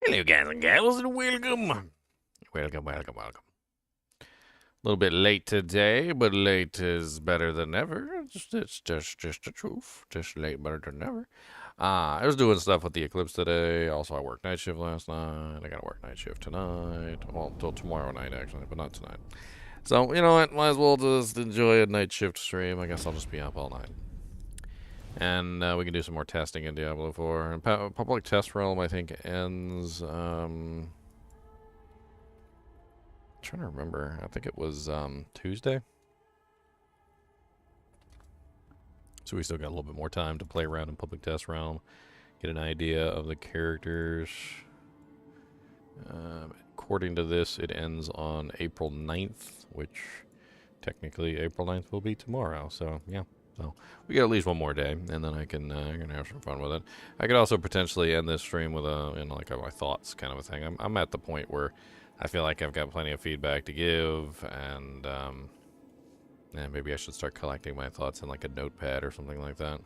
Hello, guys and gals, and welcome. Welcome. A little bit late today, but late is better than never. It's just the truth. Just late better than never. I was doing stuff with the eclipse today. Also, I worked night shift last night. I gotta work night shift tonight. Well, until tomorrow night, actually, but not tonight. So, you know what? Might as well just enjoy a night shift stream. I guess I'll just be up all night. And we can do some more testing in Diablo 4. And public test realm, I think, ends... trying to remember. I think it was Tuesday. So we still got a little bit more time to play around in public test realm, get an idea of the characters. According to this, it ends on April 9th, which technically April 9th will be tomorrow. So yeah, so we got at least one more day, and then I can have some fun with it. I could also potentially end this stream with like my thoughts kind of a thing. I'm at the point where I feel like I've got plenty of feedback to give, and maybe I should start collecting my thoughts in like a notepad or something like that.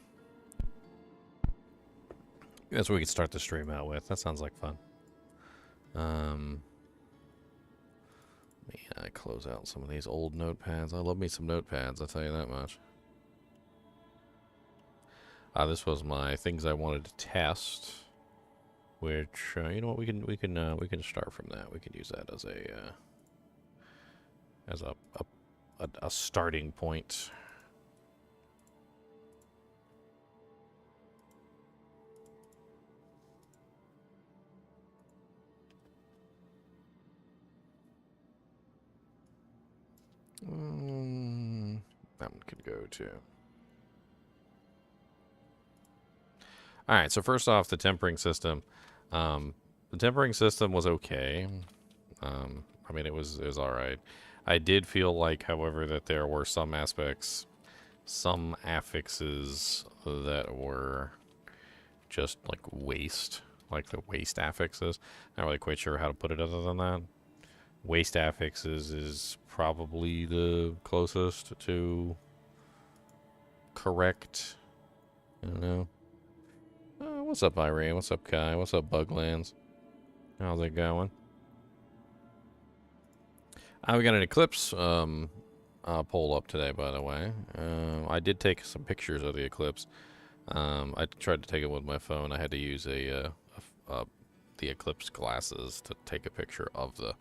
That's what we could start the stream out with. That sounds like fun. I close out some of these old notepads. I love me some notepads, I'll tell you that much. This was my things I wanted to test. Which you know what, we can start from that. We can use that as a starting point. That one could go too. All right. So first off, the tempering system. The tempering system was okay. I mean, it was all right. I did feel like, however, that there were some aspects, some affixes that were just like waste, like the waste affixes. Not really quite sure how to put it other than that. Waste affixes is probably the closest to correct. I don't know. What's up, Irene? What's up, Kai? What's up, Buglands? How's it going? We got an eclipse poll up today, by the way. I did take some pictures of the eclipse. I tried to take it with my phone. I had to use the eclipse glasses to take a picture of the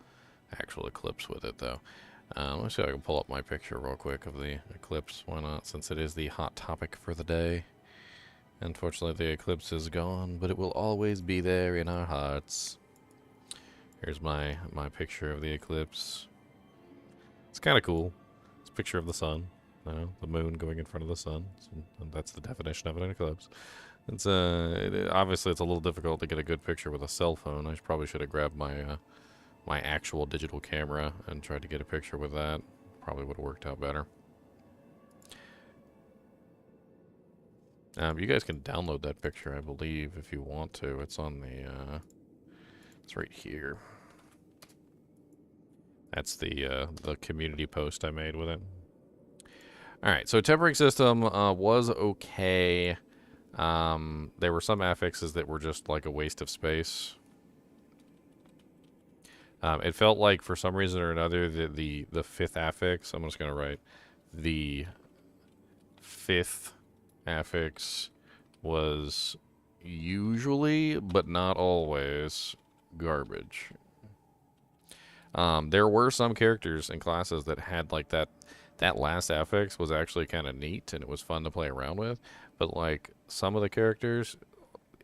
actual eclipse with it, though. Let me see if I can pull up my picture real quick of the eclipse. Why not? Since it is the hot topic for the day. Unfortunately, the eclipse is gone, but it will always be there in our hearts. Here's my picture of the eclipse. It's kind of cool. It's a picture of the sun. The moon going in front of the sun. And that's the definition of an eclipse. It's obviously it's a little difficult to get a good picture with a cell phone. I probably should have grabbed my my actual digital camera and tried to get a picture with that. Probably would have worked out better. You guys can download that picture, I believe, if you want to. It's on the, it's right here. That's the community post I made with it. Alright, so tempering system was okay. There were some affixes that were just like a waste of space. It felt like, for some reason or another, the fifth affix, I'm just going to write, the fifth affix was usually, but not always, garbage. There were some characters and classes that had like that last affix was actually kind of neat and it was fun to play around with, but like some of the characters,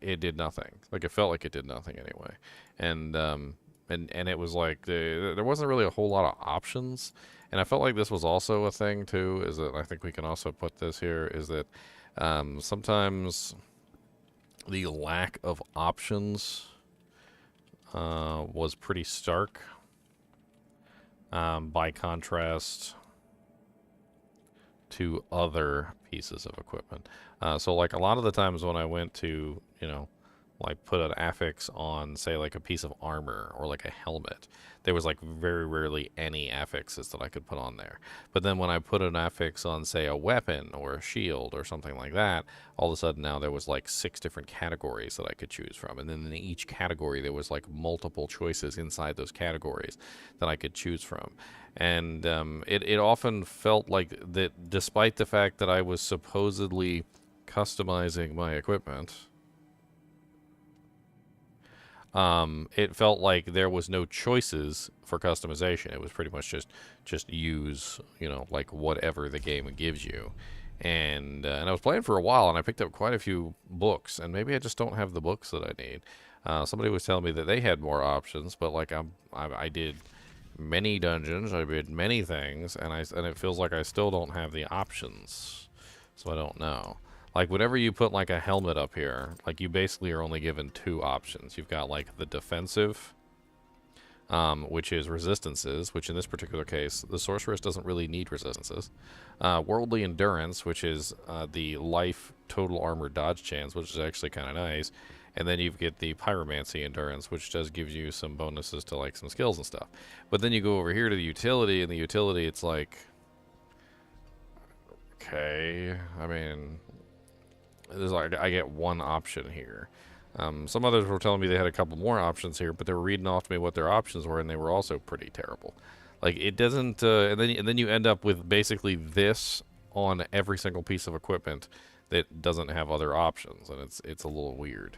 it did nothing. Like it felt like it did nothing anyway, and it was like there wasn't really a whole lot of options. And I felt like this was also a thing too, is that I think we can also put this here, is that sometimes the lack of options was pretty stark by contrast to other pieces of equipment. So like a lot of the times when I went to, you know, like put an affix on, say, like a piece of armor or like a helmet, there was like very rarely any affixes that I could put on there. But then when I put an affix on, say, a weapon or a shield or something like that, all of a sudden now there was like 6 different categories that I could choose from. And then in each category there was like multiple choices inside those categories that I could choose from. And it often felt like that, despite the fact that I was supposedly customizing my equipment, it felt like there was no choices for customization. It was pretty much just use, you know, like whatever the game gives you. And I was playing for a while, and I picked up quite a few books, and maybe I just don't have the books that I need. Somebody was telling me that they had more options, but like I did many dungeons, I did many things, and it feels like I still don't have the options. So I don't know. Like, whenever you put, like, a helmet up here, like, you basically are only given 2 options. You've got, like, the defensive, which is resistances, which in this particular case, the Sorceress doesn't really need resistances. Worldly Endurance, which is the life total armor dodge chance, which is actually kind of nice. And then you get the Pyromancy Endurance, which does give you some bonuses to, like, some skills and stuff. But then you go over here to the utility, and the utility, it's like, okay, I mean, there's like, I get 1 option here. Some others were telling me they had a couple more options here, but they were reading off to me what their options were, and they were also pretty terrible. Like, it doesn't, and then you end up with basically this on every single piece of equipment that doesn't have other options, and it's a little weird.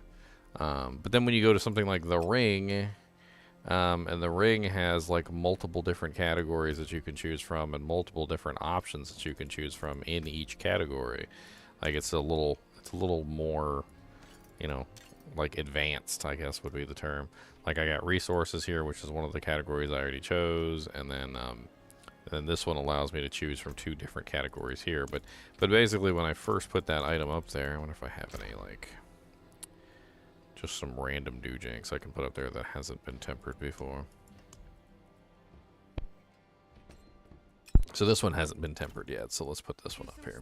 But then when you go to something like the ring, and the ring has like multiple different categories that you can choose from, and multiple different options that you can choose from in each category. Like, it's a little more, you know, like advanced, I guess would be the term. Like, I got resources here, which is one of the categories I already chose, and then this one allows me to choose from 2 different categories here. But basically, when I first put that item up there, I wonder if I have any, like, just some random doojanks I can put up there that hasn't been tempered before. So this one hasn't been tempered yet, so let's put this one up here.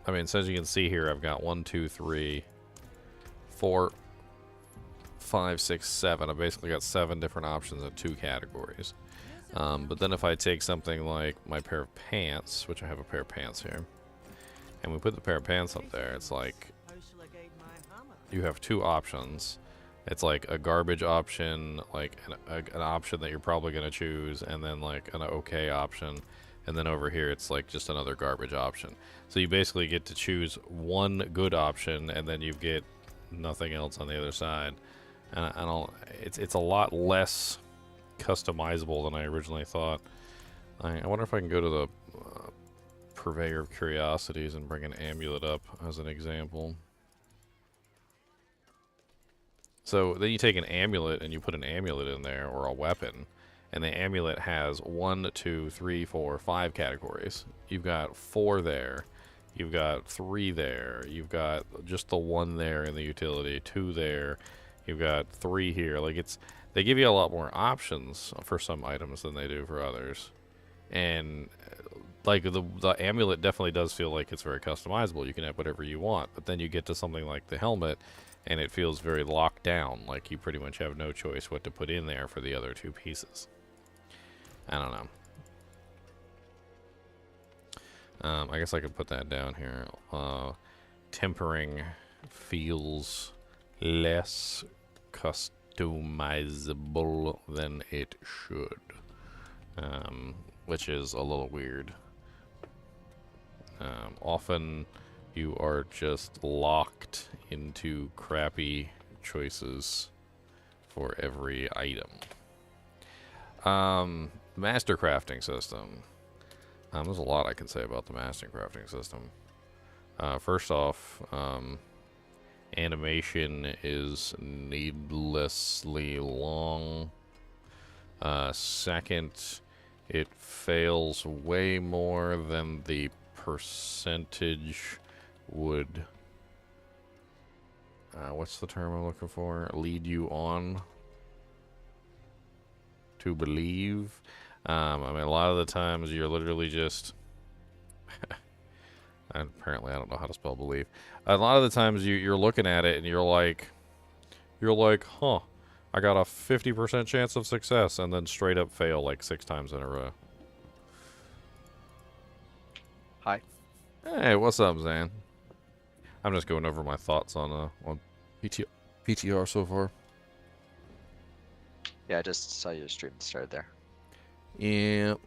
I mean, so as you can see here, I've got 1, 2, 3, 4, 5, 6, 7. I basically got 7 different options in 2 categories. But then if I take something like my pair of pants, which I have a pair of pants here, and we put the pair of pants up there, it's like you have 2 options. It's like a garbage option, like an option that you're probably going to choose, and then like an okay option. And then over here, it's like just another garbage option. So you basically get to choose 1 good option, and then you get nothing else on the other side. And I don't. It's a lot less customizable than I originally thought. I wonder if I can go to the Purveyor of Curiosities and bring an amulet up as an example. So then you take an amulet and you put an amulet in there, or a weapon. And the amulet has 1, 2, 3, 4, 5 categories. You've got 4 there. You've got 3 there. You've got just the 1 there in the utility. 2 there. You've got 3 here. Like, they give you a lot more options for some items than they do for others. And like the amulet definitely does feel like it's very customizable. You can have whatever you want. But then you get to something like the helmet, and it feels very locked down. Like, you pretty much have no choice what to put in there for the other 2 pieces. I don't know. I guess I could put that down here. Tempering feels less customizable than it should, which is a little weird. Often you are just locked into crappy choices for every item. Master crafting system. There's a lot I can say about the master crafting system. First off, animation is needlessly long. Second, it fails way more than the percentage would, what's the term I'm looking for? Lead you on to believe. I mean, a lot of the times you're literally just And apparently, I don't know how to spell believe. A lot of the times, you're looking at it and you're like, huh, I got a 50% chance of success, and then straight up fail like 6 times in a row. Hi. Hey, what's up, Zan? I'm just going over my thoughts on PTR so far. Yeah, I just saw your stream started there. Yep.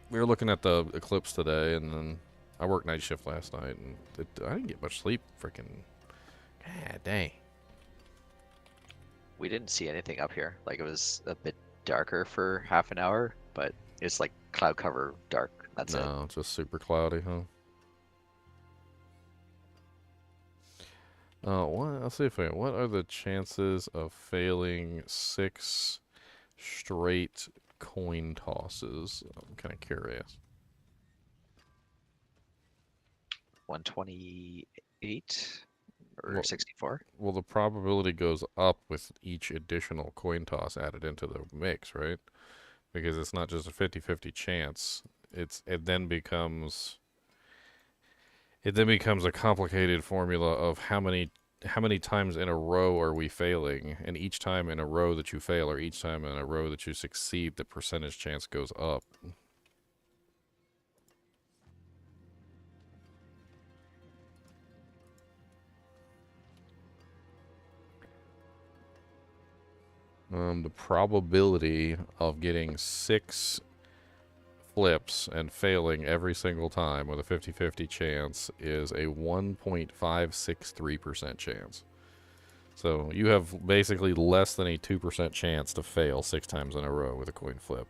We were looking at the eclipse today, and then I worked night shift last night, and I didn't get much sleep. Freaking, god dang. We didn't see anything up here. Like it was a bit darker for half an hour, but it's like cloud cover dark. That's it. No, it's just super cloudy, huh? Let's see what are the chances of failing 6 straight coin tosses? I'm kind of curious. 128 or Well, 64? well, the probability goes up with each additional coin toss added into the mix, right? Because it's not just a 50-50 chance. It then becomes a complicated formula of how many times in a row are we failing, and each time in a row that you fail or each time in a row that you succeed, the percentage chance goes up. The probability of getting 6 flips and failing every single time with a 50-50 chance is a 1.563% chance. So you have basically less than a 2% chance to fail 6 times in a row with a coin flip.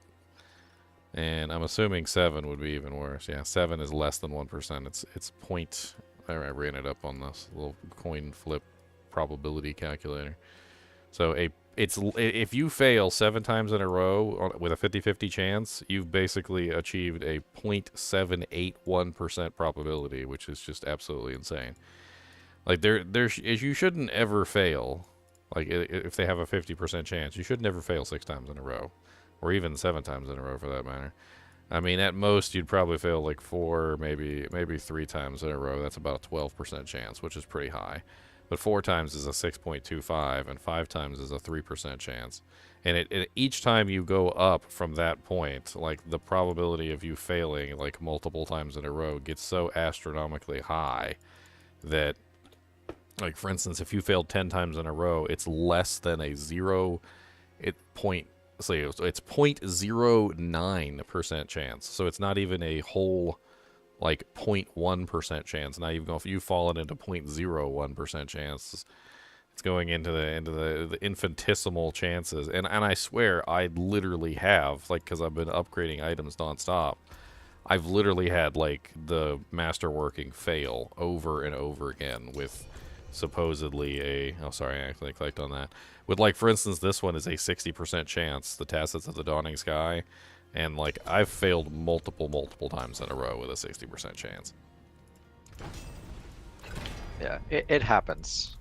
And I'm assuming 7 would be even worse. Yeah, 7 is less than 1%. It's point. I ran it up on this little coin flip probability calculator. So if you fail 7 times in a row with a 50-50 chance, you've basically achieved a 0.781% probability, which is just absolutely insane. Like you shouldn't ever fail. Like if they have a 50% chance, you should never fail 6 times in a row, or even 7 times in a row for that matter. I mean, at most you'd probably fail like 4, maybe 3 times in a row. That's about a 12% chance, which is pretty high. But 4 times is a 6.25, and 5 times is a 3% chance. And each time you go up from that point, like the probability of you failing like multiple times in a row gets so astronomically high that, like, for instance, if you failed 10 times in a row, it's less than a zero. So it's 0.09% chance. So it's not even a whole like 0.1% chance. Not even if you've fallen into 0.01% chance. It's going into the infinitesimal chances. And I swear I literally have, like, because I've been upgrading items nonstop. I've literally had like the masterworking fail over and over again with supposedly oh sorry, I actually clicked on that. With, like, for instance, this one is a 60% chance, the Tacits of the Dawning Sky, and like I've failed multiple times in a row with a 60% chance. Yeah, it happens.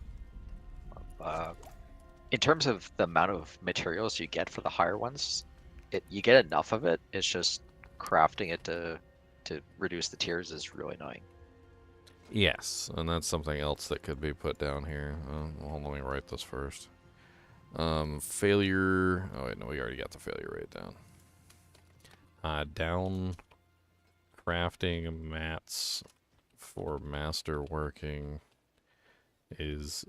In terms of the amount of materials you get for the higher ones, you get enough of it. It's just crafting it to reduce the tiers is really annoying. Yes, and that's something else that could be put down here. Well, let me write this first. Failure. Oh wait, no, we already got the failure rate down. Down crafting mats for masterworking is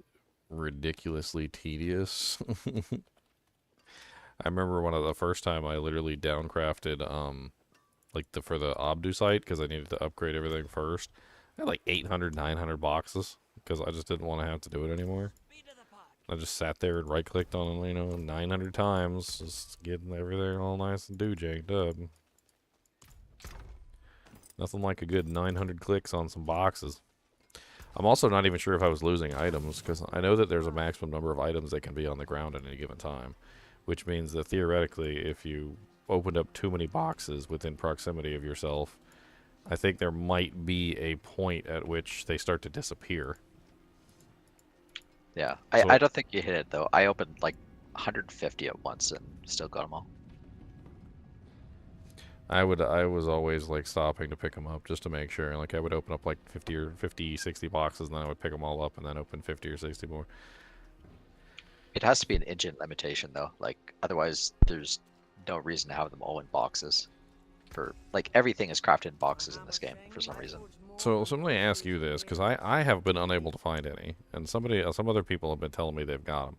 ridiculously tedious. I remember one of the first time I literally downcrafted like for the Obdusite because I needed to upgrade everything first. I had like 800, 900 boxes because I just didn't want to have to do it anymore. I just sat there and right-clicked on it, 900 times, just getting everything all nice and do-janked up. Nothing like a good 900 clicks on some boxes. I'm also not even sure if I was losing items, because I know that there's a maximum number of items that can be on the ground at any given time, which means that theoretically, if you opened up too many boxes within proximity of yourself, I think there might be a point at which they start to disappear. Yeah, So I don't think you hit it though. I opened like 150 at once and still got them all. I was always like stopping to pick them up just to make sure. Like I would open up like 60 boxes, and then I would pick them all up, and then open 50 or 60 more. It has to be an engine limitation though. Like otherwise, there's no reason to have them all in boxes. For like everything is crafted in boxes in this game for some reason. So let me ask you this, because I have been unable to find any, and some other people have been telling me they've got them.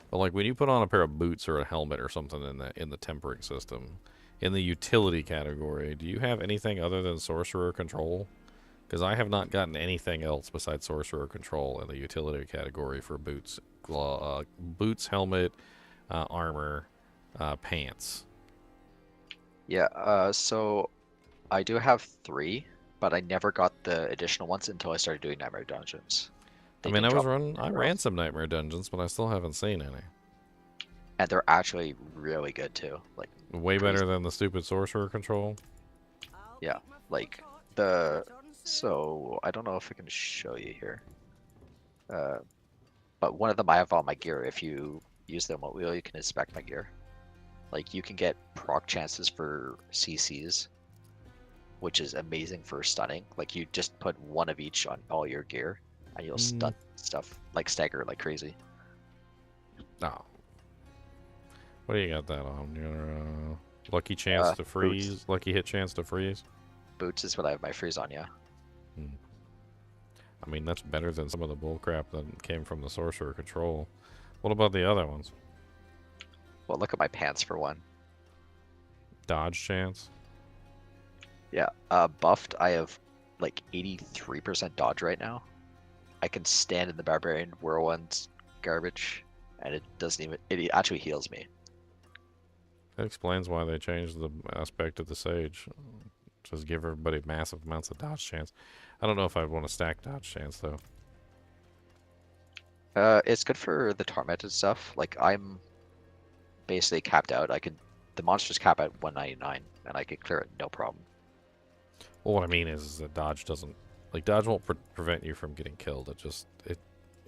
But like when you put on a pair of boots or a helmet or something in the tempering system, in the utility category, do you have anything other than sorcerer control? Because I have not gotten anything else besides sorcerer control in the utility category for boots, boots, helmet, armor, pants. Yeah. So I do have 3, but I never got the additional ones until I started doing Nightmare Dungeons. I They mean, didn't drop I anywhere ran else. some nightmare dungeons, but I still haven't seen any. And they're actually really good too. Like Way better crazy. than the stupid sorcerer control. Yeah. Like the so I don't know if I can show you here. Uh, but one of them I have on my gear. If you use them at will, you can inspect my gear. Like you can get proc chances for CCs, which is amazing for stunning. Like you just put one of each on all your gear, and you'll Mm, stun stuff like stagger like crazy. no. What do you got that on? Your lucky chance to Boots. freeze? Lucky hit chance to freeze? Boots is what I have my freeze on. Yeah. Hmm. I mean, that's better than some of the bullcrap that came from the sorcerer control. What about the other ones? Well, look at my pants for one. Dodge chance? Yeah. Buffed. I have like 83% dodge right now. I can stand in the Barbarian Whirlwind garbage, and it doesn't even. It actually heals me. That explains why they changed the aspect of the sage. Just give everybody massive amounts of dodge chance. I don't know if I'd want to stack dodge chance, though. It's good for the tormented stuff. Like I'm basically capped out. I could. The monsters cap at 199, and I could clear it no problem. Well, what I mean is that dodge doesn't... Like, dodge won't prevent you from getting killed.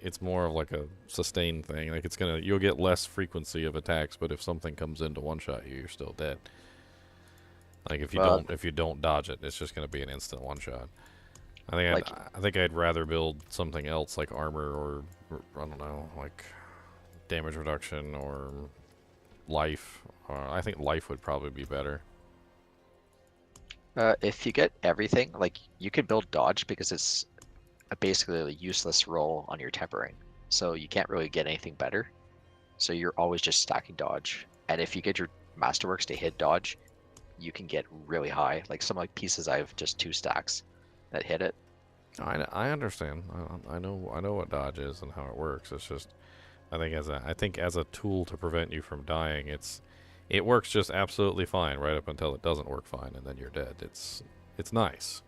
It's more of like a sustained thing. Like, you'll get less frequency of attacks, but if something comes in to one-shot you, you're still dead. Like, Well, if you don't dodge it, it's just going to be an instant one-shot. like I think I'd rather build something else like armor or I don't know, like damage reduction or life. Or I think life would probably be better. if you get everything, like you could build dodge because it's basically a useless roll on your tempering, so you can't really get anything better. So you're always just stacking dodge. And if you get your Masterworks to hit dodge, you can get really high. Like some like pieces, I have just 2 stacks that hit it. I understand. I know what dodge is and how it works. It's just I think as a tool to prevent you from dying, it works just absolutely fine right up until it doesn't work fine and then you're dead. It's nice.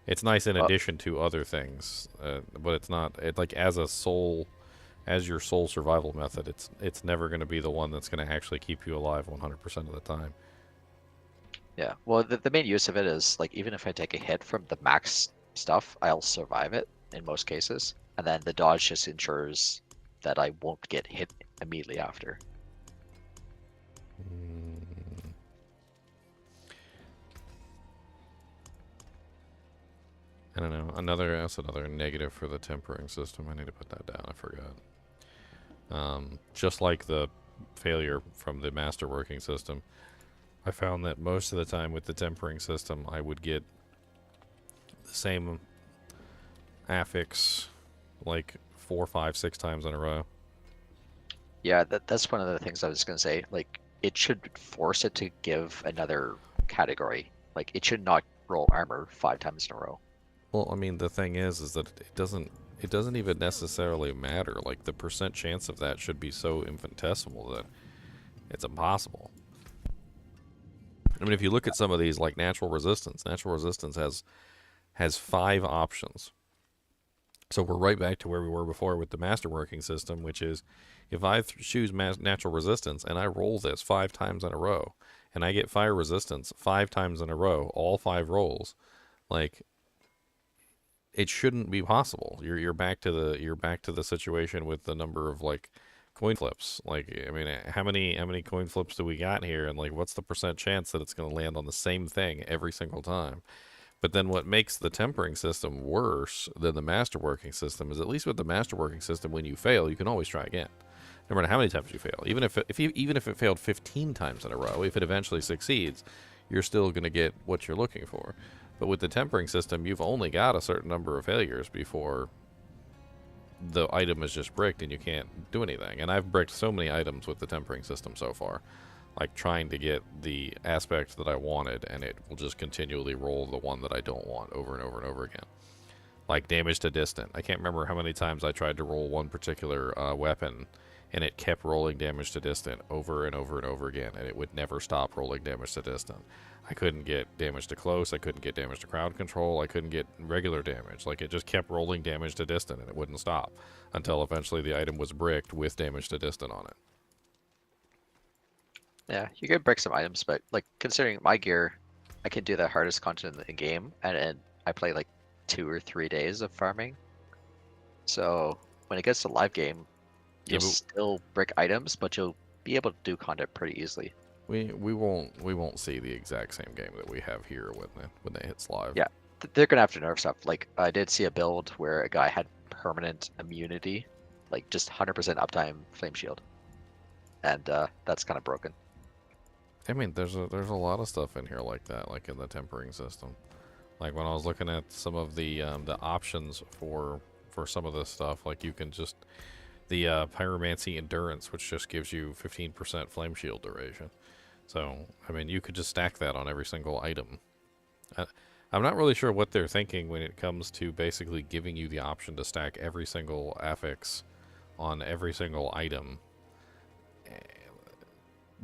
It's nice in Well, addition to other things, but it's not. It like as your sole survival method. It's never going to be the one that's going to actually keep you alive 100% of the time. yeah. Well, the main use of it is like even if I take a hit from the max stuff, I'll survive it in most cases. And then the dodge just ensures that I won't get hit immediately after. Mm, I don't know. That's another negative for the tempering system. I need to put that down. I forgot. Just like the failure from the masterworking system, I found that most of the time with the tempering system, I would get the same affix like 4, 5, 6 times in a row. Yeah, that's one of the things I was gonna say. Like it should force it to give another category. Like it should not roll armor 5 times in a row. Well, I mean, the thing is that it doesn't even necessarily matter. Like the percent chance of that should be so infinitesimal that it's impossible. I mean, if you look at some of these, like natural resistance has 5 options. So we're right back to where we were before with the masterworking system, which is if I choose natural resistance and I roll this 5 times in a row, and I get fire resistance 5 times in a row, all 5 rolls, like it shouldn't be possible. You're back to the situation with the number of like coin flips. Like, I mean, how many coin flips do we got here? And like, what's the percent chance that it's going to land on the same thing every single time? But then what makes the tempering system worse than the masterworking system is, at least with the masterworking system, when you fail, you can always try again, no matter how many times you fail. Even if it failed 15 times in a row, if it eventually succeeds, you're still going to get what you're looking for. But with the tempering system, you've only got a certain number of failures before the item is just bricked and you can't do anything. And I've bricked so many items with the tempering system so far, like trying to get the aspect that I wanted, and it will just continually roll the one that I don't want over and over and over again. Like damage to distant. I can't remember how many times I tried to roll one particular weapon, and it kept rolling damage to distant over and over and over again, and it would never stop rolling damage to distant. I couldn't get damage to close, I couldn't get damage to crowd control, I couldn't get regular damage. Like, it just kept rolling damage to distant, and it wouldn't stop until eventually the item was bricked with damage to distant on it. Yeah, you could break some items, but like considering my gear, I can do the hardest content in the game, and I play like 2 or 3 days of farming. So when it gets to live game, you'll still brick items, but you'll be able to do content pretty easily. We won't see the exact same game that we have here when it hits live. Yeah, they're gonna have to nerf stuff. Like I did see a build where a guy had permanent immunity, like just 100% uptime flame shield, and that's kind of broken. I mean, there's a lot of stuff in here like that, like in the tempering system. Like when I was looking at some of the options for some of this stuff, like you can just the pyromancy endurance, which just gives you 15% flame shield duration. So I mean, you could just stack that on every single item. I'm not really sure what they're thinking when it comes to basically giving you the option to stack every single affix on every single item.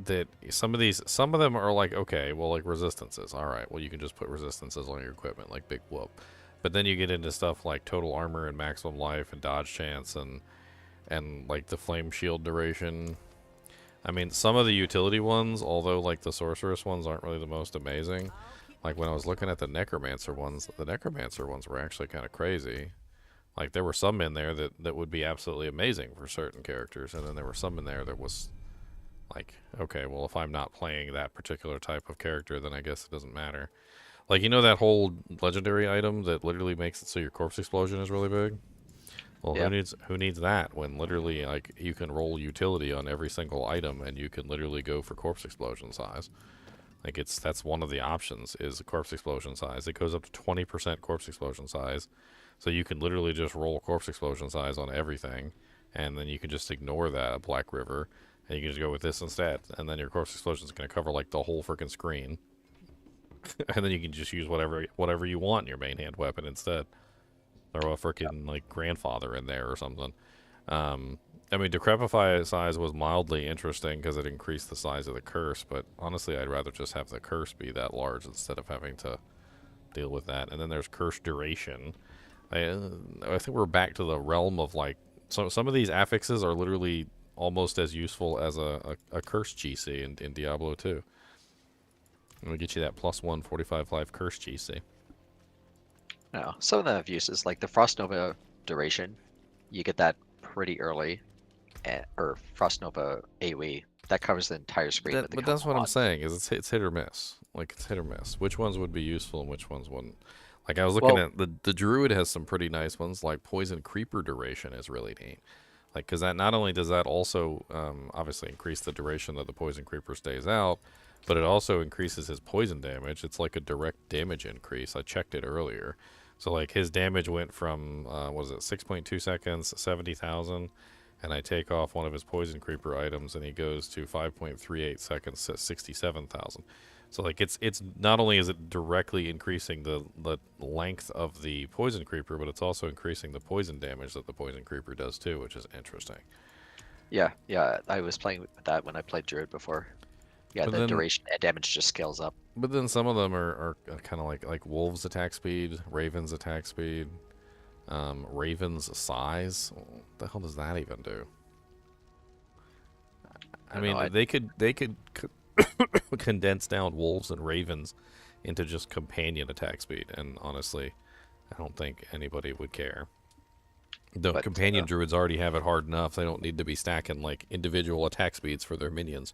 That some of them are like, okay, well, like resistances, all right, well, you can just put resistances on your equipment, like big whoop. But then you get into stuff like total armor and maximum life and dodge chance and like the flame shield duration. I mean, some of the utility ones, although like the sorceress ones aren't really the most amazing. Like when I was looking at the necromancer ones were actually kind of crazy. Like there were some in there that would be absolutely amazing for certain characters, and then there were some in there that was like, okay, well, if I'm not playing that particular type of character, then I guess it doesn't matter. Like, you know that whole legendary item that literally makes it so your corpse explosion is really big? Well, Yeah. who needs that when literally, like, you can roll utility on every single item and you can literally go for corpse explosion size. Like, that's one of the options is corpse explosion size. It goes up to 20% corpse explosion size. So you can literally just roll corpse explosion size on everything, and then you can just ignore that Black River. And you can just go with this instead, and then your corpse explosion is going to cover like the whole freaking screen, and then you can just use whatever you want in your main hand weapon instead. Throw a freaking like grandfather in there or something. I mean, decrepify size was mildly interesting because it increased the size of the curse, but honestly, I'd rather just have the curse be that large instead of having to deal with that. And then there's curse duration. I think we're back to the realm of like some of these affixes are literally almost as useful as a curse GC in Diablo 2. I'm going to get you that +1 45 life curse GC. No, some of them have uses, like the Frost Nova duration. You get that pretty early, or Frost Nova AoE. That covers the entire screen. But that's what I'm saying, is it's hit or miss. Like, it's hit or miss. Which ones would be useful and which ones wouldn't? Like, I was looking at the Druid has some pretty nice ones, like Poison Creeper duration is really neat. Like, because that not only does that also obviously increase the duration that the Poison Creeper stays out, but it also increases his poison damage. It's like a direct damage increase. I checked it earlier. So, like, his damage went from, what was it, 6.2 seconds, 70,000, and I take off one of his Poison Creeper items, and he goes to 5.38 seconds at 67,000. So, like, it's not only is it directly increasing the length of the Poison Creeper, but it's also increasing the poison damage that the Poison Creeper does too, which is interesting. Yeah, I was playing with that when I played Druid before. Yeah, the duration and damage just scales up. But then some of them are kind of like Wolves attack speed, Ravens attack speed, Ravens size. What the hell does that even do? I mean, they could condense down Wolves and Ravens into just companion attack speed, and honestly, I don't think anybody would care. The But companion druids already have it hard enough. They don't need to be stacking like individual attack speeds for their minions.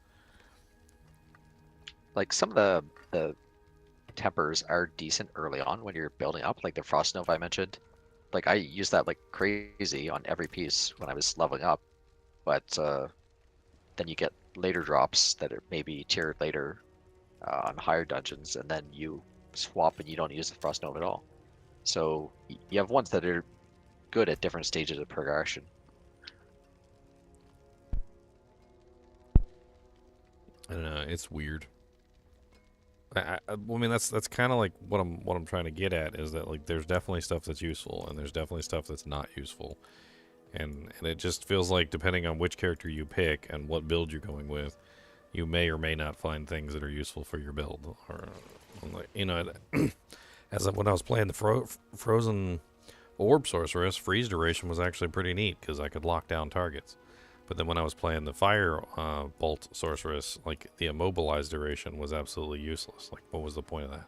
like some of the tempers are decent early on when you're building up, like the Frost Nova I mentioned. Like I used that like crazy on every piece when I was leveling up, but then you get later drops that are maybe tiered later on higher dungeons, and then you swap and you don't use the Frost Nova at all. So you have ones that are good at different stages of progression. I don't know. It's weird. I mean, that's kind of like what I'm trying to get at is that like there's definitely stuff that's useful and there's definitely stuff that's not useful, and it just feels like depending on which character you pick and what build you're going with, you may or may not find things that are useful for your build. Or like, you know, when I was playing the Frozen Orb Sorceress, freeze duration was actually pretty neat because I could lock down targets. But then when I was playing the Fire Bolt Sorceress, like the immobilized duration was absolutely useless. Like, what was the point of that?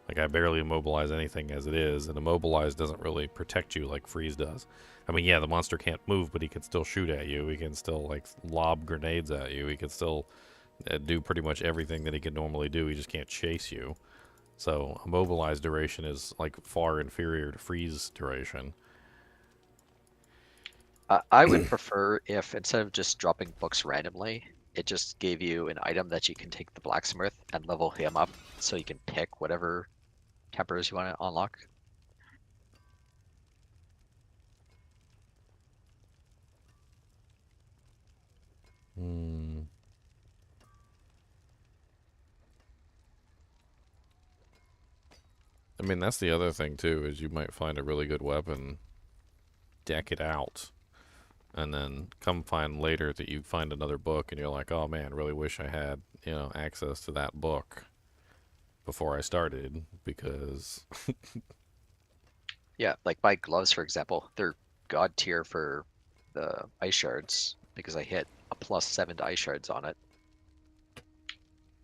Like, I barely immobilize anything as it is, and immobilize doesn't really protect you like freeze does. I mean, yeah, the monster can't move, but he can still shoot at you. He can still, like, lob grenades at you. He can still do pretty much everything that he could normally do. He just can't chase you. So, immobilized duration is, like, far inferior to freeze duration. I would prefer if instead of just dropping books randomly, it just gave you an item that you can take the blacksmith and level him up so you can pick whatever tempers you want to unlock. Hmm. I mean, that's the other thing, too, is you might find a really good weapon, deck it out, and then come find later that you find another book and you're like, oh man, really wish I had, you know, access to that book before I started because Yeah, like my gloves, for example, they're god tier for the ice shards because I hit a +7 to ice shards on it.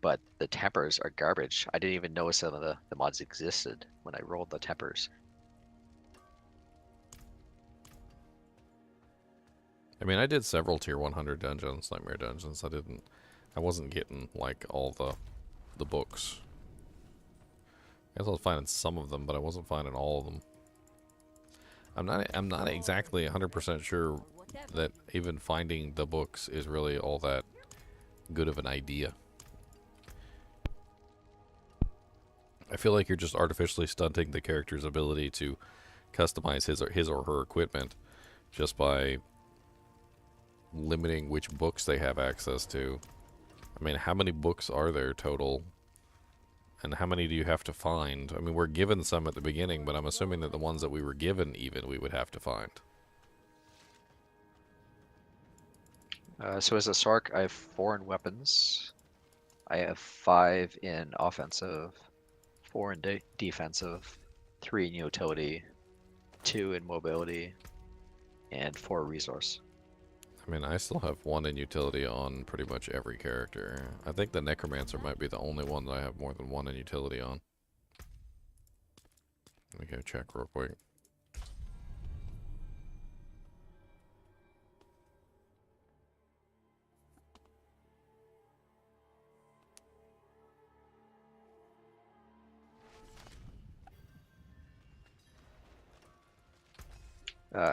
But the tempers are garbage. I didn't even know some of the mods existed when I rolled the tempers. I mean, I did several tier 100 dungeons, nightmare dungeons. I wasn't getting like all the books. I guess I was finding some of them, but I wasn't finding all of them. I'm not exactly 100% sure that even finding the books is really all that good of an idea. I feel like you're just artificially stunting the character's ability to customize his or her equipment just by limiting which books they have access to. I mean, how many books are there total? And how many do you have to find? I mean, we're given some at the beginning, but I'm assuming that the ones that we were given even we would have to find. So as a Sorc, I have 4 in weapons. I have 5 in offensive, 4 in defensive, 3 in utility, 2 in mobility, and 4 resource. I mean, I still have 1 in utility on pretty much every character. I think the Necromancer might be the only one that I have more than 1 in utility on. Let me go check real quick.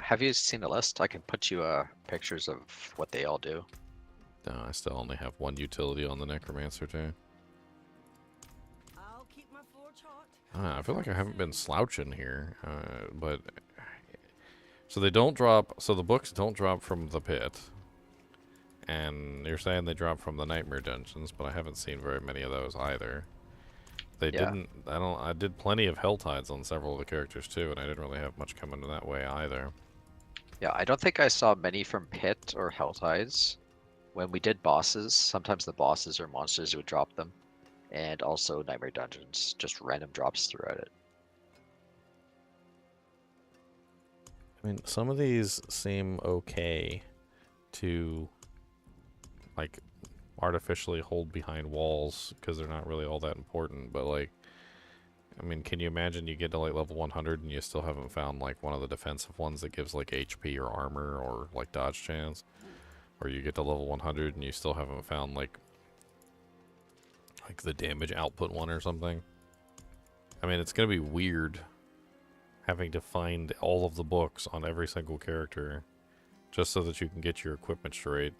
Have you seen the list? I can put you pictures of what they all do. No, I still only have 1 utility on the Necromancer too. I'll keep my forge hot. I feel like I haven't been slouching here, but so they don't drop. So the books don't drop from the pit, and you're saying they drop from the nightmare dungeons, but I haven't seen very many of those either. They Yeah. didn't. I did plenty of HellTides on several of the characters too, and I didn't really have much coming that way either. Yeah, I don't think I saw many from Pit or HellTides. When we did bosses, sometimes the bosses or monsters would drop them. And also Nightmare Dungeons, just random drops throughout it. I mean, some of these seem okay to like artificially hold behind walls because they're not really all that important, but like I mean, can you imagine you get to like level 100 and you still haven't found like one of the defensive ones that gives like HP or armor or like dodge chance? Or you get to level 100 and you still haven't found like the damage output one or something? I mean, it's gonna be weird having to find all of the books on every single character just so that you can get your equipment straight.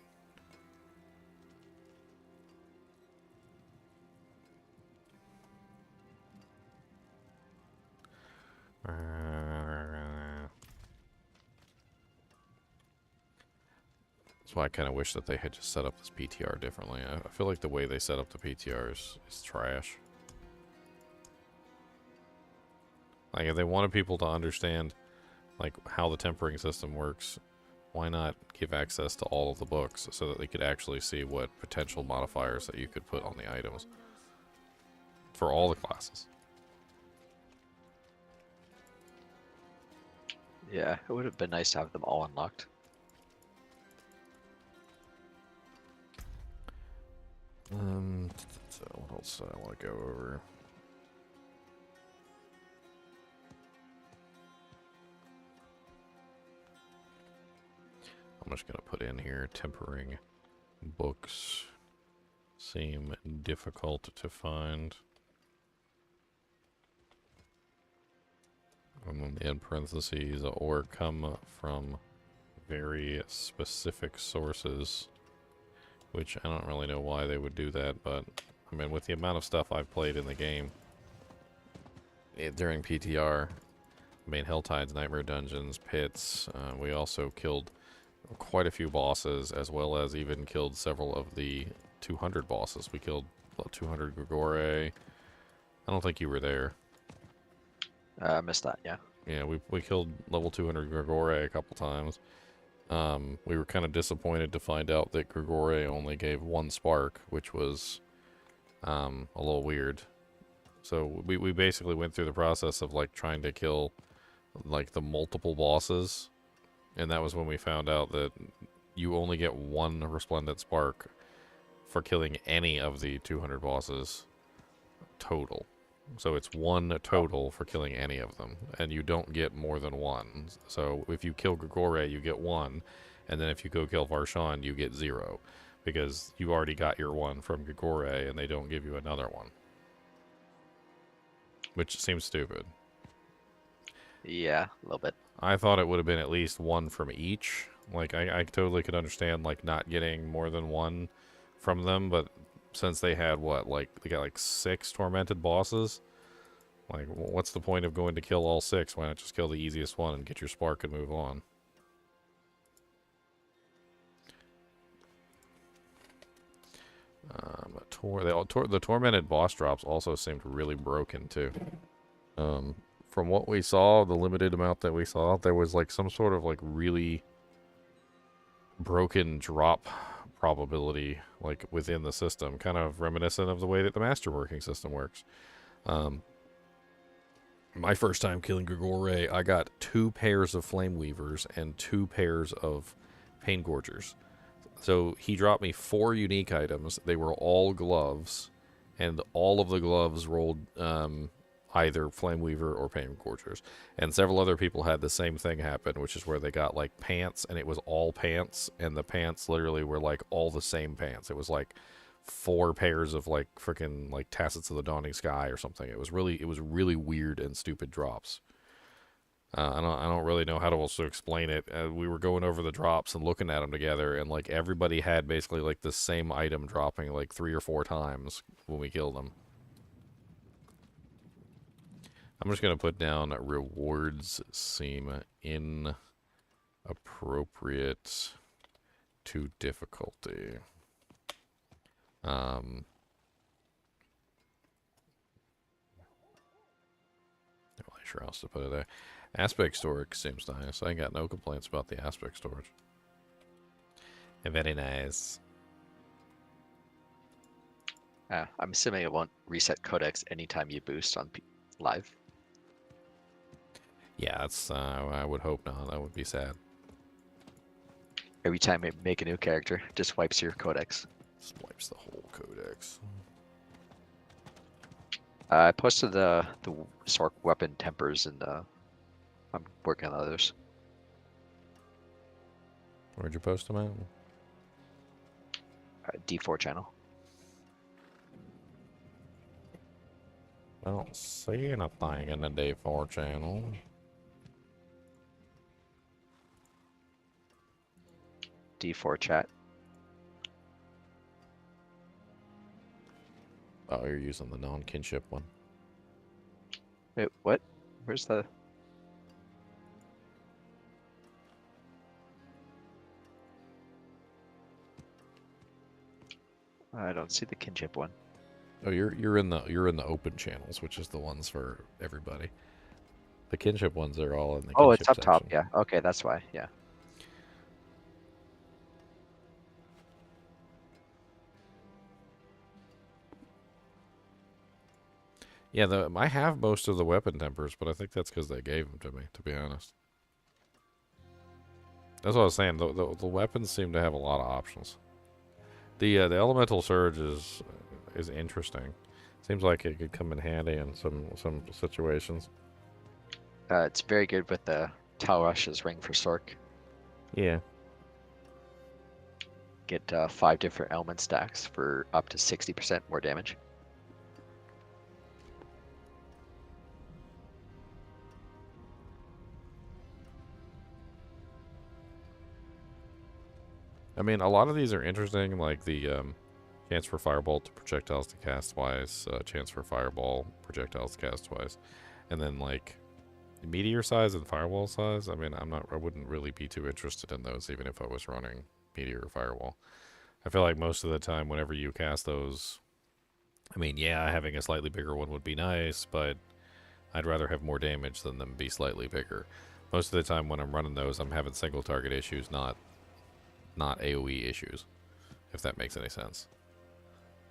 That's why I kind of wish that they had just set up this PTR differently. I feel like the way they set up the PTR is trash. Like, if they wanted people to understand, like, how the tempering system works, why not give access to all of the books so that they could actually see what potential modifiers that you could put on the items for all the classes? Yeah, it would have been nice to have them all unlocked. So what else do I want to go over? I'm just going to put in here tempering books seem difficult to find. And then in parentheses, or come from very specific sources, which I don't really know why they would do that, but I mean, with the amount of stuff I've played in the game during PTR, I mean, HellTide's Nightmare Dungeons, Pits, we also killed quite a few bosses, as well as even killed several of the 200 bosses. We killed 200 Grigore. I don't think you were there. I missed that, yeah. Yeah, we killed level 200 Grigore a couple times. We were kind of disappointed to find out that Grigore only gave one spark, which was a little weird. So we basically went through the process of like trying to kill like the multiple bosses, and that was when we found out that you only get one resplendent spark for killing any of the 200 bosses total. So it's one total for killing any of them, and you don't get more than one. So if you kill Grigore, you get one, and then if you go kill Varshan, you get 0, because you already got your one from Grigore, and they don't give you another one. Which seems stupid. Yeah, a little bit. I thought it would have been at least one from each. Like, I totally could understand, like, not getting more than one from them, but since they had, what, like, they got, like, 6 tormented bosses? Like, what's the point of going to kill all 6? Why not just kill the easiest one and get your spark and move on? The tormented boss drops also seemed really broken, too. From what we saw, the limited amount that we saw, there was, like, some sort of, like, really broken drop probability, like, within the system, kind of reminiscent of the way that the Masterworking system works. My first time killing Grigore, I got 2 pairs of Flame Weavers and 2 pairs of Pain Gorgers. So he dropped me 4 unique items. They were all gloves, and all of the gloves rolled either Flame Weaver or Pain Gorgers. And several other people had the same thing happen, which is where they got, like, pants, and it was all pants, and the pants literally were, like, all the same pants. It was, like, 4 pairs of, like, freaking, like, Tassets of the Dawning Sky or something. It was really weird and stupid drops. I don't really know how to also explain it. We were going over the drops and looking at them together, and, like, everybody had basically, like, the same item dropping, like, 3 or 4 times when we killed them. I'm just going to put down rewards seem inappropriate to difficulty. Not really sure how else to put it there. Aspect storage seems nice. I ain't got no complaints about the aspect storage. Very nice. I'm assuming it won't reset codex anytime you boost on live. Yeah, that's. I would hope not. That would be sad. Every time you make a new character, just wipes your codex. Just wipes the whole codex. I posted the Sorc weapon tempers, and I'm working on others. Where'd you post them at? D4 channel. I don't see anything in the D4 channel. D4 chat. Oh, you're using the non-kinship one. Wait, what? Where's the? I don't see the kinship one. Oh, you're in the open channels, which is the ones for everybody. The kinship ones are all in the Oh, kinship it's up section. top. Yeah. Okay, that's why. Yeah. Yeah, I have most of the weapon tempers, but I think that's because they gave them to me, to be honest. That's what I was saying. The weapons seem to have a lot of options. The elemental surge is interesting. Seems like it could come in handy in some situations. It's very good with the Tal Rush's ring for Sorc. Yeah. Get 5 different element stacks for up to 60% more damage. I mean, a lot of these are interesting, like the chance for Firebolt to projectiles to cast twice, chance for Fireball projectiles to cast twice, and then like meteor size and firewall size. I mean, I wouldn't really be too interested in those, even if I was running meteor or firewall. I feel like most of the time, whenever you cast those, I mean, yeah, having a slightly bigger one would be nice, but I'd rather have more damage than them be slightly bigger. Most of the time when I'm running those, I'm having single target issues, not AoE issues, if that makes any sense.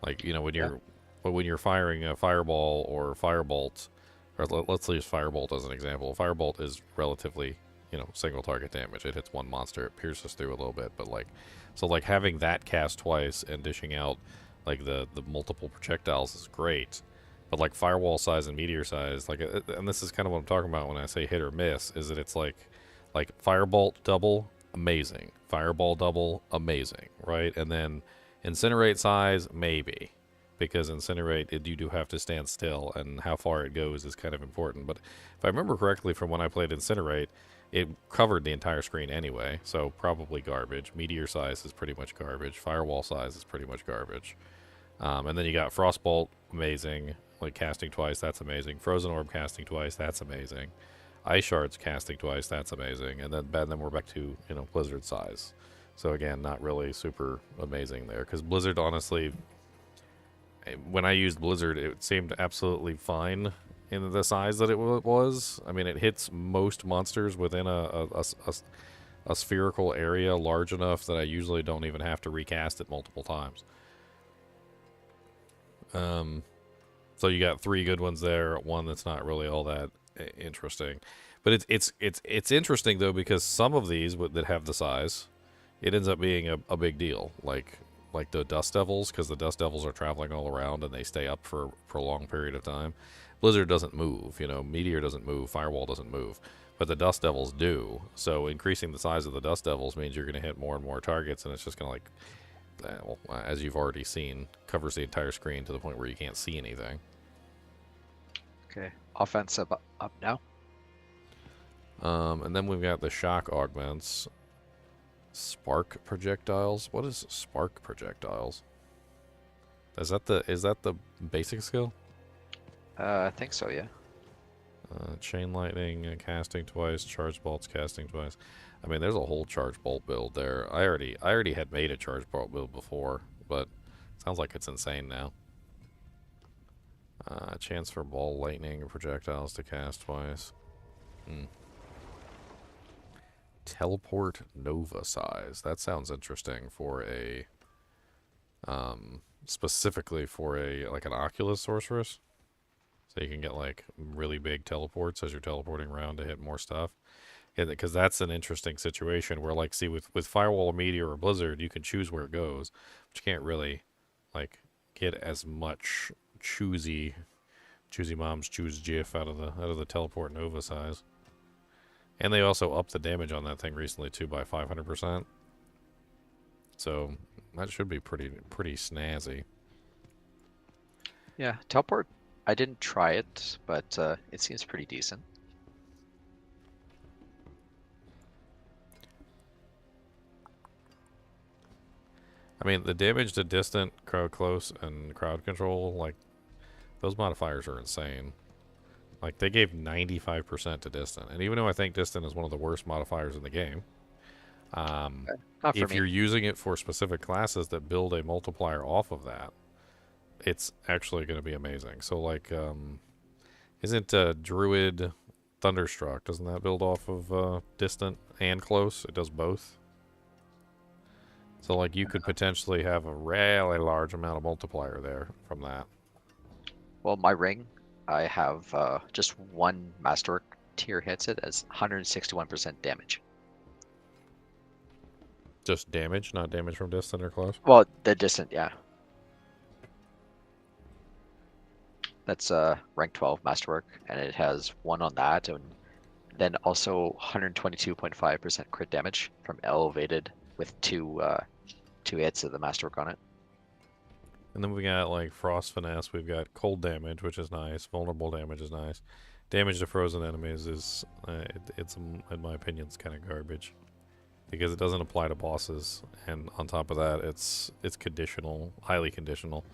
Like, you know, when you're firing a fireball or firebolt, or let's use firebolt as an example. Firebolt is relatively, you know, single target damage. It hits one monster, it pierces through a little bit, but like, so like having that cast twice and dishing out like the multiple projectiles is great. But like firewall size and meteor size, like, and this is kind of what I'm talking about when I say hit or miss, is that it's like firebolt double, amazing. Fireball double, amazing, right? And then incinerate size, maybe. Because incinerate, you do have to stand still, and how far it goes is kind of important. But if I remember correctly from when I played incinerate, it covered the entire screen anyway, so probably garbage. Meteor size is pretty much garbage. Firewall size is pretty much garbage. And then you got Frostbolt, amazing. Like casting twice, that's amazing. Frozen Orb casting twice, that's amazing. Ice Shards casting twice, that's amazing. And then we're back to, you know, Blizzard size. So again, not really super amazing there. Because Blizzard, honestly, when I used Blizzard, it seemed absolutely fine in the size that it was. I mean, it hits most monsters within a spherical area large enough that I usually don't even have to recast it multiple times. So you got 3 good ones there, one that's not really all that interesting. But it's interesting though, because some of these that have the size, it ends up being a big deal. Like the Dust Devils, because the Dust Devils are traveling all around and they stay up for a prolonged period of time. Blizzard doesn't move, you know, Meteor doesn't move, Firewall doesn't move, but the Dust Devils do. So increasing the size of the Dust Devils means you're going to hit more and more targets, and it's just going to, like, well, as you've already seen, covers the entire screen to the point where you can't see anything. Okay, offensive up now. And then we've got the shock augments. Spark projectiles. What is spark projectiles? Is that the basic skill? I think so, yeah. Chain lightning, casting twice. Charge bolts, casting twice. I mean, there's a whole charge bolt build there. I already had made a charge bolt build before, but it sounds like it's insane now. Chance for ball lightning projectiles to cast twice. Teleport Nova size. That sounds interesting for a specifically for like an Oculus Sorceress. So you can get like really big teleports as you're teleporting around to hit more stuff. Because that's an interesting situation where, like, see, with Firewall, Meteor, or Blizzard, you can choose where it goes, but you can't really like get as much choosy Choosy moms choose GIF out of the teleport Nova size. And they also upped the damage on that thing recently too by 500%. So that should be pretty snazzy. Yeah, teleport. I didn't try it, but it seems pretty decent. I mean, the damage to distant, crowd close, and crowd control, like, those modifiers are insane. Like, they gave 95% to distant. And even though I think distant is one of the worst modifiers in the game, Not for if me. you're using it for specific classes that build a multiplier off of that, it's actually going to be amazing. So, like, isn't Druid Thunderstruck, doesn't that build off of distant and close? It does both. So, like, you could potentially have a really large amount of multiplier there from that. Well, my ring, I have just one Masterwork tier hits it as 161% damage. Just damage, not damage from distant or close? Well, the distant, yeah. That's rank 12 Masterwork, and it has one on that, and then also 122.5% crit damage from elevated with two hits of the Masterwork on it. And then we got, like, Frost Finesse. We've got cold damage, which is nice. Vulnerable damage is nice. Damage to frozen enemies is, it's in my opinion, it's kind of garbage. Because it doesn't apply to bosses, and on top of that, it's conditional, highly conditional.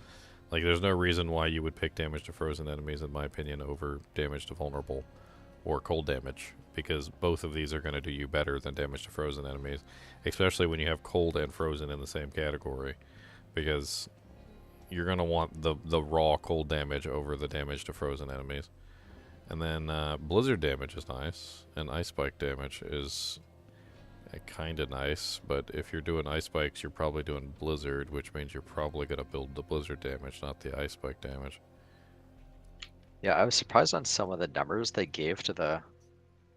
Like, there's no reason why you would pick damage to frozen enemies, in my opinion, over damage to vulnerable or cold damage, because both of these are going to do you better than damage to frozen enemies, especially when you have cold and frozen in the same category, because you're going to want the raw cold damage over the damage to frozen enemies. And then blizzard damage is nice, and ice spike damage is kind of nice, but if you're doing ice spikes, you're probably doing blizzard, which means you're probably going to build the blizzard damage, not the ice spike damage. Yeah, I was surprised on some of the numbers they gave to the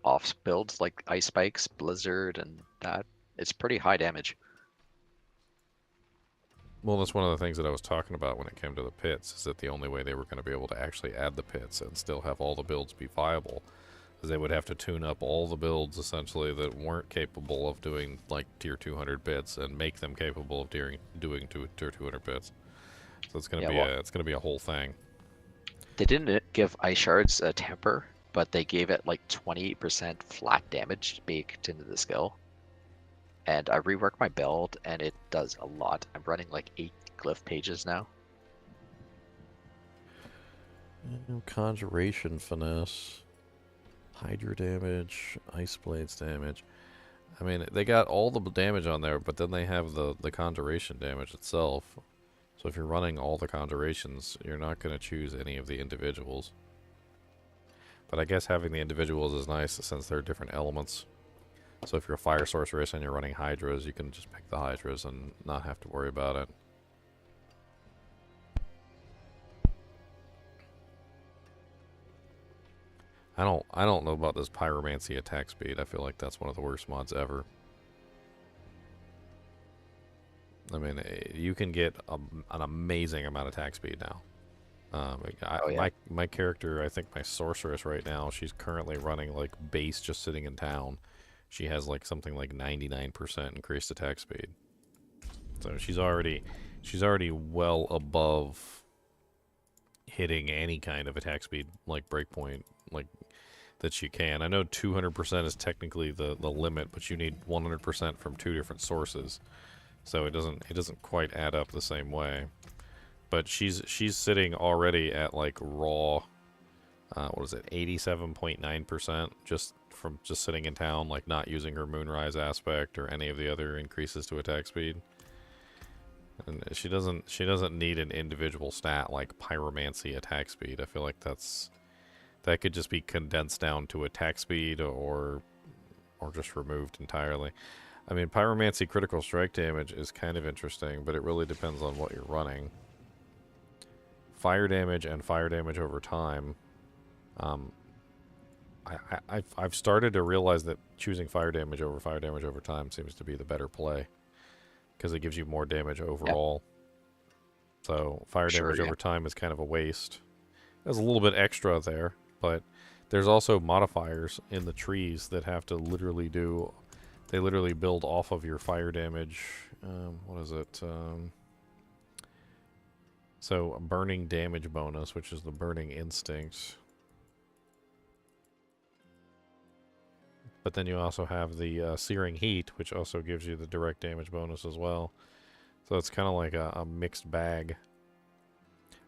off builds, like ice spikes, blizzard, and that. It's pretty high damage. Well, that's one of the things that I was talking about when it came to the pits, is that the only way they were going to be able to actually add the pits and still have all the builds be viable is they would have to tune up all the builds, essentially, that weren't capable of doing, like, tier 200 bits and make them capable of doing tier 200 bits. So it's going to it's going to be a whole thing. They didn't give ice shards a temper, but they gave it like 28% flat damage baked into the skill. And I reworked my build, and it does a lot. I'm running like 8 glyph pages now. Conjuration finesse, Hydra damage, Ice Blades damage. I mean, they got all the damage on there, but then they have the conjuration damage itself. So if you're running all the conjurations, you're not going to choose any of the individuals. But I guess having the individuals is nice since they're different elements. So if you're a fire sorceress and you're running hydras, you can just pick the hydras and not have to worry about it. I don't know about this pyromancy attack speed. I feel like that's one of the worst mods ever. I mean, you can get an amazing amount of attack speed now. My character, I think my sorceress right now, she's currently running like base just sitting in town. She has like something like 99% increased attack speed. So she's already well above hitting any kind of attack speed like breakpoint like that she can. I know 200% is technically the limit, but you need 100% from 2 different sources. So it doesn't quite add up the same way. But she's sitting already at like raw, what is it, 87.9% just from just sitting in town, like not using her Moonrise aspect or any of the other increases to attack speed. And she doesn't need an individual stat like pyromancy attack speed. I feel like that could just be condensed down to attack speed or just removed entirely. I mean, pyromancy critical strike damage is kind of interesting, but it really depends on what you're running. Fire damage and fire damage over time. I've started to realize that choosing fire damage over time seems to be the better play, because it gives you more damage overall. Yep. So fire damage over time is kind of a waste. There's a little bit extra there, but there's also modifiers in the trees that have to literally do. They literally build off of your fire damage. What is it? So a burning damage bonus, which is the burning instinct. But then you also have the searing heat, which also gives you the direct damage bonus as well. So it's kind of like a mixed bag.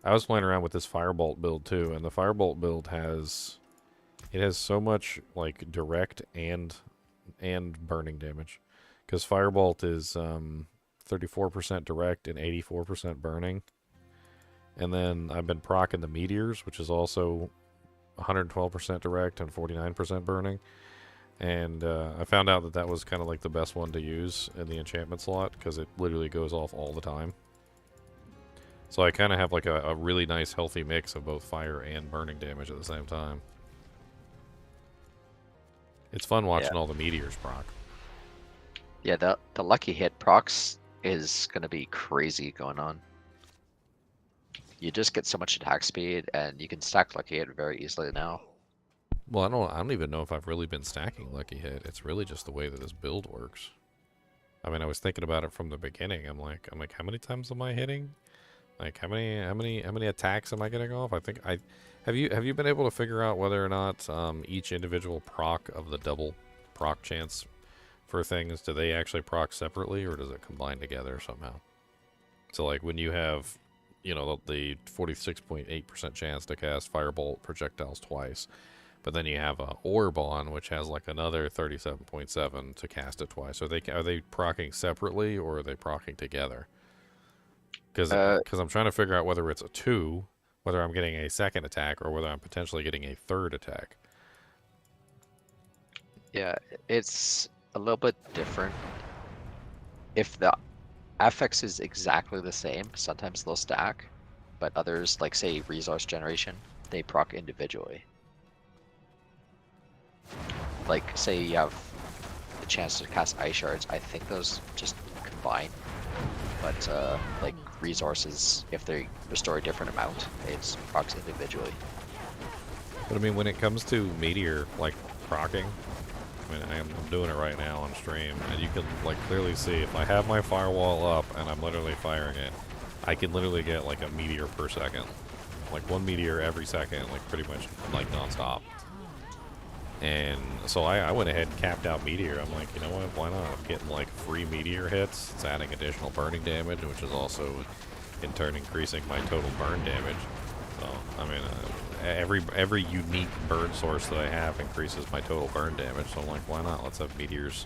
I was playing around with this firebolt build too, and the firebolt build has so much like direct and burning damage, because firebolt is 34% direct and 84% burning. And then I've been proccing the meteors, which is also 112% direct and 49% burning. And I found out that that was kind of like the best one to use in the enchantment slot, because it literally goes off all the time. So I kind of have like a really nice healthy mix of both fire and burning damage at the same time. It's fun watching all the meteors proc. Yeah, the lucky hit procs is gonna be crazy going on. You just get so much attack speed, and you can stack lucky hit very easily now. Well, I don't even know if I've really been stacking lucky hit. It's really just the way that this build works. I mean, I was thinking about it from the beginning. I'm like, how many times am I hitting? Like, how many attacks am I getting off? I think have you been able to figure out whether or not each individual proc of the double proc chance for things, do they actually proc separately, or does it combine together somehow? So like when you have, you know, the 46.8% chance to cast firebolt projectiles twice, but then you have a orb on, which has like another 37.7 to cast it twice. Are they proccing separately, or are they proccing together? Because I'm trying to figure out whether it's a 2, whether I'm getting a second attack, or whether I'm potentially getting a third attack. Yeah, it's a little bit different. If the affix is exactly the same, sometimes they'll stack, but others, like say resource generation, they proc individually. Like say you have the chance to cast ice shards, I think those just combine. But like resources, if they restore a different amount, it's procs individually. But I mean, when it comes to meteor like procking, I mean, I'm doing it right now on stream, and you can like clearly see if I have my firewall up and I'm literally firing it, I can literally get like a meteor per second, like one meteor every second, like pretty much like nonstop. And so I went ahead and capped out meteor. I'm like, you know what? Why not? I'm getting like free meteor hits. It's adding additional burning damage, which is also in turn increasing my total burn damage. So I mean, every unique burn source that I have increases my total burn damage. So I'm like, why not? Let's have meteors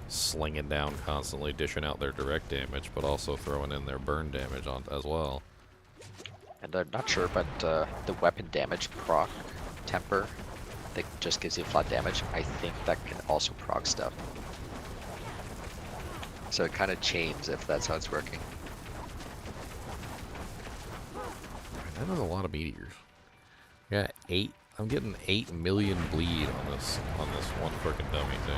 slinging down constantly, dishing out their direct damage, but also throwing in their burn damage on as well. And I'm not sure, but the weapon damage proc temper that just gives you flat damage, I think that can also proc stuff. So it kind of chains if that's how it's working. That is a lot of meteors. Yeah, 8. I'm getting 8 million bleed on this one freaking dummy too.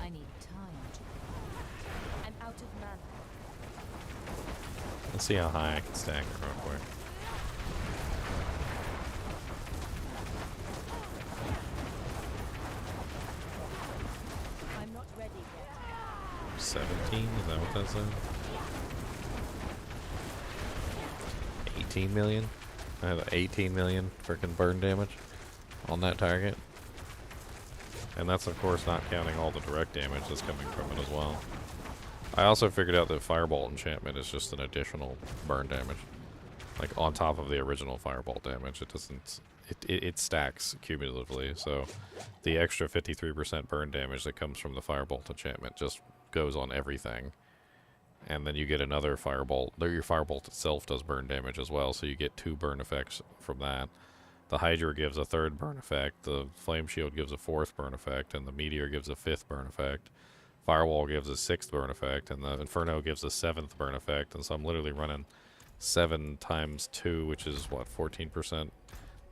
I need time. I'm out of mana. Let's see how high I can stack it real quick. I'm not ready yet. 17? Is that what that said? 18 million? I have 18 million freaking burn damage on that target. And that's of course not counting all the direct damage that's coming from it as well. I also figured out that Firebolt enchantment is just an additional burn damage. Like on top of the original Firebolt damage. It doesn't... It stacks cumulatively, so the extra 53% burn damage that comes from the Firebolt enchantment just goes on everything. And then you get another Firebolt. Your Firebolt itself does burn damage as well, so you get 2 burn effects from that. The Hydra gives a 3rd burn effect, the Flame Shield gives a 4th burn effect, and the Meteor gives a 5th burn effect. Firewall gives a 6th burn effect, and the Inferno gives a 7th burn effect, and so I'm literally running 7 times 2, which is, what, 14%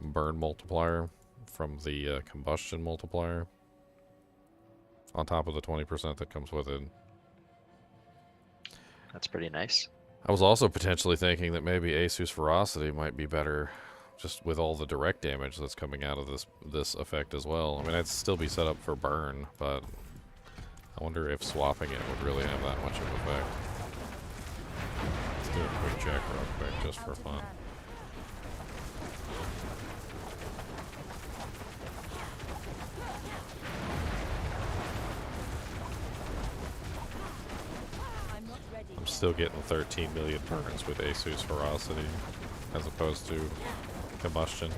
burn multiplier from the combustion multiplier, on top of the 20% that comes with it. That's pretty nice. I was also potentially thinking that maybe Asus Ferocity might be better just with all the direct damage that's coming out of this effect as well. I mean, I'd still be set up for burn, but I wonder if swapping it would really have that much of an effect. Let's do a quick check real quick, just for fun. I'm still getting 13 million burns with Asus Ferocity, as opposed to Combustion.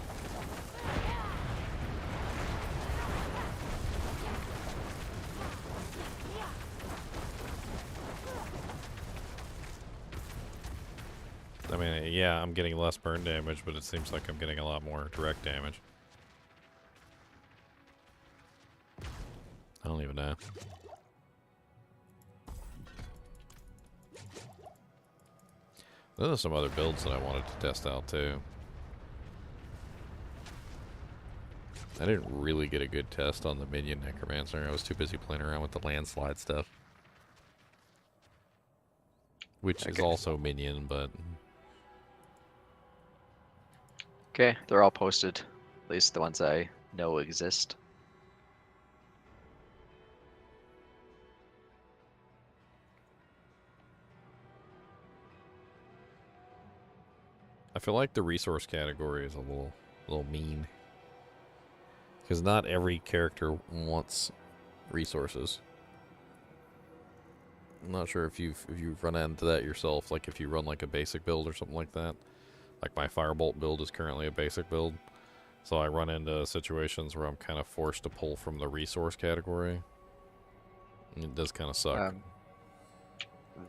I mean, yeah, I'm getting less burn damage, but it seems like I'm getting a lot more direct damage. I don't even know. Those are some other builds that I wanted to test out too. I didn't really get a good test on the Minion Necromancer. I was too busy playing around with the landslide stuff. Which is also Minion, but... Okay, they're all posted. At least the ones I know exist. I feel like the resource category is a little mean. Because not every character wants resources. I'm not sure if you've run into that yourself, like if you run like a basic build or something like that. Like my Firebolt build is currently a basic build. So I run into situations where I'm kind of forced to pull from the resource category. And it does kind of suck.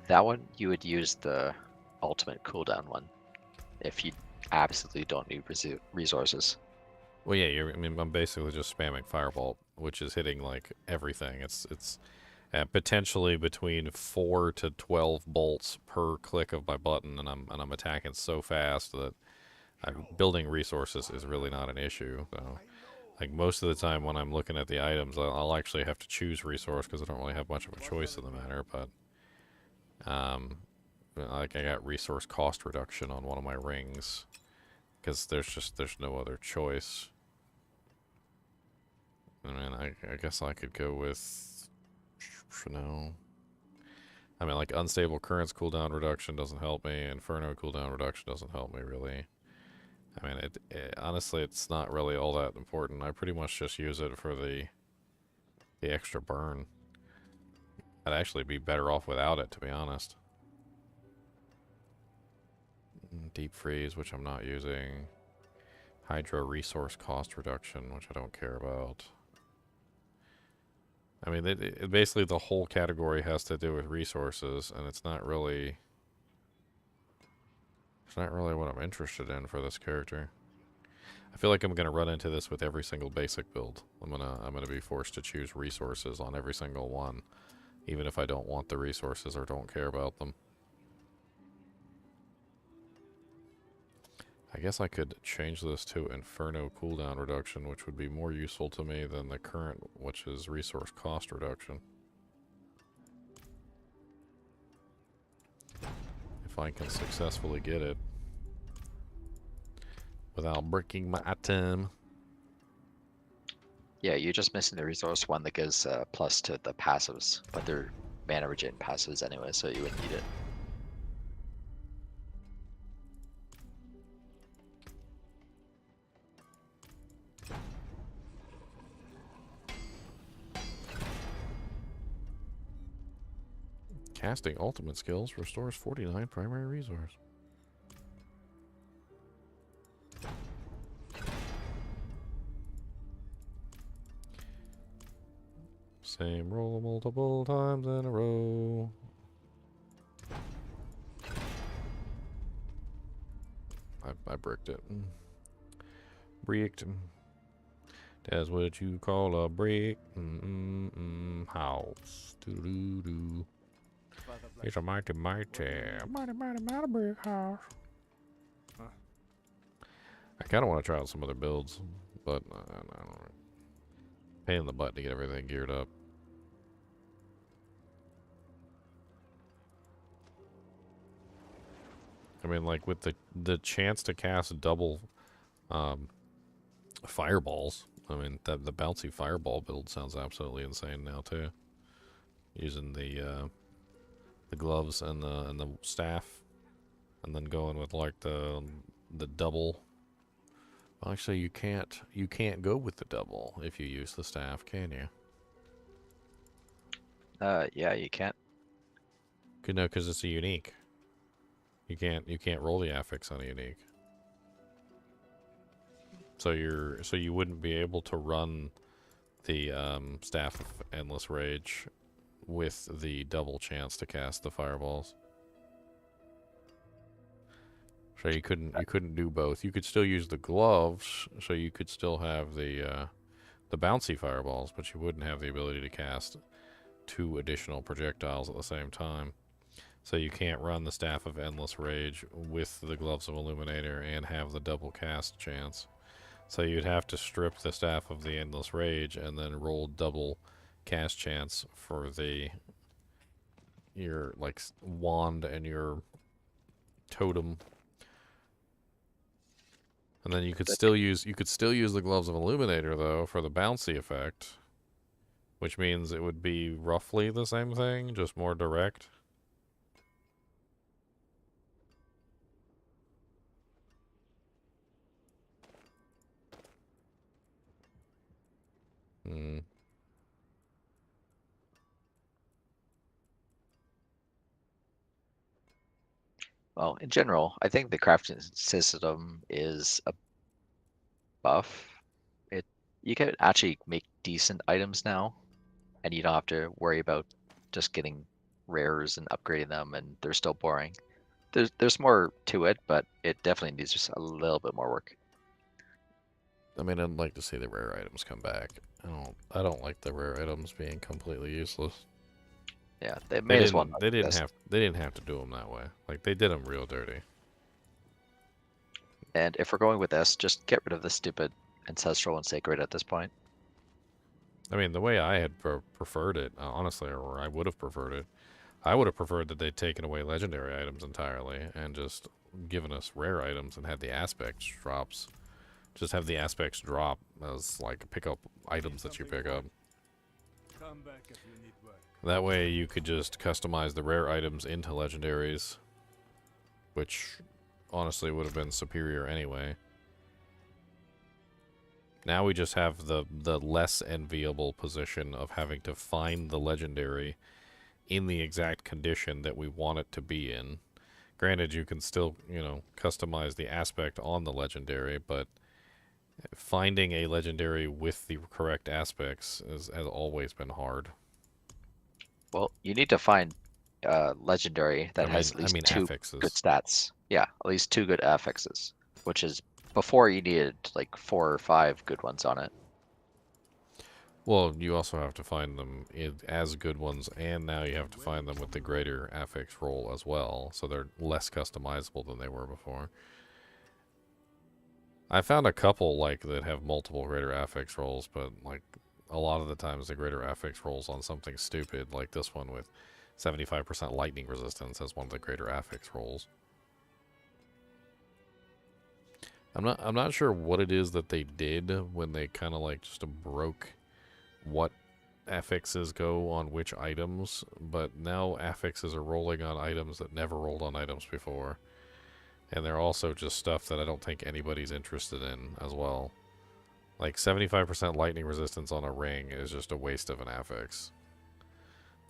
That one, you would use the ultimate cooldown one if you absolutely don't need resources. Well, yeah, I mean, I'm basically just spamming Firebolt, which is hitting like everything. It's potentially between 4 to 12 bolts per click of my button, and I'm attacking so fast that building resources is really not an issue. So, like most of the time when I'm looking at the items, I'll actually have to choose resource because I don't really have much of a choice in the matter. But like I got resource cost reduction on one of my rings because there's no other choice. I mean, I guess I could go with. No. I mean, like, unstable currents cooldown reduction doesn't help me, Inferno cooldown reduction doesn't help me, really. I mean, honestly, it's not really all that important. I pretty much just use it for the extra burn. I'd actually be better off without it, to be honest. Deep freeze, which I'm not using. Hydro resource cost reduction, which I don't care about. I mean, basically the whole category has to do with resources, and it's not really what I'm interested in for this character. I feel like I'm gonna run into this with every single basic build. I'm gonna be forced to choose resources on every single one, even if I don't want the resources or don't care about them. I guess I could change this to Inferno cooldown reduction, which would be more useful to me than the current, which is resource cost reduction. If I can successfully get it without breaking my item. Yeah, you're just missing the resource one that gives plus to the passives, but they're mana regen passives anyway, so you wouldn't need it. Casting ultimate skills restores 49 primary resource. Same roll multiple times in a row. I bricked it. Bricked. That's what you call a brick. House. Doo-doo-doo. It's a mighty brick house. I kind of want to try out some other builds, but I don't know. Pain in the butt to get everything geared up. I mean, like with the chance to cast double fireballs. I mean, the bouncy fireball build sounds absolutely insane now too. Using the gloves and the staff, and then going with like the double. Well, actually, you can't go with the double if you use the staff, can you? Yeah, you can't. No, because it's a unique. You can't roll the affix on a unique. So you wouldn't be able to run the Staff of Endless Rage with the double chance to cast the fireballs. So you couldn't do both. You could still use the gloves, so you could still have the bouncy fireballs, but you wouldn't have the ability to cast 2 additional projectiles at the same time. So you can't run the Staff of Endless Rage with the Gloves of Illuminator and have the double cast chance. So you'd have to strip the Staff of the Endless Rage and then roll double cast chance for your like wand and your totem. And then you could still use the Gloves of Illuminator though for the bouncy effect, which means it would be roughly the same thing, just more direct. Hmm. Well, in general, I think the crafting system is a buff. You can actually make decent items now, and you don't have to worry about just getting rares and upgrading them, and they're still boring. There's more to it, but it definitely needs just a little bit more work. I mean, I'd like to see the rare items come back. I don't like the rare items being completely useless. Yeah, they may as well. They didn't have to do them that way. Like they did them real dirty. And if we're going with this, just get rid of the stupid ancestral and sacred at this point. I mean, the way I had preferred it, honestly, or I would have preferred it, I would have preferred that they'd taken away legendary items entirely and just given us rare items and had the aspects drops. Just have the aspects drop as like pick up items that you pick up. That way you could just customize the rare items into legendaries, which honestly would have been superior anyway. Now we just have the less enviable position of having to find the legendary in the exact condition that we want it to be in. Granted, you can still, customize the aspect on the legendary, but finding a legendary with the correct aspects has always been hard. Well, you need to find legendary that has at least 2 affixes. good stats. Yeah, at least 2 good affixes, which is before you needed like 4 or 5 good ones on it. Well, you also have to find them as good ones, and now you have to find them with the greater affix roll as well, so they're less customizable than they were before. I found a couple that have multiple greater affix rolls, but a lot of the times the greater affix rolls on something stupid, like this one with 75% lightning resistance as one of the greater affix rolls. I'm not sure what it is that they did when they kind of just broke what affixes go on which items, but now affixes are rolling on items that never rolled on items before. And they're also just stuff that I don't think anybody's interested in as well. Like 75% lightning resistance on a ring is just a waste of an affix.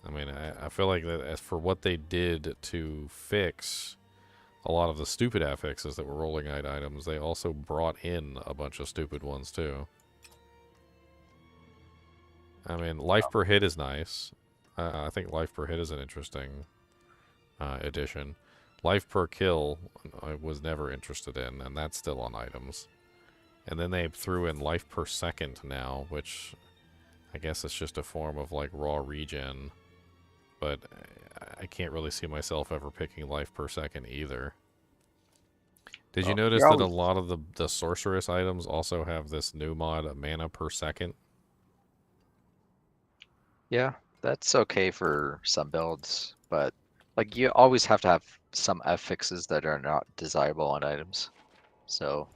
I mean, I feel like that as for what they did to fix a lot of the stupid affixes that were rolling items, they also brought in a bunch of stupid ones too. I mean, life per hit is nice. I think life per hit is an interesting addition. Life per kill I was never interested in, and that's still on items. And then they threw in life per second now, which I guess it's just a form of raw regen. But I can't really see myself ever picking life per second either. Did you notice that a lot of the Sorceress items also have this new mod, mana per second? Yeah, that's okay for some builds, but you always have to have some affixes that are not desirable on items. So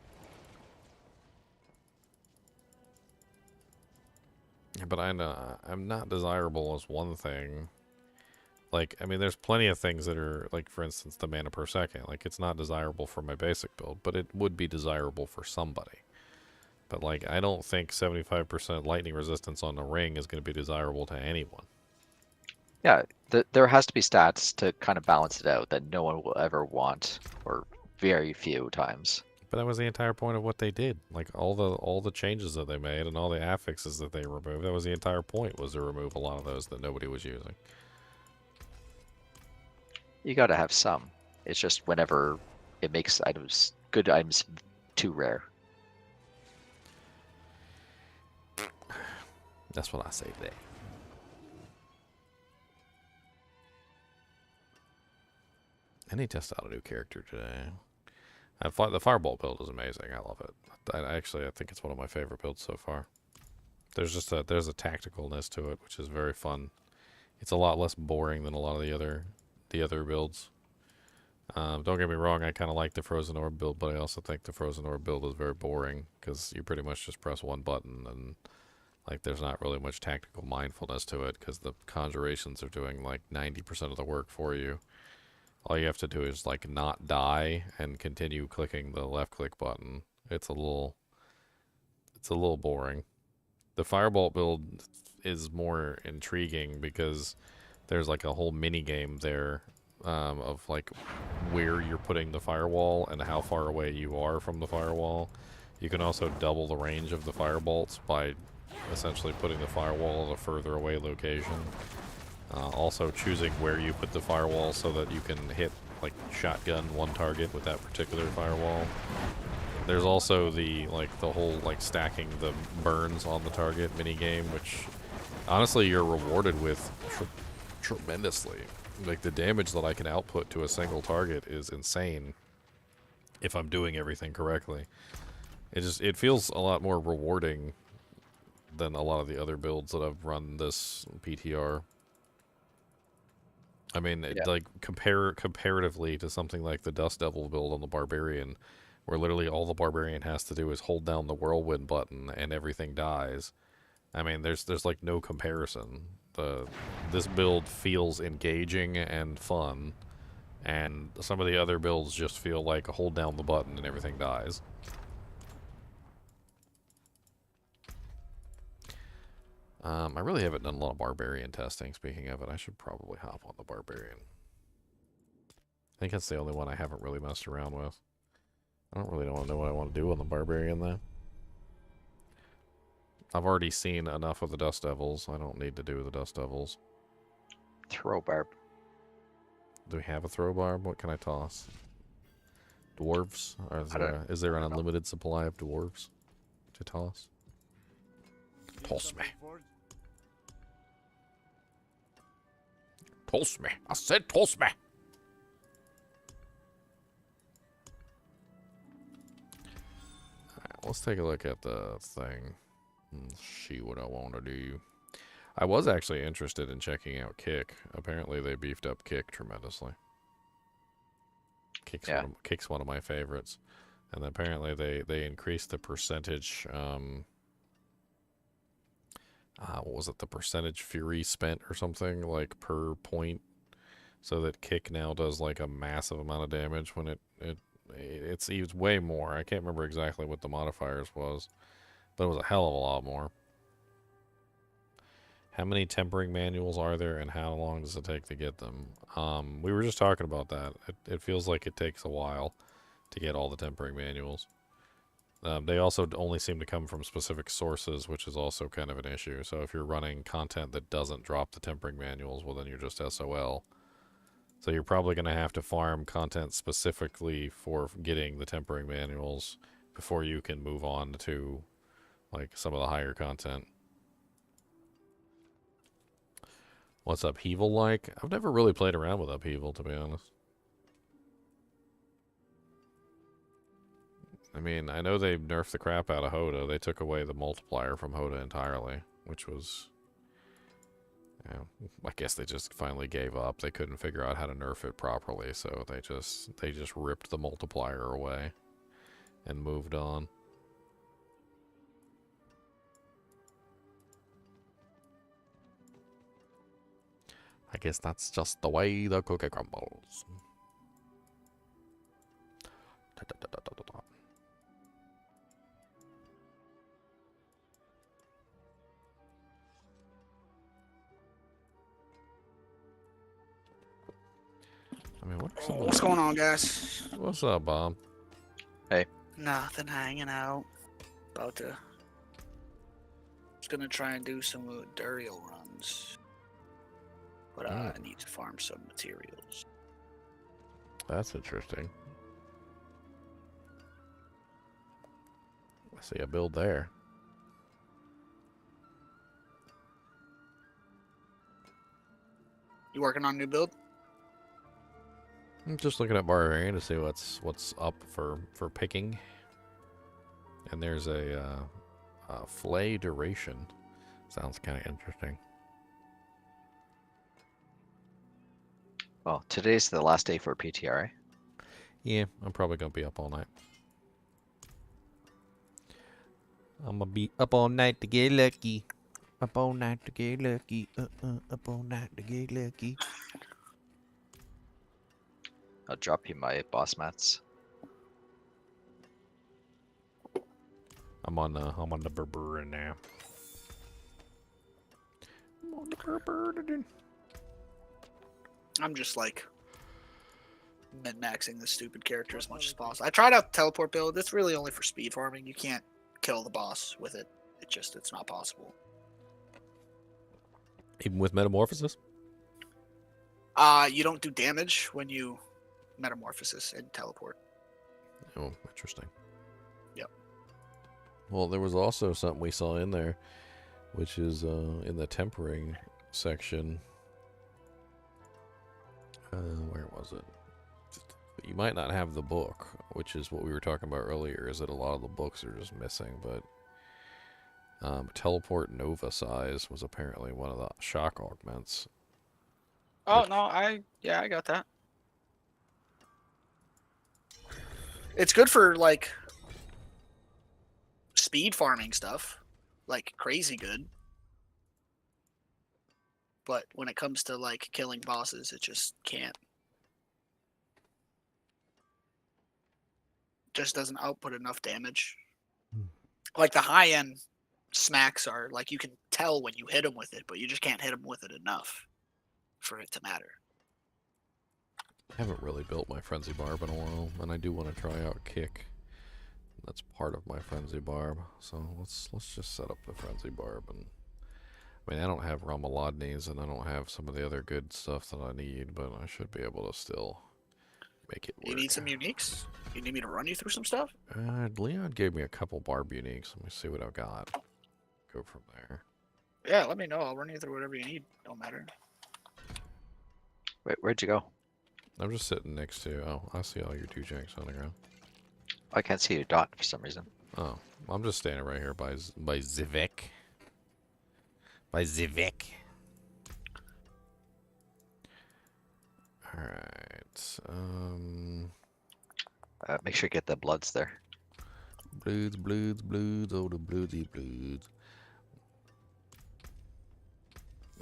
But I know I'm not desirable as one thing. Like, I mean, there's plenty of things that are, like, for instance, the mana per second. Like, it's not desirable for my basic build, but it would be desirable for somebody. But, like, I don't think 75% lightning resistance on the ring is going to be desirable to anyone. Yeah, there has to be stats to kind of balance it out that no one will ever want, or very few times. But that was the entire point of what they did. Like, all the changes that they made and all the affixes that they removed, that was the entire point, was to remove a lot of those that nobody was using. You got to have some. It's just whenever it makes good items, too rare. That's what I say today. I need to test out a new character today. The Firebolt build is amazing. I love it. I think it's one of my favorite builds so far. There's just there's a tacticalness to it, which is very fun. It's a lot less boring than a lot of the other builds. Don't get me wrong, I kind of like the Frozen Orb build, but I also think the Frozen Orb build is very boring because you pretty much just press one button and like there's not really much tactical mindfulness to it because the conjurations are doing like 90% of the work for you. All you have to do is like not die and continue clicking the left click button. It's a little boring. The Firebolt build is more intriguing because there's like a whole mini game there of like where you're putting the firewall and how far away you are from the firewall. You can also double the range of the firebolts by essentially putting the firewall at a further away location. Also choosing where you put the firewall so that you can hit like shotgun one target with that particular firewall. There's also the whole like stacking the burns on the target mini game, which honestly you're rewarded with tremendously. Like the damage that I can output to a single target is insane if I'm doing everything correctly. It feels a lot more rewarding than a lot of the other builds that I've run this PTR. I mean, Yeah. like comparatively to something like the Dust Devil build on the Barbarian, where literally all the Barbarian has to do is hold down the Whirlwind button and everything dies. I mean, there's like no comparison. This build feels engaging and fun, and some of the other builds just feel like hold down the button and everything dies. I really haven't done a lot of Barbarian testing. Speaking of it, I should probably hop on the Barbarian. I think that's the only one I haven't really messed around with. I don't really know what I want to do on the Barbarian, though. I've already seen enough of the Dust Devils. I don't need to do the Dust Devils. Throw barb. Do we have a throw barb? What can I toss? Dwarves? Or is there an unlimited supply of dwarves to toss? Toss me. Toss me. I said toss me. Alright, let's take a look at the thing. And see what I want to do. I was actually interested in checking out Kick. Apparently they beefed up Kick tremendously. Kick's one of my favorites. And apparently they increased the percentage what was it, the percentage fury spent or something, like per point, so that Kick now does like a massive amount of damage when it's way more. I can't remember exactly what the modifiers was, but it was a hell of a lot more. How many tempering manuals are there and how long does it take to get them? We were just talking about that. It feels like it takes a while to get all the tempering manuals. They also only seem to come from specific sources, which is also kind of an issue. So if you're running content that doesn't drop the tempering manuals, well then you're just SOL. So you're probably going to have to farm content specifically for getting the tempering manuals before you can move on to like some of the higher content. What's Upheaval like? I've never really played around with Upheaval, to be honest. I mean, I know they nerfed the crap out of Hoda. They took away the multiplier from Hoda entirely, which was, you know, I guess they just finally gave up. They couldn't figure out how to nerf it properly, so they just ripped the multiplier away and moved on. I guess that's just the way the cookie crumbles. Da-da-da-da-da-da. I mean, what are some of What's the- going on, guys? What's up, Bob? Nothing, hanging out. About to. Just gonna try and do some Duriel runs. But I need to farm some materials. That's interesting. I see a build there. You working on a new build? I'm just looking at Barbarian to see what's up for picking. And there's a flay duration. Sounds kind of interesting. Well, today's the last day for PTR. Yeah, I'm probably gonna be up all night. I'm gonna be up all night to get lucky. Up all night to get lucky. Up all night to get lucky. I'll drop you my boss mats. I'm on the Barbarian now. I'm on the Barbarian. I'm just like min-maxing this stupid character as much as possible. I tried out the teleport build. It's really only for speed farming. You can't kill the boss with it. It's not possible. Even with metamorphosis? You don't do damage when you metamorphosis and teleport. Oh, interesting. Yep. Well, there was also something we saw in there, which is in the tempering section. Where was it? You might not have the book, which is what we were talking about earlier, is that a lot of the books are just missing, but teleport Nova size was apparently one of the shock augments. Oh no, I got that. It's good for like speed farming stuff, like crazy good. But when it comes to like killing bosses, it just can't. Just doesn't output enough damage. Like the high end smacks are like you can tell when you hit them with it, but you just can't hit them with it enough for it to matter. I haven't really built my Frenzy Barb in a while, and I do want to try out Kick. That's part of my Frenzy Barb, so let's just set up the Frenzy Barb. And I mean, I don't have Ramalodnes, and I don't have some of the other good stuff that I need, but I should be able to still make it work. You need some uniques? You need me to run you through some stuff? Leon gave me a couple Barb uniques. Let me see what I've got. Go from there. Yeah, let me know. I'll run you through whatever you need. Don't matter. Wait, where'd you go? I'm just sitting next to. Oh, I see all your two janks on the ground. I can't see your dot for some reason. Oh, I'm just standing right here by Zivek. By Zivek. All right. Make sure you get the bloods there. Bloods, oh the bloody bloods.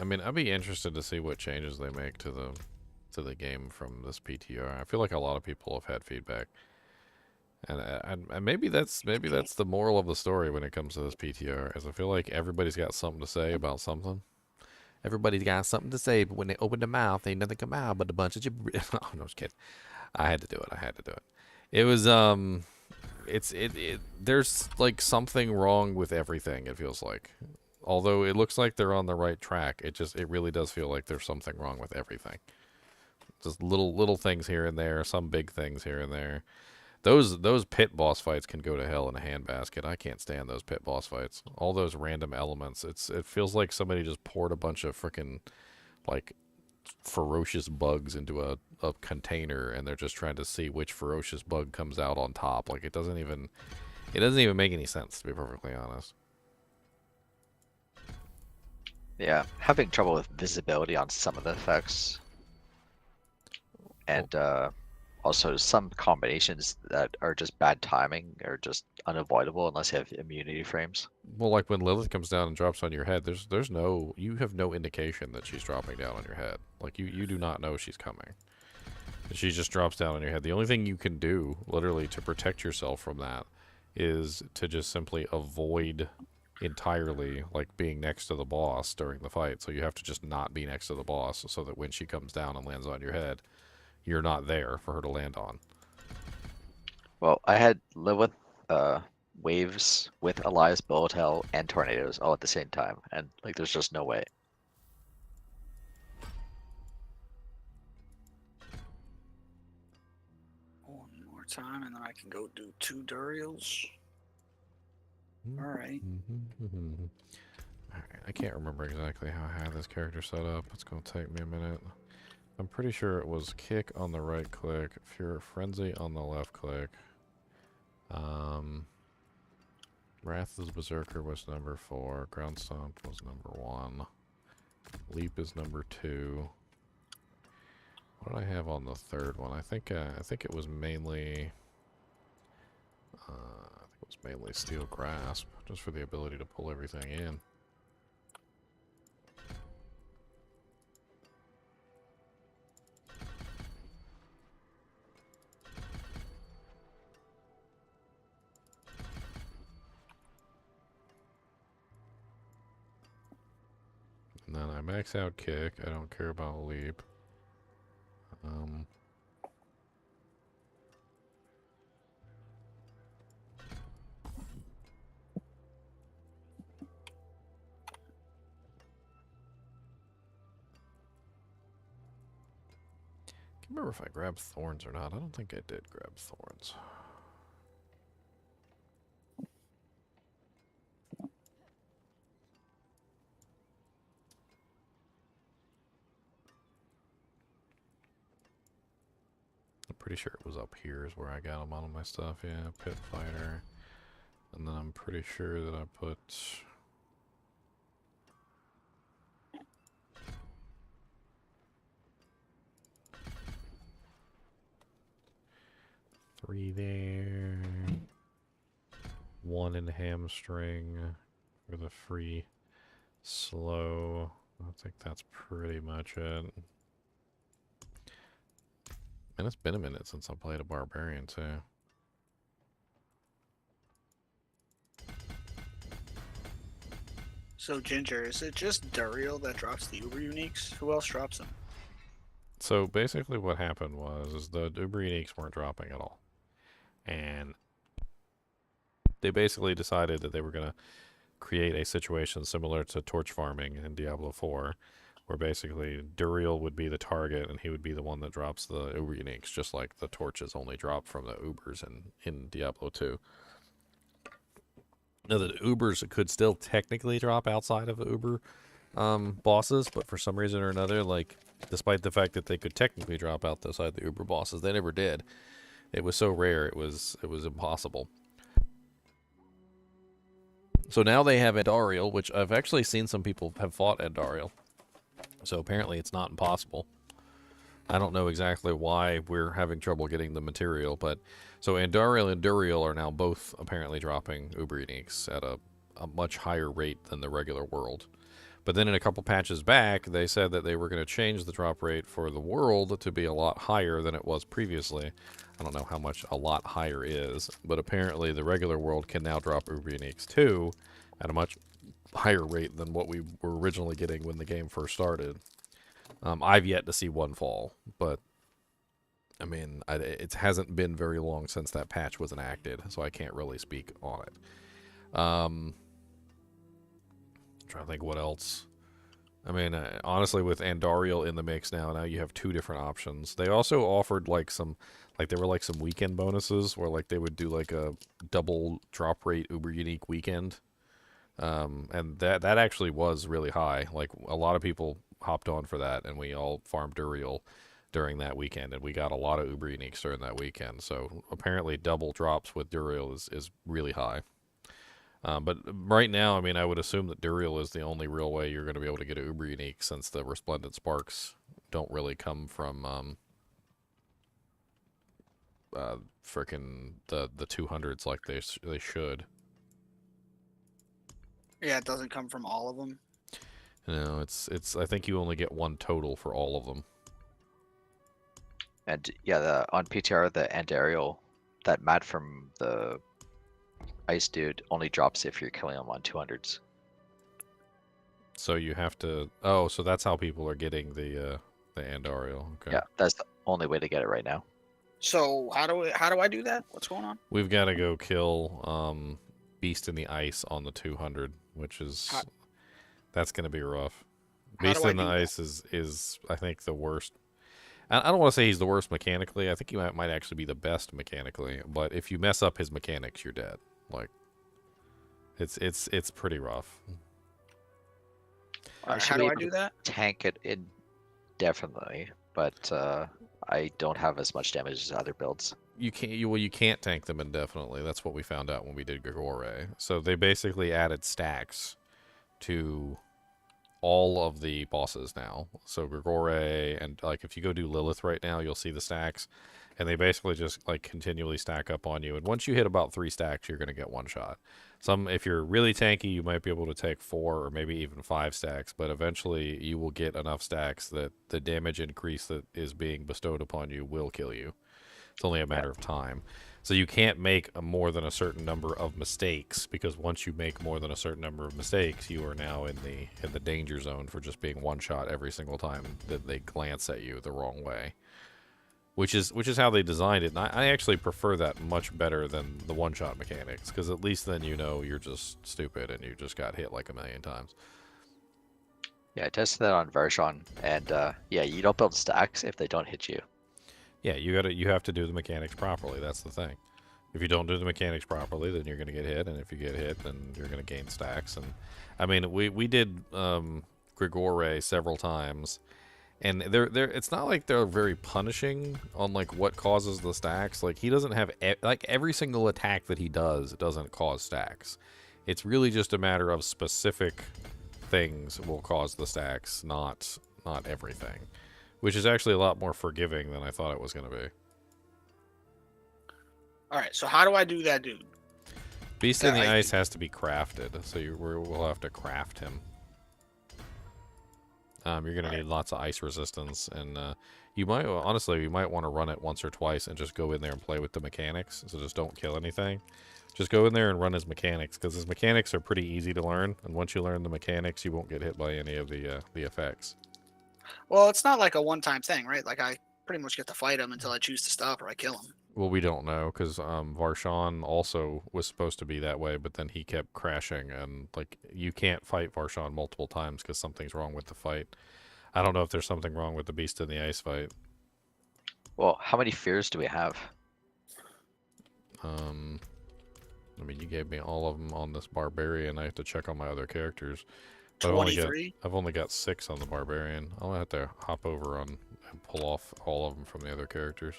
I mean, I'd be interested to see what changes they make to the game from this PTR. I feel like a lot of people have had feedback, and maybe that's the moral of the story when it comes to this PTR. Is I feel like everybody's got something to say about something. Everybody's got something to say, but when they open their mouth, ain't nothing come out but a bunch of gibberish. Oh, no, just kidding. I had to do it. It was there's like something wrong with everything. It feels like, although it looks like they're on the right track, it really does feel like there's something wrong with everything. Just little things here and there, some big things here and there. Those pit boss fights can go to hell in a handbasket. I can't stand those pit boss fights. All those random elements. It feels like somebody just poured a bunch of freaking like ferocious bugs into a container, and they're just trying to see which ferocious bug comes out on top. Like it doesn't even make any sense, to be perfectly honest. Yeah, having trouble with visibility on some of the effects. And also some combinations that are just bad timing are just unavoidable unless you have immunity frames. Well, like when Lilith comes down and drops on your head, there's no, you have no indication that she's dropping down on your head. Like you do not know she's coming. She just drops down on your head. The only thing you can do, literally, to protect yourself from that is to just simply avoid entirely, like, being next to the boss during the fight. So you have to just not be next to the boss so that when she comes down and lands on your head, you're not there for her to land on. Well, I had Lilith waves with Elias Bullet Hell and tornadoes all at the same time, and like there's just no way. One more time, and then I can go do 2 Durials. Alright. Alright, I can't remember exactly how I had this character set up. It's going to take me a minute. I'm pretty sure it was kick on the right click, Fury Frenzy on the left click. Wrath is Berserker was number 4. Ground Stomp was number 1. Leap is number 2. What did I have on the third one? I think it was mainly Steel Grasp, just for the ability to pull everything in. And then I max out kick. I don't care about leap. I can't remember if I grabbed thorns or not. I don't think I did grab thorns. I'm pretty sure it was up here is where I got them on my stuff. Yeah, Pit Fighter. And then I'm pretty sure that I put... three there. 1 in hamstring for the free slow. I think that's pretty much it. And it's been a minute since I played a Barbarian too. So, Ginger, is it just Duriel that drops the Uber Uniques? Who else drops them? So basically what happened was the Uber Uniques weren't dropping at all. And they basically decided that they were going to create a situation similar to torch farming in Diablo 4, where basically Duriel would be the target and he would be the one that drops the Uber Uniques, just like the torches only drop from the Ubers in Diablo 2. Now, the Ubers could still technically drop outside of the Uber bosses, but for some reason or another, like, despite the fact that they could technically drop outside the Uber bosses, they never did. It was so rare, it was impossible. So now they have Andariel, which I've actually seen some people have fought Andariel. So apparently it's not impossible. I don't know exactly why we're having trouble getting the material, but... So Andariel and Duriel are now both apparently dropping Uber Uniques at a much higher rate than the regular world. But then in a couple patches back, they said that they were going to change the drop rate for the world to be a lot higher than it was previously. I don't know how much a lot higher is, but apparently the regular world can now drop Uber Uniques too at a much higher rate than what we were originally getting when the game first started. I've yet to see one fall, but I mean, it hasn't been very long since that patch was enacted, so I can't really speak on it. I'm trying to think what else. I mean, honestly, with Andariel in the mix now you have 2 different options. They also offered like there were like some weekend bonuses where like they would do like a double drop rate Uber Unique weekend. And that actually was really high. Like a lot of people hopped on for that, and we all farmed Duriel during that weekend, and we got a lot of Uber Uniques during that weekend. So apparently double drops with Duriel is really high. But right now, I mean, I would assume that Duriel is the only real way you're going to be able to get an Uber Unique, since the Resplendent Sparks don't really come from frickin' the 200s like they should. Yeah, it doesn't come from all of them. No, it's. I think you only get one total for all of them. And yeah, on PTR, the end aerial, that mat from the ice dude only drops if you're killing them on 200s. So you have to. Oh, so that's how people are getting the Andariel. Okay. Yeah, that's the only way to get it right now. So how do I do that? What's going on? We've got to go kill Beast in the Ice on the 200, which is that's gonna be rough. Beast in the Ice is I think the worst. I don't want to say he's the worst mechanically. I think he might actually be the best mechanically. But if you mess up his mechanics, you're dead. Like, it's pretty rough. How do I do that? Tank it indefinitely, but I don't have as much damage as other builds. You can't tank them indefinitely. That's what we found out when we did Grigore. So they basically added stacks to all of the bosses now. So Grigore, and like if you go do Lilith right now, you'll see the stacks, and they basically just like continually stack up on you. And once you hit about 3 stacks, you're gonna get one shot. If you're really tanky, you might be able to take 4 or maybe even 5 stacks, but eventually you will get enough stacks that the damage increase that is being bestowed upon you will kill you. It's only a matter of time. So you can't make more than a certain number of mistakes, because once you make more than a certain number of mistakes, you are now in the danger zone for just being one shot every single time that they glance at you the wrong way. Which is how they designed it. And I actually prefer that much better than the one shot mechanics, because at least then you know you're just stupid and you just got hit like a million times. Yeah, I tested that on Varshan, and yeah, you don't build stacks if they don't hit you. Yeah, you have to do the mechanics properly. That's the thing. If you don't do the mechanics properly, then you're going to get hit, and if you get hit, then you're going to gain stacks. And I mean, we did Grigore several times, and it's not like they're very punishing on like what causes the stacks. Like he doesn't have like every single attack that he does doesn't cause stacks. It's really just a matter of specific things will cause the stacks, not everything. Which is actually a lot more forgiving than I thought it was going to be. All right, so how do I do that, dude? Beast in the Ice has to be crafted, so we'll have to craft him. You're going to need lots of ice resistance, and you might want to run it once or twice and just go in there and play with the mechanics. So just don't kill anything. Just go in there and run his mechanics, because his mechanics are pretty easy to learn, and once you learn the mechanics, you won't get hit by any of the effects. Well, it's not like a one-time thing, right? Like I pretty much get to fight him until I choose to stop or I kill him. Well, we don't know, because Varshan also was supposed to be that way, but then he kept crashing, and like you can't fight Varshan multiple times because something's wrong with the fight. I don't know if there's something wrong with the Beast in the Ice fight. Well, how many fears do we have? I mean, you gave me all of them on this Barbarian. I have to check on my other characters. 23? I've only got 6 on the Barbarian. I'll have to hop over and pull off all of them from the other characters.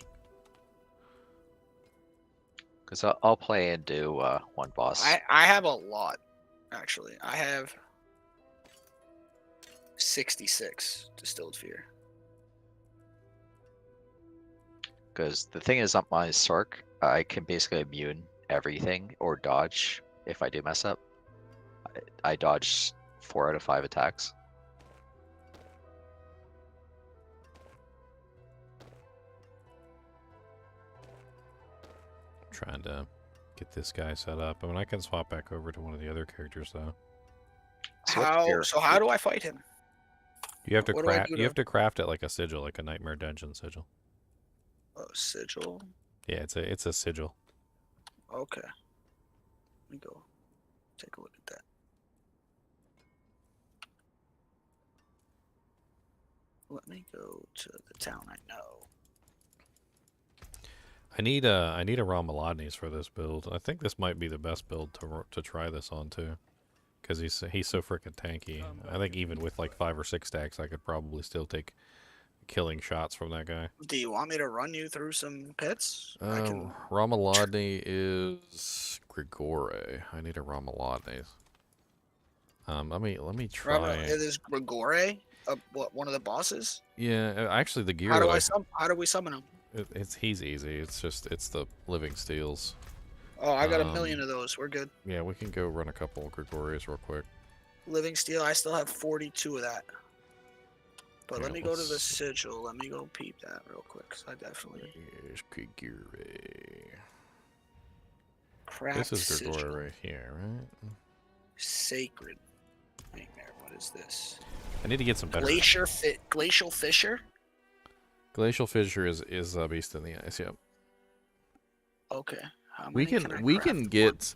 Because I'll play and do one boss. I have a lot, actually. I have 66 Distilled Fear. Because the thing is, on my Sorc, I can basically immune everything or dodge if I do mess up. I dodge 4 out of 5 attacks. Trying to get this guy set up. I mean, I can swap back over to one of the other characters though. So how do I fight him? You have to What do I craft. do You have to craft it like a sigil, like a Nightmare Dungeon sigil. A sigil. Yeah, it's a sigil. Okay. Let me go take a look at that. Let me go to the town I know. I need a Ramaladni's for this build. I think this might be the best build to try this on too, because he's so freaking tanky. I think even with like 5 or 6 stacks, I could probably still take killing shots from that guy. Do you want me to run you through some pits? Ramaladni is Grigore. I need a Ramaladni's. Let me try. It is Grigore, one of the bosses. Yeah, actually the gear. How do we summon him? He's easy. It's the living steels. Oh, I got a million of those. We're good. Yeah, we can go run a couple of Gregorius real quick. Living steel. I still have 42 of that. But Yeah, let me go to the let's- sigil. Let me go peep that real quick. Cause I definitely Here's Grigori. craft This is sigil. Grigori right here, right? Sacred nightmare. What is this? I need to get some better. Glacial fissure. Glacial Fissure is Beast in the Ice. Yep. Okay. How We many can I we craft can at get once?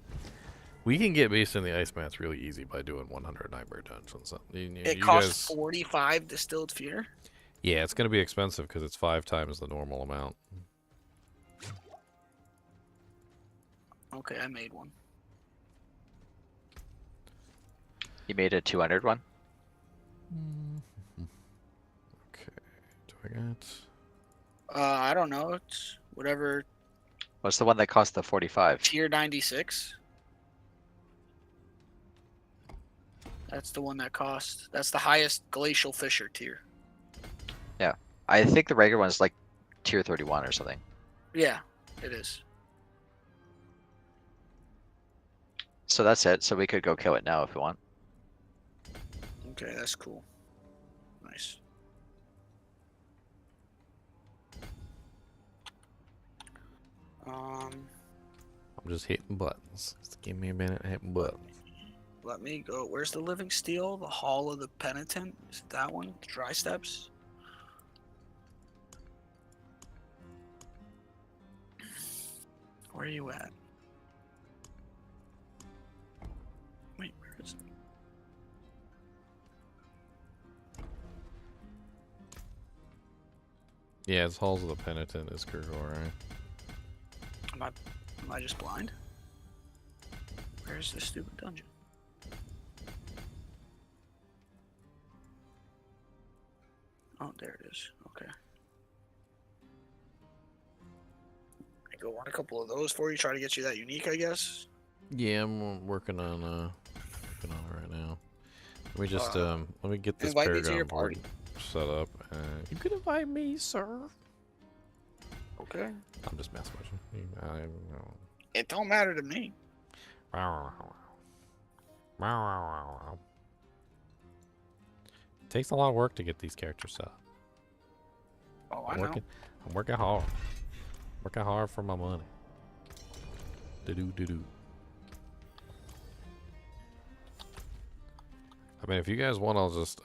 we can get Beast in the Ice mats really easy by doing 100 Nightmare Dungeons. So, It costs 45 distilled fear. Yeah, it's gonna be expensive because it's 5 times the normal amount. Okay, I made one. You made a 200 one? Okay. Do I got? I don't know. It's whatever What's the one that cost the 45? tier 96. That's the one that cost. That's the highest glacial fissure tier. I think the regular one's like tier 31 or something. Yeah, it is. So that's it. So we could go kill it now if we want. Okay, that's cool. Nice. I'm just hitting buttons. Just give me a minute. Hitting buttons. Let me go. Where's the living steel? The Hall of the Penitent? Is it that one? The Dry Steps? Where are you at? Wait, where is it? Yeah, it's Halls of the Penitent is Grigori. Am I just blind? Where's this stupid dungeon? Oh, there it is. Okay. I go on a couple of those for you. Try to get you that unique, I guess. Yeah, I'm working on it right now. Let me just let me get this invite me to your Paragon board party. set up. You can invite me, sir. Okay. I'm just messing with you. I know. It don't matter to me. Takes a lot of work to get these characters set up. Oh, I know. I'm working hard. Working hard for my money. Do. I mean, if you guys want, I'll just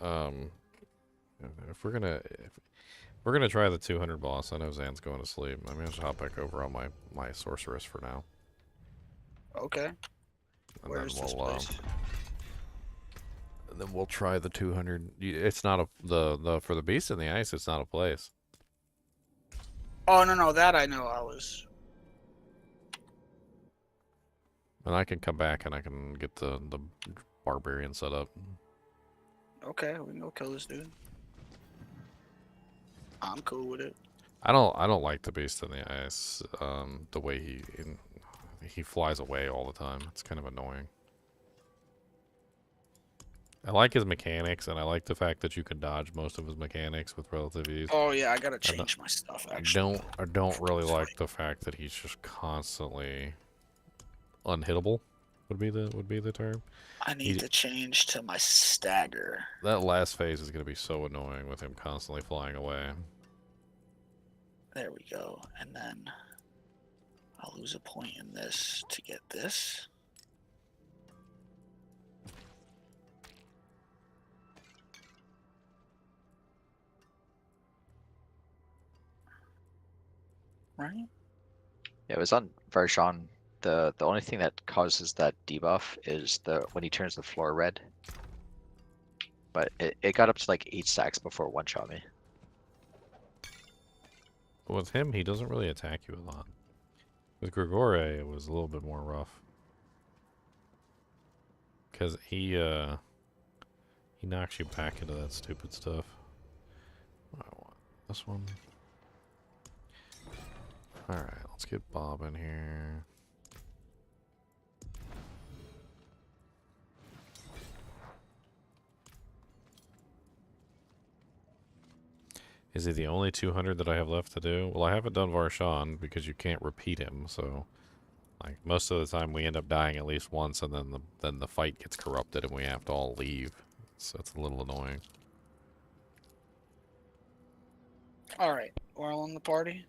if we're gonna try the 200 boss. I know Zan's going to sleep. I'm gonna just hop back over on my sorceress for now. Okay. And Where's then this we'll place? and then we'll try the 200. It's not a the for the Beast in the Ice. It's not a place. Oh, no, that I know. I was. And I can come back and I can get the Barbarian set up. Okay, we can go kill this dude. I'm cool with it. I don't like the Beast in the Ice. The way he flies away all the time. It's kind of annoying. I like his mechanics, and I like the fact that you can dodge most of his mechanics with relative ease. Oh yeah, I gotta change my stuff. Actually, I don't really like the fact that he's just constantly unhittable. Would be the term. I need to change to my stagger. That last phase is going to be so annoying with him constantly flying away. There we go, and then I'll lose a point in this to get this. Right? Yeah, it was on Varshan. The only thing that causes that debuff is when he turns the floor red. But it got up to like 8 stacks before one shot me. With him, he doesn't really attack you a lot. With Grigori, it was a little bit more rough. Because he knocks you back into that stupid stuff. I want this one. Alright, let's get Bob in here. Is he the only 200 that I have left to do? Well, I haven't done Varshan because you can't repeat him, so like most of the time we end up dying at least once, and then the fight gets corrupted and we have to all leave. So it's a little annoying. All right, we're all in the party.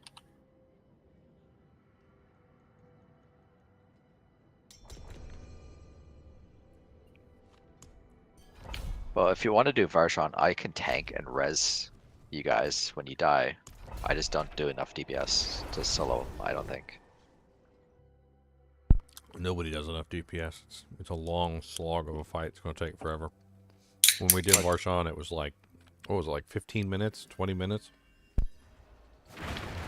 Well, if you want to do Varshan, I can tank and res you guys when you die. I just don't do enough DPS to solo, I don't think. Nobody does enough DPS. It's a long slog of a fight. It's going to take forever. When we did Varshan, it was like, what was it, like 15 minutes, 20 minutes?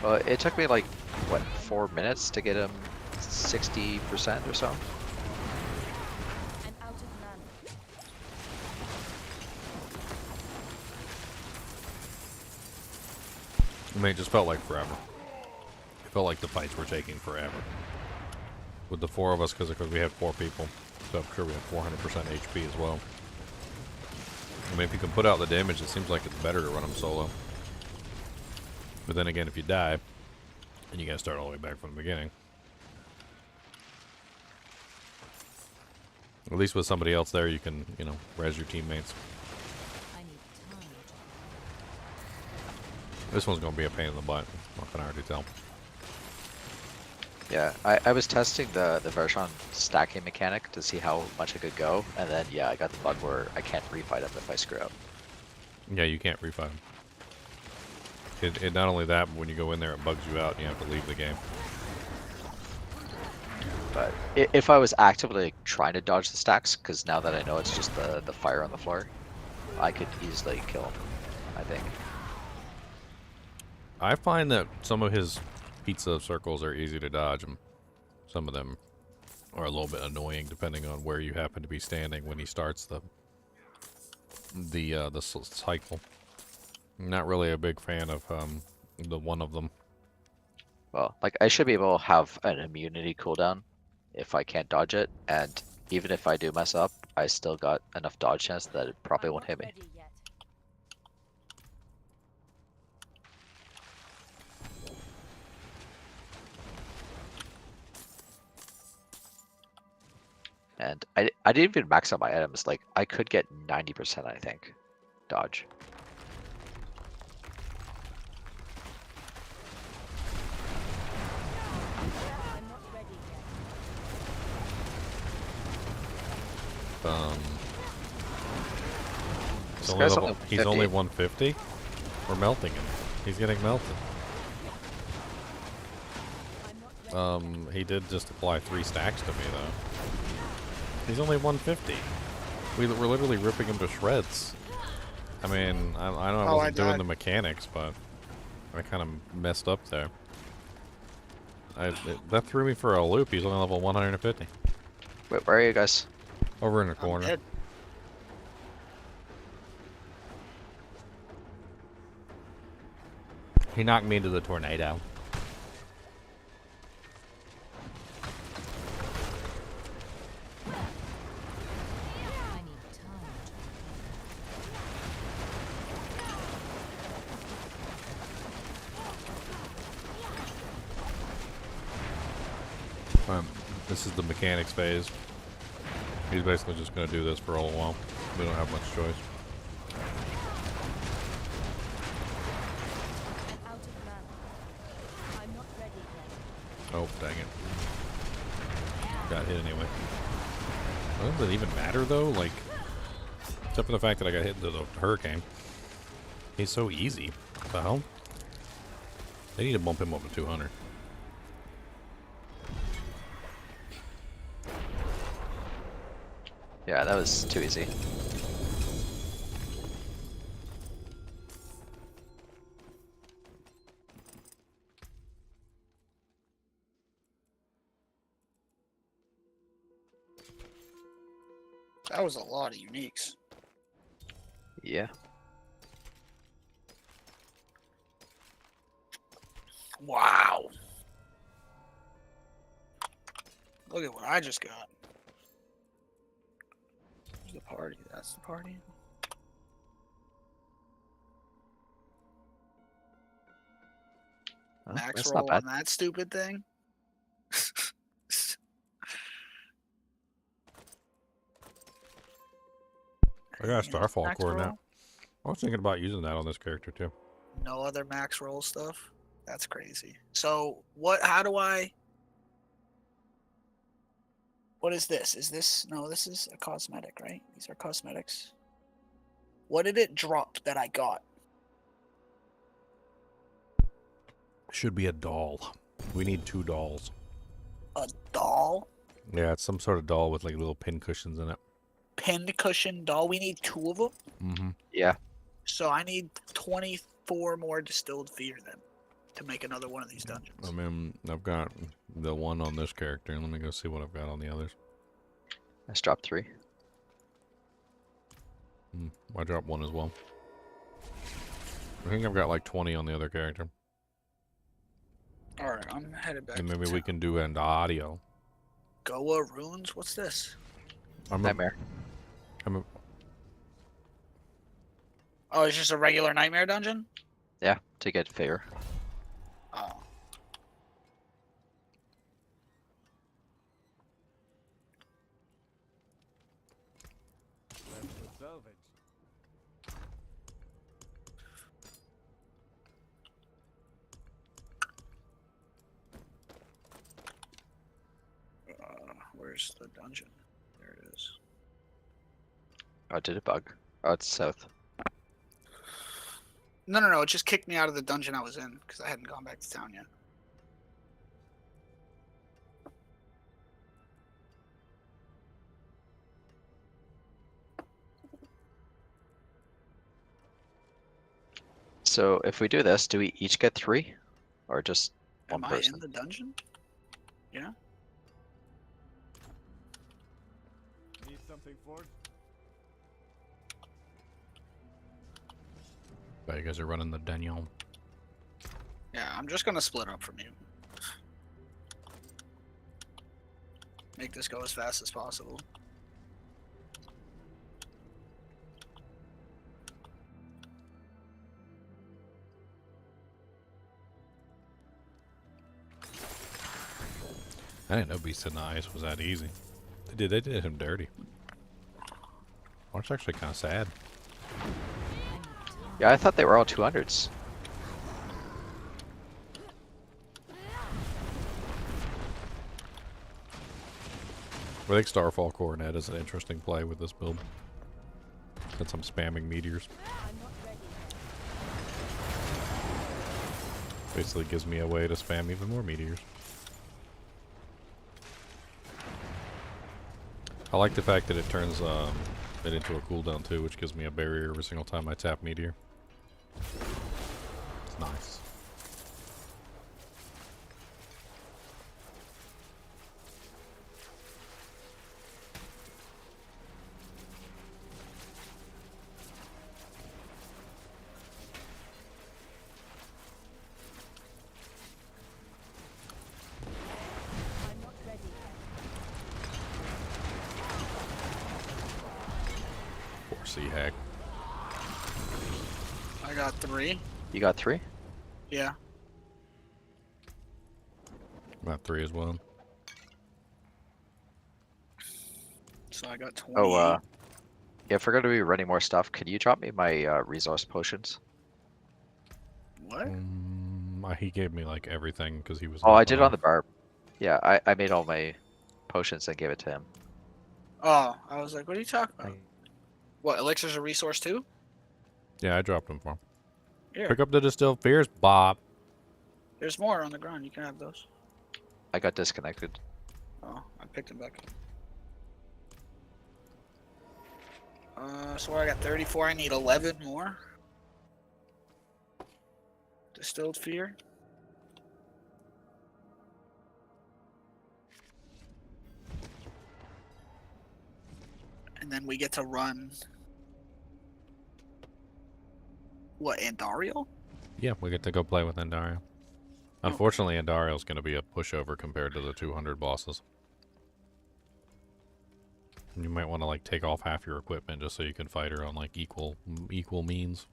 Well, it took me like, what, 4 minutes to get him 60% or so? I'm out of mana. I mean, it just felt like forever. It felt like the fights were taking forever. With the 4 of us, because we had 4 people. So I'm sure we had 400% HP as well. I mean, if you can put out the damage, it seems like it's better to run them solo. But then again, if you die, then you gotta start all the way back from the beginning. At least with somebody else there, you can, you know, res your teammates. I need time. This one's gonna be a pain in the butt. I can already tell. Yeah, I was testing the Varshan stacking mechanic to see how much I could go, and then yeah, I got the bug where I can't refight him if I screw up. Yeah, you can't refight them. It not only that, but when you go in there, it bugs you out and you have to leave the game. But if I was actively trying to dodge the stacks, because now that I know it's just the fire on the floor, I could easily kill him, I think. I find that some of his pizza circles are easy to dodge, and some of them are a little bit annoying depending on where you happen to be standing when he starts the cycle. I'm not really a big fan of the one of them. Well, like I should be able to have an immunity cooldown if I can't dodge it, and even if I do mess up, I still got enough dodge chance that it probably won't hit me. Ready yet. And I didn't even max out my items. Like I could get 90%, I think, dodge. I'm not ready yet. He's This only, guy's level, only he's only 50. 150. We're melting him. He's getting melted. I'm not ready. He did just apply 3 stacks to me though. He's only 150. We're literally ripping him to shreds. I mean, I know I wasn't doing the mechanics, but I kind of messed up there. That threw me for a loop. He's only level 150. Wait, where are you guys? Over in the I'm corner. dead. He knocked me into the tornado. I need time. This is the mechanics phase. He's basically just going to do this for a little while. We don't have much choice. I'm out of mana. I'm not ready yet. Oh, dang it. Got hit anyway. Well, does it even matter though? Like, except for the fact that I got hit into the hurricane. He's so easy. What the hell? They need to bump him up to 200. Yeah, that was too easy. That was a lot of uniques. Yeah. Wow. Look at what I just got. There's the party. That's the party. Max that's not roll bad. on that stupid thing. I got a And Starfall max core now. roll? I was thinking about using that on this character too. No other max roll stuff. That's crazy. So what? How do I? What is this? Is this no? This is a cosmetic, right? These are cosmetics. What did it drop that I got? Should be a doll. We need 2 dolls. A doll? Yeah, it's some sort of doll with like little pin cushions in it. Pincushion doll. We need 2 of them. Mm-hmm. Yeah. So I need 24 more distilled fear then to make another one of these dungeons. I mean, I've got the one on this character. Let me go see what I've got on the others. Let's drop 3. I dropped 1 as well. I think I've got like 20 on the other character. All right, I'm headed back. And to maybe we town. can do an audio. Goa runes. What's this? Nightmare. Oh, it's just a regular nightmare dungeon. Yeah, to get fear. Oh. Where's the dungeon? There it is. Oh, did it bug? Oh, it's south. No. It just kicked me out of the dungeon I was in because I hadn't gone back to town yet. So if we do this, do we each get 3, or just one Am person? I in the dungeon? Yeah. Need something for it? But you guys are running the dungeon. Yeah, I'm just gonna split up from you. Make this go as fast as possible. I didn't know Beast in the Ice was that easy. They did him dirty. Well, it's actually kind of sad. Yeah, I thought they were all 200s. I think Starfall Coronet is an interesting play with this build. Since I'm spamming meteors. Basically gives me a way to spam even more meteors. I like the fact that it turns it into a cooldown too, which gives me a barrier every single time I tap meteor. It's nice. I'm not ready. 4C hack. I got 3. You got 3? Yeah. Got 3 as well. So I got 20. Oh, yeah, if we're going to be running more stuff, could you drop me my resource potions? What? He gave me like everything because he was. Oh, I helping did on off. the barb. Yeah, I made all my potions and gave it to him. Oh, I was like, what are you talking about? What, elixir's a resource too? Yeah, I dropped him for him. Here, Pick up the distilled fears, Bob. there's more on the ground. You can have those. I got disconnected. Oh, I picked them back up. So I got 34. I need 11 more. Distilled fear. And then we get to run. What, Andariel? Yeah, we get to go play with Andario. Unfortunately, Andario's going to be a pushover compared to the 200 bosses. And you might want to like take off half your equipment just so you can fight her on like equal means.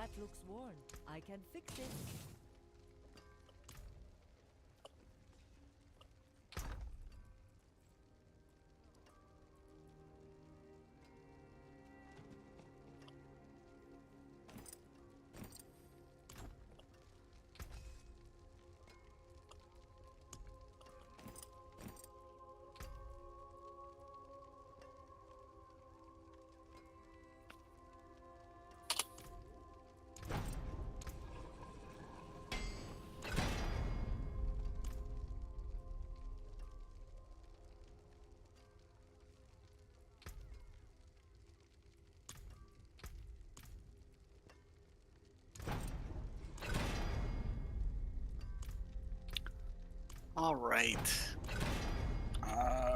That looks worn. I can fix it. All right.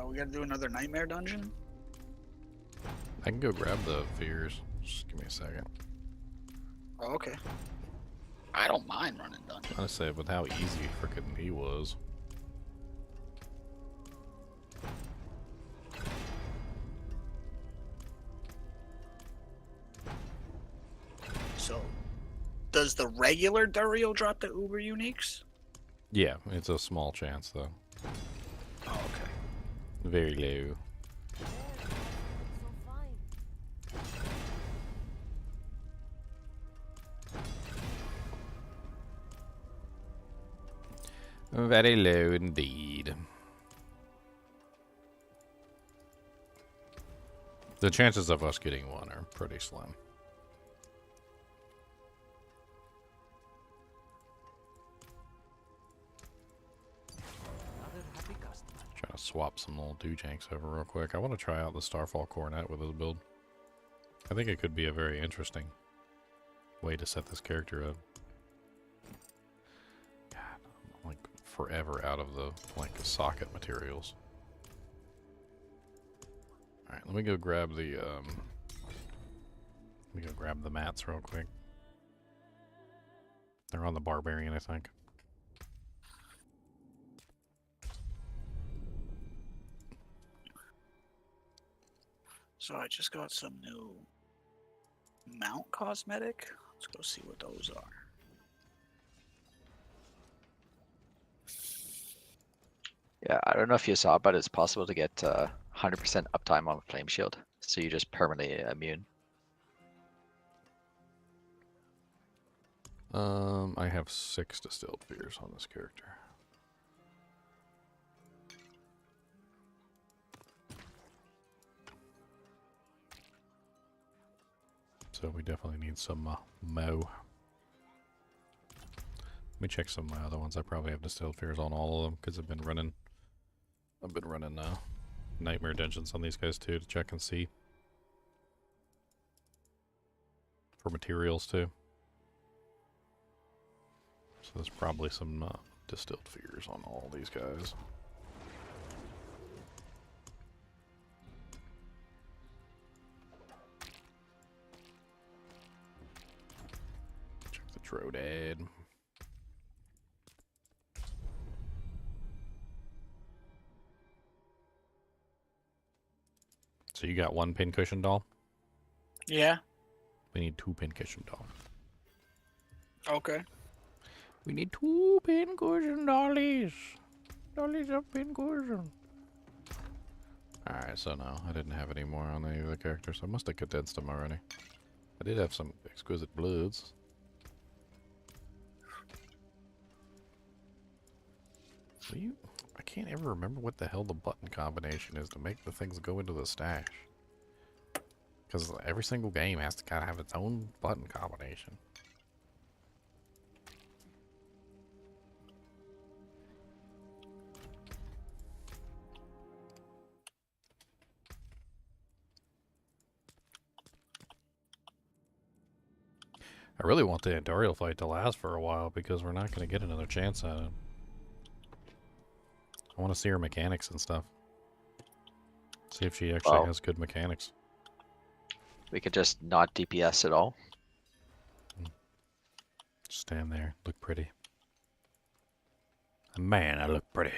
We gotta do another nightmare dungeon. I can go grab the fears. Just give me a second. Oh, okay. I don't mind running dungeon. I say with how easy frickin' he was. So, does the regular Duriel drop the Uber uniques? Yeah, it's a small chance though. Oh, okay. Very low. So fine. Very low indeed. The chances of us getting one are pretty slim. Trying to swap some little Dujanks over real quick. I want to try out the Starfall Coronet with this build. I think it could be a very interesting way to set this character up. God, I'm like forever out of the socket materials. Alright, let me go grab the mats real quick. They're on the Barbarian, I think. So I just got some new mount cosmetic. Let's go see what those are. Yeah, I don't know if you saw, but it's possible to get 100% uptime on Flame Shield, so you're just permanently immune. I have 6 distilled fears on this character. So we definitely need some mo. Let me check some of my other ones. I probably have distilled fears on all of them because I've been running nightmare dungeons on these guys too to check and see for materials too. So there's probably some distilled fears on all these guys. Check the Trodad. So you got 1 pincushion doll? Yeah. We need 2 pincushion doll. Okay. We need 2 pincushion dollies. Dollies of pincushion. Alright, so no, I didn't have any more on any of the characters. I must have condensed them already. I did have some exquisite bloods. I can't ever remember what the hell the button combination is to make the things go into the stash. Because every single game has to kind of have its own button combination. I really want the Andorial fight to last for a while because we're not going to get another chance at it. I want to see her mechanics and stuff. See if she actually has good mechanics. We could just not DPS at all. Stand there, look pretty. Man, I look pretty.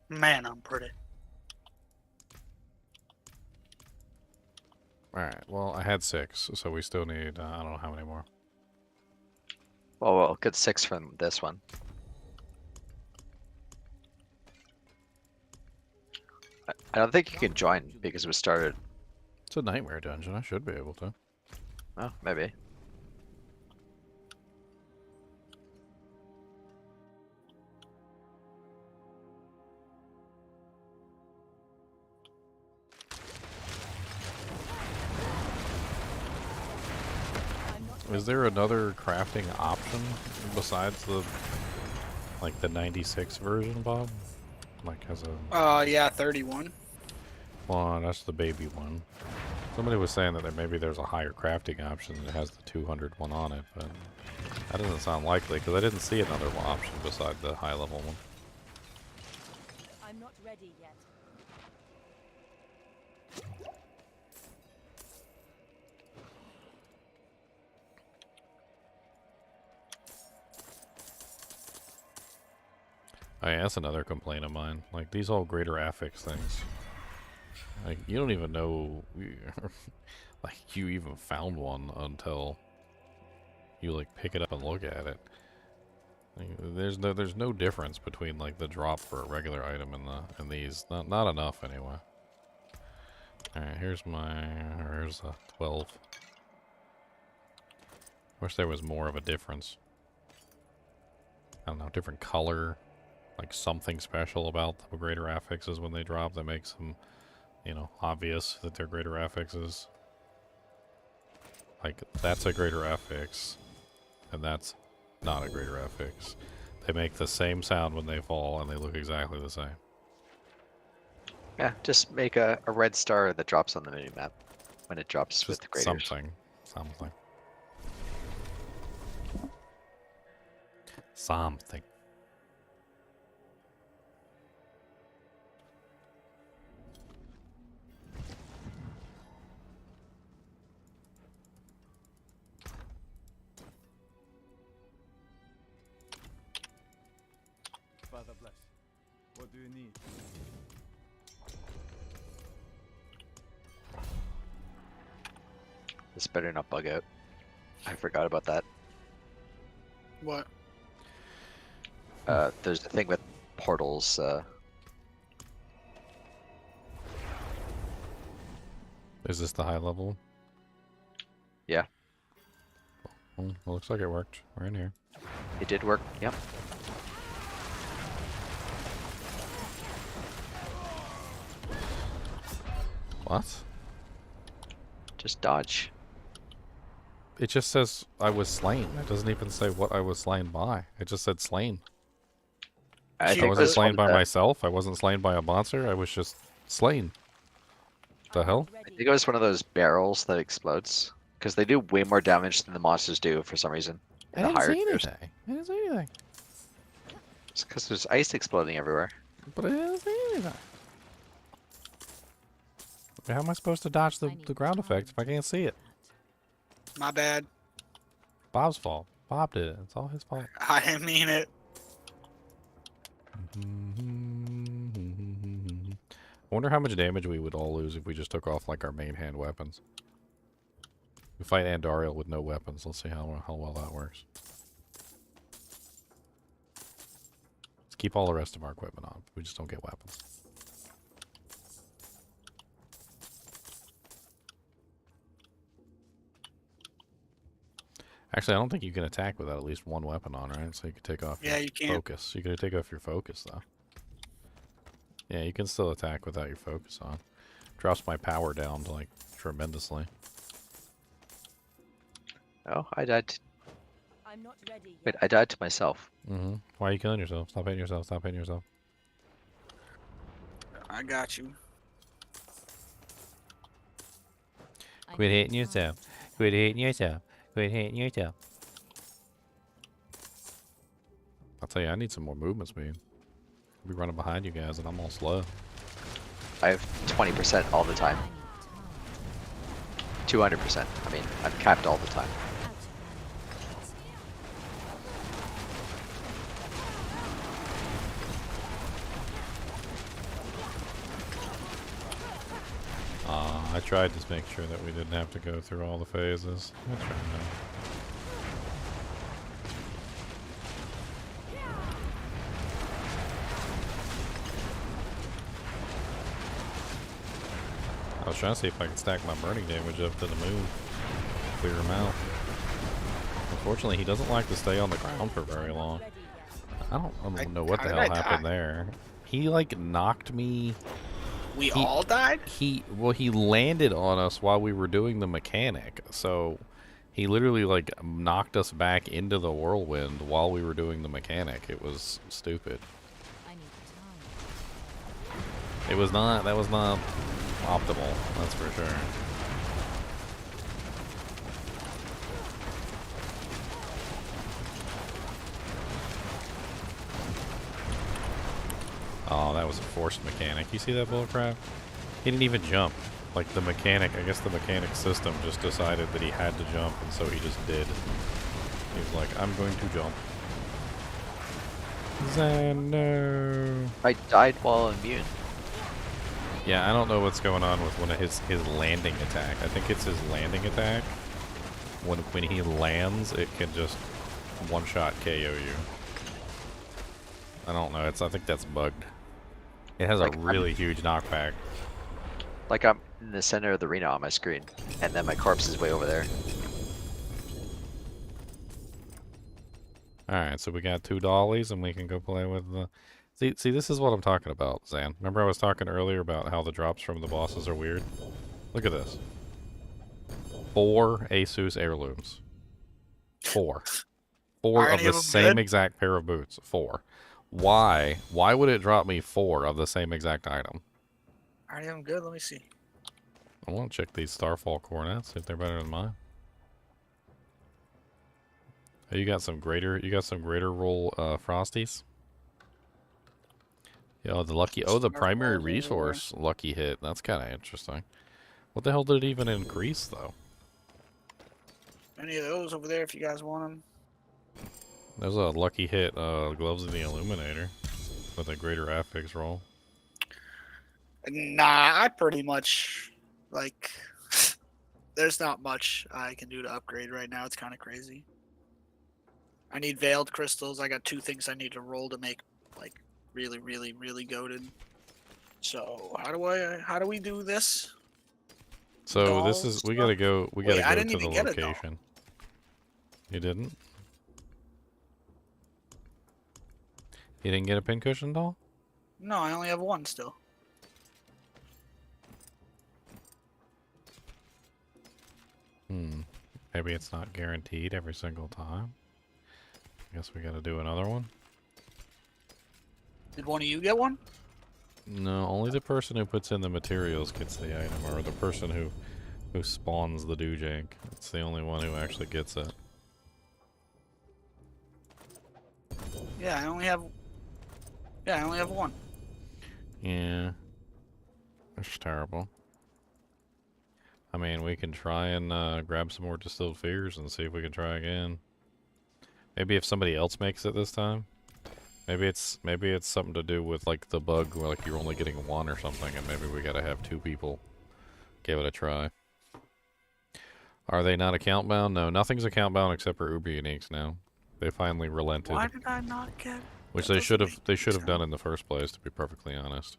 Man, I'm pretty. Alright, well, I had 6, so we still need, I don't know how many more. Well, we'll get 6 from this one. I don't think you can join because we started. It's a nightmare dungeon. I should be able to. Oh, maybe. Is there another crafting option besides the, like the 96 version, Bob? Like as a... Yeah, 31. Well, that's the baby one. Somebody was saying that maybe there's a higher crafting option that has the 200 one on it, but that doesn't sound likely because I didn't see another option beside the high level one. I'm not ready yet. Oh, yeah, that's another complaint of mine. Like, these all greater affix things. Like, you don't even know, like, you even found one until you, like, pick it up and look at it. Like, there's no difference between, like, the drop for a regular item and these. Not enough, anyway. Alright, here's a 12. Wish there was more of a difference. I don't know, different color. Like something special about the greater affixes when they drop that makes them, you know, obvious that they're greater affixes. Like, that's a greater affix, and that's not a greater affix. They make the same sound when they fall, and they look exactly the same. Yeah, just make a red star that drops on the minimap when it drops with Just the graders. Something. Father bless. What do you need? This better not bug out. I forgot about that. What? There's the thing with portals. Is this the high level? Yeah, Well, looks like it worked. We're in here. it did work. Yep. What? Just dodge. It just says I was slain. It doesn't even say what I was slain by. It just said slain. I I think wasn't this slain one, by myself. I wasn't slain by a monster. I was just slain. The hell? I think it was one of those barrels that explodes because they do way more damage than the monsters do for some reason. I The didn't higher see tiers. anything. I didn't see anything. It's because there's ice exploding everywhere. But I didn't see anything. How am I supposed to dodge the ground effect if I can't see it? My bad. Bob's fault. Bob did it. It's all his fault. I didn't mean it. I wonder how much damage we would all lose if we just took off like our main hand weapons. We fight Andariel with no weapons. Let's see how well that works. Let's keep all the rest of our equipment on. We just don't get weapons. Actually, I don't think you can attack without at least one weapon on, right? So you can take off Yeah, your you can. focus. You can take off your focus, though. Yeah, you can still attack without your focus on. Drops my power down to, like, tremendously. Oh, I died. I'm not ready Wait, yet. I died to myself. Mm-hmm. Why are you killing yourself? Stop hitting yourself. Stop hitting yourself. I got you. I Quit need hitting time. yourself. Quit hitting yourself. Quit hitting yourself. I'll tell you, I need some more movement speed. I'll be running behind you guys and I'm all slow. I have 20% all the time. I need time. 200%. I mean, I'm capped all the time. Out of I tried to make sure that we didn't have to go through all the phases. I tried was trying to see if I could stack my burning damage up to the moon. Clear him out. Unfortunately, he doesn't like to stay on the ground for very long. I don't know what the hell happened there. He like knocked me. We all died? He landed on us while we were doing the mechanic. So he literally like knocked us back into the whirlwind while we were doing the mechanic. It was stupid. I need time. That was not optimal, that's for sure. Oh, that was a forced mechanic. You see that bullcrap? He didn't even jump. Like the mechanic, I guess the mechanic system just decided that he had to jump, and so he just did. He was like, I'm going to jump. Zan, no. I died while immune. Yeah, I don't know what's going on with one of his landing attack. I think it's his landing attack. When he lands, it can just one-shot KO you. I don't know. I think that's bugged. It has Like, a really huge knockback. Like I'm in the center of the arena on my screen, and then my corpse is way over there. Alright, so we got 2 dollies, and we can go play with the... See, this is what I'm talking about, Zan. Remember I was talking earlier about how the drops from the bosses are weird? Look at this. 4 Asus heirlooms. 4. 4 of the same exact pair of boots. 4. Why would it drop me 4 of the same exact item? Are any of them good? Let me see. I want to check these Starfall coronets, see if they're better than mine. Oh, you got some greater roll frosties? Yeah, the primary resource lucky hit. That's kind of interesting. What the hell did it even increase though? Any of those over there if you guys want them. There's a lucky hit, Gloves of the Illuminator with a greater affix roll. Nah, I pretty much, like, there's not much I can do to upgrade right now. It's kind of crazy. I need veiled crystals. I got 2 things I need to roll to make, like, really, really, really goated. So, how do we do this? So this is, we gotta go to the get location. You didn't? You didn't get a pincushion doll? No, I only have 1 still. Maybe it's not guaranteed every single time. I guess we gotta do another one. Did one of you get one? No, only the person who puts in the materials gets the item, or the person who spawns the doojank. It's the only one who actually gets it. Yeah, I only have 1. Yeah. That's terrible. I mean, we can try and grab some more distilled fears and see if we can try again. Maybe if somebody else makes it this time. Maybe it's something to do with like the bug where like you're only getting 1 or something, and maybe we gotta have 2 people give it a try. Are they not account bound? No, nothing's account bound except for Uber Uniques now. They finally relented. Why did I not get? Which they should have done in the first place, to be perfectly honest.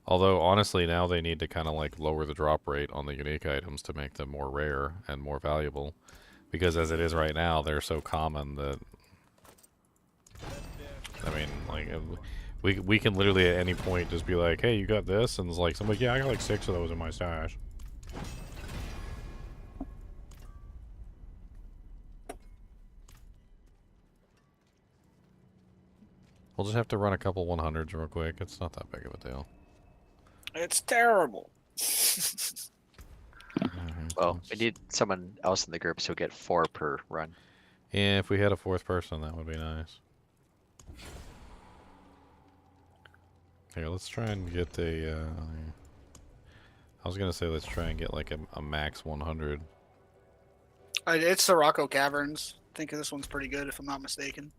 Although honestly now they need to kind of like lower the drop rate on the unique items to make them more rare and more valuable, because as it is right now they're so common that, I mean, like we can literally at any point just be like, hey, you got this, and it's like somebody, yeah, I got like 6 of those in my stash. We'll just have to run a couple 100s real quick. It's not that big of a deal. It's terrible. Well, we need someone else in the group so we get 4 per run. Yeah, if we had a 4th person, that would be nice. Here, let's try and get a, I was gonna say let's try and get like a max 100. It's the Rocco Caverns. I think this one's pretty good if I'm not mistaken.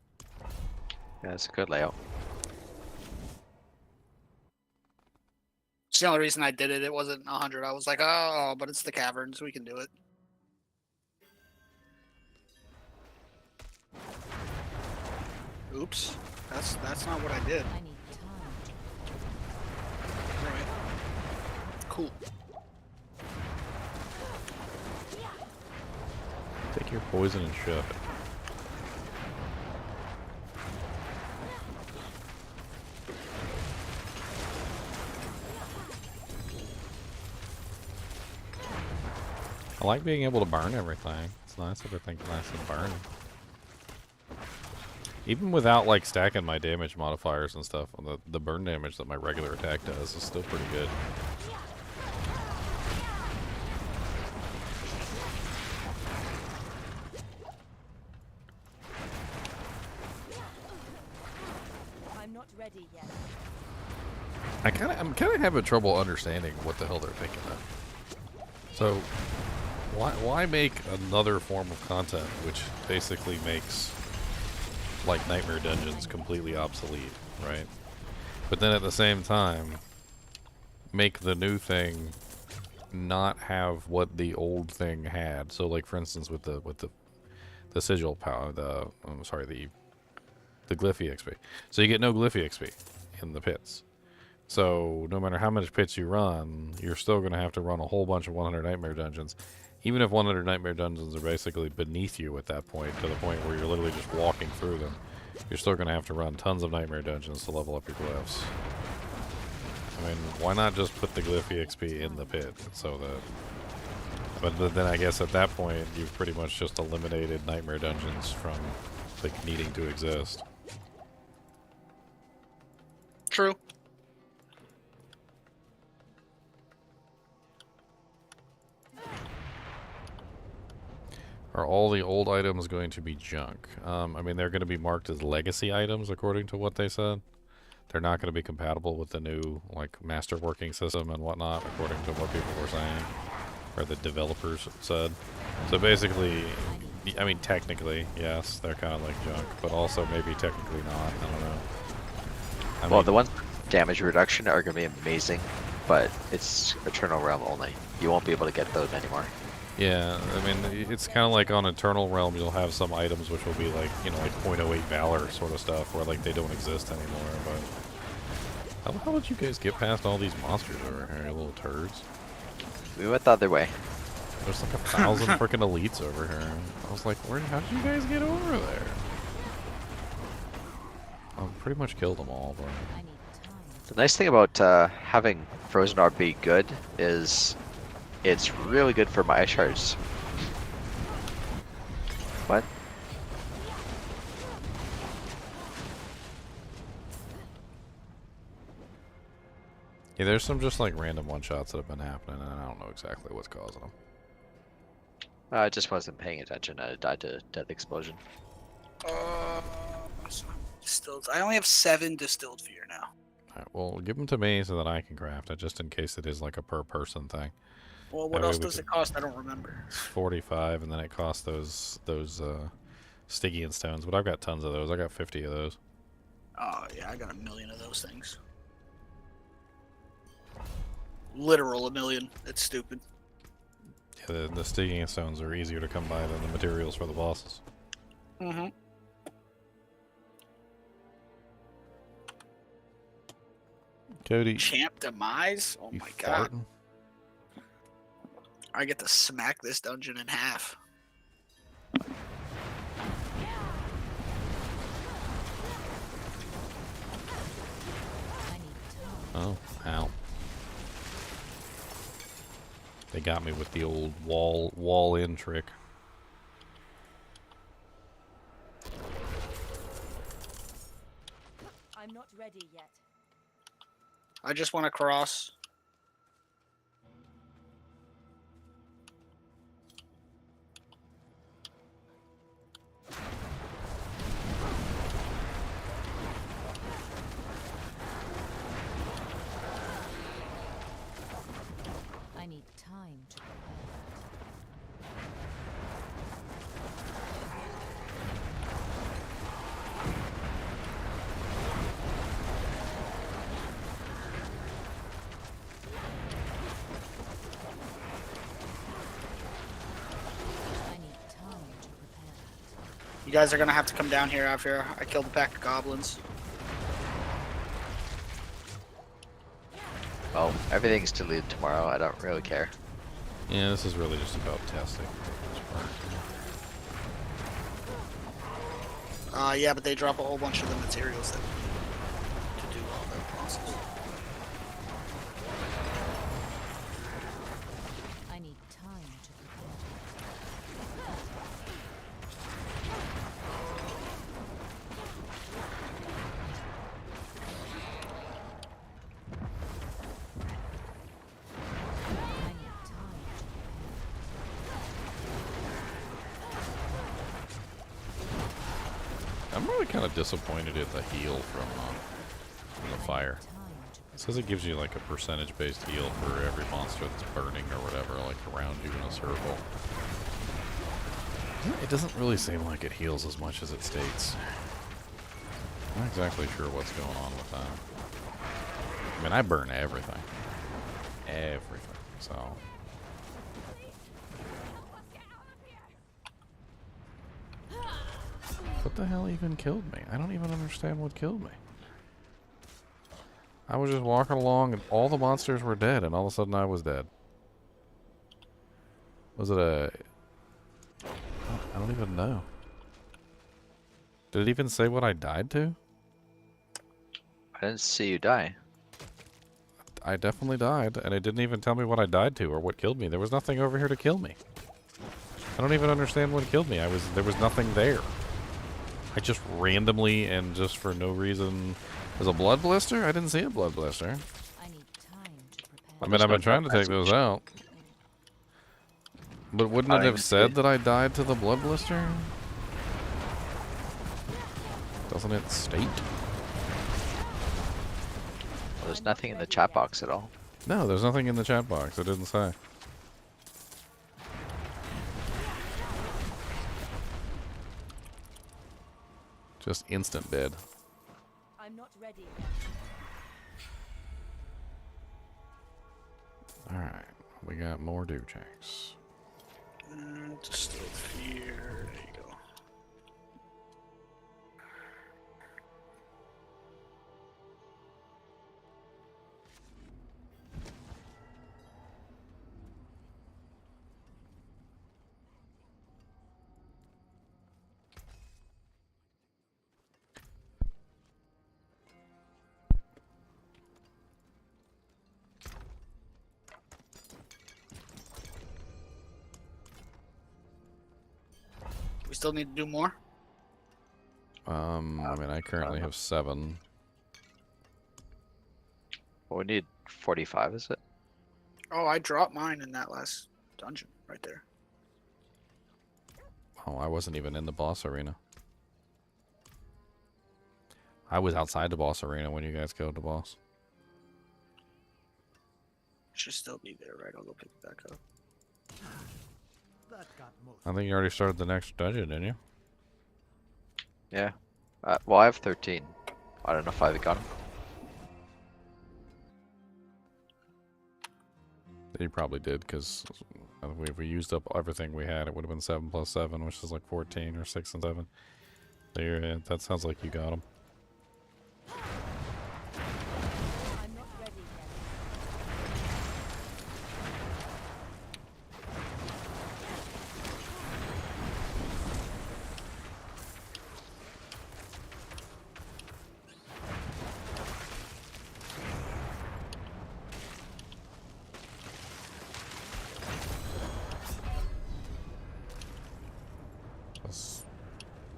Yeah, it's a good layout. It's the only reason I did it. It wasn't 100. I was like, oh, but it's the caverns. We can do it. Oops. That's not what I did. I need time. Right. Cool. poison and shove it. I like being able to burn everything. It's nice if everything's nice and burning. Even without like stacking my damage modifiers and stuff, the burn damage that my regular attack does is still pretty good. I'm not ready yet. I'm kind of having trouble understanding what the hell they're thinking of. So, why make another form of content which basically makes like Nightmare Dungeons completely obsolete, right? But then at the same time, make the new thing not have what the old thing had. So, like for instance, with the sigil power, the glyph EXP. So you get no glyph EXP in the pits. So no matter how much pits you run, you're still going to have to run a whole bunch of 100 Nightmare Dungeons. Even if 100 Nightmare Dungeons are basically beneath you at that point, to the point where you're literally just walking through them, you're still going to have to run tons of Nightmare Dungeons to level up your glyphs. I mean, why not just put the glyph EXP in the pit? So that... But then I guess at that point, you've pretty much just eliminated Nightmare Dungeons from like needing to exist. True. Are all the old items going to be junk? I mean, they're going to be marked as legacy items according to what they said. They're not going to be compatible with the new like masterworking system and whatnot, according to what people were saying, or the developers said. So basically, I mean, technically, yes, they're kind of like junk, but also maybe technically not. I don't know. Well, the ones damage reduction are going to be amazing, but it's Eternal Realm only. You won't be able to get those anymore. Yeah, I mean, it's kind of like on Eternal Realm, you'll have some items which will be like, you know, like 0.08 Valor sort of stuff, where like they don't exist anymore, but... How did you guys get past all these monsters over here, you little turds? We went the other way. There's like 1,000 freaking elites over here. I was like, how did you guys get over there? I pretty much killed them all, but... I need time. The nice thing about having Frozen Orb be good is it's really good for my shards. What? Yeah, there's some just like random one-shots that have been happening, and I don't know exactly what's causing them. I just wasn't paying attention. I died to Death Explosion. Distilled. I only have 7 distilled fear now. Alright, well, give them to me so that I can craft it, just in case it is like a per-person thing. Well, That what way else we does can- it cost? I don't remember. It's 45, and then it costs those Stygian stones, but I've got tons of those. I got 50 of those. Oh, yeah, I got 1,000,000 of those things. Literal 1,000,000. It's stupid. Yeah, the Stygian stones are easier to come by than the materials for the bosses. Mm-hmm. Cody, Champ Demise? Oh you my god. farting? I get to smack this dungeon in half. I need time. Oh, ow. They got me with the old wall-in trick. I'm not ready yet. I just want to cross. I need time to prepare. I need time to prepare. You guys are gonna have to come down here after I kill the pack of goblins. Well, everything's deleted tomorrow. I don't really care. Yeah, this is really just about testing. Yeah, but they drop a whole bunch of the materials that to do all the bosses. I need time to prepare. I need time to I'm really kind of disappointed at the heal from the fire. time to It says it gives you like a percentage-based heal for every monster that's burning or whatever, like around you in a circle. It doesn't really seem like it heals as much as it states. I'm not exactly sure what's going on with that. I mean, I burn everything. Everything, so... What the hell even killed me? I don't even understand what killed me. I was just walking along and all the monsters were dead and all of a sudden I was dead. Was it a... I don't even know. Did it even say what I died to? I didn't see you die. I definitely died, and it didn't even tell me what I died to or what killed me. There was nothing over here to kill me. I don't even understand what killed me. There was nothing there. I just randomly and just for no reason... There's a blood blister? I didn't see a blood blister. I need time to prepare. I mean, There's I've no been trying to take those out. But wouldn't it have said that I died to the blood blister? Doesn't it state? Well, there's nothing in the chat box at all. No, there's nothing in the chat box. It didn't say. Just instant dead. I'm not ready. Alright, we got more dew checks. Just over here. There you go. We still need to do more? I mean, I currently have 7. Well, we need 45, is it? Oh, I dropped mine in that last dungeon right there. Oh, I wasn't even in the boss arena. I was outside the boss arena when you guys killed the boss. Should still be there, right? I'll go pick it back up. That got most. I think you already started the next dungeon, didn't you? Yeah. Well, I have 13. I don't know if I've got them. You probably did, because if we used up everything we had, it would have been 7 plus 7, which is like 14, or 6 and 7. So that sounds like you got them. I'm not ready yet.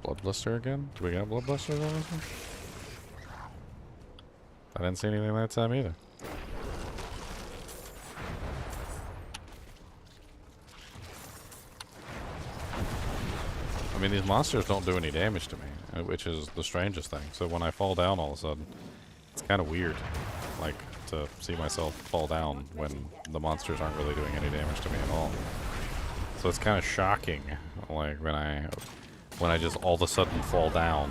Blood blister again? Do we got blood blisters on this one? I didn't see anything that time either. I mean, these monsters don't do any damage to me, which is the strangest thing. So when I fall down all of a sudden, it's kind of weird, like, to see myself fall down when the monsters aren't really doing any damage to me at all. So it's kind of shocking, like, when I just all of a sudden fall down.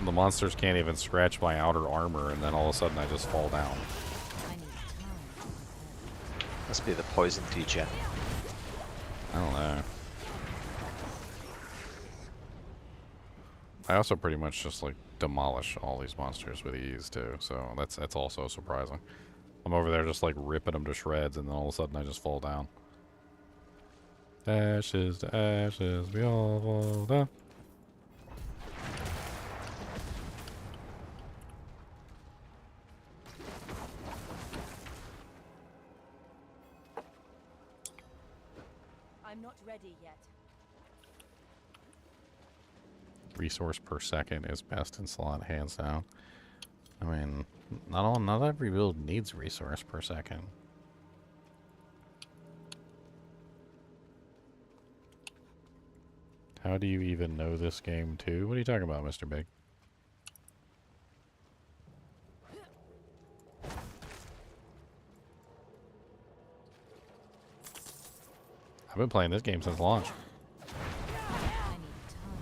The monsters can't even scratch my outer armor, and then all of a sudden I just fall down. I need time to prepare. Must be the poison degen. I don't know. I also pretty much just like demolish all these monsters with ease too, so that's also surprising. I'm over there just like ripping them to shreds, and then all of a sudden I just fall down. Ashes to ashes, we all fall down. I'm not ready yet. Resource per second is best in slot, hands down. I mean, not every build needs resource per second. How do you even know this game too? What are you talking about, Mr. Big? I've been playing this game since launch. I need time.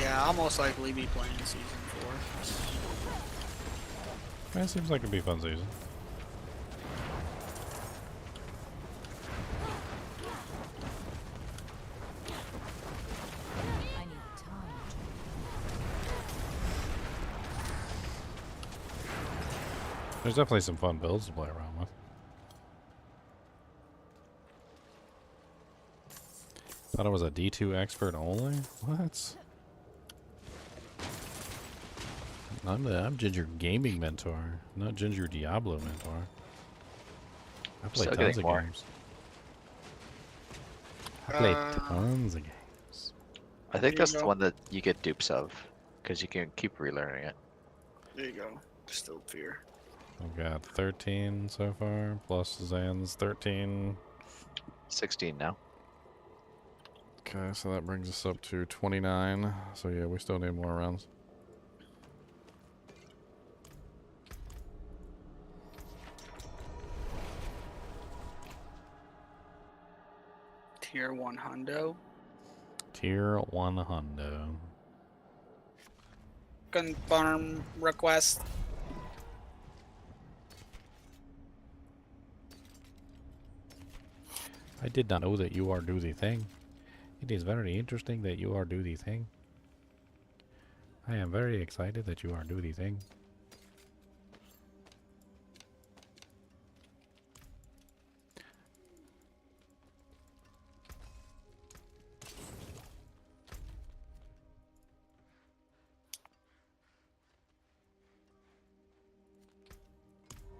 Yeah, I'll most likely be playing season 4. It seems like it'd be a fun season. I need time. There's definitely some fun builds to play around with. Thought I was a D2 expert only? What? I'm Ginger Gaming Mentor, not Ginger Diablo Mentor. I play Still tons getting of more. games. I play tons of games. I think Here that's you the go. one that you get dupes of, because you can keep relearning it. There you go. Still fear. I've got 13 so far, plus Zan's 13. 16 now. Okay, so that brings us up to 29. So yeah, we still need more rounds. Tier 1 hundo. Tier 1 hundo. Confirm request. I did not know that you are do the thing. It is very interesting that you are do the thing. I am very excited that you are do the thing.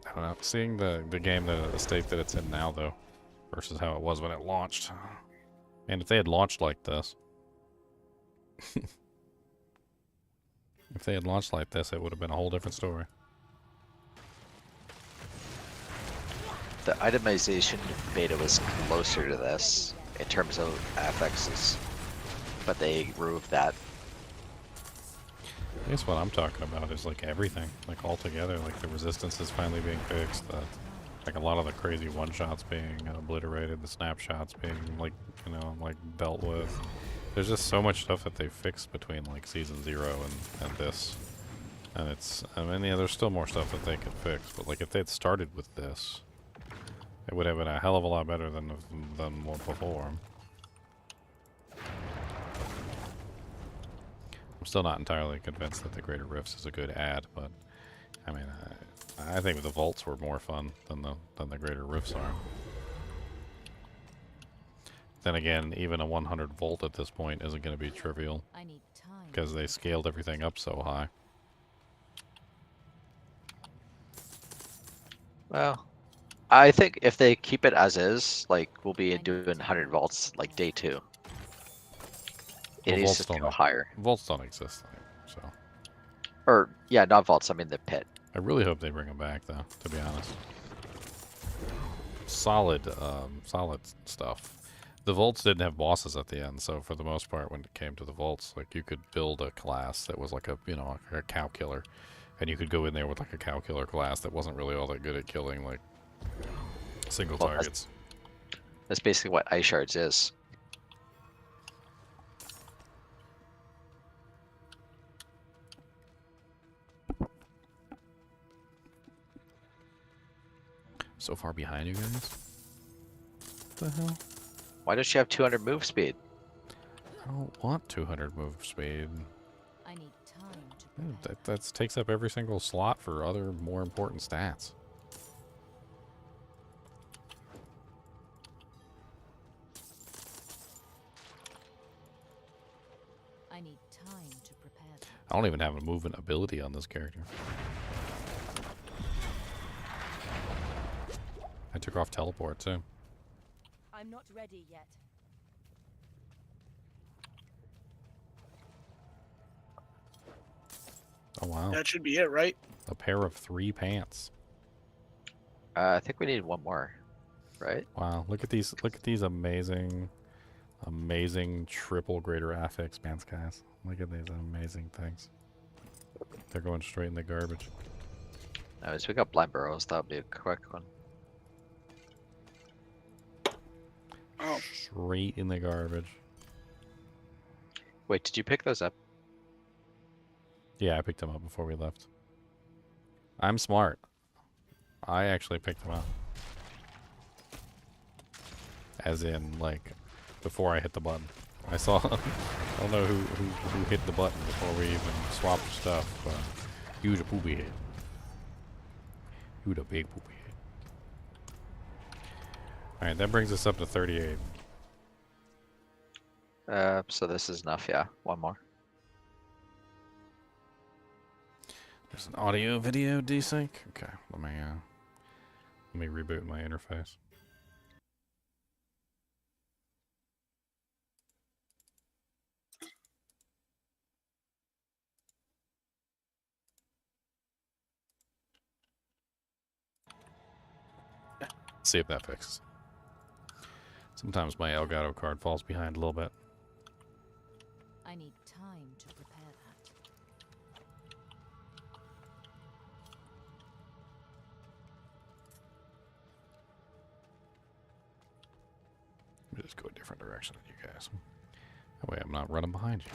I don't know. Seeing the game, the state that it's in now, though, versus how it was when it launched. And if they had launched like this, if they had launched like this, it would have been a whole different story. The itemization beta was closer to this in terms of affixes, but they removed that. I guess what I'm talking about is like everything, like all together, like the resistance is finally being fixed, like a lot of the crazy one-shots being obliterated, the snapshots being like, you know, like dealt with. There's just so much stuff that they fixed between like season 0 and this. And it's, I mean, yeah, there's still more stuff that they could fix, but like if they had started with this, it would have been a hell of a lot better than what before. I'm still not entirely convinced that the Greater Rifts is a good ad, but I mean, I think the vaults were more fun than the Greater Rifts are. Then again, even a 100 volt at this point isn't going to be trivial I need time. because they scaled everything up so high. Well, I think if they keep it as is, like we'll be doing 100 volts like day 2. It Well, needs volts to don't go have- higher. Vaults don't exist, so Or yeah, not vaults. I mean the pit. I really hope they bring them back, though. To be honest, solid stuff. The vaults didn't have bosses at the end, so for the most part, when it came to the vaults, like you could build a class that was like a, you know, a cow killer, and you could go in there with like a cow killer class that wasn't really all that good at killing like single Well, targets. That's basically what ice shards is. So far behind you guys. What the hell? Why don't you have 200 move speed? I don't want 200 move speed. I need time to Yeah, prepare. that takes up every single slot for other more important stats. I need time to prepare. I don't even have a movement ability on this character. took off teleport too. I'm not ready yet. Oh wow. That should be it, right? A pair of 3 pants. I think we need one more, right? Wow, look at these amazing triple greater affix pants, guys. Look at these amazing things. They're going straight in the garbage. Anyways, we got blind burrows. That would be a quick one. Oh, Straight in the garbage. Wait, did you pick those up? Yeah, I picked them up before we left. I'm smart. I actually picked them up. As in, like, before I hit the button. I saw... I don't know who hit the button before we even swapped stuff, but... Huge a poopy head. Huge a big poopy head. Alright, that brings us up to 38. So this is enough, yeah. One more. There's an audio video desync. Okay, let me reboot my interface. See if that fixes. Sometimes my Elgato card falls behind a little bit. I need time to prepare that. Let me just go a different direction than you guys. That way I'm not running behind you.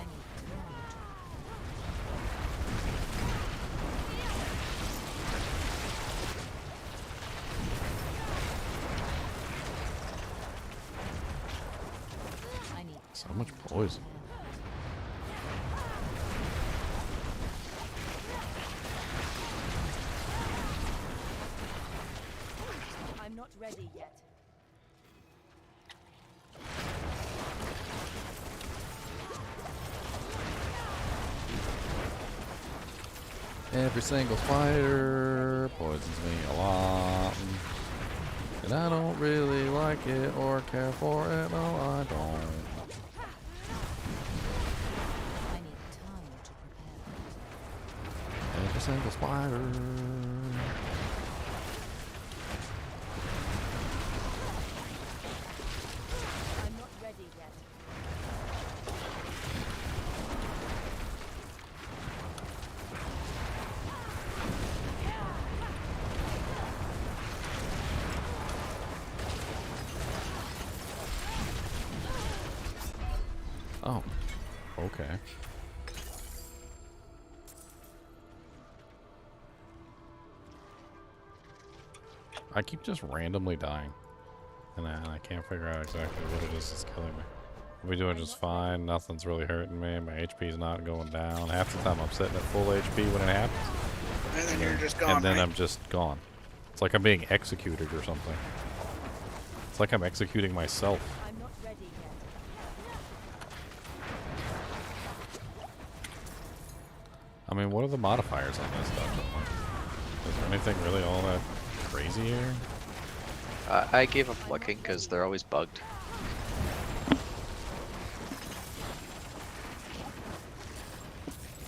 I need time to prepare. I need So much time to poison. prepare. I'm not ready yet. Every single spider poisons me a lot. And I don't really like it or care for it. No, I don't. I need time to prepare. Every single spider. I'm not ready yet. Oh, okay. I keep just randomly dying. And I can't figure out exactly what it is that's killing me. We're doing just fine. Nothing's really hurting me. My HP's not going down. Half the time I'm sitting at full HP when it happens. and then you're just gone. And then right? I'm just gone. It's like I'm being executed or something. It's like I'm executing myself. I'm not ready yet. I mean, what are the modifiers on this stuff? Is there anything really all that crazy here? I gave up looking because they're always bugged.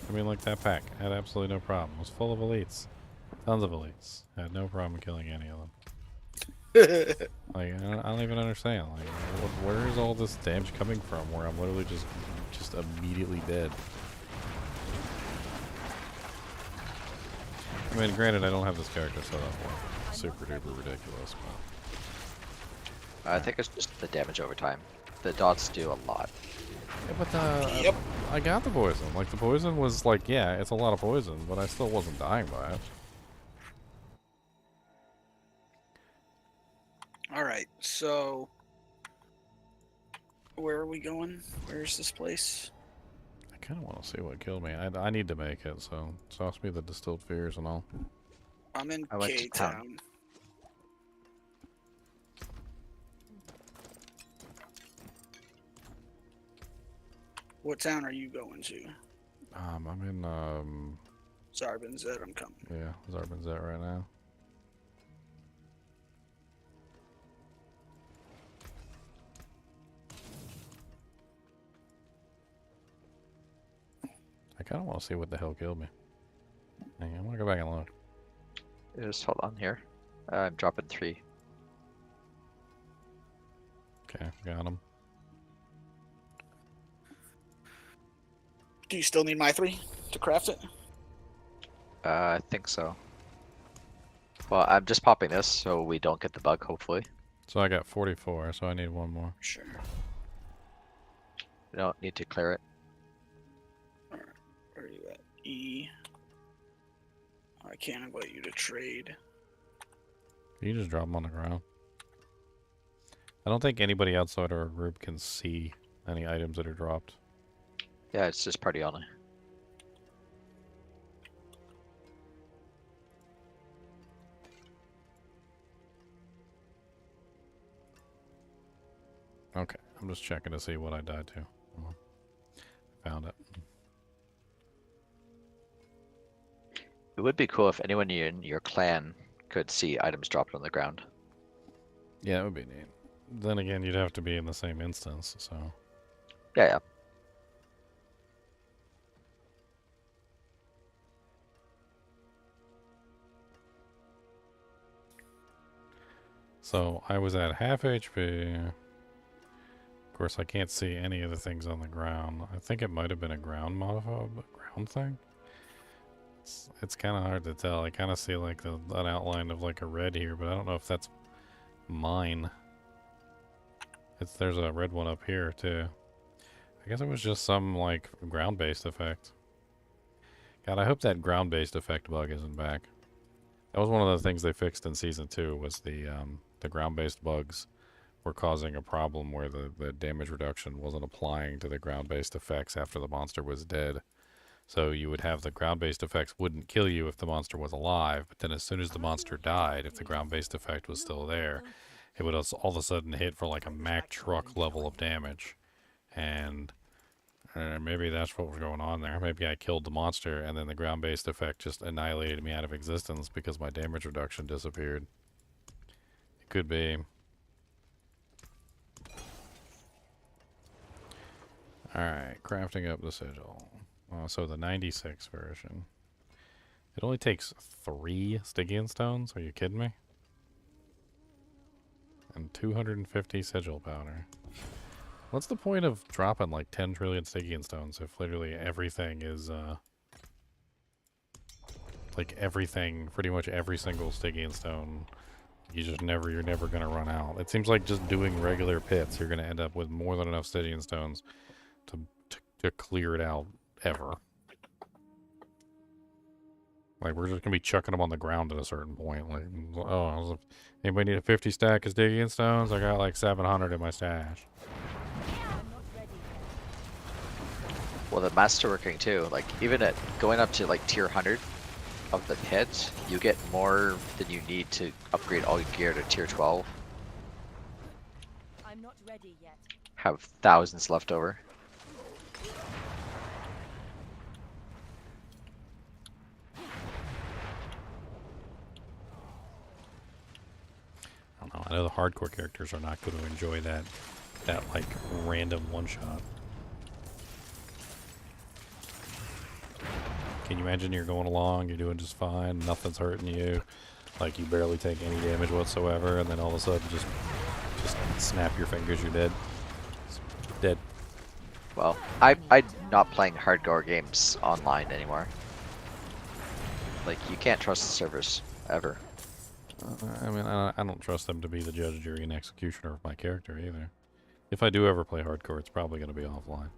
I mean, like that pack had absolutely no problem. It was full of elites. Tons of elites. Had no problem killing any of them. Like, I don't even understand. Like, where is all this damage coming from where I'm literally just immediately dead? I mean, granted, I don't have this character set up like super duper ridiculous, but... I think it's just the damage over time. The dots do a lot. Yeah, but Yep. I got the poison. Like, the poison was like, yeah, it's a lot of poison, but I still wasn't dying by it. All right, so where are we going? Where's this place? I kind of want to see what killed me. I need to make it, so toss me the distilled fears and all. I'm in I went to town. K-Town. What town are you going to? I'm in Zarbin's that I'm coming. Yeah, Zarbin's at right now. I kind of want to see what the hell killed me. Hang on, I'm gonna go back and look. Just hold on here. I'm dropping 3. Okay, got him. Do you still need my 3 to craft it? I think so. Well, I'm just popping this so we don't get the bug, hopefully. So I got 44, so I need one more. Sure. We don't need to clear it. Where are you at? E. I can't invite you to trade. You just drop them on the ground. I don't think anybody outside our group can see any items that are dropped. Yeah, it's just party only. Okay, I'm just checking to see what I died to. Oh, found it. It would be cool if anyone in your clan could see items dropped on the ground. Yeah, it would be neat. Then again, you'd have to be in the same instance, so... Yeah, yeah. So, I was at half HP. Of course, I can't see any of the things on the ground. I think it might have been a ground modifier, ground thing. It's kind of hard to tell. I kind of see like an outline of like a red here, but I don't know if that's mine. There's a red one up here too. I guess it was just some like ground-based effect. God, I hope that ground-based effect bug isn't back. That was one of the things they fixed in Season 2, was the ground-based bugs were causing a problem where the damage reduction wasn't applying to the ground-based effects after the monster was dead. So you would have the ground-based effects wouldn't kill you if the monster was alive, but then as soon as the monster died, if the ground-based effect was still there, it would all of a sudden hit for like a Mack truck level of damage. And maybe that's what was going on there. Maybe I killed the monster and then the ground-based effect just annihilated me out of existence because my damage reduction disappeared. It could be. Alright, crafting up the sigil. So the 96 version. It only takes 3 Stygian stones? Are you kidding me? And 250 sigil powder. What's the point of dropping like 10 trillion Stygian stones if literally everything is, like everything, pretty much every single Stygian stone, you're never gonna run out. It seems like just doing regular pits, you're gonna end up with more than enough Stygian stones to clear it out ever. Like, we're just gonna be chucking them on the ground at a certain point. Like, oh, anybody need a 50 stack of Stygian stones? I got like 700 in my stash. Well, the masterworking too. Like, even at going up to like tier 100 of the pit, you get more than you need to upgrade all your gear to tier 12. I'm not ready yet. Have thousands left over. I don't know. I know the hardcore characters are not going to enjoy that like random one-shot. Can you imagine you're going along, you're doing just fine, nothing's hurting you, like you barely take any damage whatsoever, and then all of a sudden just snap your fingers, you're dead. Dead. Well, I'm not playing hardcore games online anymore. Like, you can't trust the servers ever. I mean, I don't trust them to be the judge, jury, and executioner of my character either. If I do ever play hardcore, it's probably going to be offline.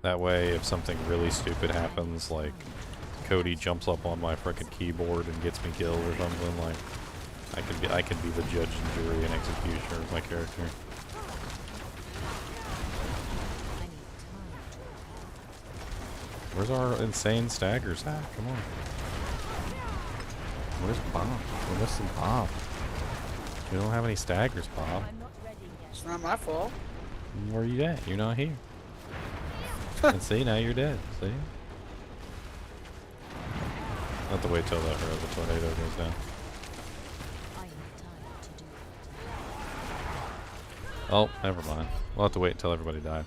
That way, if something really stupid happens, like Cody jumps up on my frickin' keyboard and gets me killed or something, like I can be the judge and jury and executioner of my character. Where's our insane staggers at? Come on. Where's Bob? We're missing Bob. We don't have any staggers, Bob. It's not my fault. Where are you at? You're not here. And see, now you're dead. See? have to wait till the tornado goes down. I need time to do it. Oh, never mind. We'll have to wait until everybody dies.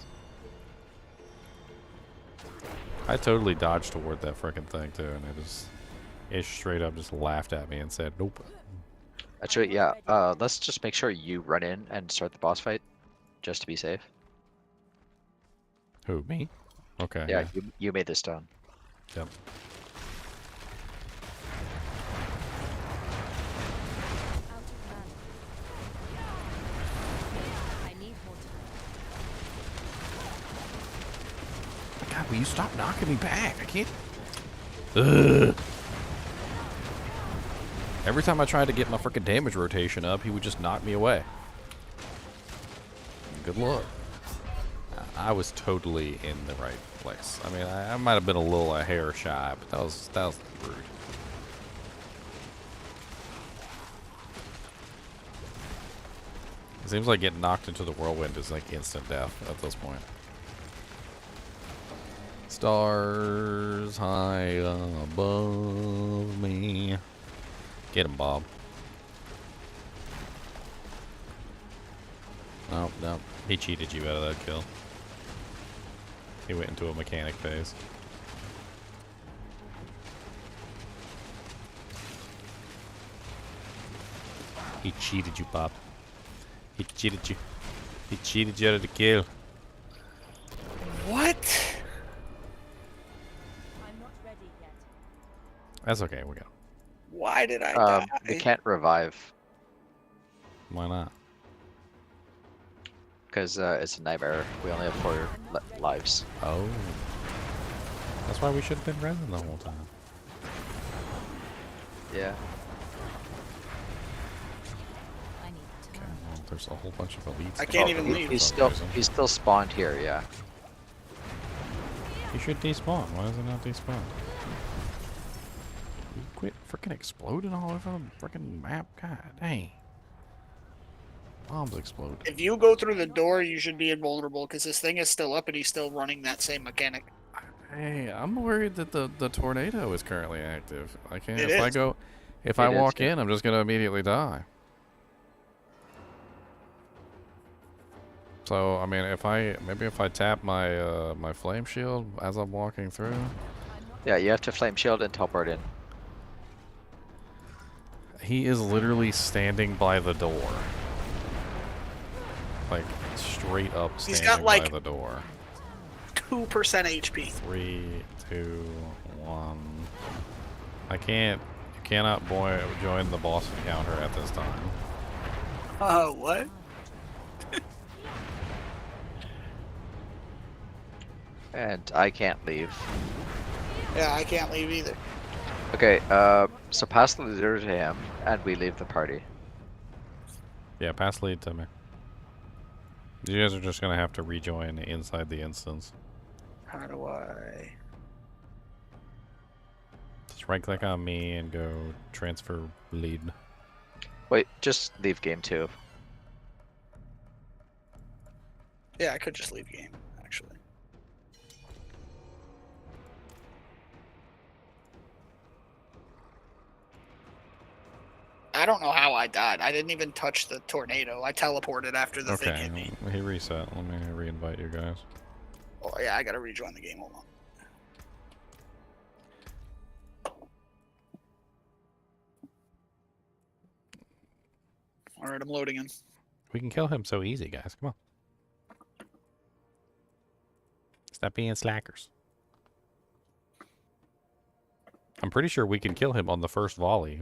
I totally dodged toward that frickin' thing too, and it straight up just laughed at me and said, "Nope." Actually, yeah. Let's just make sure you run in and start the boss fight, just to be safe. Who, me? Okay. Yeah, you made this stone. Yep. Out of mana. I need more time. God, will you stop knocking me back? I can't. Ugh. Every time I tried to get my frickin' damage rotation up, he would just knock me away. Good luck. I was totally in the right place. I mean, I might have been a little a hair shy, but that was rude. It seems like getting knocked into the whirlwind is like instant death at this point. Stars high above me. Get him, Bob. Nope, nope. He cheated you out of that kill. He went into a mechanic phase. He cheated you, Bob. He cheated you. He cheated you out of the kill. What? I'm not ready yet. That's okay, we go. Why did I die? We can't revive Why not? because it's a nightmare. We only have 4 lives. Oh. That's why we should have been resin the whole time. Yeah. I need Okay, time. well, there's a whole bunch of elites. I can't coming even for leave. some reason. He's still spawned here. Yeah. He should despawn. Why does it not despawn? You quit freaking exploding all over the freaking map? God dang. Bombs explode. If you go through the door, you should be invulnerable because this thing is still up and he's still running that same mechanic. Hey, I'm worried that the tornado is currently active. I can't. It If I is. go, if I It is, walk yeah. in, I'm just gonna immediately die. So I mean, if I tap my my flame shield as I'm walking through. Yeah, you have to flame shield and teleport in. He is literally standing by the door. Like, straight up He's standing got, by like- the door. 2% HP. 3, 2, 1. I can't. You cannot join the boss encounter at this time. What? And I can't leave. Yeah, I can't leave either. Okay, so pass the leader to him, and we leave the party. Yeah, pass lead to me. You guys are just gonna have to rejoin inside the instance. How do I... Just right click on me and go transfer lead. Wait, just leave game 2. Yeah, I could just leave game, actually. I don't know how I died. I didn't even touch the tornado. I teleported after the thing hit me. He reset. Let me re-invite you guys. Oh yeah, I gotta rejoin the game. Hold on. Alright, I'm loading in. We can kill him so easy, guys. Come on. Stop being slackers. I'm pretty sure we can kill him on the first volley.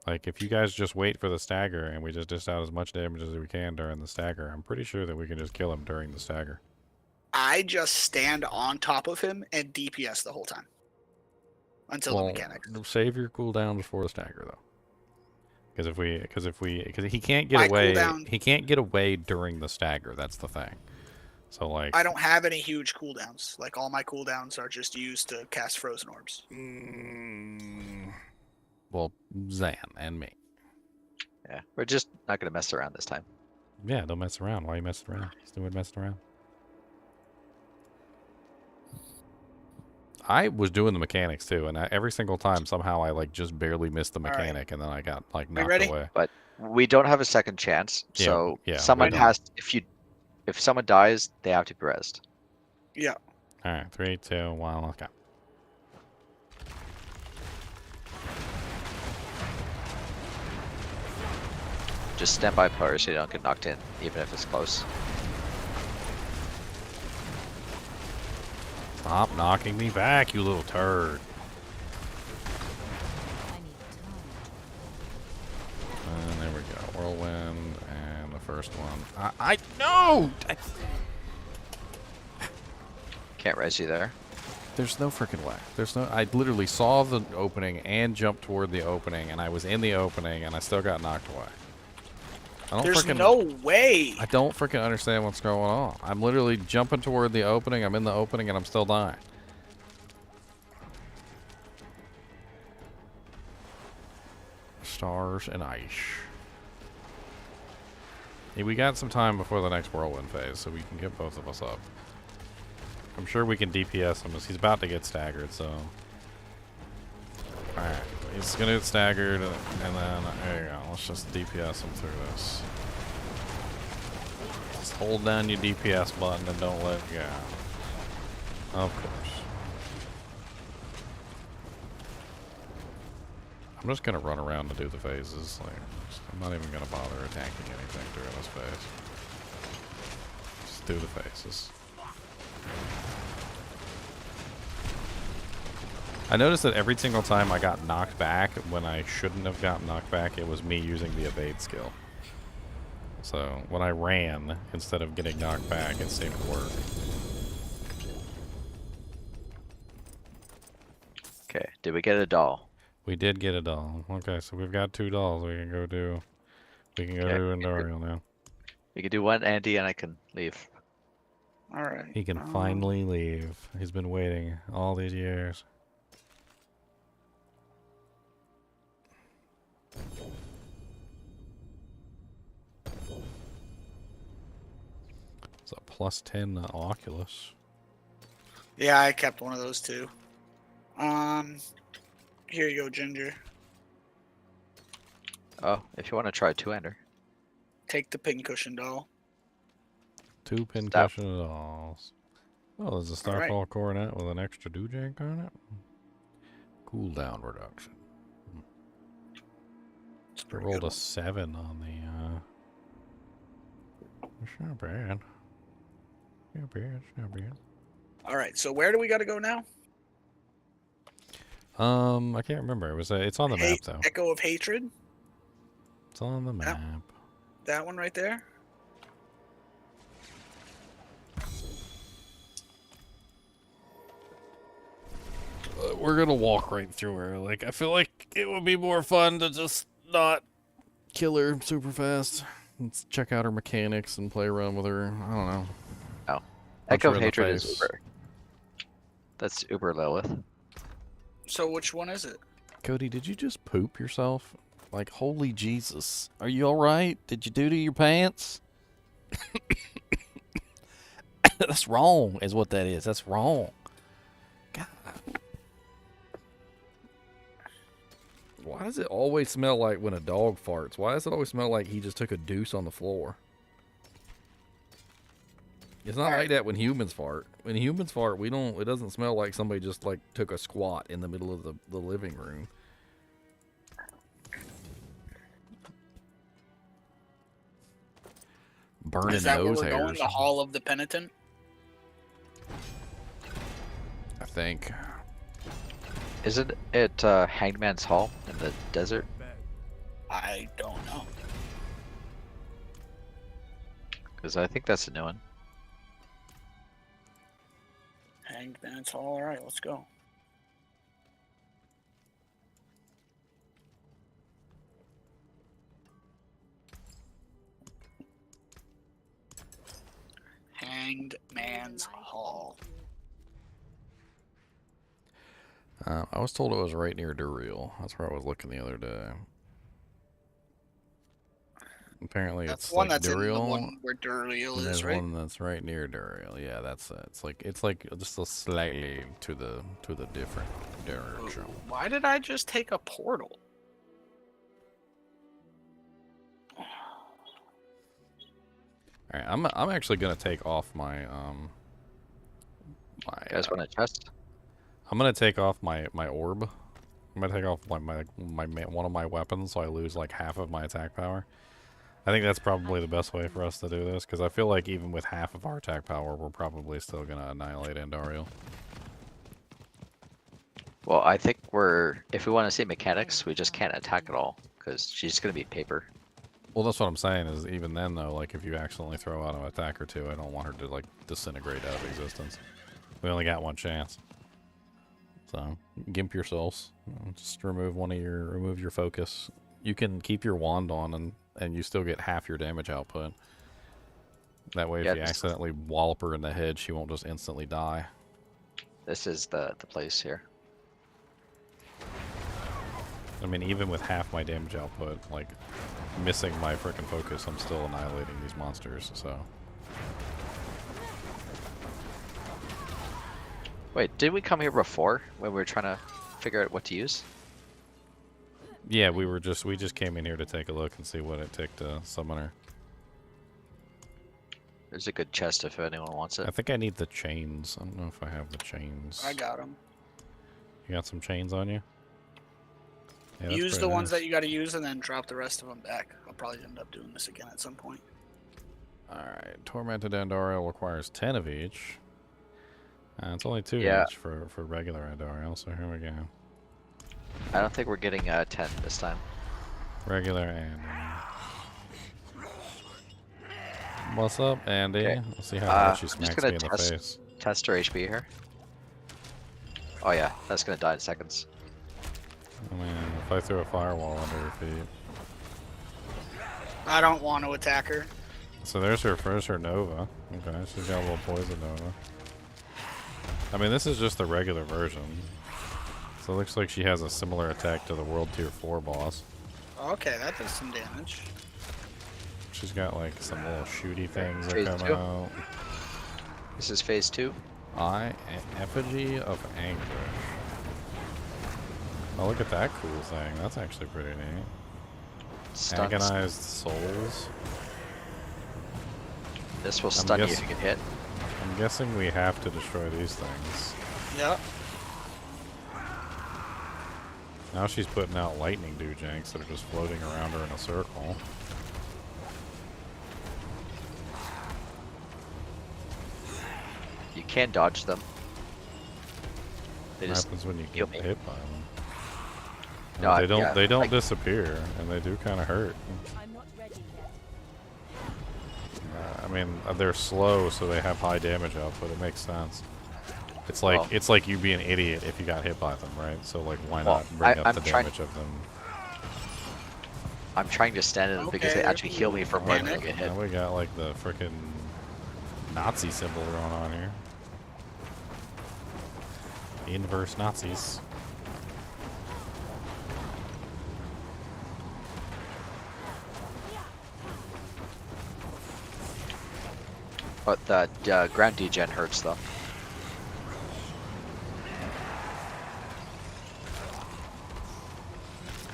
Like, if you guys just wait for the stagger and we just dish out as much damage as we can during the stagger, I'm pretty sure that we can just kill him during the stagger. I just stand on top of him and DPS the whole time. Until the mechanics. Save your cooldown before the stagger, though. Because he can't get My away. cooldown- He can't get away during the stagger. That's the thing. So like, I don't have any huge cooldowns. Like all my cooldowns are just used to cast frozen orbs. Well, Zan and me. Yeah, we're just not gonna mess around this time. Yeah, don't mess around. Why are you messing around? He's doing messing around. I was doing the mechanics too, and every single time somehow I like just barely missed the All right. mechanic, and then I got like We knocked ready? away. But we don't have a second chance. Yeah, So yeah, someone we don't. has if someone dies, they have to be rezzed. Yeah. All right, 3, 2, 1, let's go. Just stand by players so you don't get knocked in, even if it's close. Stop knocking me back, you little turd. I need time. And there we go. Whirlwind, and the first one. No! Can't res you there. There's no freaking way. I literally saw the opening and jumped toward the opening, and I was in the opening, and I still got knocked away. There's no way. I don't freaking understand what's going on. I'm literally jumping toward the opening, I'm in the opening, and I'm still dying. Stars and ice. Hey, we got some time before the next whirlwind phase, so we can get both of us up. I'm sure we can DPS him, as he's about to get staggered, so... Alright, he's gonna get staggered, and then, there you go, let's just DPS him through this. Just hold down your DPS button and don't let it go. Of course. I'm just gonna run around and do the phases, like, I'm not even gonna bother attacking anything during this phase. Just do the phases. I noticed that every single time I got knocked back when I shouldn't have gotten knocked back, it was me using the evade skill. So when I ran, instead of getting knocked back, it seemed to work. Okay, did we get a doll? We did get a doll. Okay, so we've got 2 dolls we can go do. We can go Okay. do Endorial now. We can do one Andy and I can leave. All right. He can finally leave. He's been waiting all these years. It's a +10 Oculus. Yeah, I kept one of those too. Here you go, Ginger. Oh, if you want to try 2-hander. Take the pincushion doll. 2 Stop. pincushion dolls. Oh, there's a Alright. Starfall coronet with an extra doojank on it. Cooldown reduction. It's I pretty rolled good a 7 on the, It's not bad. Not bad, it's not bad. one. All right, so where do we got to go now? I can't remember. It's on the map though. Echo of Hatred. It's on the map. That one right there. We're gonna walk right through her. Like, I feel like it would be more fun to just not kill her super fast. Let's check out her mechanics and play around with her. I don't know. Oh. Punch Echo her of in the Hatred is face. Uber. That's Uber Lilith. So which one is it? Cody, did you just poop yourself? Like, holy Jesus. Are you alright? Did you doo-doo your pants? That's wrong, is what that is. That's wrong. God. Why does it always smell like when a dog farts? Why does it always smell like he just took a deuce on the floor? It's not like that when humans fart. When humans fart, it doesn't smell like somebody just like took a squat in the middle of the living room. Burning Is that where nose we're going? hairs. The Hall of the Penitent? I think. Isn't it Hangman's Hall in the desert? I don't know. Because I think that's a new one. Hanged Man's Hall. All right, let's go. Hanged Man's Hall. I was told it was right near Duriel. That's where I was looking the other day. Apparently That's it's one like that's in the Duriel. one where Duriel And is, there's right? one that's right near Duriel. Yeah, that's it's like just a slightly to the different direction. Why did I just take a portal? All right, I'm actually gonna take off my You guys want a chest? I'm gonna take off my orb. I'm gonna take off my one of my weapons so I lose like half of my attack power. I think that's probably the best way for us to do this because I feel like even with half of our attack power, we're probably still gonna annihilate Andariel. Well, I think if we want to see mechanics, we just can't attack at all because she's gonna be paper. Well, that's what I'm saying is even then though, like if you accidentally throw out an attack or two, I don't want her to like disintegrate out of existence. We only got one chance. So, gimp your souls. Just remove your focus. You can keep your wand on and you still get half your damage output. That way, Yeah, if you accidentally wallop her in the head, she won't just instantly die. This is the place here. I mean, even with half my damage output, like, missing my frickin' focus, I'm still annihilating these monsters, so... Wait, did we come here before when we were trying to figure out what to use? Yeah, we just came in here to take a look and see what it took to summon her. There's a good chest if anyone wants it. I think I need the chains. I don't know if I have the chains. I got them. You got some chains on you? Yeah, that's Use the pretty ones nice. that you got to use and then drop the rest of them back. I'll probably end up doing this again at some point. Alright, Tormented Andariel requires 10 of each. It's only 2 Yeah. each for regular Andariel, so here we go. I don't think we're getting 10 this time. Regular Andy. What's up, Andy? Okay. Let's see how hard she I'm just smacks gonna me in the face. Test her HP here. Oh yeah, that's gonna die in seconds. I mean, if I threw a firewall under her feet. I don't want to attack her. So there's her Nova. Okay, she's got a little poison Nova. I mean, this is just the regular version. So it looks like she has a similar attack to the World Tier 4 boss. Okay, that does some damage. She's got like some little shooty things that Phase come 2. out. This is phase 2. Effigy of Anguish. Oh, look at that cool thing. That's actually pretty neat. Stuns. Agonized Souls. This will stun you if guess- you get hit. I'm guessing we have to destroy these things. Yep. Now she's putting out lightning doojanks that are just floating around her in a circle. You can dodge them. They What just happens when you heal get me. hit by them? No, they don't. yeah, they don't like- disappear, and they do kind of hurt. I'm not ready yet. I mean, they're slow, so they have high damage output. It makes sense. It's like Well- it's like you be an idiot if you got hit by them, right? So like, why Well, not bring up I'm the trying- damage of them? I'm trying to stand in them because they Okay. actually heal me from when I Panic. get hit. Now we got like the frickin' Nazi symbol going on here. Inverse Nazis. But the ground degen hurts though.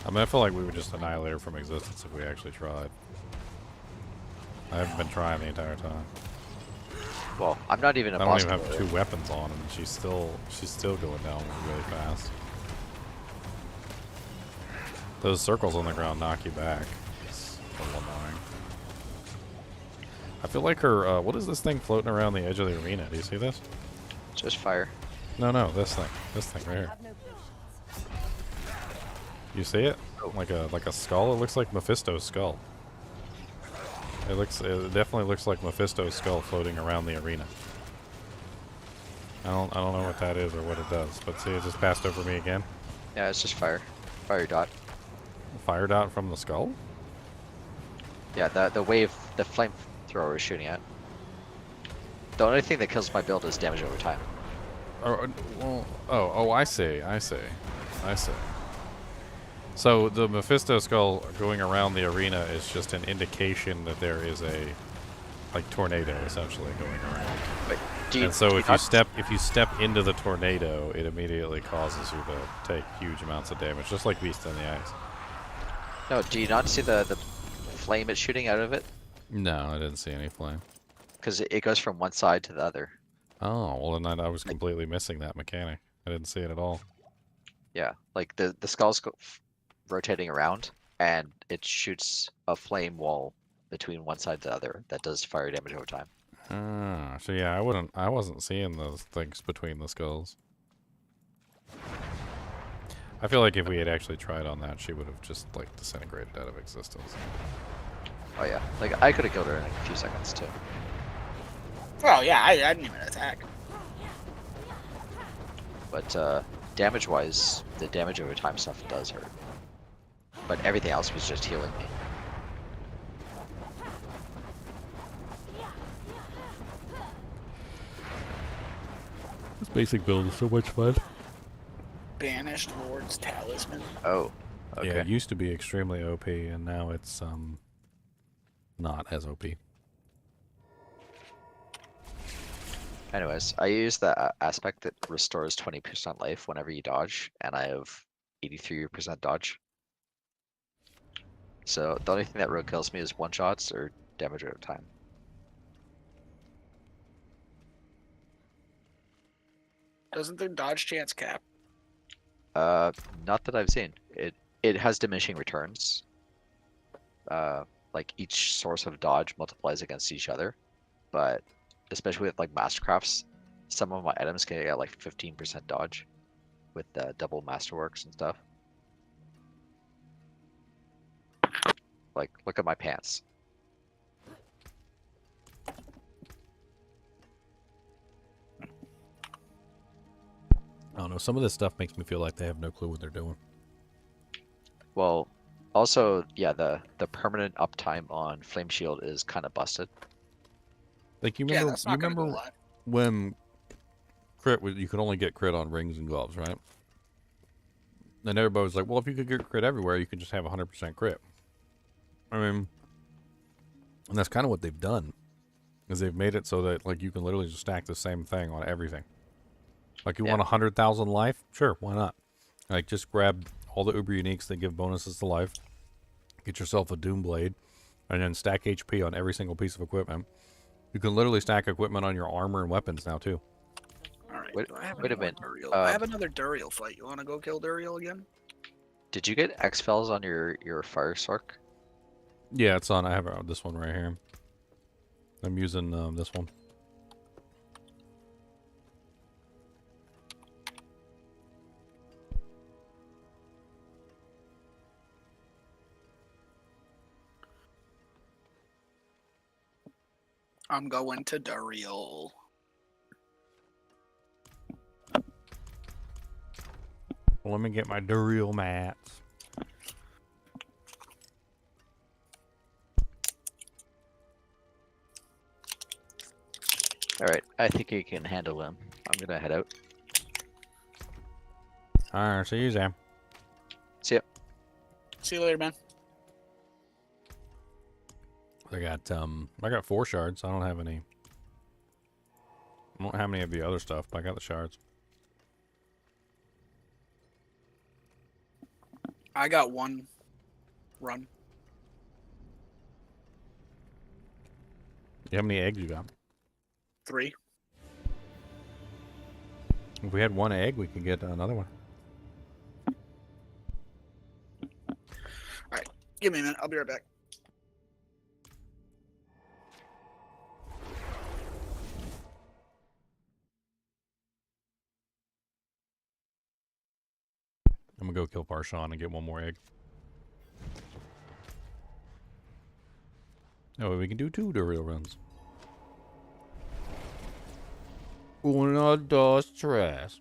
I mean, I feel like we would just annihilate her from existence if we actually tried. I haven't been trying the entire time. Well, I'm not even a I don't boss even have player. 2 weapons on, and she's still going down really fast. Those circles on the ground knock you back. It's a little annoying. I feel like her. What is this thing floating around the edge of the arena? Do you see this? Just fire. No, this thing. This thing right here. Have no patience. You see it? Oh. Like a skull. It looks like Mephisto's skull. It definitely looks like Mephisto's skull floating around the arena. I don't know what that is or what it does, but see, it just passed over me again. Yeah, it's just fire. Fire dot. Fire dot from the skull? Yeah, the wave, the flamethrower is shooting at. The only thing that kills my build is damage over time. Oh, well, I see. So the Mephisto skull going around the arena is just an indication that there is a like tornado essentially going around. Wait, do you, And so do if you step into the tornado, it immediately causes you to take huge amounts of damage, just like Beast in the Ice. No, do you not see the flame it's shooting out of it? No, I didn't see any flame. Because it goes from one side to the other. Oh, well then I was completely missing that mechanic. I didn't see it at all. Yeah, like the skull's rotating around, and it shoots a flame wall between one side to the other that does fire damage over time. Ah, so yeah, I wasn't seeing those things between the skulls. I feel like if we had actually tried on that, she would have just like disintegrated out of existence. Oh yeah, like I could have killed her in a few seconds too. Oh yeah, I didn't even attack. But damage-wise, the damage over time stuff does hurt. But everything else was just healing me. This basic build is so much fun. Banished Lord's Talisman. Oh, okay. Yeah, it used to be extremely OP, and now it's not as OP. Anyways, I use the aspect that restores 20% life whenever you dodge, and I have 83% dodge. So the only thing that rogue kills me is one-shots or damage over time. Doesn't their dodge chance cap? Not that I've seen. It has diminishing returns. Like each source of dodge multiplies against each other, but especially with like mastercrafts, some of my items can get like 15% dodge with double masterworks and stuff. Like, look at my pants. I don't know. Some of this stuff makes me feel like they have no clue what they're doing. Well, also, yeah, the permanent uptime on Flame Shield is kind of busted. Like you Yeah, remember, that's not gonna go live. when crit you could only get crit on rings and gloves, right? And everybody was like, "Well, if you could get crit everywhere, you could just have 100% crit." I mean, and that's kind of what they've done, is they've made it so that like you can literally just stack the same thing on everything. Like you want 100,000 life, sure, why not? Like just grab all the Uber Uniques that give bonuses to life, get yourself a Doom Blade, and then stack HP on every single piece of equipment. You can literally stack equipment on your armor and weapons now too. Alright, Wait- do I have wait a any more minute, Duriel? I have another Duriel fight. You wanna go kill Duriel again? Did you get X-Fells on your Fire Sork? Yeah, it's on. I have this one right here. I'm using this one. I'm going to Duriel. Well, let me get my Duriel mats. Alright, I think you can handle him. I'm gonna head out. Alright, see you, Sam. See ya. See you later, man. I got 4 shards. I don't have any. I don't have any of the other stuff, but I got the shards. I got one run. How many eggs you got? 3. If we had 1 egg, we could get another one. Alright, give me a minute. I'll be right back. I'm gonna go kill Parshawn and get 1 more egg. Oh, we can do 2 Duriel runs. Una, dos, tres.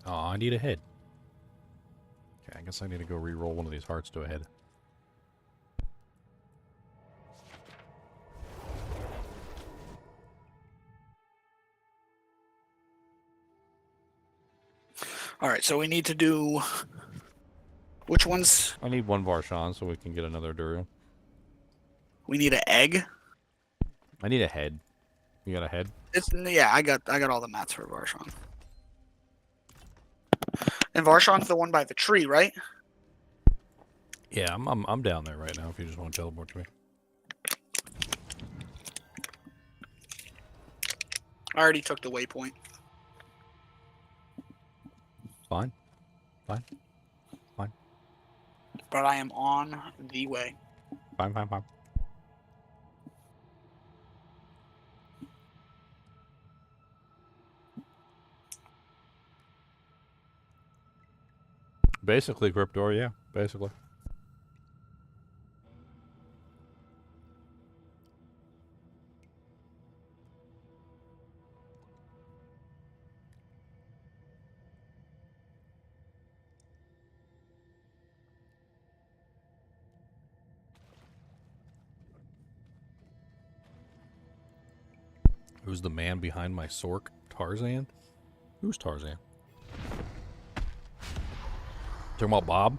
Oh, I need a head. Okay, I guess I need to go re-roll one of these hearts to a head. All right, so we need to do which ones? I need one Varshan so we can get another Durian. We need an egg. I need a head. You got a head? Yeah, I got all the mats for Varshan. And Varshan's the one by the tree, right? Yeah, I'm down there right now if you just want to teleport to me. I already took the waypoint. Fine. Fine. But I am on the way. Fine. Basically, Cryptor, yeah. Basically. Who's the man behind my Sork? Tarzan? Who's Tarzan? Talking about Bob?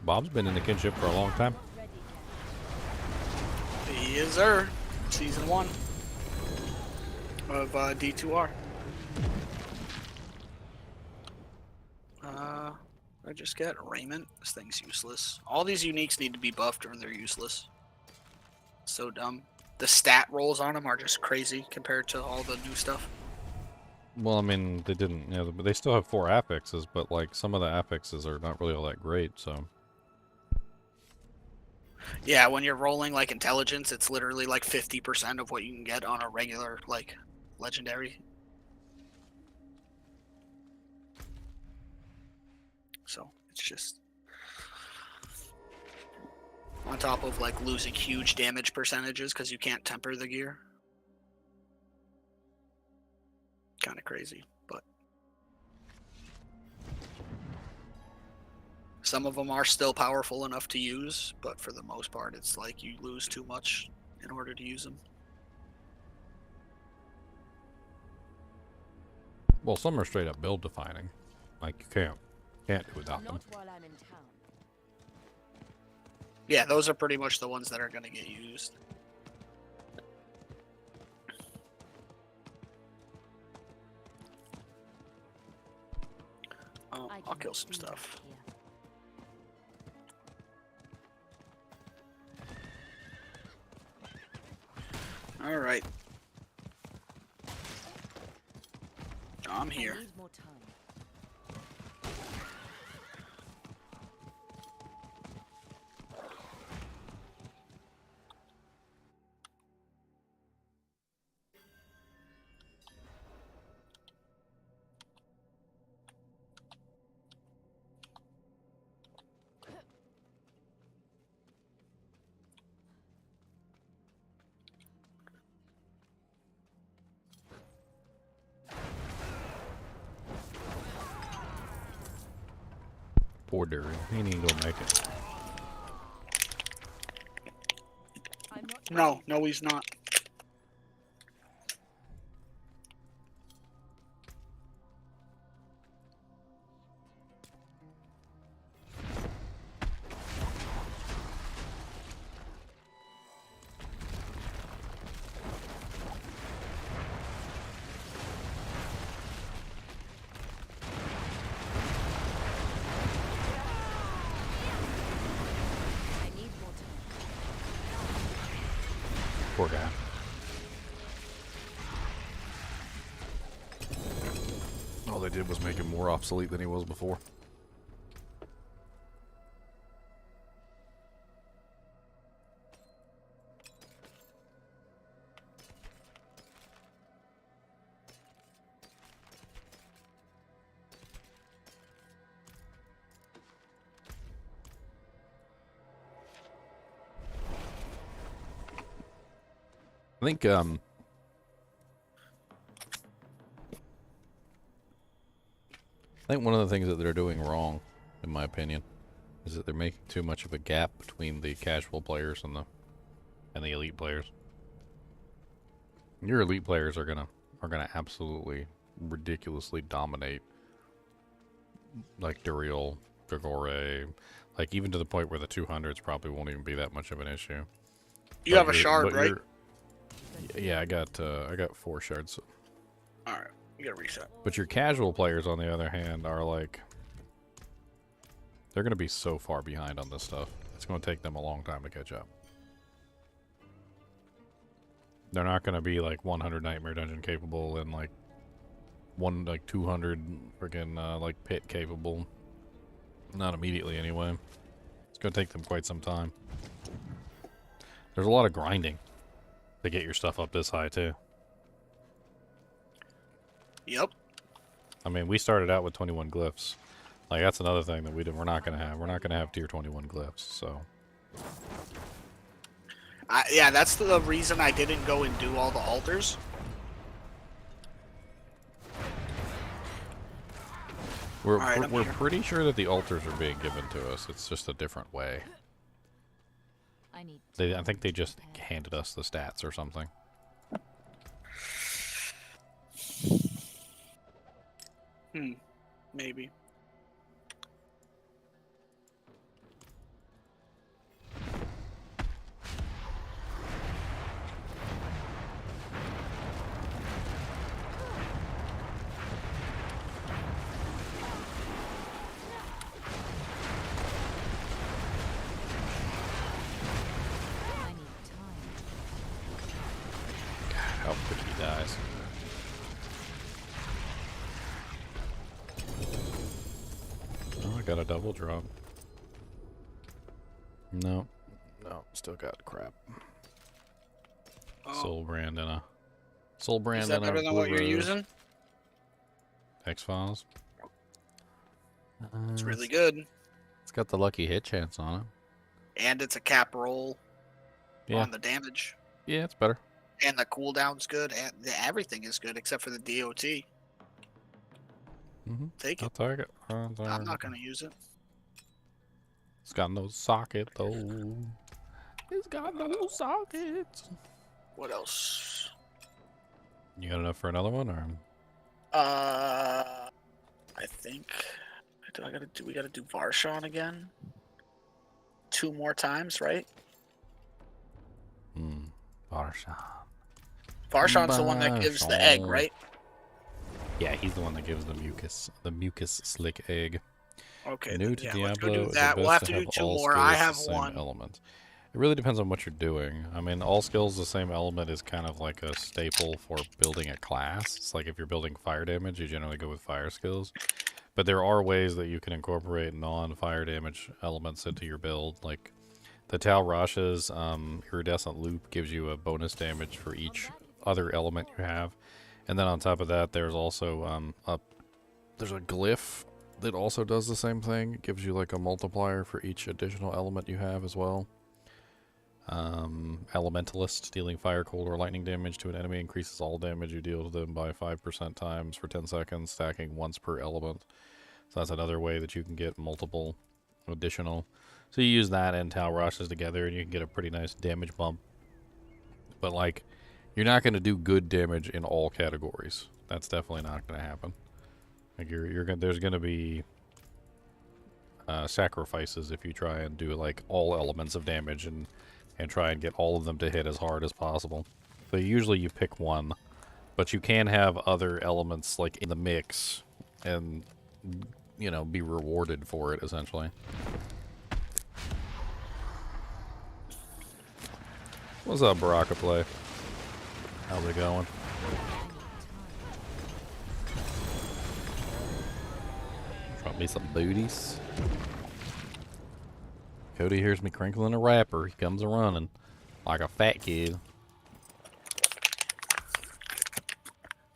Bob's been in the kinship for a long time. He is there. Season 1 of D2R. I just get Raiment. This thing's useless. All these uniques need to be buffed or they're useless. So dumb. The stat rolls on them are just crazy compared to all the new stuff. Well, I mean, they didn't, you know, but they still have 4 affixes, but like some of the affixes are not really all that great, so. Yeah, when you're rolling like intelligence, it's literally like 50% of what you can get on a regular like legendary. So it's just on top of like losing huge damage percentages because you can't temper the gear. Kind of crazy, but some of them are still powerful enough to use, but for the most part, it's like you lose too much in order to use them. Well, some are straight up build defining. Like, you can't do without them. Not while I'm in town. Yeah, those are pretty much the ones that are going to get used. Oh, I I'll can kill some see stuff. here. All right. I'm here. I need more time. Poor Durian. He ain't gonna make it. I'm not No, he's not. I need more time. Poor guy. All they did was make him more obsolete than he was before. I think I think one of the things that they're doing wrong, in my opinion, is that they're making too much of a gap between the casual players and the elite players. Your elite players are gonna absolutely ridiculously dominate, like Duriel, Gagore, like even to the point where the 200s probably won't even be that much of an issue. You have a shard, right? Yeah, I got 4 shards. All right, you gotta reset. But your casual players, on the other hand, are like, they're gonna be so far behind on this stuff. It's gonna take them a long time to catch up. They're not gonna be like 100 Nightmare Dungeon capable and like 200 freaking like pit capable. Not immediately anyway. It's gonna take them quite some time. There's a lot of grinding to get your stuff up this high too. Yep. I mean, we started out with 21 glyphs. Like that's another thing that we're not gonna have. We're not gonna have tier 21 glyphs. So. Yeah, that's the reason I didn't go and do all the altars. We're Alright, pretty sure that the altars are being given to us. It's just a different way. I think they just handed us the stats or something. Maybe. How quick he dies. Oh, I got a double drop. No, still got crap. Oh. Soul brand and a soul brand. Is that and better a than what you're Blue Rose. using? X-Files. It's really good. It's got the lucky hit chance on it. And it's a cap roll Yeah. on the damage. Yeah, it's better. And the cooldown's good. And everything is good except for the DOT. Mm-hmm. Take I'll it. take it. I'm not going to use it. It's got no socket though. It's got no sockets. What else? You got enough for another one, or? I think we gotta do Varshawn again. 2 more times, right? Varshawn. Varshawn's the one that gives the egg, right? Yeah, he's the one that gives the mucus slick egg. Okay. New then, to yeah, let's go Diablo, do that. We'll have to do 2 all more. I skills have the same 1. element. It really depends on what you're doing. I mean, all skills the same element is kind of like a staple for building a class. It's like if you're building fire damage, you generally go with fire skills. But there are ways that you can incorporate non-fire damage elements into your build. Like the Tal Rasha's iridescent loop gives you a bonus damage for each other element you have. And then on top of that, there's also there's a glyph that also does the same thing. It gives you like a multiplier for each additional element you have as well. Elementalist, dealing fire, cold, or lightning damage to an enemy increases all damage you deal to them by 5% times for 10 seconds, stacking once per element. So that's another way that you can get multiple additional. So you use that and Tal Rasha's together and you can get a pretty nice damage bump. But like, you're not going to do good damage in all categories. That's definitely not going to happen. Like there's going to be sacrifices if you try and do like all elements of damage and try and get all of them to hit as hard as possible. So usually you pick one, but you can have other elements like in the mix and, you know, be rewarded for it essentially. What's up, Baraka Play? How's it going? Drop me some booties. Cody hears me crinkling a wrapper. He comes a-running like a fat kid.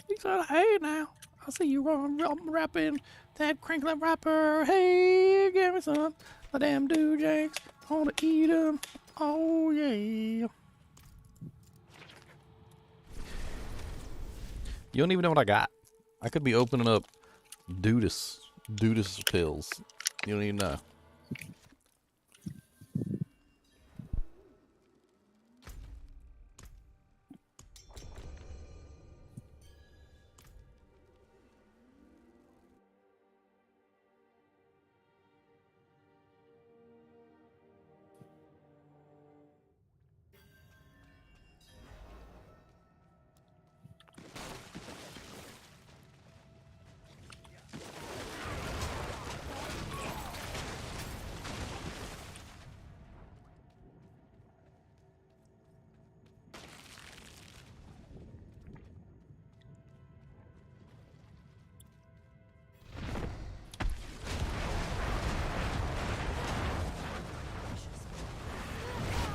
He said, hey now, I see you I'm wrapping that crinkling wrapper. Hey, give me some. The damn dude jakes. I want to eat them. Oh, yeah. You don't even know what I got. I could be opening up Dudus Dudas pills. You don't even know.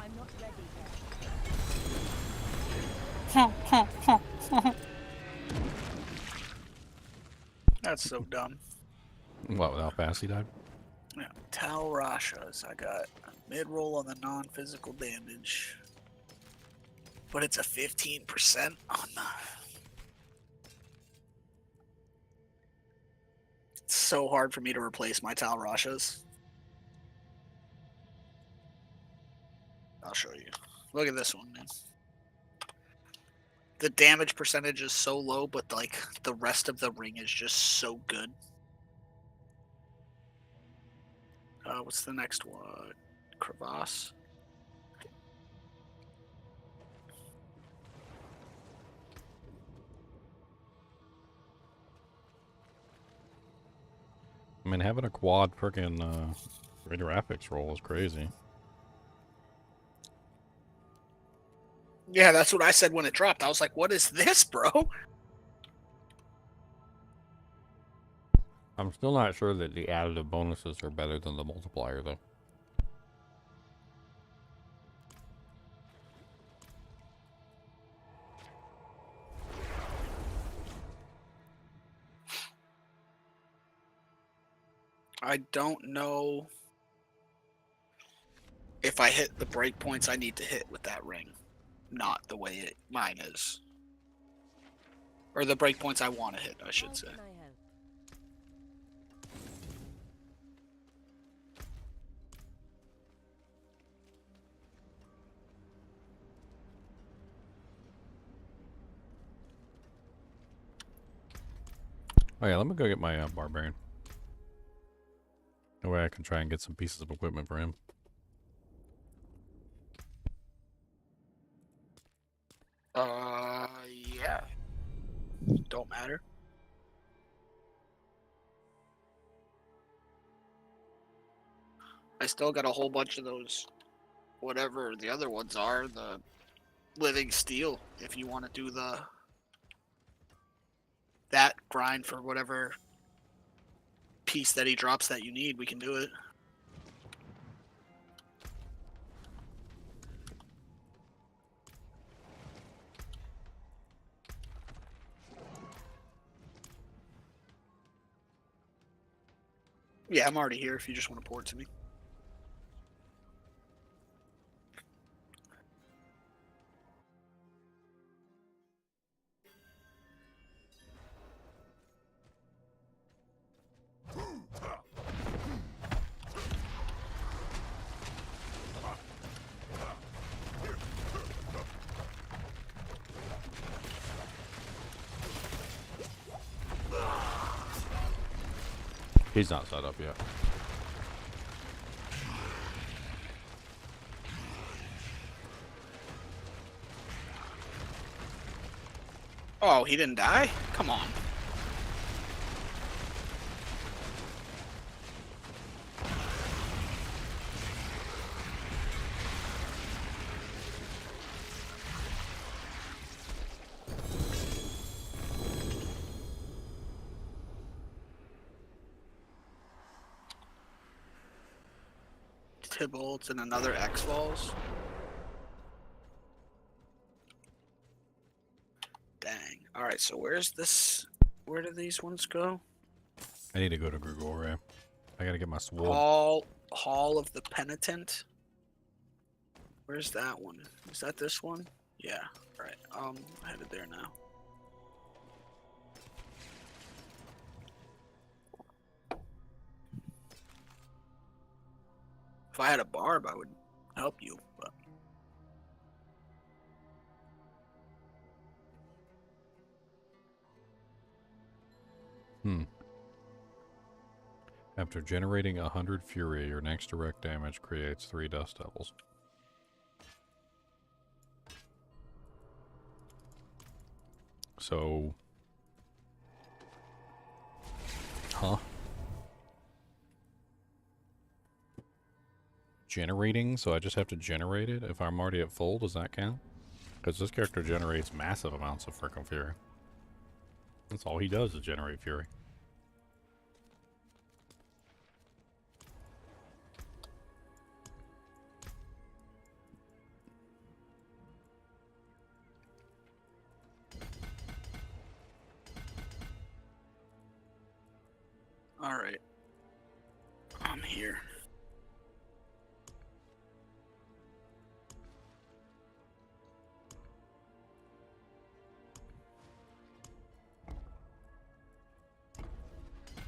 I'm not ready yet. That's so dumb. What, without fast he died? Yeah. Tal Rashas. I got a mid-roll on the non-physical damage. But it's a 15% on the... It's so hard for me to replace my Tal Rashas. I'll show you. Look at this one, man. The damage percentage is so low, but like the rest of the ring is just so good. What's the next one? Crevasse. I mean, having a quad freaking Raider Affix roll is crazy. Yeah, that's what I said when it dropped. I was like, what is this, bro? I'm still not sure that the additive bonuses are better than the multiplier, though. I don't know if I hit the breakpoints I need to hit with that ring. Not the way mine is. Or the breakpoints I want to hit, I should say. How can I help? Oh yeah, let me go get my Barbarian. That way I can try and get some pieces of equipment for him. Yeah. Don't matter. I still got a whole bunch of those, whatever the other ones are, the living steel, if you want to do that grind for whatever piece that he drops that you need, we can do it. Yeah, I'm already here if you just want to pour it to me. He's not set up yet. Oh, he didn't die? Come on. Tybalt's and another X-Falls. Dang. Alright, so where's this? Where do these ones go? I need to go to Grigore. I gotta get my sword. Hall of the Penitent. Where's that one? Is that this one? Yeah. Alright. I'm headed there now. If I had a barb, I would help you. But After generating 100 fury, your next direct damage creates 3 dust devils. So... Huh? Generating, so I just have to generate it? If I'm already at full, does that count? Because this character generates massive amounts of frickin' fury. That's all he does is generate fury. all right, I'm here.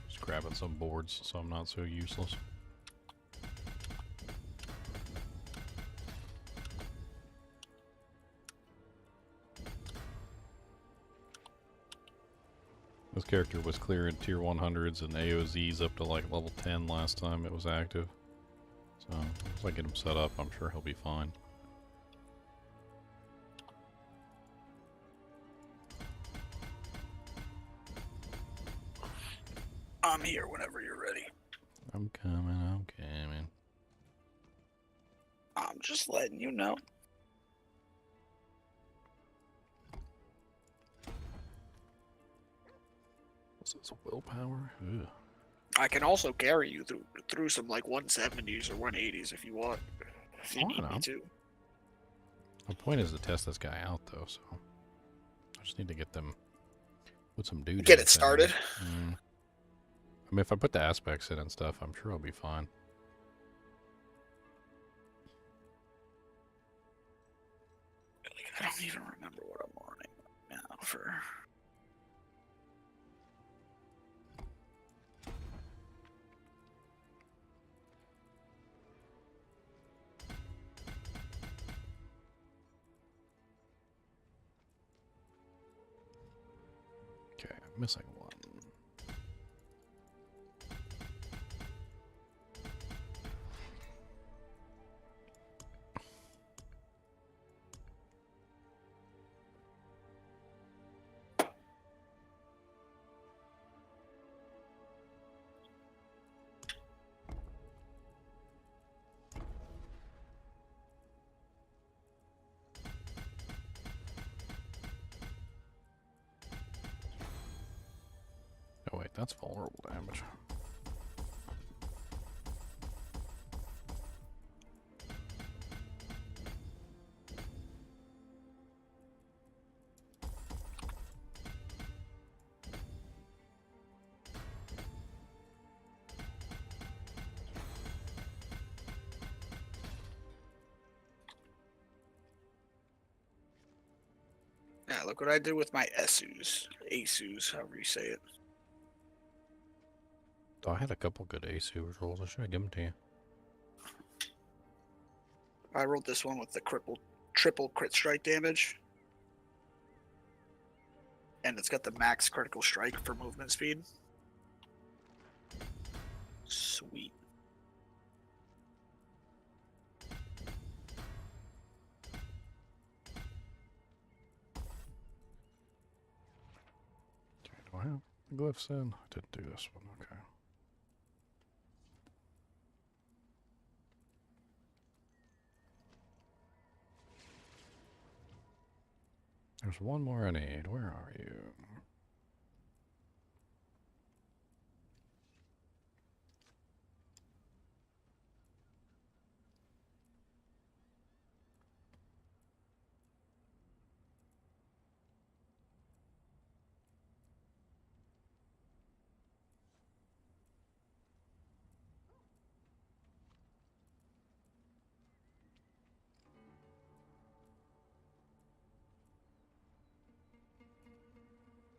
Just grabbing some boards so I'm not so useless. This character was clearing tier 100s and AOZs up to like level 10 last time it was active. So, once I get him set up, I'm sure he'll be fine. I'm here whenever you're ready. I'm coming. I'm just letting you know. This is willpower? Ugh. I can also carry you through some like 170s or 180s if you want. If you Oh, need no. me to. The point is to test this guy out, though, so... I just need to get them... Put some dudes Get it started. I mean, if I put the aspects in and stuff, I'm sure I'll be fine. I don't even remember what I'm running now for. Okay, I'm missing one. Oh wait, that's vulnerable damage. Yeah, look what I did with my Asus, however you say it. Oh, I had a couple good ASU rolls. I should have given them to you. I rolled this one with the triple crit strike damage. And it's got the max critical strike for movement speed. Sweet. Okay, do I have the glyphs in? I didn't do this one, okay. There's one more I need. Where are you?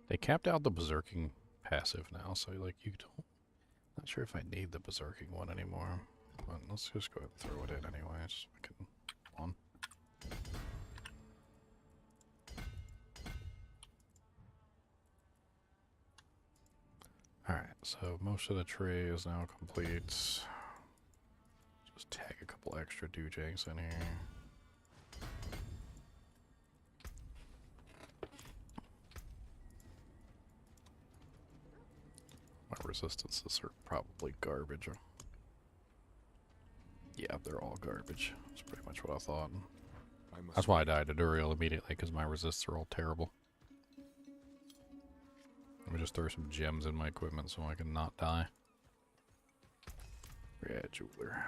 They capped out the berserking passive now, so like you don't... Not sure if I need the berserking one anymore. equipment. Let's just go ahead and throw it in anyway. Just make it on. Alright, so most of the tree is now complete. Just tag a couple extra doojanks in here. My resistances are probably garbage. Yeah, they're all garbage. That's pretty much what I thought. That's why I died to Duriel immediately, because my resists are all terrible. Let me just throw some gems in my equipment so I can not die. Yeah, jeweler.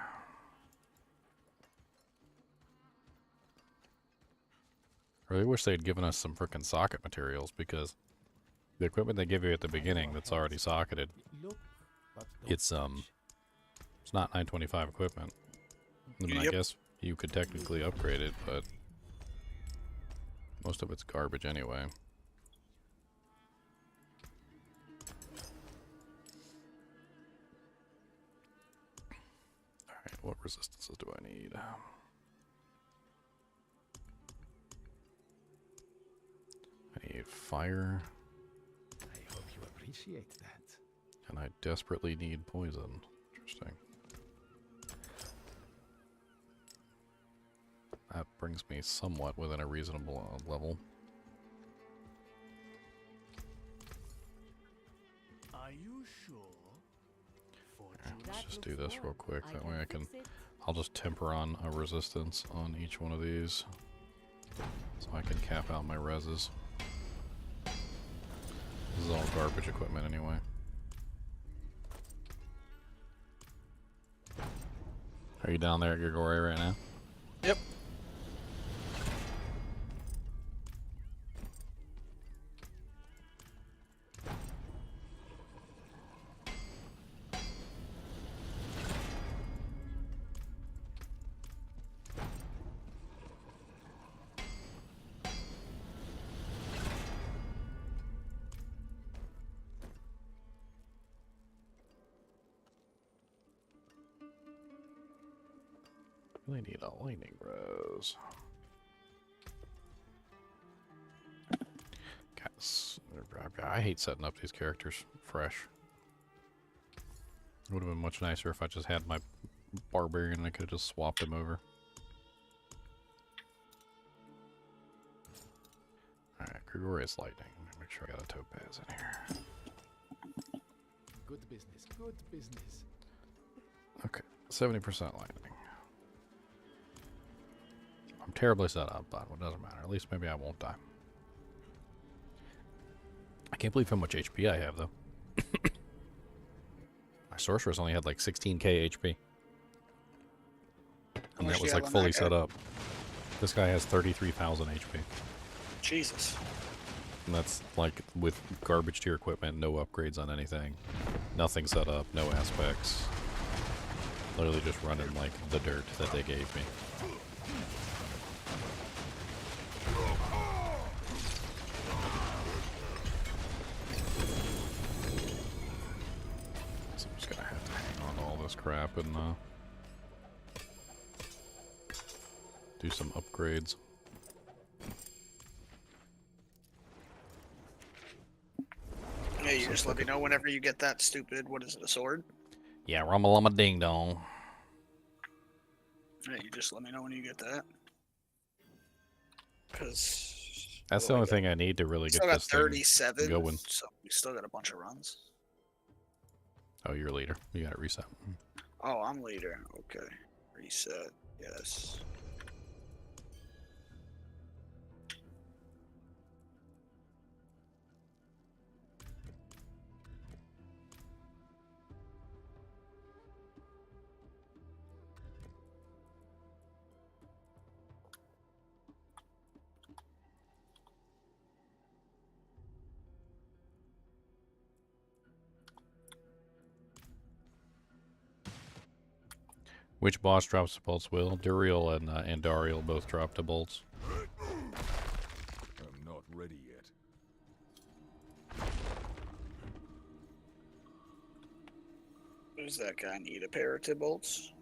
I really wish they'd given us some frickin' socket materials, because the equipment they give you at the beginning that's already socketed, it's not 925 equipment. I mean, I guess you could technically upgrade it, but most of it's garbage anyway. Alright, what resistances do I need? I need fire. I hope you appreciate that. And I desperately need poison. Interesting. That brings me somewhat within a reasonable level. Are you sure? Let's just do this real quick. That way I'll just temper on a resistance on each one of these. So I can cap out my reses. This is all garbage equipment anyway. Are you down there at Grigori right now? Yep. Really need a lightning rose. Guys, I hate setting up these characters fresh. It would have been much nicer if I just had my Barbarian and I could have just swapped him over. Alright, Gregorius Lightning. Let me make sure I got a topaz in here. Good business, good business. Okay, 70% lightning. I'm terribly set up, but it doesn't matter. At least maybe I won't die. I can't believe how much HP I have, though. My Sorceress only had like 16k HP. And that was like fully set up. This guy has 33,000 HP. Jesus. And that's like with garbage tier equipment, no upgrades on anything. Nothing set up, no aspects. Literally just running like the dirt that they gave me. Crap and do some upgrades. Yeah, you just let me know whenever you get that stupid, what is it, a sword? Yeah, rumma ding dong. Yeah, you just let me know when you get that. Because that's the only thing I need to really get this thing 37 going. So we still got a bunch of runs. Oh, you're a leader. You got to reset. Oh, I'm leader. Okay. Reset. Yes. Which boss drops the bolts? Will Duriel and Andariel both drop the bolts? I'm not ready yet. Who's that guy need a pair of Tibolts?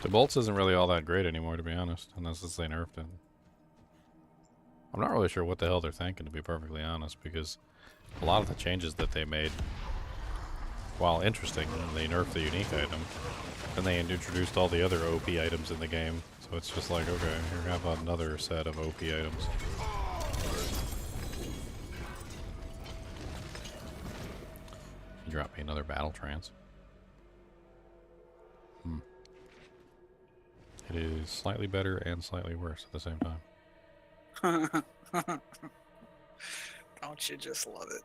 The bolts isn't really all that great anymore, to be honest, unless they nerfed it. I'm not really sure what the hell they're thinking, to be perfectly honest, because a lot of the changes that they made, while interesting, they nerfed the unique item, and they introduced all the other OP items in the game. So it's just like, okay, here have another set of OP items. You drop me another battle trance. It is slightly better and slightly worse at the same time. Don't you just love it?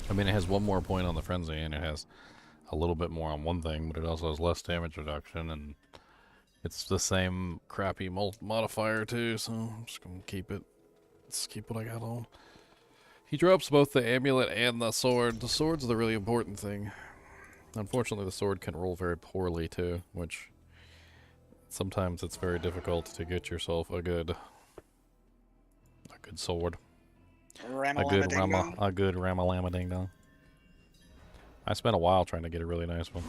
I mean, it has one more point on the frenzy, and it has a little bit more on one thing, but it also has less damage reduction, and it's the same crappy modifier too, so I'm just gonna keep it. Let's keep what I got on. He drops both the amulet and the sword. The sword's the really important thing. Unfortunately, the sword can roll very poorly too, which sometimes it's very difficult to get yourself a good sword. A good Ramalama Ding Dong. I spent a while trying to get a really nice one.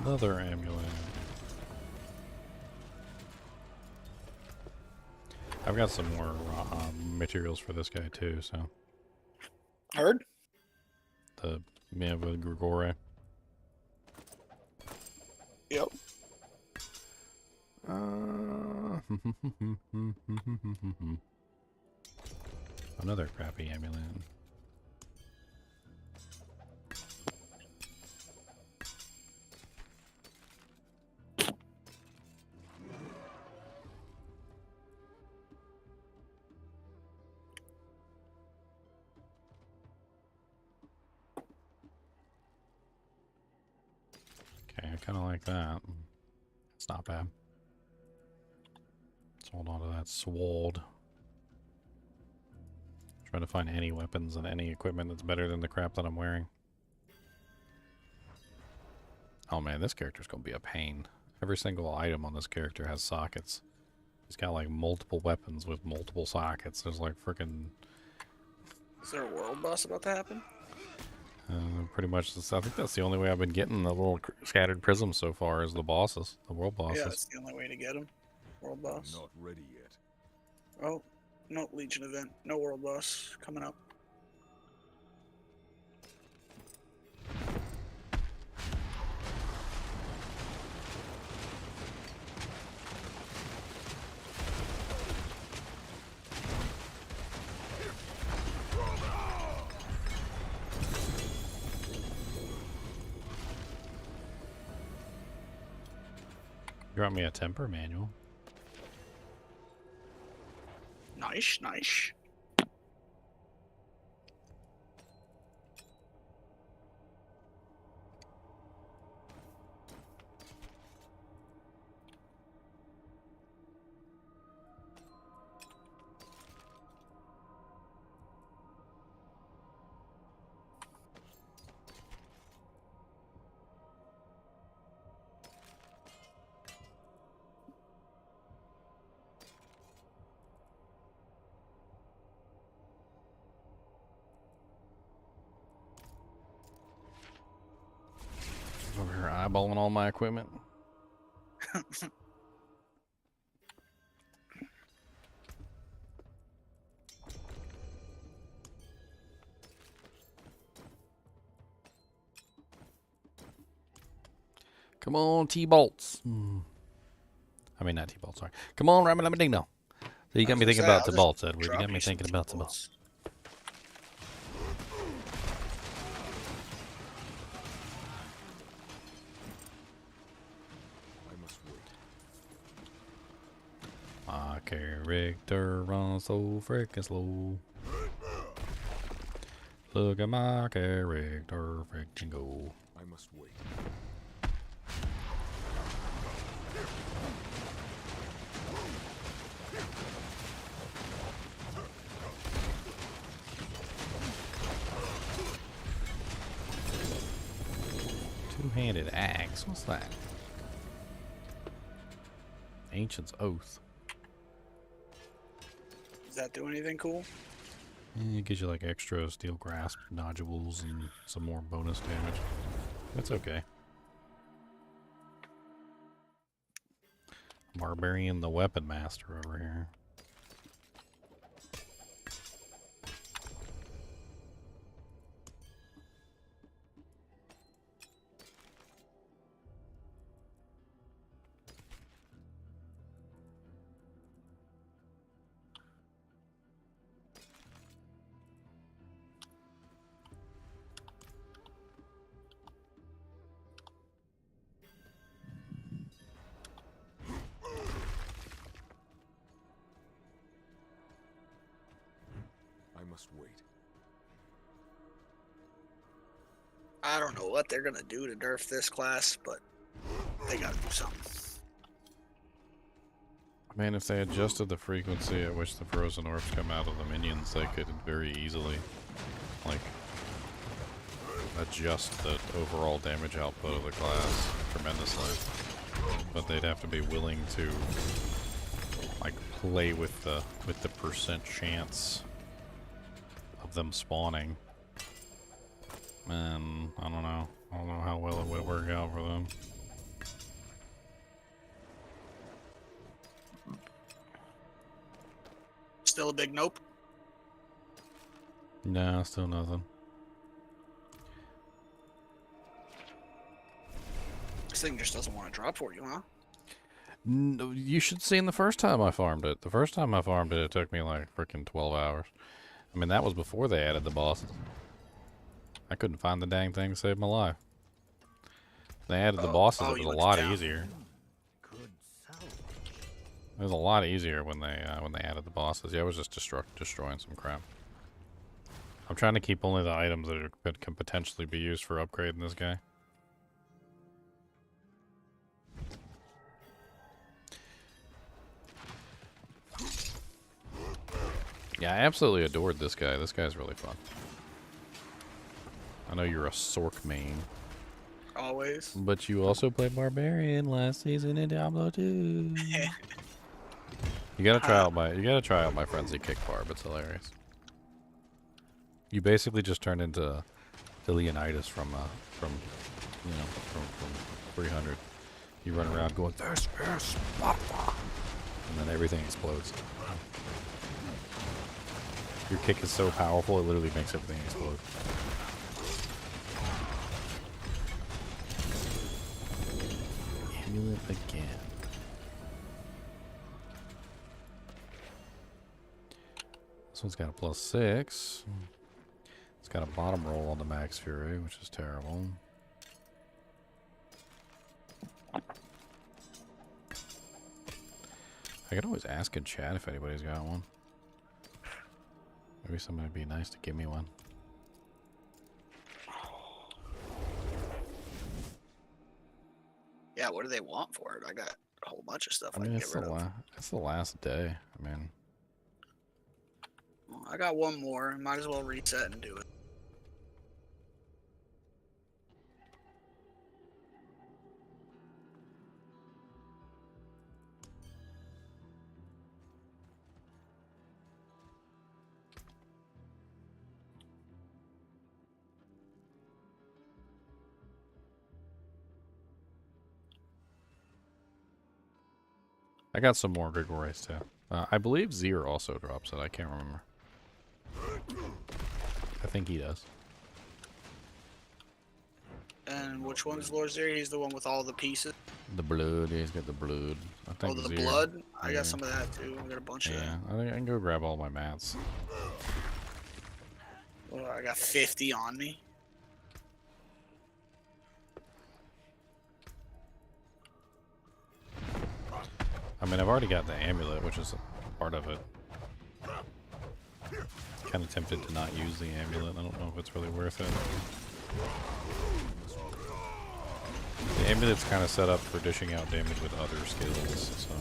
Another amulet. I've got some more materials for this guy too, so. Heard? The Miava Grigore. Yep. Another crappy amulet. Okay, I kind of like that. It's not bad. Let's hold on to that sword. Trying to find any weapons and any equipment that's better than the crap that I'm wearing. Oh man, this character's gonna be a pain. Every single item on this character has sockets. He's got like multiple weapons with multiple sockets. There's like freaking. Is there a world boss about to happen? Pretty much, I think that's the only way I've been getting the little scattered prisms so far is the bosses, the world bosses. Yeah, that's the only way to get them. World boss. Not ready yet. Oh, no Legion event. No world boss coming up. You brought me a temper manual. Nice, nice. Over here eyeballing all my equipment. Come on, T-bolts. I mean, not T-bolts, sorry. Come on, Ramen Ding Dong. So you got me thinking about the bolts, Edward. You got me thinking about the bolts. character runs so freaking slow. Look at my character freaking go. I must wait. Two-handed axe. What's that? Ancient's Oath. Does that do anything cool? It gives you like extra steel grasp nodules and some more bonus damage. That's okay. Barbarian the Weapon Master over here. I must wait. I don't know what they're gonna do to nerf this class, but they gotta do something. Man, if they adjusted the frequency at which the frozen orbs come out of the minions, they could very easily, like, adjust the overall damage output of the class tremendously. But they'd have to be willing to, like, play with the percent chance of them spawning. And I don't know. I don't know how well it would work out for them. Still a big nope. No, still nothing. This thing just doesn't want to drop for you, huh? No, you should see in the first time I farmed it. The first time I farmed it, it took me like freaking 12 hours. I mean, that was before they added the bosses. I couldn't find the dang thing to save my life. They added the bosses, it was a lot easier. It was a lot easier when they added the bosses. Yeah, I was just destroying some crap. I'm trying to keep only the items that can potentially be used for upgrading this guy. Yeah, I absolutely adored this guy. This guy's really fun. I know you're a Sorc main. Always. But you also played Barbarian last season in Diablo 2. You gotta try out my Frenzy Kick Barb. It's hilarious. You basically just turned into Leonidas from 300. You run around going, "This is Sparta," and then everything explodes. Your kick is so powerful, it literally makes everything explode. Amulet again. This one's got a +6. It's got a bottom roll on the Max Fury, which is terrible. I could always ask in chat if anybody's got one. Maybe somebody would be nice to give me one. Yeah, what do they want for it? I got a whole bunch of stuff I I mean, can it's get rid of. it's the last day. I mean, Well, I got one more. Might as well reset and do it. I got some more Grigorites too. I believe Zir also drops it. I can't remember. I think he does. And which one's Lord Zeri? He's the one with all the pieces. The blood. Yeah, he's got the blood. I think Oh, the Zir. blood? I Yeah. got some of that too. I got a bunch of Yeah, that. I think I can go grab all my mats. Well, I got 50 on me. I mean, I've already got the amulet, which is part of it. Kind of tempted to not use the amulet. I don't know if it's really worth it. The amulet's kind of set up for dishing out damage with other skills, so...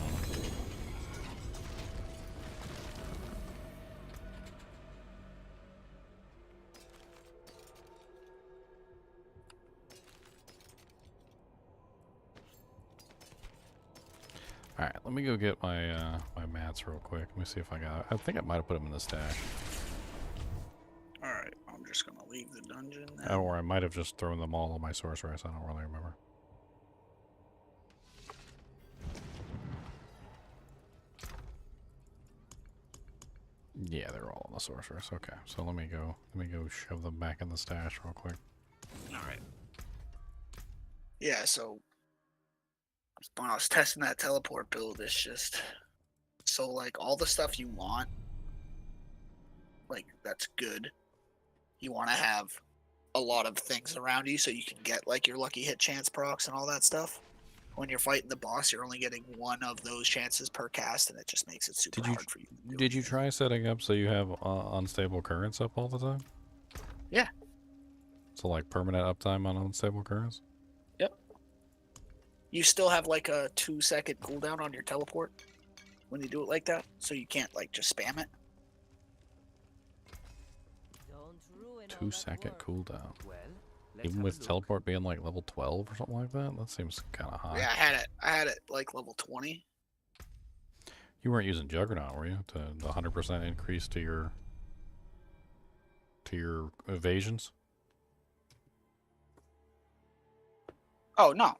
Alright, let me go get my my mats real quick. Let me see if I got it. I think I might have put them in the stash. Alright, I'm just gonna leave the dungeon now. Or I might have just thrown them all on my Sorceress. I don't really remember. Yeah, they're all on the Sorceress. Okay, so let me go shove them back in the stash real quick. Alright. Yeah, so when I was testing that teleport build, it's just so like all the stuff you want, like that's good. You want to have a lot of things around you so you can get like your lucky hit chance procs and all that stuff. When you're fighting the boss, you're only getting one of those chances per cast, and it just makes it super hard for you. Did you try setting up so you have unstable currents up all the time? Yeah. So like permanent uptime on unstable currents? Yep. You still have like a 2-second cooldown on your teleport when you do it like that, so you can't like just spam it. 2-second cooldown. Even with teleport being like level 12 or something like that? That seems kind of high. Yeah, I had it like level 20. You weren't using Juggernaut, were you? To the 100% increase to your evasions? Oh no.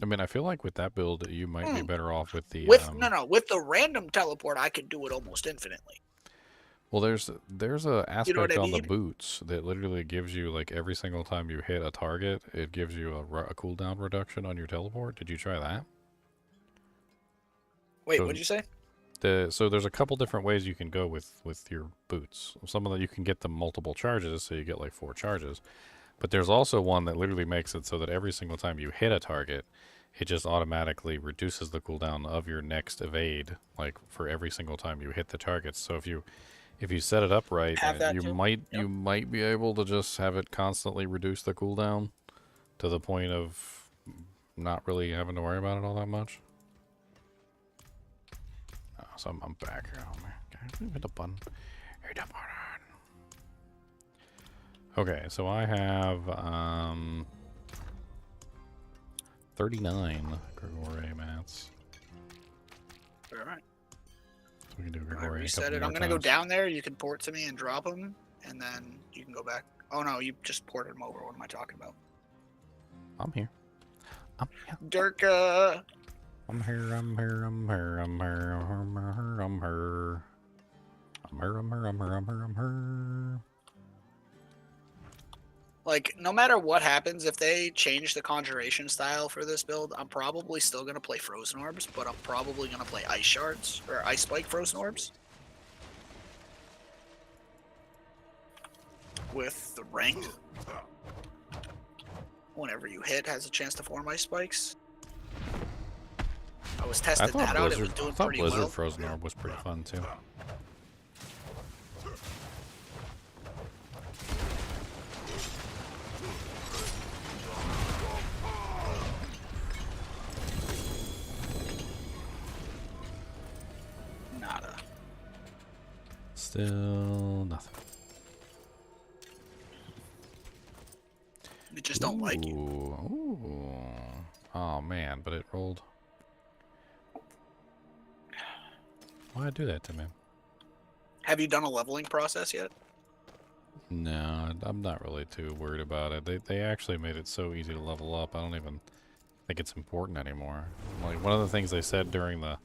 I mean, I feel like with that build, you might be better off with the... with the random teleport, I could do it almost infinitely. Well, there's a aspect on the mean? boots that literally gives you, like, every single time you hit a target, it gives you a cooldown reduction on your teleport. Did you try that? Wait, So- what'd you say? So there's a couple different ways you can go with your boots. Some of them you can get them multiple charges, so you get like 4 charges. But there's also one that literally makes it so that every single time you hit a target, it just automatically reduces the cooldown of your next evade, like for every single time you hit the targets. So if you set it up right, Have that you too? you might be able to just have it constantly reduce the cooldown to the point of not really having to worry about it all that much. So I'm back here. Oh, man. Hit the button. Hit the button. Okay, so I have 39 Grigore mats. All right. So we can do I Grigore. reset it. I'm gonna go down there. You can port to me and drop them, and then you can go back. Oh no, you just ported them over. What am I talking about? I'm here. I'm here. Durka. I'm here. I'm here. I'm here. I'm here. I'm here. I'm here. I'm here. I'm here. I'm here. I'm here. I'm here. Like, no matter what happens, if they change the conjuration style for this build, I'm probably still going to play Frozen Orbs, but I'm probably going to play Ice Shards, or Ice Spike Frozen Orbs. With the ring. Whenever you hit, has a chance to form Ice Spikes. I was testing that out, it was doing pretty Blizzard well. Frozen Orb was pretty fun, too. Nada. Still nothing. They just don't like you. Ooh. Oh man, but it rolled. Why'd do that to me? Have you done a leveling process yet? No, I'm not really too worried about it. They actually made it so easy to level up. I don't even think it's important anymore. Like one of the things they said during the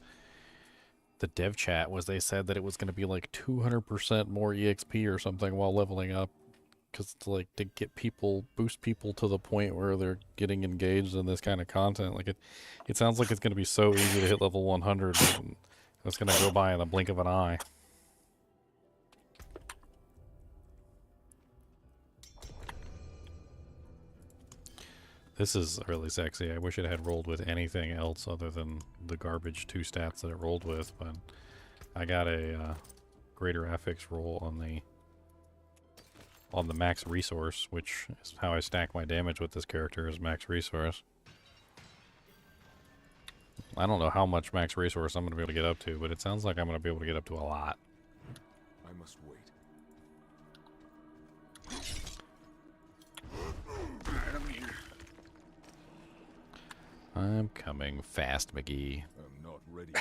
dev chat was they said that it was going to be like 200% more EXP or something while leveling up, because it's like to get people, boost people to the point where they're getting engaged in this kind of content. Like it sounds like it's going to be so easy to hit level 100. And it's going to go by in the blink of an eye. This is really sexy. I wish it had rolled with anything else other than the garbage 2 stats that it rolled with, but I got a greater affix roll on the max resource, which is how I stack my damage with this character, is max resource. I don't know how much max resource I'm going to be able to get up to, but it sounds like I'm going to be able to get up to a lot. I must wait. Alright, I'm here. I'm coming fast, McGee. I'm not ready.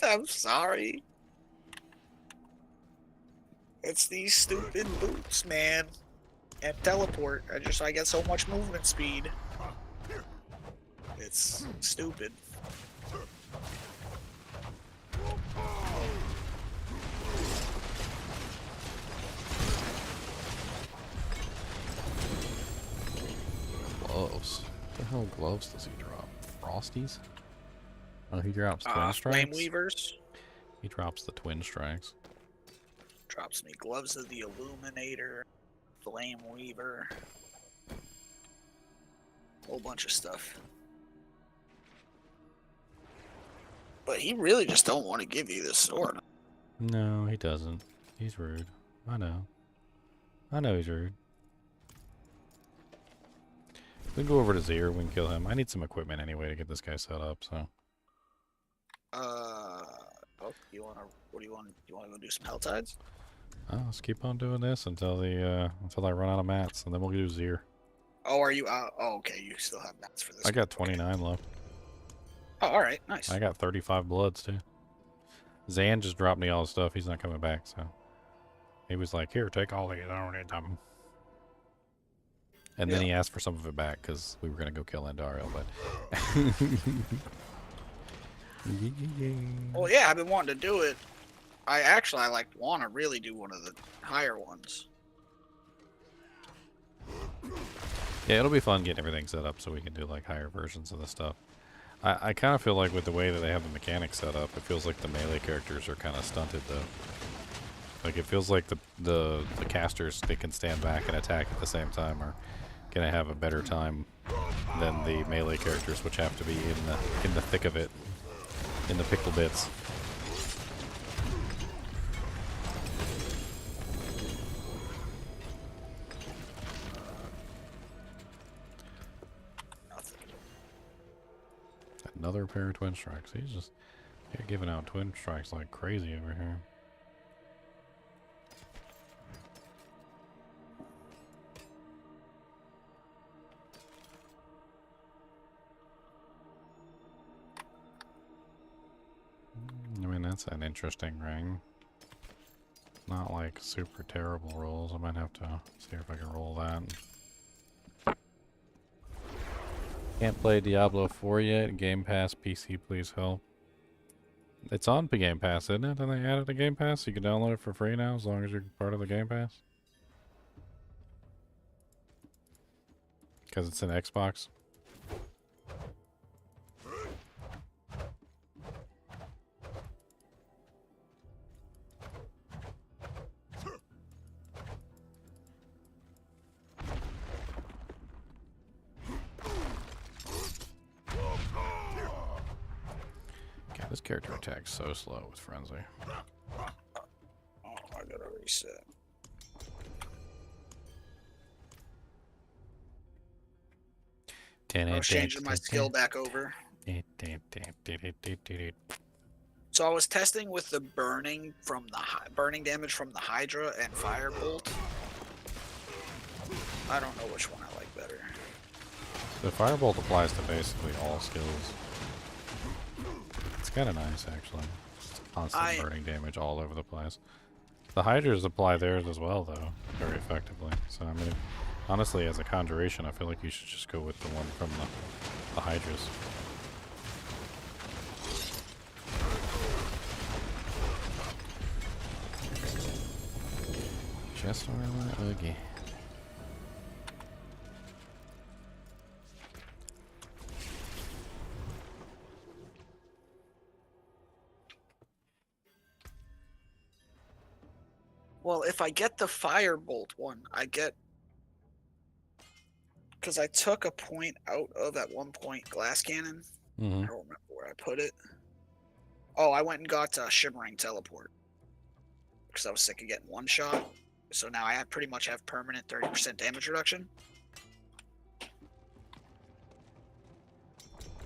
I'm sorry. It's these stupid boots, man. And teleport. I get so much movement speed. It's stupid. Gloves. What the hell gloves does he drop? Frosties? Oh, he drops twin Flame strikes? Weavers. He drops the twin strikes. Drops me Gloves of the Illuminator. Flame Weaver. Whole bunch of stuff. But he really just don't want to give you this sword. No, he doesn't. He's rude. I know. I know he's rude. We can go over to Zir, we can kill him. I need some equipment anyway to get this guy set up, so. Oh, you wanna? What do you want? You wanna go do some HellTides? Oh, let's keep on doing this until I run out of mats, and then we'll do Zir. Oh, are you out? Oh, okay. You still have mats for this. I got one. 29 left. Oh, all right, nice. I got 35 bloods too. Zan just dropped me all the stuff. He's not coming back, so he was like, "Here, take all these. I don't need them." And then he asked for some of it back because we were gonna go kill Endario, but. Well, yeah, I've been wanting to do it. I want to really do one of the higher ones. Yeah, it'll be fun getting everything set up so we can do like higher versions of the stuff. I kind of feel like with the way that they have the mechanics set up, it feels like the melee characters are kind of stunted though. Like it feels like the casters, they can stand back and attack at the same time, are gonna have a better time than the melee characters, which have to be in the thick of it, in the pickle bits. Another pair of twin strikes. He's just giving out twin strikes like crazy over here. I mean, that's an interesting ring. Not like super terrible rolls. I might have to see if I can roll that. Can't play Diablo 4 yet. Game Pass PC, please help. It's on Game Pass, isn't it? And they added a Game Pass? You can download it for free now as long as you're part of the Game Pass? Because it's an Xbox? This character attacks so slow with Frenzy. Oh, I gotta reset. I was changing my skill back over. So I was testing with the burning damage from the Hydra and Firebolt. I don't know which one I like better. The Firebolt applies to basically all skills. It's kind of nice, actually. Just constant burning damage all over the place. The Hydras apply theirs as well, though, very effectively. So, I mean, honestly, as a conjuration, I feel like you should just go with the one from the Hydras. Chest armor again. Well, if I get the Firebolt one, I get... because I took a point out of at one point glass cannon. Mm-hmm. I don't remember where I put it. Oh, I went and got shimmering teleport because I was sick of getting one shot. So now I pretty much have permanent 30% damage reduction.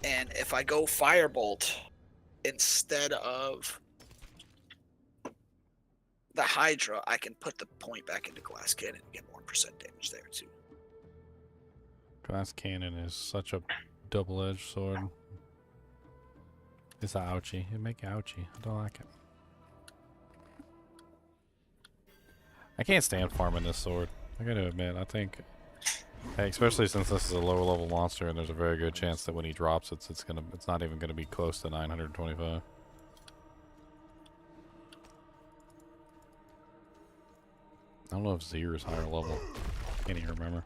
And if I go firebolt instead of the Hydra, I can put the point back into glass cannon and get 1% damage there too. Glass cannon is such a double-edged sword. It's a ouchie. It make ouchie. I don't like it. I can't stand farming this sword. I gotta admit, I think, hey, especially since this is a lower level monster, and there's a very good chance that when he drops it, it's not even gonna be close to 925. I don't know if Zir is higher level. Can't even remember.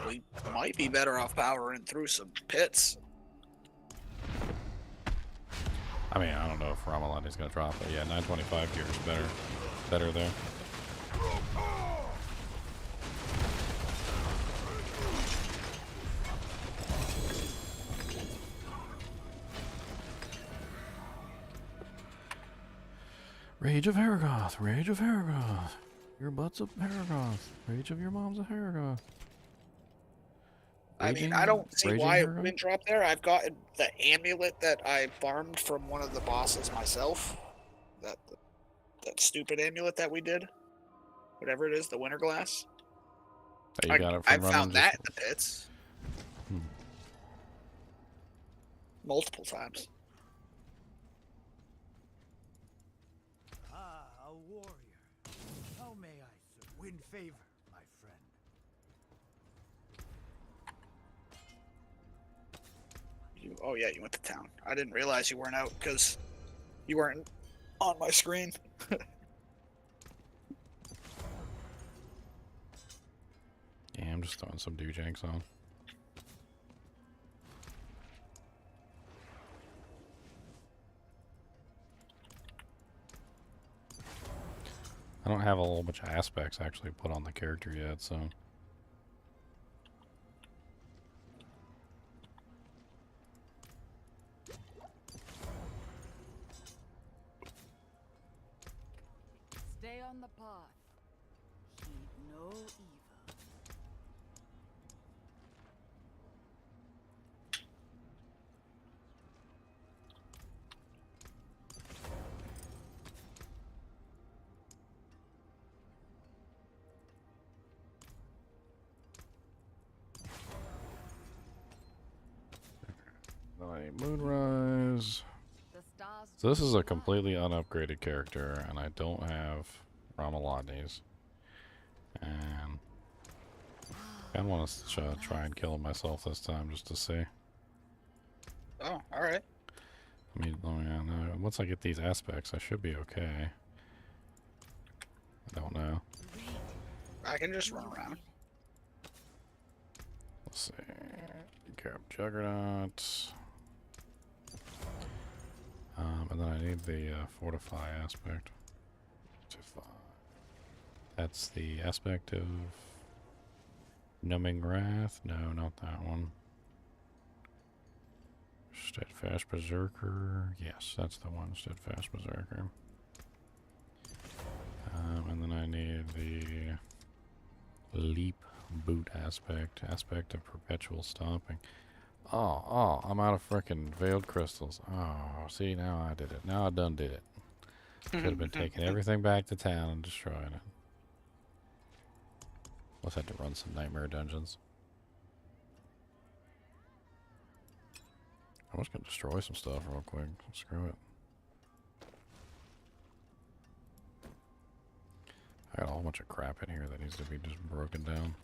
We might be better off powering through some pits. I mean, I don't know if Ramalani's gonna drop it. Yeah, 925 here is better there. Rage of Haragoth, Rage of Haragoth. Your butt's a Haragoth. Rage of your mom's a Haragoth. I mean, I don't see why it wouldn't drop there. I've gotten the amulet that I farmed from one of the bosses myself. That stupid amulet that we did. Whatever it is, the winter glass. Oh, you got it from I running found that in just... the pits. Hmm. Multiple times. Ah, a warrior. How may I serve? Win favor, my friend. Oh yeah, you went to town. I didn't realize you weren't out because you weren't on my screen. Yeah, I'm just throwing some Dujanks on. I don't have a whole bunch of aspects actually put on the character yet, so... Stay on the path. Heed no evil. Moonrise. The stars. So this is a completely unupgraded character, and I don't have Ramalani's. And I want to try and kill him myself this time just to see. Oh, all right. I mean, once I get these aspects, I should be okay. I don't know. I can just run around. Let's see. Grab Juggernaut. And then I need the Fortify aspect. That's the aspect of Numbing Wrath? No, not that one. Steadfast Berserker. Yes, that's the one. Steadfast Berserker. And then I need the Leap Boot aspect. Aspect of Perpetual Stomping. Oh, I'm out of frickin' Veiled Crystals. Oh, see, now I did it. Now I done did it. Could have been taking everything back to town and destroying it. Let's have to run some Nightmare Dungeons. I'm just gonna destroy some stuff real quick. Screw it. I got a whole bunch of crap in here that needs to be just broken down.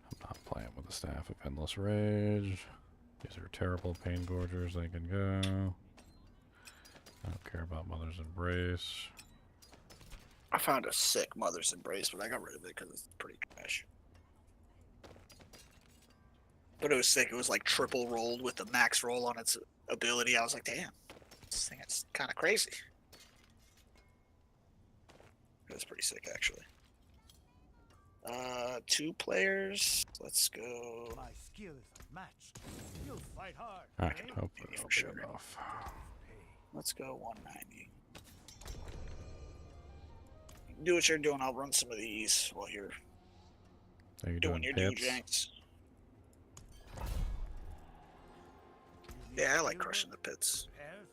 I'm not playing with the Staff of Endless Rage. These are terrible pain gorgers. They can go. I don't care about Mother's Embrace. I found a sick Mother's Embrace, but I got rid of it because it's pretty trash. But it was sick. It was like triple rolled with the max roll on its ability. I was like, damn, this thing is kind of crazy. It was pretty sick, actually. 2 players. Let's go. My skill is unmatched. You'll fight hard. I eh? can hope For it'll sure. get off. Let's go 190. Do what you're doing. I'll run some of these while you're Are you doing doing your pits? do-janks. Yeah, I like crushing the pits. Repairs?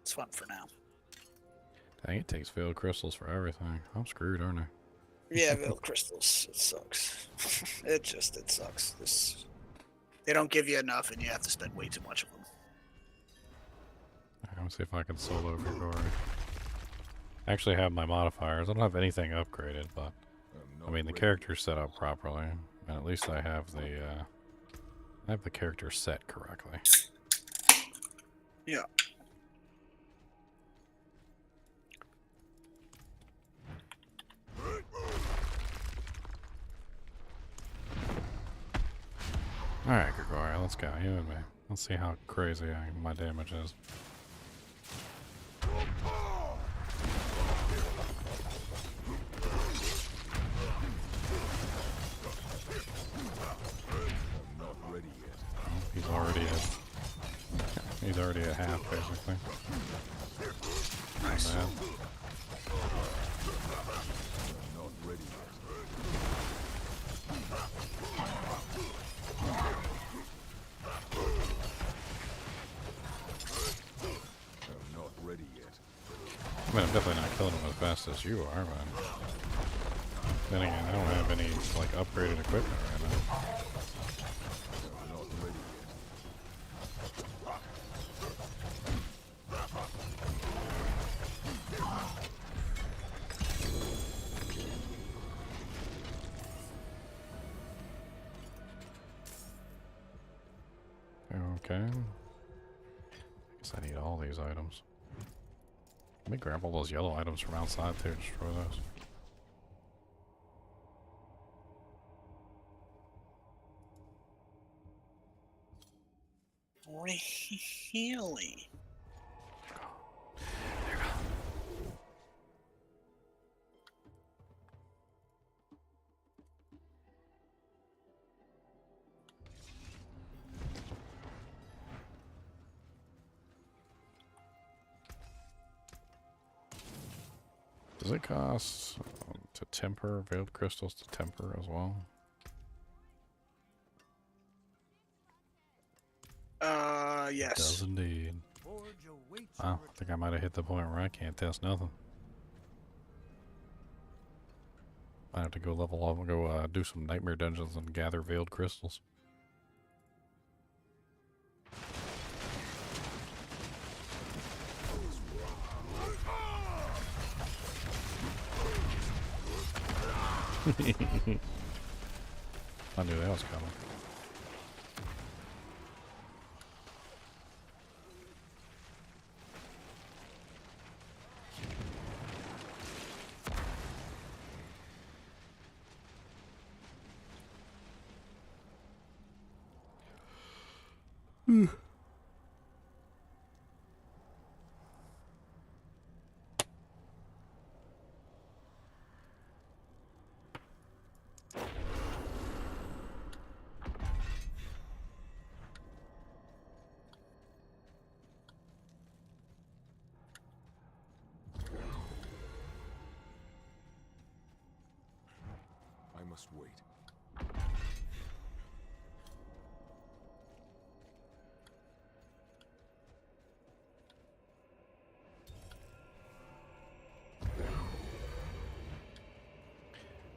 It's fun for now. Dang, it takes failed crystals for everything. I'm screwed, aren't I? Yeah, Veiled Crystals. It sucks. it sucks. They don't give you enough, and you have to spend way too much of them. Let me see if I can solo Grigori. I actually have my modifiers. I don't have anything upgraded, but I mean the character's set up properly, and at least I have the character set correctly. Yeah. Alright, Grigori, let's go. You and me. Let's see how crazy my damage is. Not ready yet. Oh, he's already at half, basically. Nice. Not Not ready yet. I'm not ready yet. I mean, I'm definitely not killing him as fast as you are, but then again, I don't have any like upgraded equipment right now. I'm not ready yet. Okay. Guess I need all these items. Let me grab all those yellow items from outside too, destroy those. Really? Does it cost to temper, veiled crystals to temper as well? Yes. It does indeed. Forge awaits Wow, your I think I might have hit the point where I can't test nothing. I have to go level up and go do some nightmare dungeons and gather veiled crystals. I knew that was coming. I must wait.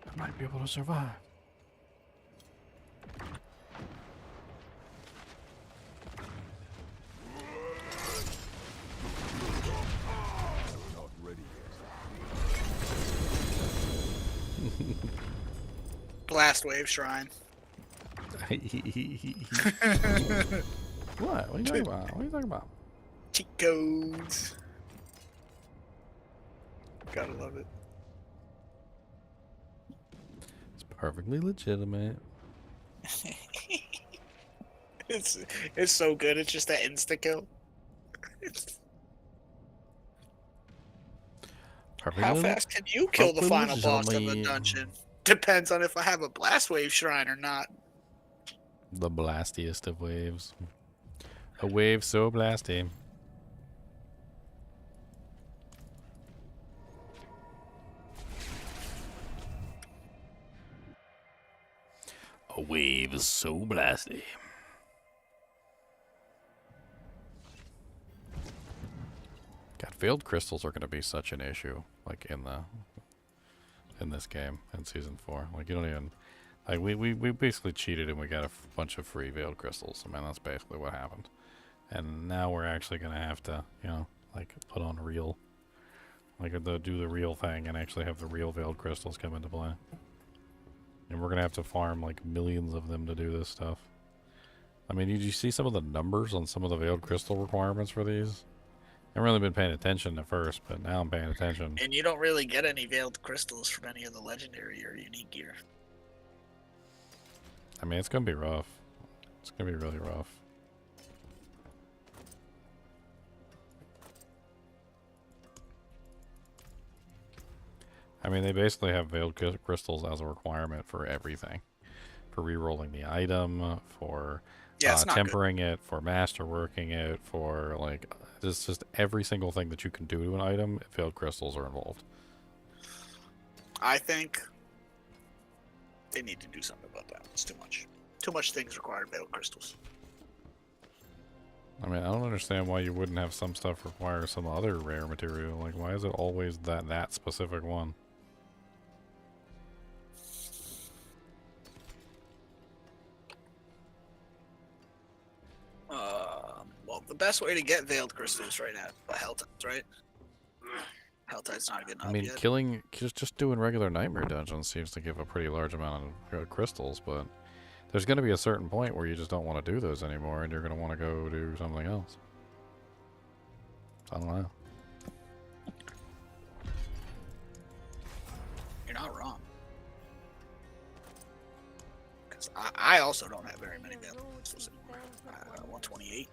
I might be able to survive. Not ready yet. Blast Wave Shrine. What? What are you talking about? What are you talking about? Cheat codes. Gotta love it. It's perfectly legitimate. It's so good. It's just that insta kill. Perfectly How fast can you kill the final boss of a legitimately- dungeon? Depends on if I have a blast wave shrine or not. The blastiest of waves. A wave so blasty. A wave so blasty. God, failed crystals are going to be such an issue, like in this game in season 4. Like you don't even, like we basically cheated and we got a bunch of free veiled crystals. I mean that's basically what happened. And now we're actually going to have to, you know, like put on real, like do the real thing and actually have the real veiled crystals come into play. And we're going to have to farm like millions of them to do this stuff. I mean, did you see some of the numbers on some of the veiled crystal requirements for these? I haven't really been paying attention at first, but now I'm paying attention. And you don't really get any veiled crystals from any of the legendary or unique gear. I mean, it's going to be rough. It's going to be really rough. I mean, they basically have veiled crystals as a requirement for everything. For re-rolling the item, for Yeah, it's not tempering it, for masterworking it, for like just every single thing that you can do to an item, veiled crystals are involved. I think they need to do something about that. It's too much. Too much things require veiled crystals. I mean, I don't understand why you wouldn't have some stuff require some other rare material. Like, why is it always that specific one? Well, the best way to get veiled crystals right now, HellTides, right? HellTide's not good enough I mean, yet. just doing regular nightmare dungeons seems to give a pretty large amount of crystals, but there's going to be a certain point where you just don't want to do those anymore, and you're going to want to go do something else. So I don't know. You're not wrong. Because I also don't have very many veiled crystals anymore. 128.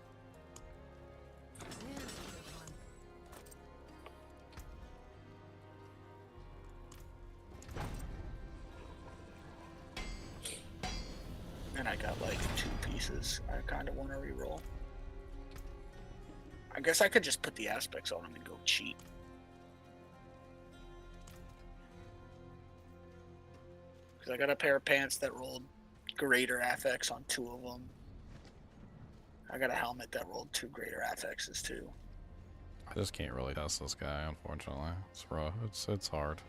And I got like 2 pieces. I kind of want to re-roll. I guess I could just put the aspects on them and go cheat. Because I got a pair of pants that rolled greater affix on 2 of them. I got a helmet that rolled 2 greater affixes too. I just can't really test this guy, unfortunately. It's rough. It's hard.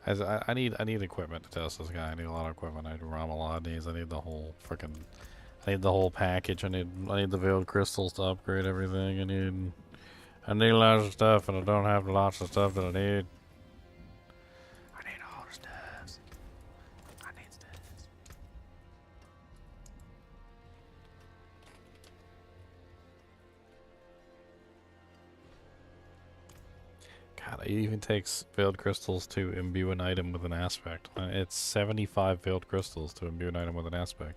As I need equipment to test this guy. I need a lot of equipment. I need Ramalad needs. I need the whole freaking. I need the whole package. I need the veiled crystals to upgrade everything. I need lots of stuff, and I don't have lots of stuff that I need. I need all the stuff. I need stuff. God, it even takes veiled crystals to imbue an item with an aspect. It's 75 veiled crystals to imbue an item with an aspect.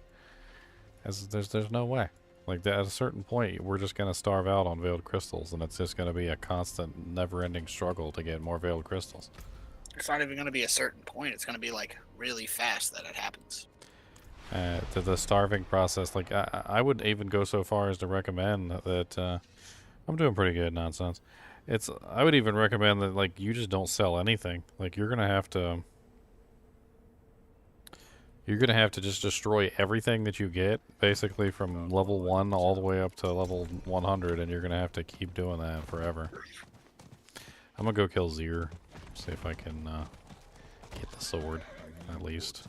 There's no way. Like, at a certain point, we're just going to starve out on veiled crystals, and it's just going to be a constant, never-ending struggle to get more veiled crystals. It's not even going to be a certain point. It's going to be like really fast that it happens. The starving process, like, I would even go so far as to recommend that, I'm doing pretty good nonsense. I would even recommend that, like, you just don't sell anything. Like, you're gonna have to just destroy everything that you get, basically from level 1 all the way up to level 100, and you're gonna have to keep doing that forever. I'm gonna go kill Zir, see if I can get the sword, at least.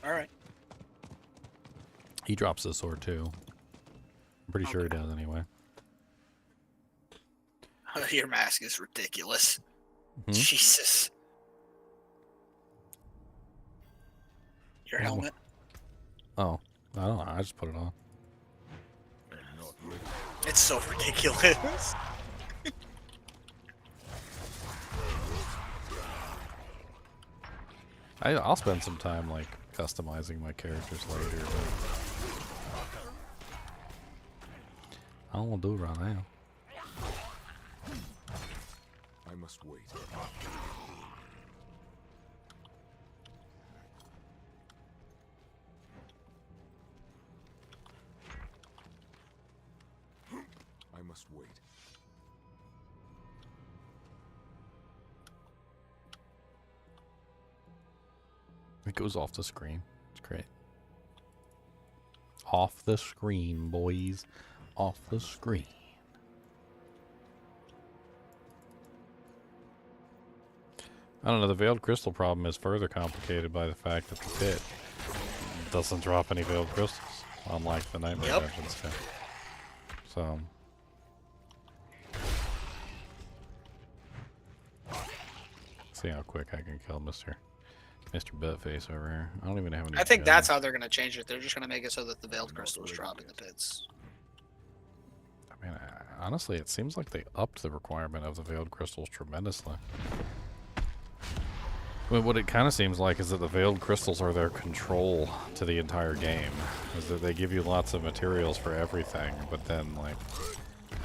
Alright. He drops the sword too. I'm pretty sure he does anyway. Your mask is ridiculous. Hmm? Jesus. Your Yeah, helmet. Oh, I don't know. I just put it on. I'm not ready. It's so ridiculous. I'll spend some time like customizing my characters later, but I don't want to do it right now. I must wait. I must wait. It goes off the screen. It's great. Off the screen, boys. Off the screen. I don't know, the Veiled Crystal problem is further complicated by the fact that the pit doesn't drop any Veiled Crystals, unlike the Nightmare Dungeons do. So... see how quick I can kill Mr. Buttface over here. I don't even have any I think guns. that's how they're gonna change it. They're just gonna make it so that the veiled crystals drop in the pits. I mean, honestly, it seems like they upped the requirement of the Veiled Crystals tremendously. I mean, what it kind of seems like is that the Veiled Crystals are their control to the entire game. Is that they give you lots of materials for everything, but then, like,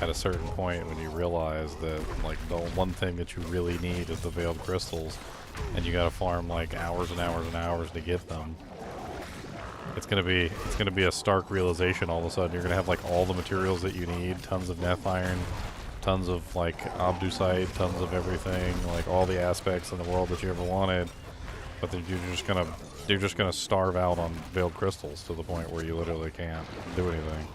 at a certain point when you realize that, like, the one thing that you really need is the Veiled Crystals, and you gotta farm, like, hours and hours and hours to get them, it's gonna be a stark realization all of a sudden. You're gonna have, like, all the materials that you need, tons of Neth Iron, tons of, like, Obducite, tons of everything, like, all the aspects in the world that you ever wanted, but then you're just gonna starve out on Veiled Crystals to the point where you literally can't do anything.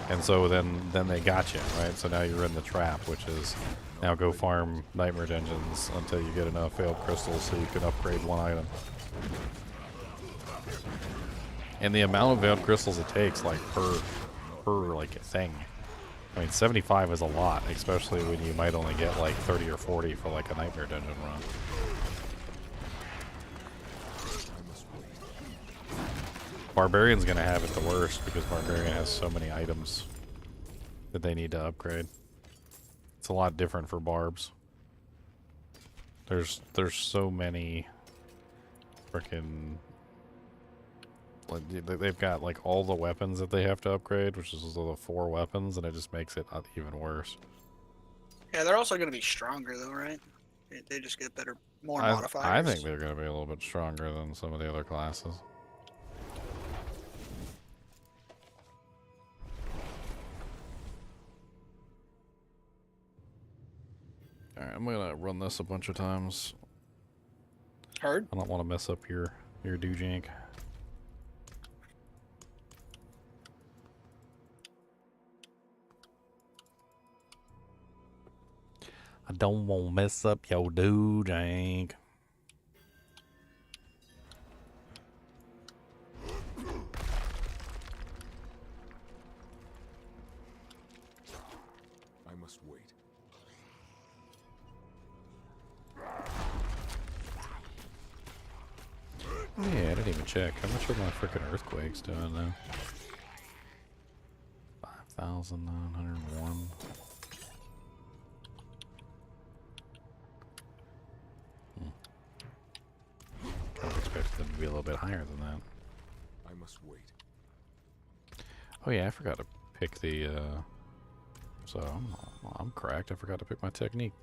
And so then they got you, right? So now you're in the trap, which is now go farm Nightmare Dungeons until you get enough Veiled Crystals so you can upgrade one item. And the amount of Veiled Crystals it takes, like, per like, thing. I mean, 75 is a lot, especially when you might only get, like, 30 or 40 for, like, a Nightmare Dungeon run. Barbarian's gonna have it the worst because Barbarian has so many items that they need to upgrade. It's a lot different for Barbs. There's so many frickin', like, they've got, like, all the weapons that they have to upgrade, which is the 4 weapons, and it just makes it even worse. Yeah, they're also gonna be stronger though, right? They just get better, more modifiers. I think they're gonna be a little bit stronger than some of the other classes. Alright, I'm gonna run this a bunch of times. Heard? I don't want to mess up your doojank. I don't want to mess up your doojank. I must wait. Yeah, I didn't even check. How much are my freaking earthquakes doing now? 5,901. I would expect them to be a little bit higher than that. I must wait. Oh yeah, I forgot to pick the, so I'm correct. I forgot to pick my technique.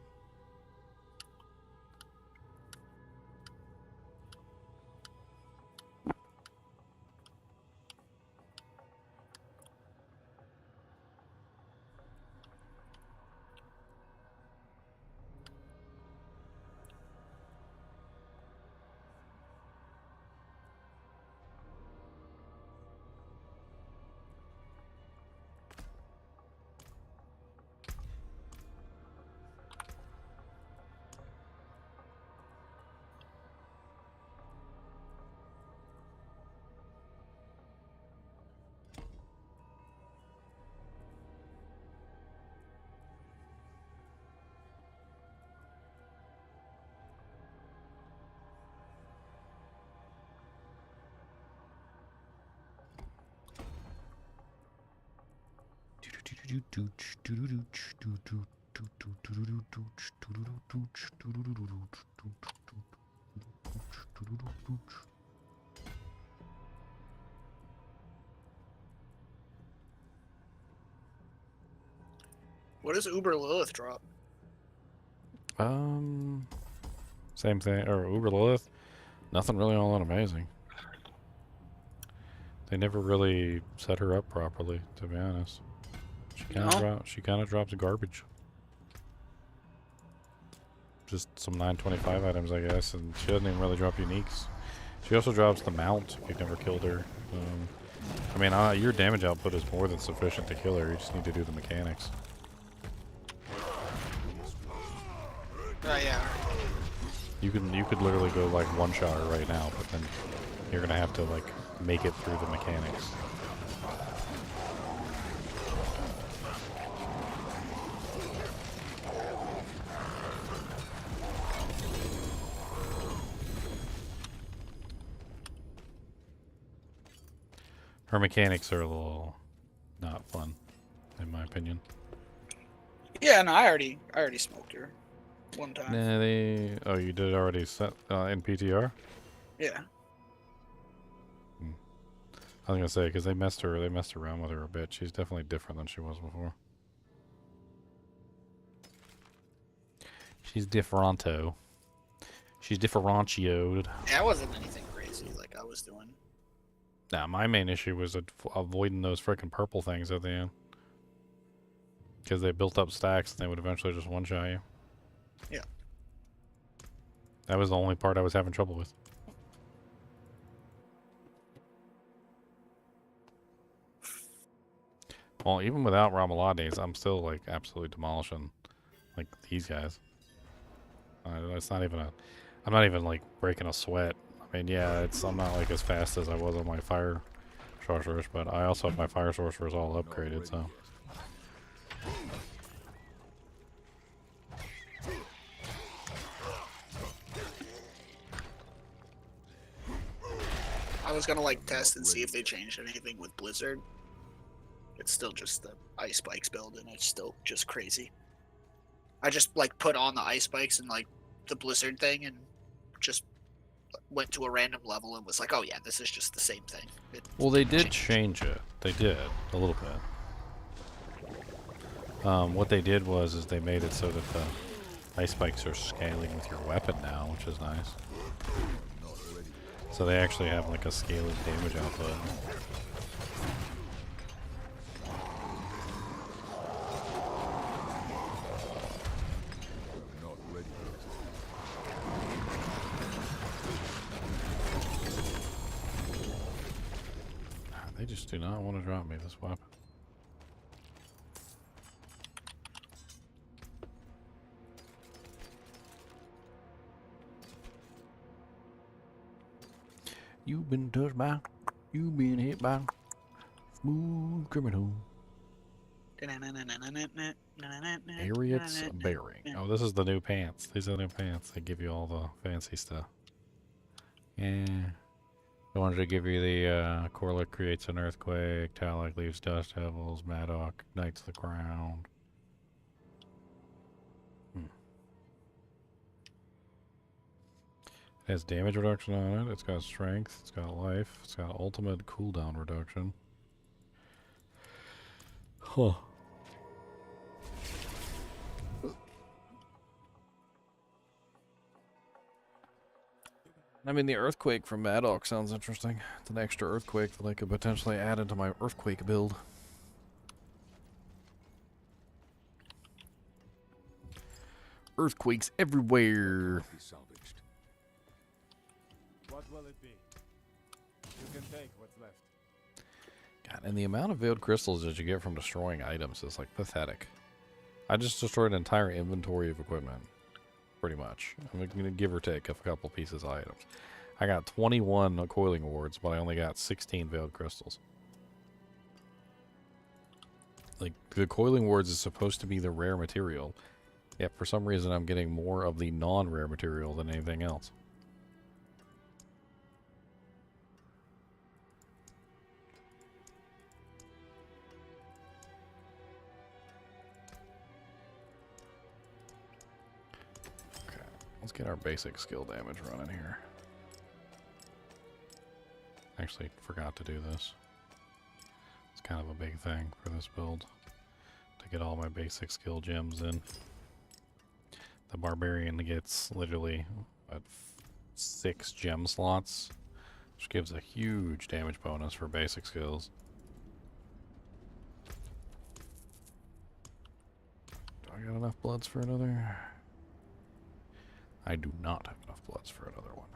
What does Uber Lilith drop? Same thing, or Uber Lilith. Nothing really all that amazing. They never really set her up properly, to be honest. She kind of drops garbage. Just some 925 items, I guess, and she doesn't even really drop uniques. She also drops the mount if you've never killed her. I mean, your damage output is more than sufficient to kill her. You just need to do the mechanics. Yeah. You could literally go like one shot her right now, but then you're gonna have to like make it through the mechanics. Her mechanics are a little not fun, in my opinion. Yeah, no, I already smoked her one time. Nah, oh, you did already set in PTR? Yeah. I was gonna say because they messed around with her a bit. She's definitely different than she was before. She's differonto. She's differentioed. Yeah, it wasn't anything crazy like I was doing. Nah, my main issue was avoiding those freaking purple things at the end. Because they built up stacks and they would eventually just one-shot you. Yeah. That was the only part I was having trouble with. Well, even without Ramalades, I'm still like absolutely demolishing like these guys. It's not even I'm not even like breaking a sweat. I mean, yeah, I'm not like as fast as I was on my fire sorceress, but I also have my fire sorceress all upgraded, so. I was gonna like test and see if they changed anything with Blizzard. It's still just the ice spikes build, and it's still just crazy. I just like put on the ice spikes and like the Blizzard thing, and just went to a random level and was like, oh yeah, this is just the same thing. Well, they did change it. They did a little bit. What they did was they made it so that the ice spikes are scaling with your weapon now, which is nice. So they actually have like a scaling damage output. They just do not want to drop me this weapon. You've been touched by, you've been hit by smooth criminal. Harriet's bearing. Oh, this is the new pants. These are the new pants. They give you all the fancy stuff. Yeah. I wanted to give you the Corlick creates an earthquake, Talic leaves dust devils, Maddock ignites the ground. It has damage reduction on it, it's got strength, it's got life, it's got ultimate cooldown reduction. Huh. I mean, the earthquake from Maddock sounds interesting. It's an extra earthquake that I could potentially add into my earthquake build. Earthquakes everywhere. What will it be? You can take what's left. God, and the amount of veiled crystals that you get from destroying items is like pathetic. I just destroyed an entire inventory of equipment. Pretty much. I'm going to give or take a couple pieces of items. I got 21 coiling wards, but I only got 16 veiled crystals. Like, the coiling wards is supposed to be the rare material. Yet for some reason I'm getting more of the non-rare material than anything else. Let's get our basic skill damage running here. Actually, forgot to do this. It's kind of a big thing for this build. To get all my basic skill gems in. The Barbarian gets literally 6 gem slots, which gives a huge damage bonus for basic skills. Do I got enough bloods for another? I do not have enough bloods for another one.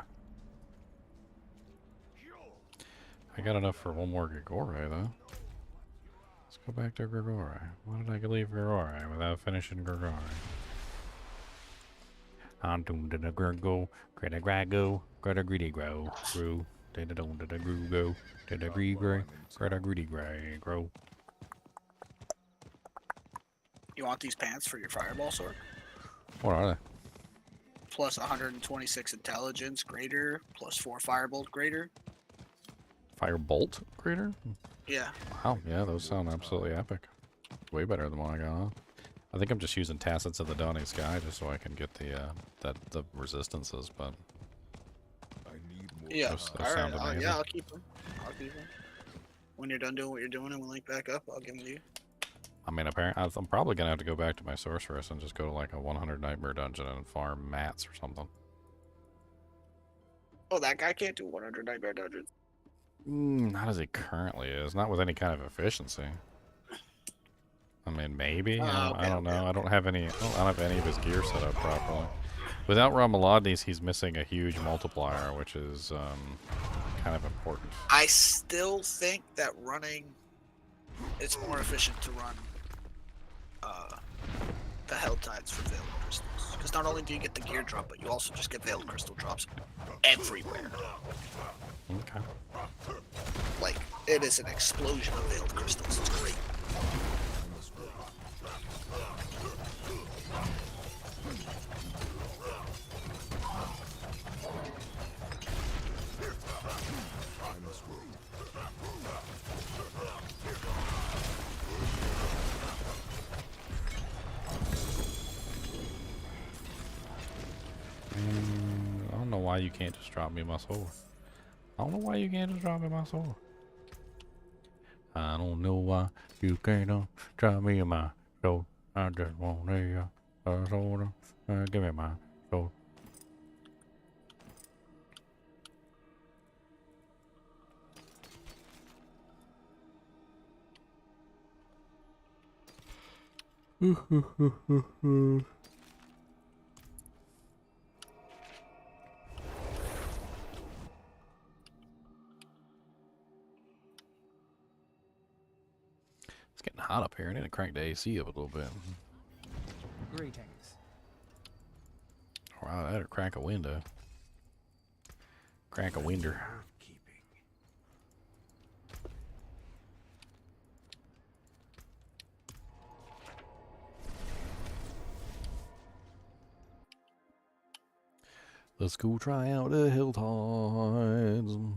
I got enough for one more Grigori, though. Let's go back to Grigori. Why did I leave Grigori without finishing Grigori? I'm doing the Griggo, Greta Grago, Greta Greedy Grow, Grew, Data Don't the Grugo, Data Gree Gray, Greta Greedy Gray, Grow. You want these pants for your fireball sword? What are they? Plus 126 intelligence greater, plus 4 firebolt greater. Firebolt greater? Yeah. Wow, yeah, those sound absolutely epic. Way better than what I got on. I think I'm just using Tacits of the Dawning Sky just so I can get the resistances, but I need more. Yeah. Those All sound right. amazing. Yeah, I'll keep them. I'll keep them. When you're done doing what you're doing and we link back up, I'll give them to you. I mean, apparently, I'm probably gonna have to go back to my Sorceress and just go to like a 100 Nightmare dungeon and farm mats or something. Oh, that guy can't do 100 nightmare dungeons. Not as it currently is. Not with any kind of efficiency. I mean, maybe. I don't know. I don't have any. I don't have any of his gear set up properly. Without Ramalades, he's missing a huge multiplier, which is kind of important. I still think that running, it's more efficient to run the HellTides for Veiled Crystals. Because not only do you get the gear drop, but you also just get Veiled Crystal drops everywhere. Okay. Like, it is an explosion of Veiled Crystals. It's great. I don't know why you can't just drop me my sword. I don't know why you can't just drop me my sword. I don't know why you can't drop me my sword. I just want a sword. Give me my sword. It's getting hot up here. I need to crank the AC up a little bit. Greetings. Wow, I had to crank a window. Crank a winder. Keeping. Let's go try out the HellTides.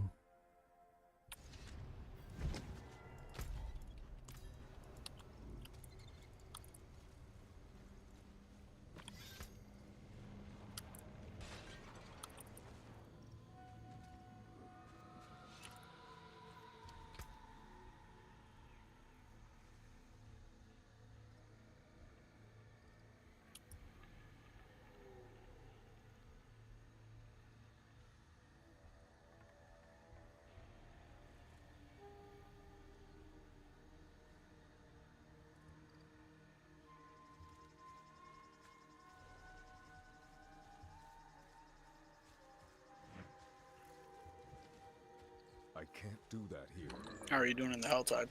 I can't do that here. How are you doing in the HellTide?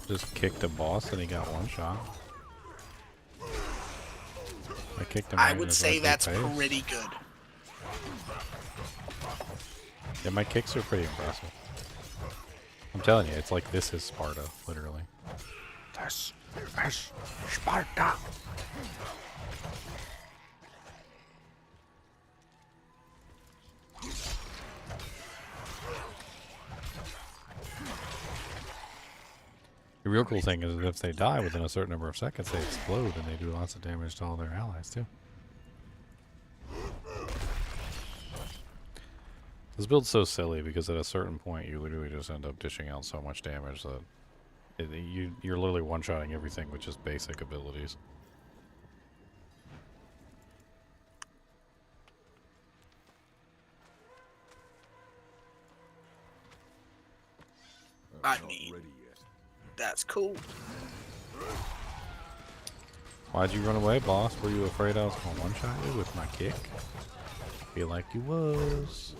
Just kicked a boss and he got one shot. I kicked him. I right in would his say ugly that's face. pretty good. Yeah, my kicks are pretty impressive. I'm telling you, it's like this is Sparta, literally. This is Sparta. The real cool thing is that if they die within a certain number of seconds, they explode and they do lots of damage to all their allies too. This build's so silly because at a certain point you literally just end up dishing out so much damage that you're literally one-shotting everything with just basic abilities. I Not mean, ready yet. that's cool. Why'd you run away, boss? Were you afraid I was gonna one-shot you with my kick? Feel like you was.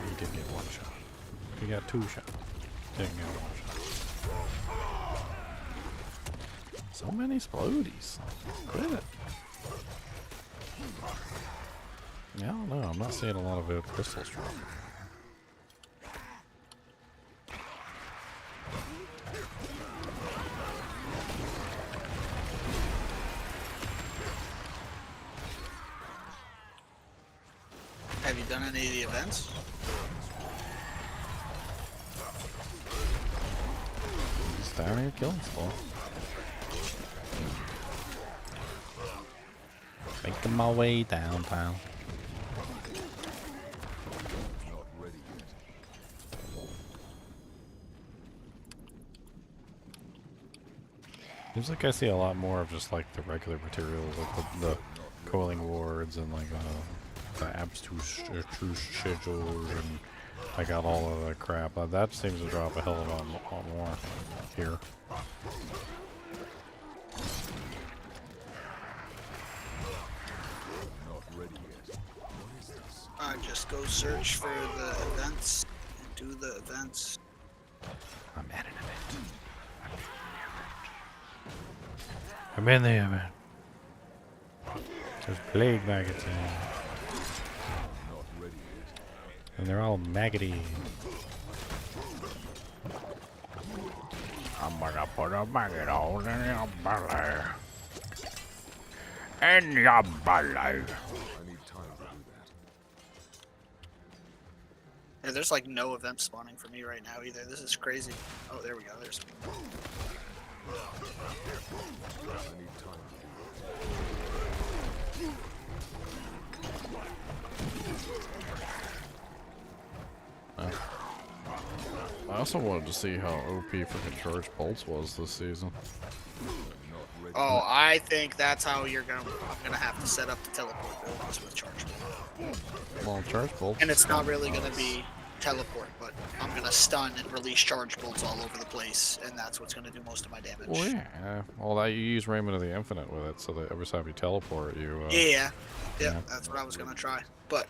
You did get one shot. You got two shots. Didn't get one shot. So many explodies. Quit it. Yeah, I don't know. I'm not seeing a lot of vivid crystals drop. Have you done any of the events? Just down here killing stuff. Making my way downtown. Not ready yet. Seems like I see a lot more of just like the regular materials, like the coiling wards and like the abstruse schedules, and I got all of that crap. That seems to drop a hell of a lot more here. Not ready yet. What is this? Just go search for the events and do the events. I'm at an event. I'm in the event. There's plague maggots in here. Not ready yet. And they're all maggoty. I'm gonna put a maggot hole in your belly. In your belly. I need time to do that. Yeah, there's like no event spawning for me right now either. This is crazy. Oh, there we go. There's. I need time to do I also wanted to see how OP freaking charge bolts was this season. Oh, I think that's how I'm gonna have to set up the teleport builds with charge bolt. Well, charge bolts. And it's not really gonna be teleport, but I'm gonna stun and release charge bolts all over the place, and that's what's gonna do most of my damage. Well, yeah. Well, that you use Raymond of the Infinite with it, so that every time you teleport, you. Yeah, yeah. that's what I was gonna try. But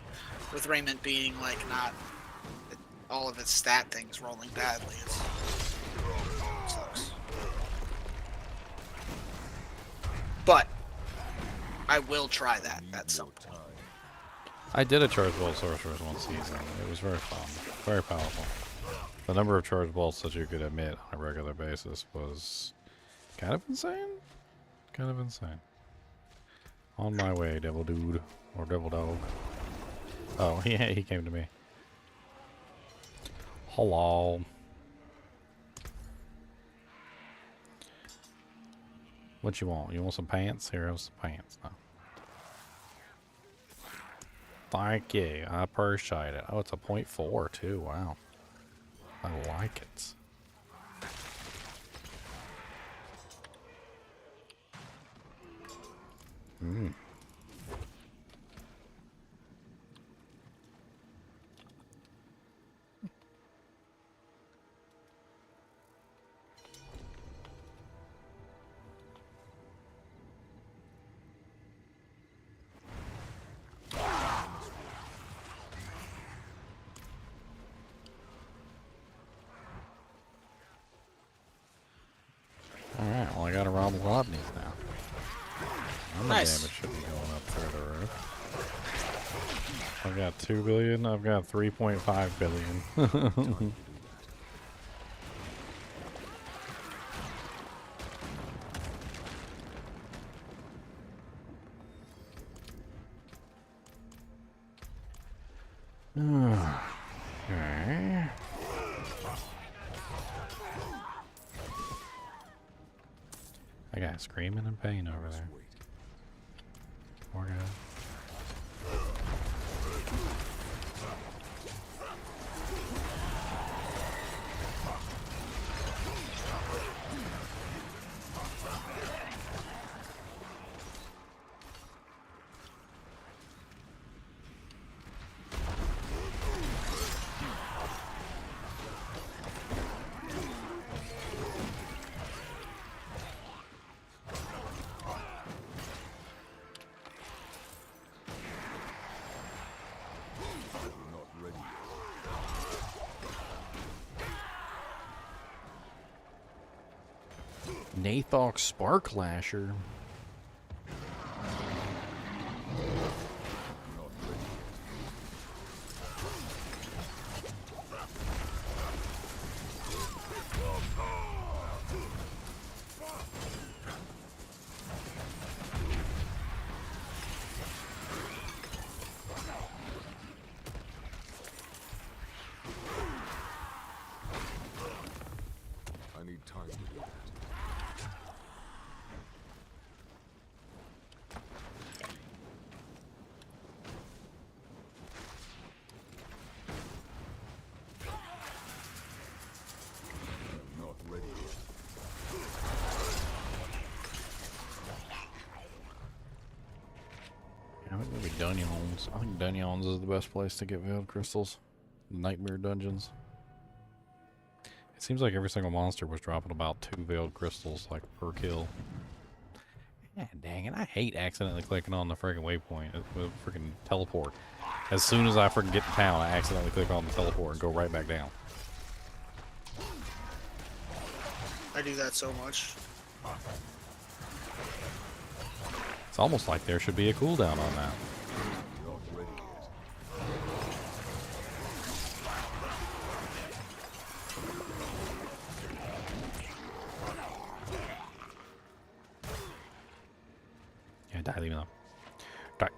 with Raymond being like not all of its stat things rolling badly, it sucks. But I will try that at some point. I did a charge bolt sorceress one season. It was very fun, very powerful. The number of charge bolts that you could emit on a regular basis was kind of insane. Kind of insane. On my way, devil dude or devil dog. Oh, he came to me. Hello. What you want? You want some pants? Here, have some pants. No. Thank you. I appreciate it. Oh, it's a 0.4 too. Wow. I like it. Mm. Alright, well I got around the Rodneys now. My Nice. damage should be going up through the roof. I've got 2 billion, I've got 3.5 billion. Okay. I got screaming in pain over there. Poor guy. Nathok Sparklasher. I need time to do that. I'm not ready yet. I think maybe Dungeons. I think Dungeons is the best place to get veiled crystals. Nightmare dungeons. It seems like every single monster was dropping about 2 veiled crystals, like, per kill. Yeah, dang it. I hate accidentally clicking on the freaking waypoint. With freaking teleport. As soon as I freaking get to town, I accidentally click on the teleport and go right back down. I do that so much. It's almost like there should be a cooldown on that. Not ready yet. Yeah, die, leave me alone. Die.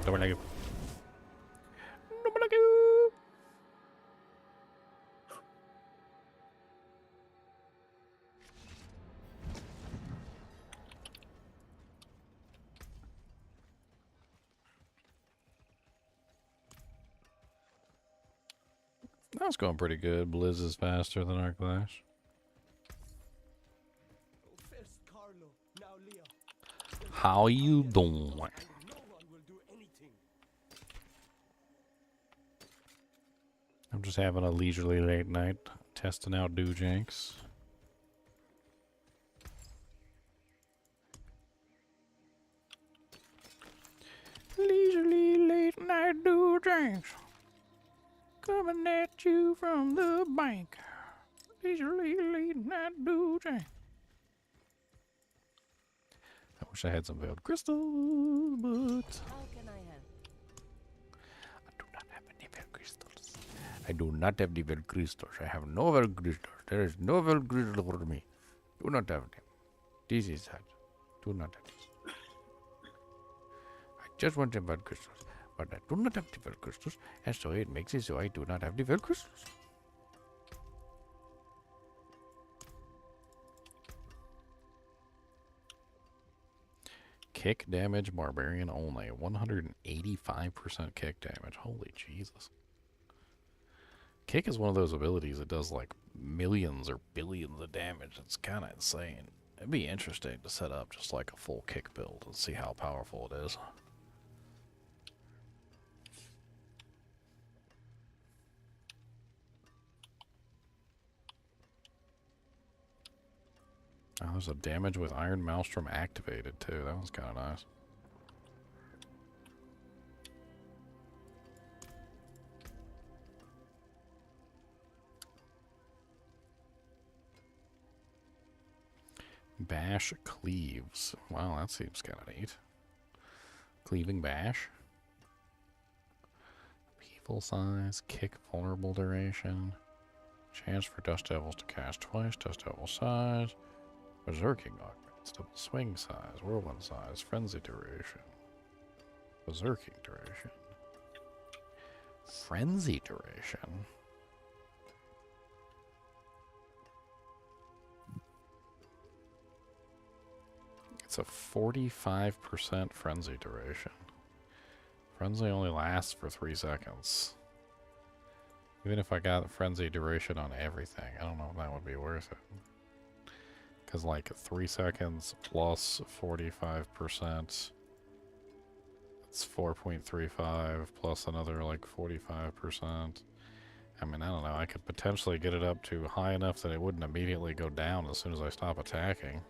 Don't like you. Don't like you. That's going pretty good. Blizz is faster than our Clash. First Carlo, now Leo. How you doing? No one will do anything. I'm just having a leisurely late night, testing out Doojanks. Leisurely late night Doojanks. Coming at you from the bank. Leisurely late night Doojanks. I wish I had some veiled crystals, but How can I help? I do not have any veiled crystals. I do not have the veiled crystals. I have no veiled crystals. There is no veiled crystal for me. Do not have them. This is sad. Do not have this. I just want the veiled crystals. But I do not have the veiled crystals, and so it makes it so I do not have the veiled crystals. Kick damage, Barbarian only. 185% kick damage. Holy Jesus. Kick is one of those abilities that does like millions or billions of damage. It's kind of insane. It'd be interesting to set up just like a full kick build and see how powerful it is. Oh, there's a damage with Iron Maelstrom activated too. That was kind of nice. Bash cleaves. Wow, that seems kind of neat. Cleaving bash. People size, kick vulnerable duration. Chance for Dust Devils to cast twice, Dust Devil size. Berserking augments, double swing size, whirlwind size, frenzy duration. Berserking duration. Frenzy duration. It's a 45% frenzy duration. Frenzy only lasts for 3 seconds. Even if I got the frenzy duration on everything, I don't know if that would be worth it. Because like 3 seconds plus 45%, it's 4.35 plus another like 45%. I mean, I don't know, I could potentially get it up to high enough that it wouldn't immediately go down as soon as I stop attacking.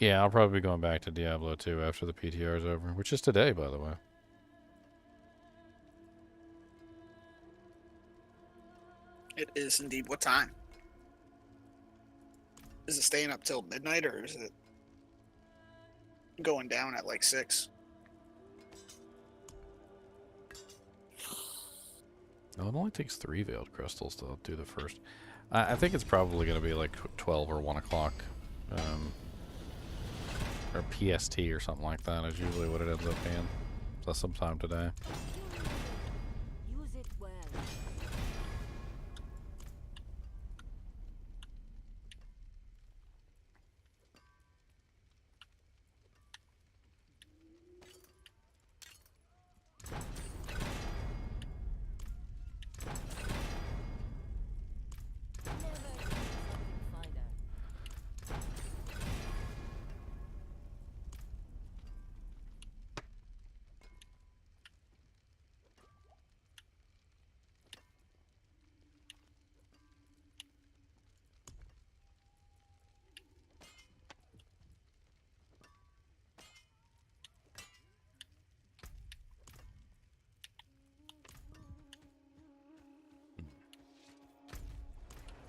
Yeah, I'll probably be going back to Diablo 2 after the PTR is over, which is today, by the way. It is indeed. What time? Is it staying up till midnight or is it going down at like 6? No, it only takes 3 veiled crystals to do the first. I think it's probably going to be like 12 or 1 o'clock. Or PST or something like that is usually what it ends up being. So sometime today. Use it well.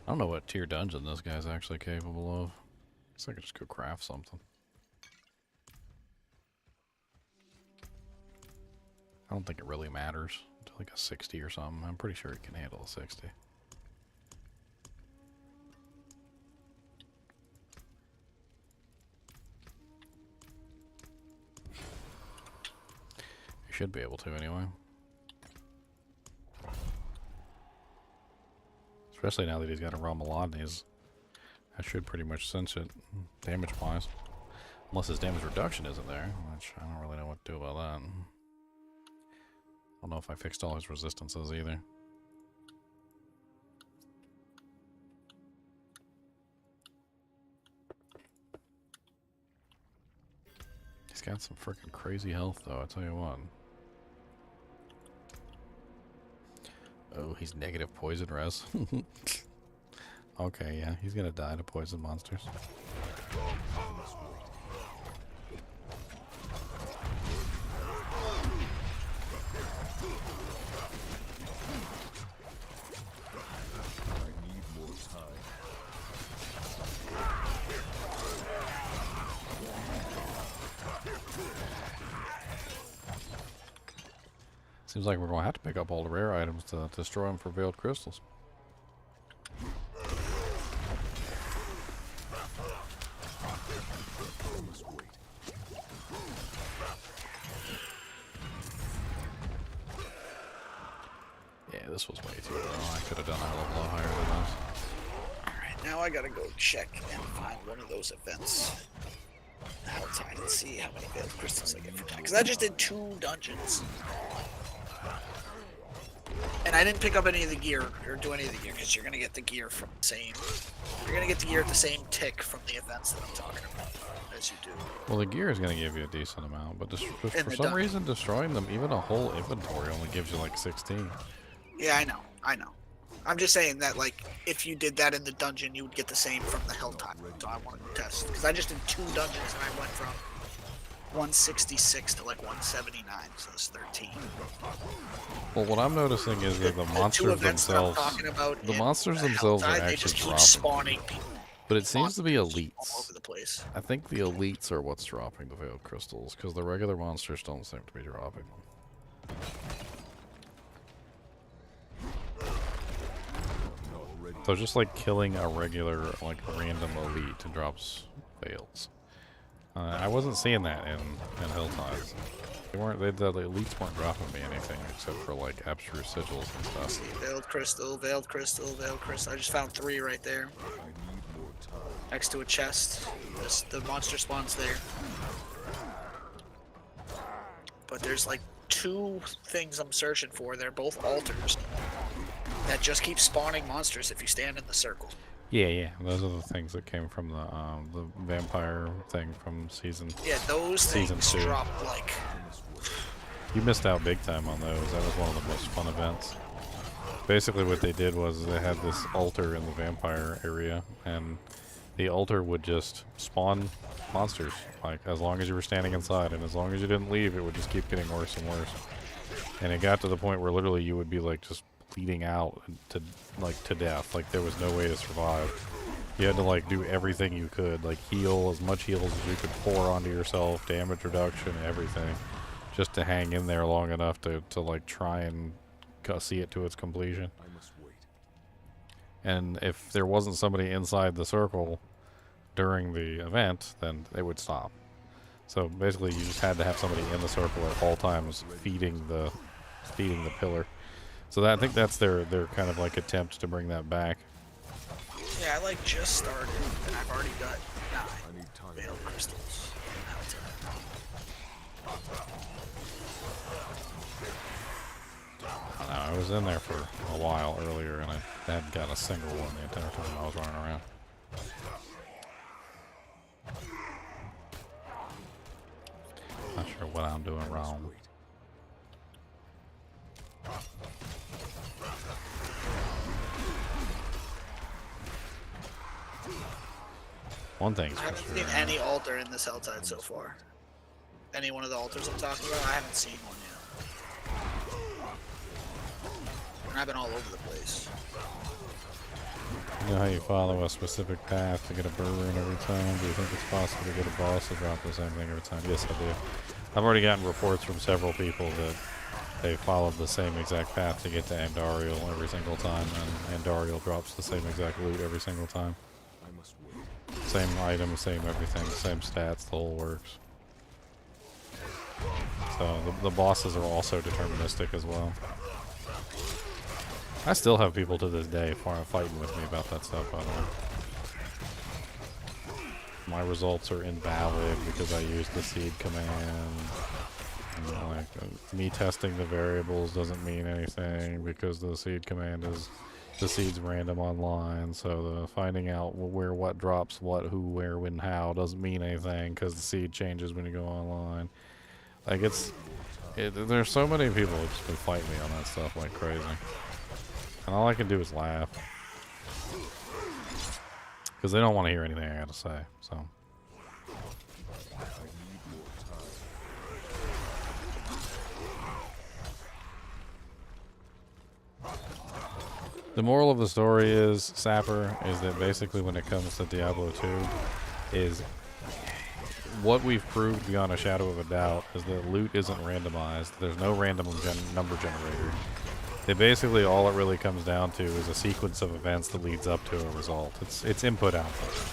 I don't know what tier dungeon this guy's actually capable of. Guess I could just go craft something. I don't think it really matters. To like a 60 or something. I'm pretty sure it can handle a 60. You should be able to anyway. Especially now that he's got a Realm of Laudnes. That should pretty much cinch it, damage-wise. Unless his damage reduction isn't there, which I don't really know what to do about that. I don't know if I fixed all his resistances either. He's got some freaking crazy health though, I tell you what. Oh, he's negative poison res. Okay, yeah, he's gonna die to poison monsters. Seems like we're going to have to pick up all the rare items to destroy them for veiled crystals. Yeah, this was way too low. I could have done a hell of a lot higher than this. Alright, now I gotta go check and find one of those events. HellTide and see how many veiled crystals I get from that. Because I just did 2 dungeons. And I didn't pick up any of the gear, or do any of the gear, because you're going to get the gear from the same... You're going to get the gear at the same tick from the events that I'm talking about, as you do. Well, the gear is going to give you a decent amount, but for some done. reason, destroying them, even a whole inventory, only gives you like 16. Yeah, I know. I'm just saying that, like, if you did that in the dungeon, you would get the same from the HellTide. So I wanted to test. Because I just did 2 dungeons, and I went from 166 to, like, 179, so it's 13. Well, what I'm noticing is that the monsters themselves, the monsters themselves are they just actually keep dropping. spawning people But it seems to be all elites. over the place. I think the elites are what's dropping the veiled crystals, because the regular monsters don't seem to be dropping them. So just like killing a regular, like random elite drops veils. I wasn't seeing that in HellTide. The elites weren't dropping me anything except for like abstruse sigils and stuff. Veiled crystal, veiled crystal, veiled crystal. I just found 3 right there. Next to a chest. The monster spawns there. But there's like 2 things I'm searching for. They're both altars that just keep spawning monsters if you stand in the circle. Yeah, those are the things that came from the vampire thing from season. Yeah, those things 2. drop like. You missed out big time on those. That was one of the most fun events. Basically, what they did was they had this altar in the vampire area, and the altar would just spawn monsters. Like as long as you were standing inside, and as long as you didn't leave, it would just keep getting worse and worse. And it got to the point where literally you would be like just bleeding out to death. Like there was no way to survive. You had to like do everything you could, like heal as much heals as you could pour onto yourself, damage reduction, everything, just to hang in there long enough to like try and see it to its completion. I must wait. And if there wasn't somebody inside the circle during the event, then it would stop. So basically, you just had to have somebody in the circle at all times, feeding the pillar. So that, I think that's their kind of like attempt to bring that back. Yeah, I like just started, and I've already got 9 I need time. veil crystals. I don't know, I was in there for a while earlier, and I hadn't got a single one the entire time I was running around. Not sure what I'm doing wrong. One thing's I for haven't sure. seen any altar in this HellTide so far. Any one of the altars I'm talking about, I haven't seen one yet. And I've been all over the place. You know how you follow a specific path to get a Barbarian every time? Do you think it's possible to get a boss to drop the same thing every time? Yes, I do. I've already gotten reports from several people that they followed the same exact path to get to Andariel every single time, and Andariel drops the same exact loot every single time. I must wait. Same item, same everything, same stats, the whole works. So the bosses are also deterministic as well. I still have people to this day fighting with me about that stuff, by the way. My results are invalid because I used the seed command. And like, me testing the variables doesn't mean anything because the seed command is the seed's random online. So the finding out where what drops what, who, where, when, how doesn't mean anything because the seed changes when you go online. Like there's so many people who've just been fighting me on that stuff like crazy. And all I can do is laugh. Because they don't want to hear anything I gotta say, so. The moral of the story is, Sapper, is that basically when it comes to Diablo 2, is what we've proved beyond a shadow of a doubt is that loot isn't randomized. There's no random number generator. It basically, all it really comes down to is a sequence of events that leads up to a result. It's input output.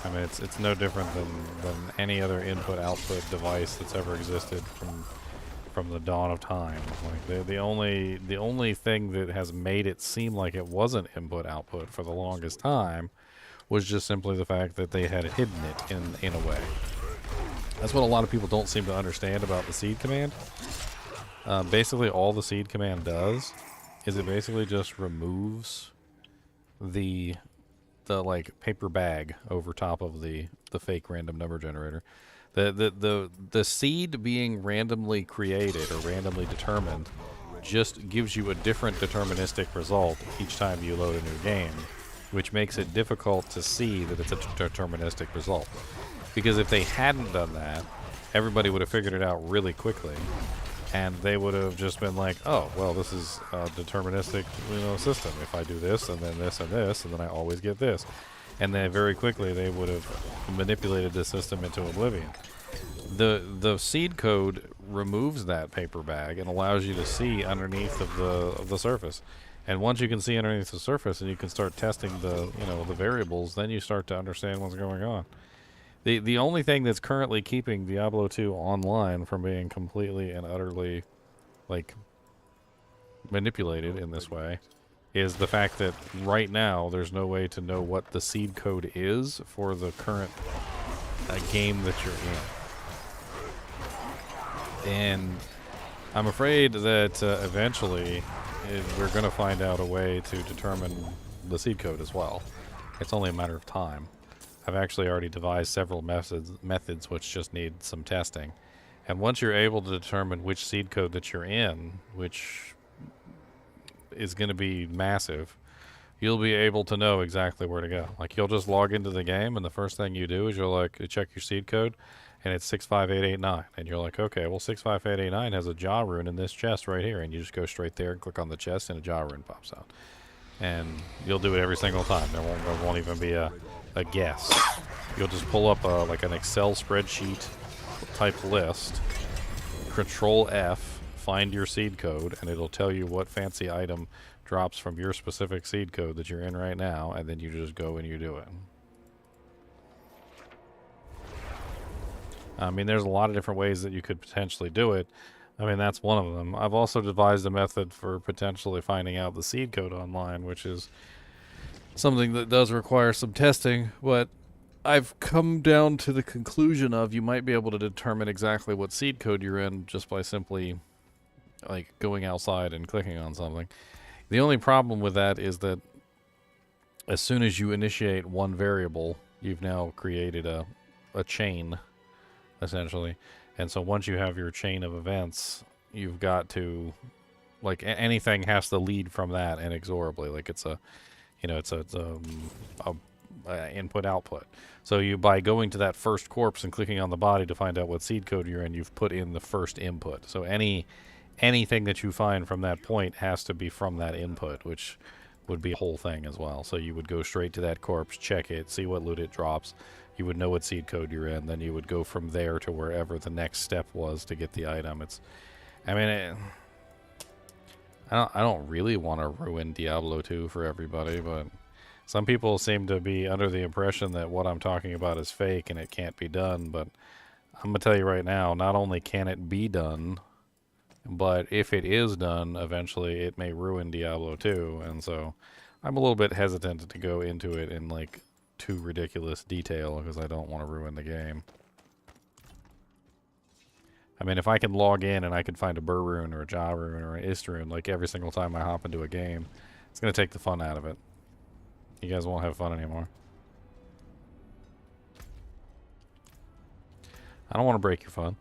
I mean, it's no different than any other input output device that's ever existed from the dawn of time. Like the only thing that has made it seem like it wasn't input output for the longest time was just simply the fact that they had hidden it in a way. That's what a lot of people don't seem to understand about the seed command. Basically, all the seed command does is it basically just removes the like paper bag over top of the fake random number generator. The seed being randomly created or randomly determined just gives you a different deterministic result each time you load a new game, which makes it difficult to see that it's a deterministic result. Because if they hadn't done that, everybody would have figured it out really quickly. And they would have just been like, oh, well, this is a deterministic system. If I do this, and then this, and this, and then I always get this. And then very quickly they would have manipulated the system into oblivion. The seed code removes that paper bag and allows you to see underneath of the surface. And once you can see underneath the surface and you can start testing the variables, then you start to understand what's going on. The only thing that's currently keeping Diablo 2 online from being completely and utterly, like, manipulated in this way is the fact that right now there's no way to know what the seed code is for the current game that you're in. And I'm afraid that eventually we're going to find out a way to determine the seed code as well. It's only a matter of time. I've actually already devised several methods which just need some testing. And once you're able to determine which seed code that you're in, which is going to be massive, you'll be able to know exactly where to go. Like, you'll just log into the game, and the first thing you do is you'll check your seed code, and it's 65889. And you're like, okay, well, 65889 has a jaw rune in this chest right here. And you just go straight there and click on the chest, and a jaw rune pops out. And you'll do it every single time. There won't even be a a guess. You'll just pull up like an Excel spreadsheet type list, Control F, find your seed code, and it'll tell you what fancy item drops from your specific seed code that you're in right now, and then you just go and you do it. I mean, there's a lot of different ways that you could potentially do it. I mean, that's one of them. I've also devised a method for potentially finding out the seed code online, which is something that does require some testing, but I've come down to the conclusion of you might be able to determine exactly what seed code you're in just by simply like going outside and clicking on something. The only problem with that is that as soon as you initiate one variable, you've now created a chain, essentially. And so once you have your chain of events, you've got to, like, anything has to lead from that inexorably. Like it's a, you know, it's a input output. So you, by going to that first corpse and clicking on the body to find out what seed code you're in, you've put in the first input. So anything that you find from that point has to be from that input, which would be a whole thing as well. So you would go straight to that corpse, check it, see what loot it drops. You would know what seed code you're in, then you would go from there to wherever the next step was to get the item. It's, I mean, I don't really want to ruin Diablo 2 for everybody, but some people seem to be under the impression that what I'm talking about is fake and it can't be done. But I'm gonna tell you right now, not only can it be done, but if it is done, eventually it may ruin Diablo 2, and so I'm a little bit hesitant to go into it in like too ridiculous detail because I don't want to ruin the game. I mean, if I can log in and I can find a Burr rune or a Ja rune or an Ist rune like every single time I hop into a game, it's going to take the fun out of it. You guys won't have fun anymore. I don't want to break your fun.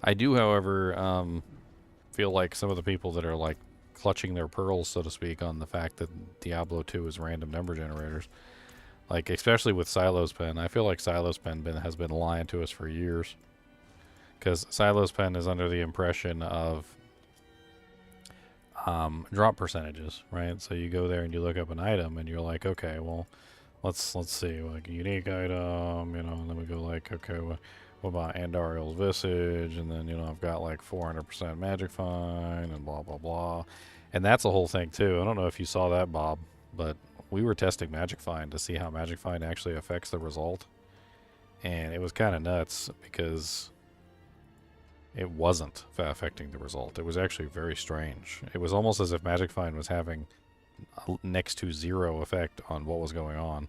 I do, however, feel like some of the people that are like clutching their pearls, so to speak, on the fact that Diablo 2 is random number generators, like especially with Silo's Pen. I feel like Silo's Pen has been lying to us for years, because Silo's Pen is under the impression of drop percentages, right? So you go there and you look up an item and you're like, okay, well, let's see, like a unique item, you know, and then we go like, okay, what about Andariel's Visage? And then, you know, I've got like 400% Magic Find and blah, blah, blah. And that's a whole thing too. I don't know if you saw that, Bob, but we were testing Magic Find to see how Magic Find actually affects the result. And it was kind of nuts because it wasn't affecting the result. It was actually very strange. It was almost as if Magic Find was having a next to zero effect on what was going on.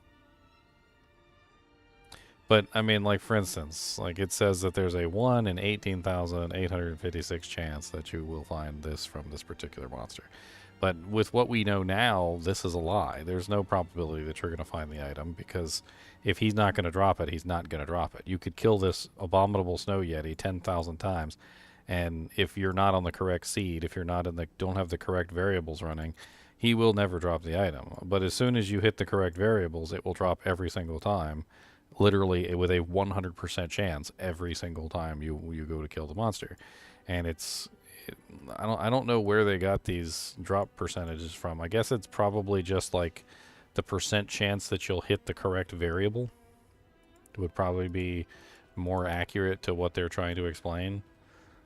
But, I mean, like, for instance, like, it says that there's a 1 in 18,856 chance that you will find this from this particular monster. But with what we know now, this is a lie. There's no probability that you're going to find the item, because if he's not going to drop it, he's not going to drop it. You could kill this abominable snow yeti 10,000 times, and if you're not on the correct seed, if you're not in the, don't have the correct variables running, he will never drop the item. But as soon as you hit the correct variables, it will drop every single time. Literally with a 100% chance every single time you go to kill the monster. And I don't know where they got these drop percentages from. I guess it's probably just like the percent chance that you'll hit the correct variable would probably be more accurate to what they're trying to explain.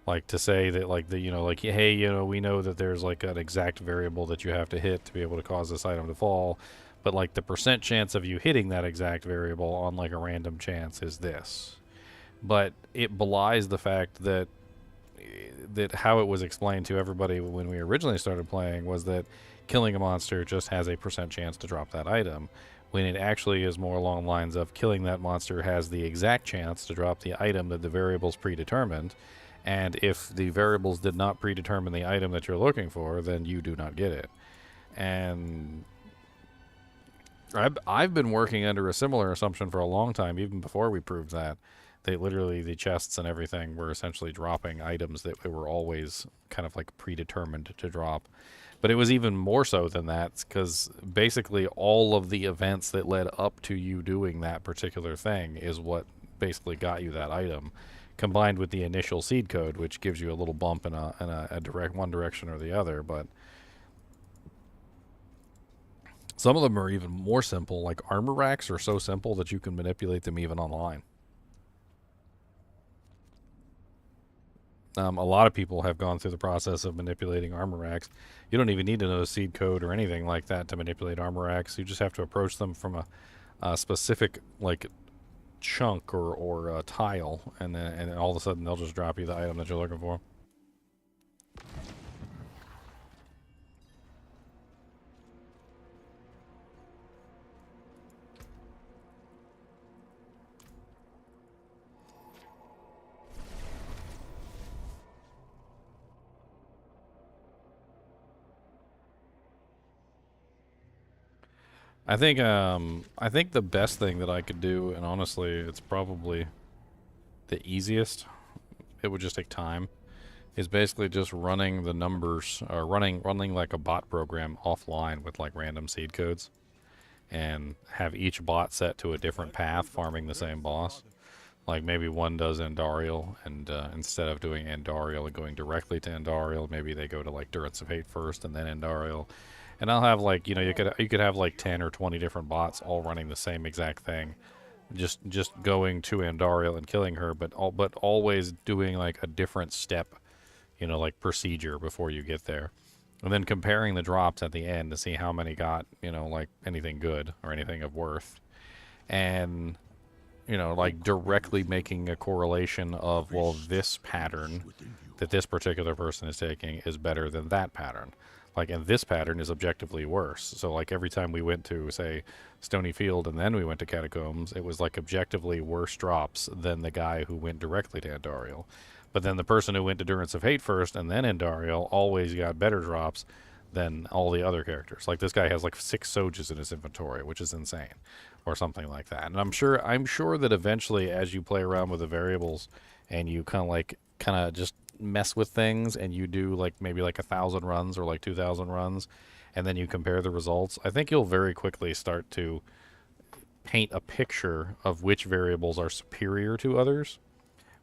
Like to say that, like, the, you know, like, hey, you know, we know that there's like an exact variable that you have to hit to be able to cause this item to fall. But like the percent chance of you hitting that exact variable on like a random chance is this. But it belies the fact that how it was explained to everybody when we originally started playing was that killing a monster just has a percent chance to drop that item, when it actually is more along the lines of killing that monster has the exact chance to drop the item that the variable's predetermined, and if the variables did not predetermine the item that you're looking for, then you do not get it. And I've been working under a similar assumption for a long time, even before we proved that. The chests and everything were essentially dropping items that were always kind of like predetermined to drop. But it was even more so than that, because basically all of the events that led up to you doing that particular thing is what basically got you that item, combined with the initial seed code, which gives you a little bump in a direct one direction or the other. But Some of them are even more simple, like armor racks are so simple that you can manipulate them even online. A lot of people have gone through the process of manipulating armor racks. You don't even need to know seed code or anything like that to manipulate armor racks. You just have to approach them from a specific like chunk or tile, and then all of a sudden they'll just drop you the item that you're looking for. I think the best thing that I could do, and honestly, it's probably the easiest. It would just take time. Is basically just running the numbers, or running like a bot program offline with like random seed codes, and have each bot set to a different path, farming the same boss. Like maybe one does Andariel, and instead of doing Andariel and going directly to Andariel, maybe they go to like Durance of Hate first and then Andariel. And I'll have like, you know, you could have like 10 or 20 different bots all running the same exact thing, just going to Andariel and killing her, but always doing like a different step, you know, like procedure before you get there, and then comparing the drops at the end to see how many got, you know, like anything good or anything of worth, and you know, like directly making a correlation of, well, this pattern that this particular person is taking is better than that pattern. Like, and this pattern is objectively worse. So, like, every time we went to, say, Stony Field and then we went to Catacombs, it was, like, objectively worse drops than the guy who went directly to Andariel. But then the person who went to Durance of Hate first and then Andariel always got better drops than all the other characters. Like, this guy has, like, 6 Sojas in his inventory, which is insane. Or something like that. And I'm sure that eventually, as you play around with the variables and you kind of just mess with things, and you do like maybe like 1,000 runs or like 2,000 runs, and then you compare the results, I think you'll very quickly start to paint a picture of which variables are superior to others,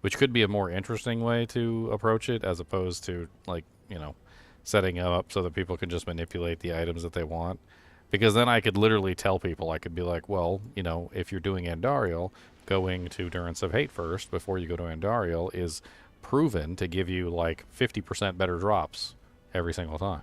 which could be a more interesting way to approach it, as opposed to, like, you know, setting it up so that people can just manipulate the items that they want. Because then I could literally tell people, I could be like, well, you know, if you're doing Andariel, going to Durance of Hate first before you go to Andariel is proven to give you like 50% better drops every single time.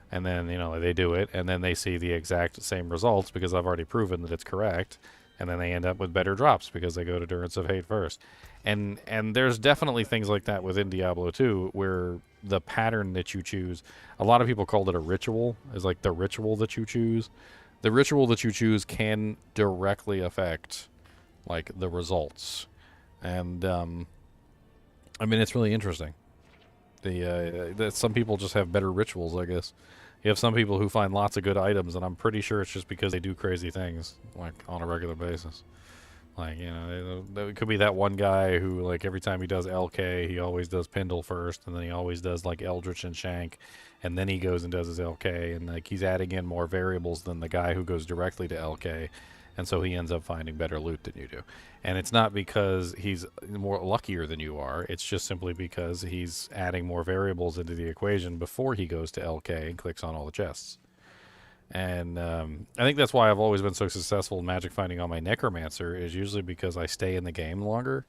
And then, you know, they do it, and then they see the exact same results because I've already proven that it's correct, and then they end up with better drops because they go to Durance of Hate first. And there's definitely things like that within Diablo 2, where the pattern that you choose, a lot of people called it a ritual, is like the ritual that you choose. The ritual that you choose can directly affect, like, the results. And, I mean, it's really interesting. That some people just have better rituals, I guess. You have some people who find lots of good items, and I'm pretty sure it's just because they do crazy things, like, on a regular basis. Like, you know, it could be that one guy who, like, every time he does LK, he always does Pindle first, and then he always does, like, Eldritch and Shank, and then he goes and does his LK, and, like, he's adding in more variables than the guy who goes directly to LK, and so he ends up finding better loot than you do. And it's not because he's more luckier than you are, it's just simply because he's adding more variables into the equation before he goes to LK and clicks on all the chests. And I think that's why I've always been so successful in magic finding on my Necromancer, is usually because I stay in the game longer,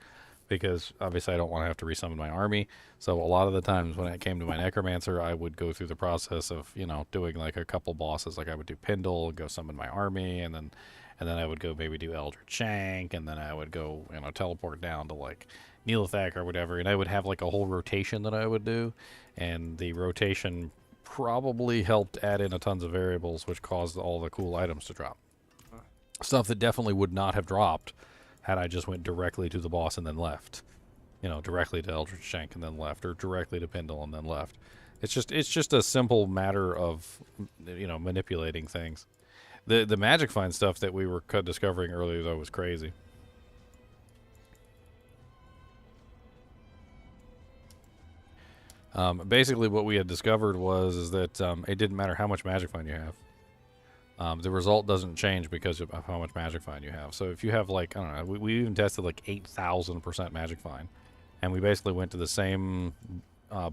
because obviously I don't want to have to resummon my army. So a lot of the times when it came to my Necromancer, I would go through the process of, you know, doing like a couple bosses. Like I would do Pindle, go summon my army, and then I would go maybe do Eldritch Shank, and then I would go, you know, teleport down to like Neelathak or whatever, and I would have like a whole rotation that I would do, and the rotation probably helped add in a tons of variables, which caused all the cool items to drop. Stuff that definitely would not have dropped had I just went directly to the boss and then left. You know, directly to Eldritch Shank and then left, or directly to Pindle and then left. It's just a simple matter of, you know, manipulating things. The magic find stuff that we were discovering earlier, though, was crazy. Basically, what we had discovered is that it didn't matter how much magic find you have. The result doesn't change because of how much magic find you have. So if you have, like, I don't know, we even tested like 8,000% magic find, and we basically went to the same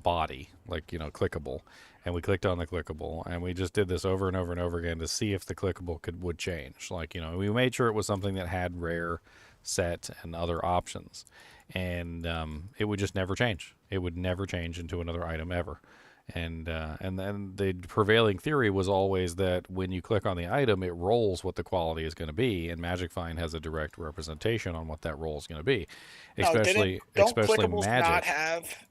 body, like, you know, clickable, and we clicked on the clickable, and we just did this over and over and over again to see if the clickable would change. Like, you know, we made sure it was something that had rare, set, and other options, and it would just never change. It would never change into another item ever. And then the prevailing theory was always that when you click on the item, it rolls what the quality is going to be, and Magic Find has a direct representation on what that roll is going to be. Especially, don't especially clickables Magic. not have?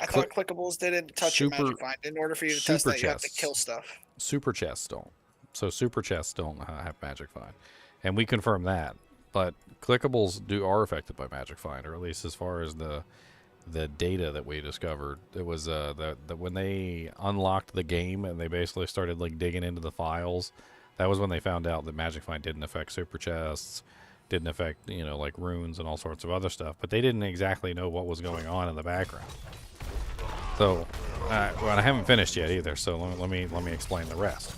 I thought clickables didn't touch your Magic Find. In order for you to test that, you have to kill stuff. Super chests don't. So super chests don't have Magic Find, and we confirmed that. But clickables are affected by Magic Find, or at least as far as the data that we discovered. It was that when they unlocked the game and they basically started like digging into the files, that was when they found out that Magic Find didn't affect super chests, didn't affect, you know, like runes and all sorts of other stuff, but they didn't exactly know what was going on in the background. So well, I haven't finished yet either, so let me explain the rest.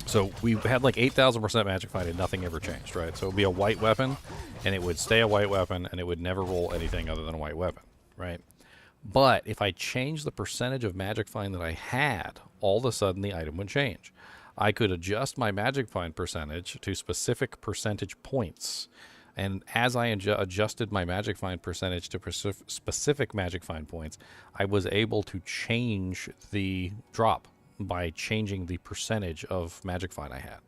So we had like 8,000% Magic Find and nothing ever changed, right? So it would be a white weapon, and it would stay a white weapon, and it would never roll anything other than a white weapon, right? But if I changed the percentage of Magic Find that I had, all of a sudden the item would change. I could adjust my Magic Find percentage to specific percentage points. And as I adjusted my Magic Find percentage to specific Magic Find points, I was able to change the drop by changing the percentage of Magic Find I had.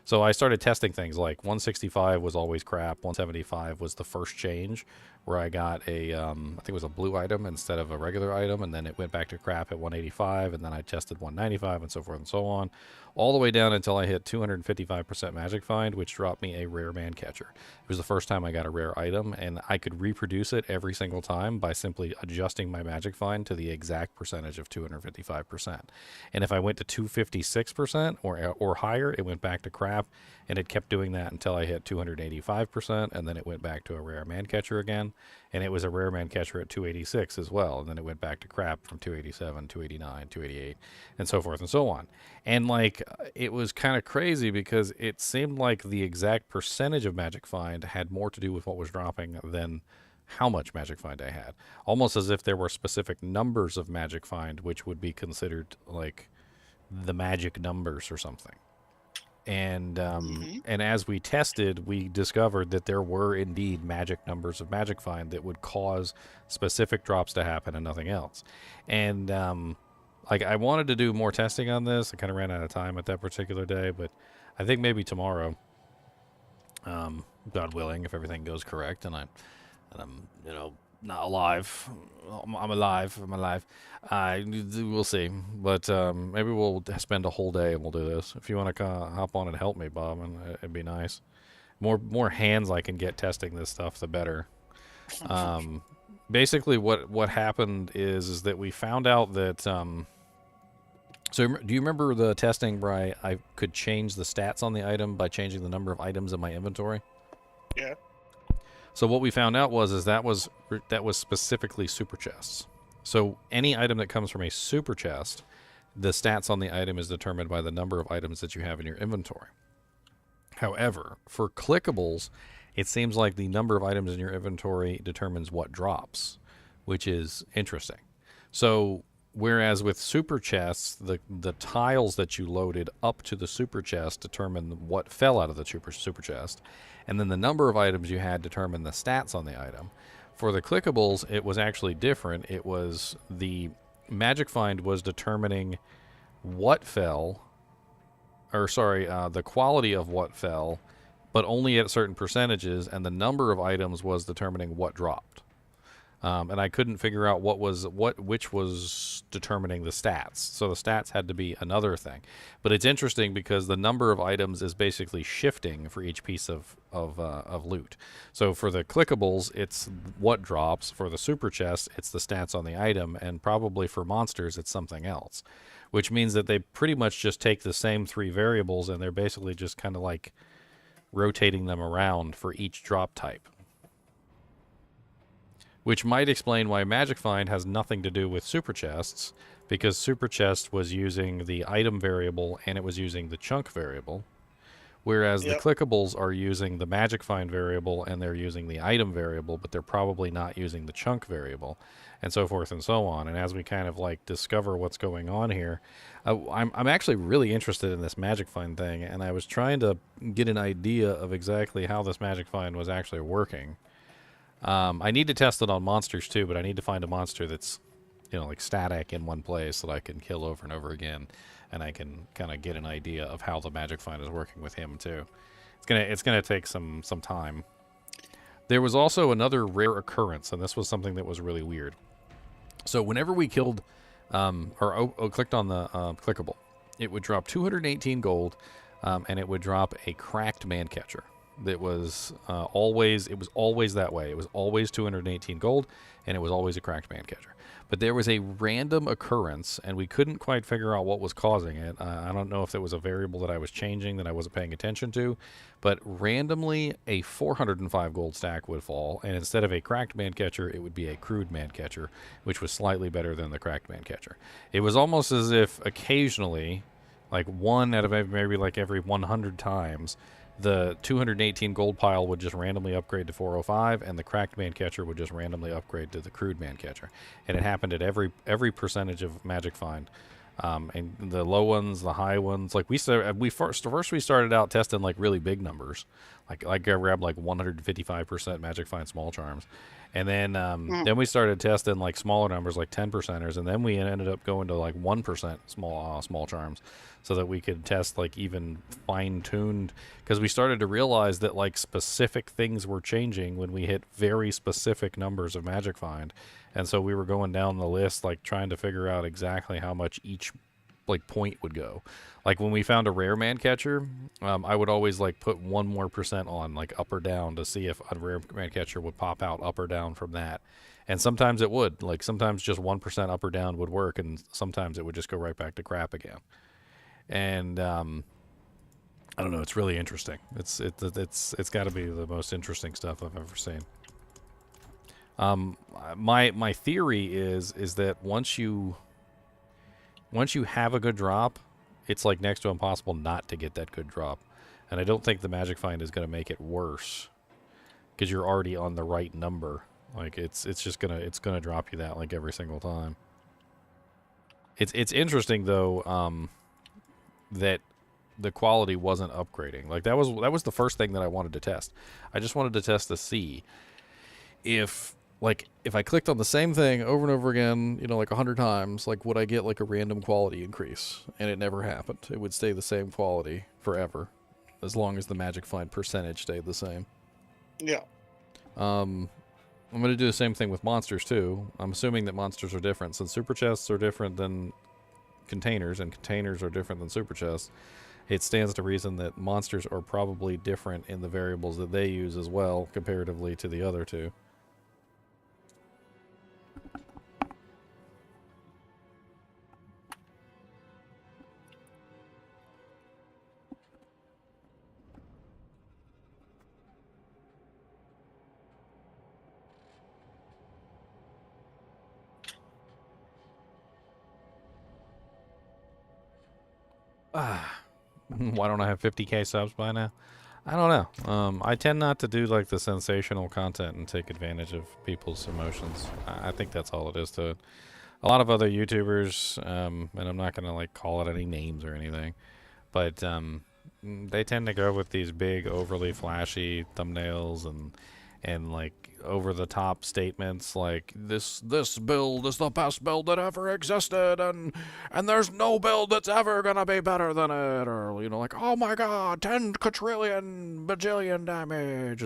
So I started testing things like 165 was always crap, 175 was the first change, where I got a, I think it was a blue item instead of a regular item, and then it went back to crap at 185, and then I tested 195, and so forth and so on, all the way down until I hit 255% Magic Find, which dropped me a rare man catcher. It was the first time I got a rare item, and I could reproduce it every single time by simply adjusting my Magic Find to the exact percentage of 255%. And if I went to 256% or higher, it went back to crap, and it kept doing that until I hit 285%, and then it went back to a rare man catcher again, and it was a rare man catcher at 286 as well, and then it went back to crap from 287, 289, 288, and so forth and so on. And like, it was kind of crazy because it seemed like the exact percentage of Magic Find had more to do with what was dropping than how much Magic Find I had. Almost as if there were specific numbers of Magic Find which would be considered like the magic numbers or something. And and as we tested, we discovered that there were indeed magic numbers of Magic Find that would cause specific drops to happen and nothing else. And like, I wanted to do more testing on this. I kind of ran out of time at that particular day, but I think maybe tomorrow, God willing, if everything goes correct, and I'm you know, not alive. I'm alive. We'll see. But maybe we'll spend a whole day and we'll do this. If you want to hop on and help me, Bob, and it'd be nice. More hands I can get testing this stuff, the better. Basically, what happened is that we found out that. So do you remember the testing where I could change the stats on the item by changing the number of items in my inventory? Yeah. So what we found out was that was specifically super chests. So any item that comes from a super chest, the stats on the item is determined by the number of items that you have in your inventory. However, for clickables, it seems like the number of items in your inventory determines what drops, which is interesting. So whereas with super chests, the tiles that you loaded up to the super chest determine what fell out of the super chest, and then the number of items you had determined the stats on the item. For the clickables, it was actually different. It was the Magic Find was determining what fell, or sorry, the quality of what fell, but only at certain percentages, and the number of items was determining what dropped. And I couldn't figure out which was determining the stats. So the stats had to be another thing. But it's interesting because the number of items is basically shifting for each piece of loot. So for the clickables, it's what drops. For the super chest, it's the stats on the item. And probably for monsters, it's something else. Which means that they pretty much just take the same three variables and they're basically just kind of like rotating them around for each drop type. Which might explain why Magic Find has nothing to do with super chests, because super chest was using the item variable and it was using the chunk variable, Whereas Yep. the clickables are using the magic find variable and they're using the item variable, but they're probably not using the chunk variable, and so forth and so on. And as we kind of like discover what's going on here, I'm actually really interested in this magic find thing, and I was trying to get an idea of exactly how this magic find was actually working. I need to test it on monsters too, but I need to find a monster that's, you know, like static in one place that I can kill over and over again, and I can kind of get an idea of how the magic find is working with him too. It's gonna take some time. There was also another rare occurrence, and this was something that was really weird. So whenever we killed clicked on the clickable, it would drop 218 gold, and it would drop a cracked man catcher. That was always that way. It was always 218 gold, and it was always a cracked man catcher. But there was a random occurrence, and we couldn't quite figure out what was causing it. I don't know if it was a variable that I was changing that I wasn't paying attention to, but randomly a 405 gold stack would fall, and instead of a cracked man catcher, it would be a crude man catcher, which was slightly better than the cracked man catcher. It was almost as if occasionally, like one out of maybe like every 100 times, the 218 gold pile would just randomly upgrade to 405, and the cracked man catcher would just randomly upgrade to the crude man catcher. And it happened at every percentage of magic find. And the low ones, the high ones, like we first we started out testing like really big numbers, like I grabbed like 155% magic find small charms, and then we started testing like smaller numbers, like 10%ers, and then we ended up going to like 1% small charms, so that we could test like even fine-tuned, because we started to realize that like specific things were changing when we hit very specific numbers of magic find. And so we were going down the list, like trying to figure out exactly how much each like point would go. Like when we found a rare man catcher, I would always like put 1 more % on, like up or down, to see if a rare man catcher would pop out up or down from that. And sometimes it would. Like sometimes just 1% up or down would work, and sometimes it would just go right back to crap again. And I don't know. It's really interesting. It's got to be the most interesting stuff I've ever seen. My theory is that once you have a good drop, it's like next to impossible not to get that good drop. And I don't think the magic find is going to make it worse, because you're already on the right number. Like it's gonna drop you that like every single time. It's interesting though, that the quality wasn't upgrading. Like that was the first thing that I wanted to test. I just wanted to test to see if I clicked on the same thing over and over again, you know, like 100 times, like would I get like a random quality increase? And it never happened. It would stay the same quality forever, as long as the magic find percentage stayed the same. Yeah. I'm going to do the same thing with monsters too. I'm assuming that monsters are different, since super chests are different than containers, and containers are different than super chests. It stands to reason that monsters are probably different in the variables that they use as well, comparatively to the other two. Why don't I have 50k subs by now? I don't know. I tend not to do like the sensational content and take advantage of people's emotions. I think that's all it is to it. A lot of other YouTubers, and I'm not going to like call it any names or anything, but they tend to go with these big, overly flashy thumbnails and like over-the-top statements like this build is the best build that ever existed, and there's no build that's ever gonna be better than it, or you know, like, oh my god, 10 quadrillion bajillion damage,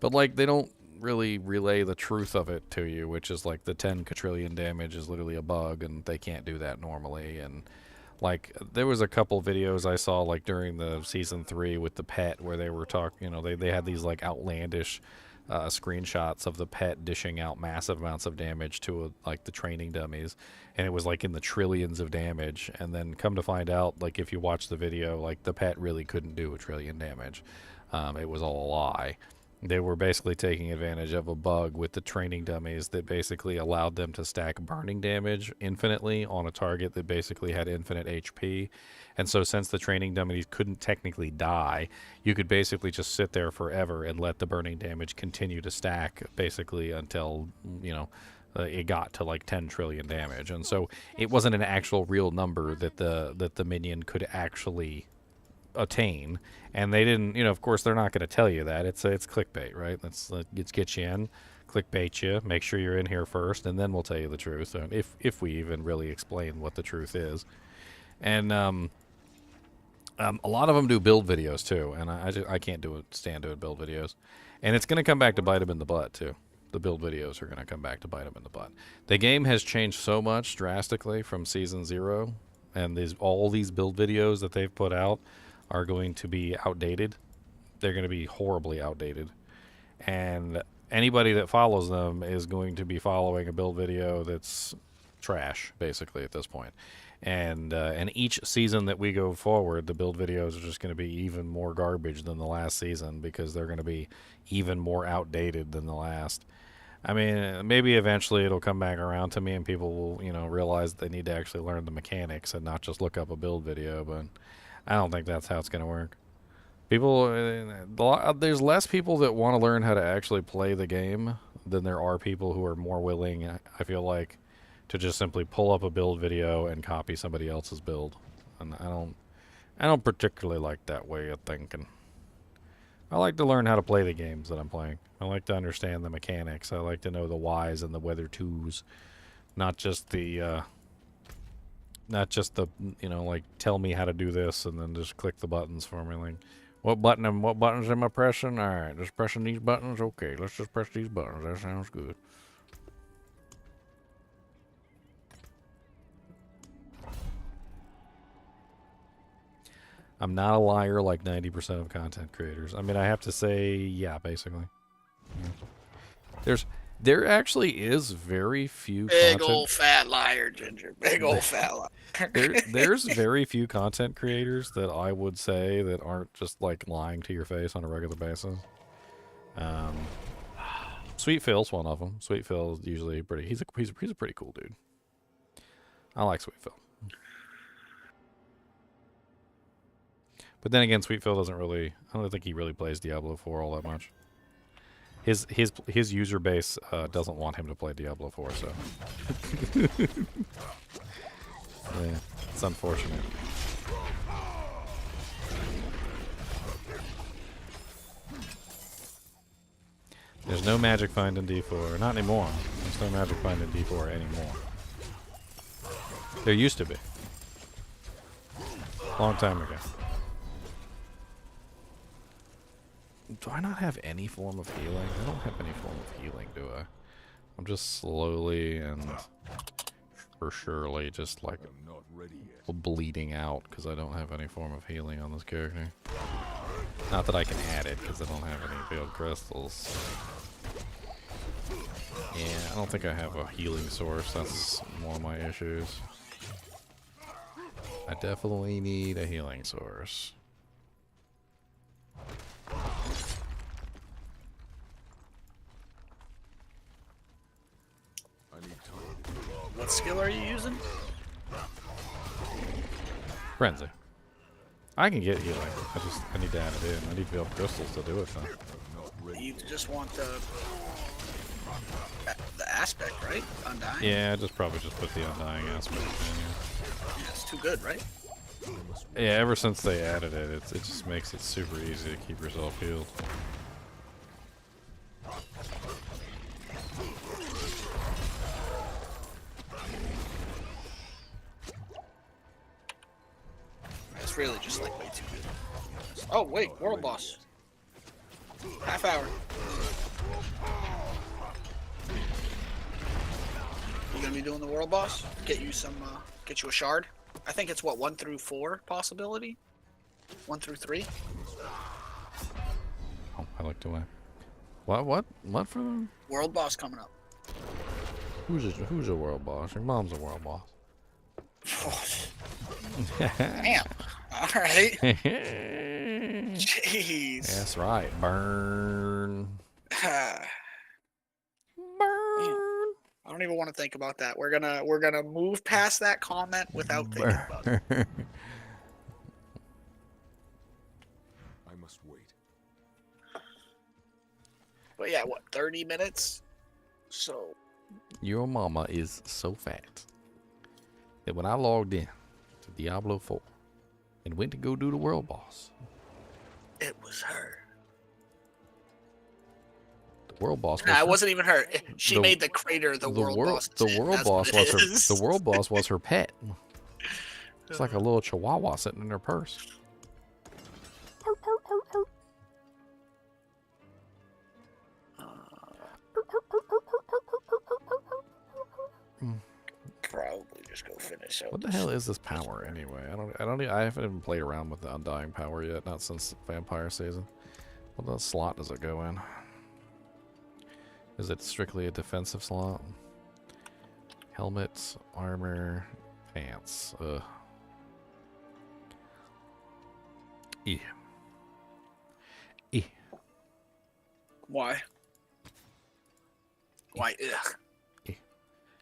but like they don't really relay the truth of it to you, which is like the 10 quadrillion damage is literally a bug, and they can't do that normally. And like there was a couple videos I saw like during the season 3 with the pet where they were talking, you know, they had these like outlandish screenshots of the pet dishing out massive amounts of damage to like the training dummies, and it was like in the trillions of damage. And then come to find out, like if you watch the video, like the pet really couldn't do a trillion damage. It was all a lie. They were basically taking advantage of a bug with the training dummies that basically allowed them to stack burning damage infinitely on a target that basically had infinite HP. And so since the training dummies couldn't technically die, you could basically just sit there forever and let the burning damage continue to stack basically until, you know, it got to like 10 trillion damage. And so it wasn't an actual real number that the minion could actually attain, and they didn't, you know, of course they're not going to tell you that. It's clickbait, right? Let's get you in, clickbait you, make sure you're in here first, and then we'll tell you the truth, if we even really explain what the truth is. And a lot of them do build videos too, and I can't stand doing build videos, and it's going to come back to bite them in the butt too. The build videos are going to come back to bite them in the butt. The game has changed so much drastically from Season 0, and all these build videos that they've put out are going to be outdated. They're going to be horribly outdated. And anybody that follows them is going to be following a build video that's trash, basically, at this point. And each season that we go forward, the build videos are just going to be even more garbage than the last season, because they're going to be even more outdated than the last. I mean, maybe eventually it'll come back around to me and people will, you know, realize they need to actually learn the mechanics and not just look up a build video, but I don't think that's how it's going to work. People, there's less people that want to learn how to actually play the game than there are people who are more willing, I feel like, to just simply pull up a build video and copy somebody else's build. And I don't particularly like that way of thinking. I like to learn how to play the games that I'm playing. I like to understand the mechanics. I like to know the whys and the whether tos, not just the you know, like, tell me how to do this and then just click the buttons for me. Like, what buttons am I pressing? All right, just pressing these buttons. Okay, let's just press these buttons. That sounds good. I'm not a liar like 90% of content creators. I mean, I have to say, yeah, basically. Yeah. There actually is very few Big old fat liar, Ginger. Big old fat liar. There's very few content creators that I would say that aren't just like lying to your face on a regular basis. Sweet Phil's one of them. Sweet Phil is usually pretty. He's a pretty cool dude. I like Sweet Phil. But then again, Sweet Phil doesn't really. I don't think he really plays Diablo 4 all that much. His user base doesn't want him to play Diablo 4, so yeah, it's unfortunate. There's no magic find in D4, not anymore. There's no magic find in D4 anymore. There used to be, long time ago. Do I not have any form of healing? I don't have any form of healing, do I? I'm just slowly and for surely just like bleeding out because I don't have any form of healing on this character. Not that I can add it because I don't have any field crystals. Yeah, I don't think I have a healing source. That's one of my issues. I definitely need a healing source. What skill are you using? Frenzy. I can get healing. I need to add it in. I need field crystals to do it though. You just want the aspect, right? Undying? Yeah, I probably just put the Undying aspect in. Yeah. Yeah, it's too good, right? Yeah, ever since they added it, it just makes it super easy to keep yourself healed. It's really just like way too good. Oh wait, world boss. Half hour. You gonna be doing the world boss? Get you some, get you a shard. I think it's what, 1 through 4 possibility? 1 through 3? Oh, I looked away. What for them? World boss coming up. Who's a world boss? Your mom's a world boss. Damn. Alright. Jeez. That's right. Burn. Damn. Burn. I don't even want to think about that. We're gonna move past that comment without thinking about it. Burn. I must wait. But yeah, what, 30 minutes? So Your mama is so fat that when I logged in to Diablo 4 and went to go do the world boss, it was her. the world boss was Nah, it her, wasn't even her. She the- made the crater the world boss. the is in. world That's boss what was it her is. the world boss was her pet. It's like a little chihuahua sitting in her purse. Probably just go finish up. What the hell is this power anyway? I haven't even played around with the undying power yet, not since vampire season. What slot does it go in? Is it strictly a defensive slot? Helmet, armor, pants. E. Why? Why? Ugh.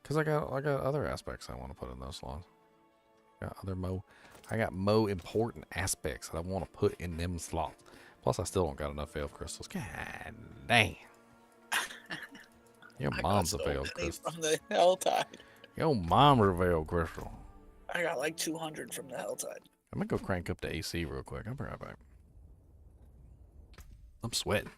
Because I got other aspects I want to put in those slots. I got mo important aspects that I want to put in them slots. Plus, I still don't got enough veil crystals. God dang. Your mom's a veil crystal. From the HellTide. Your mom's a veil crystal. I got like 200 from the HellTide. I'm gonna go crank up the AC real quick. I'll be right back. I'm sweating.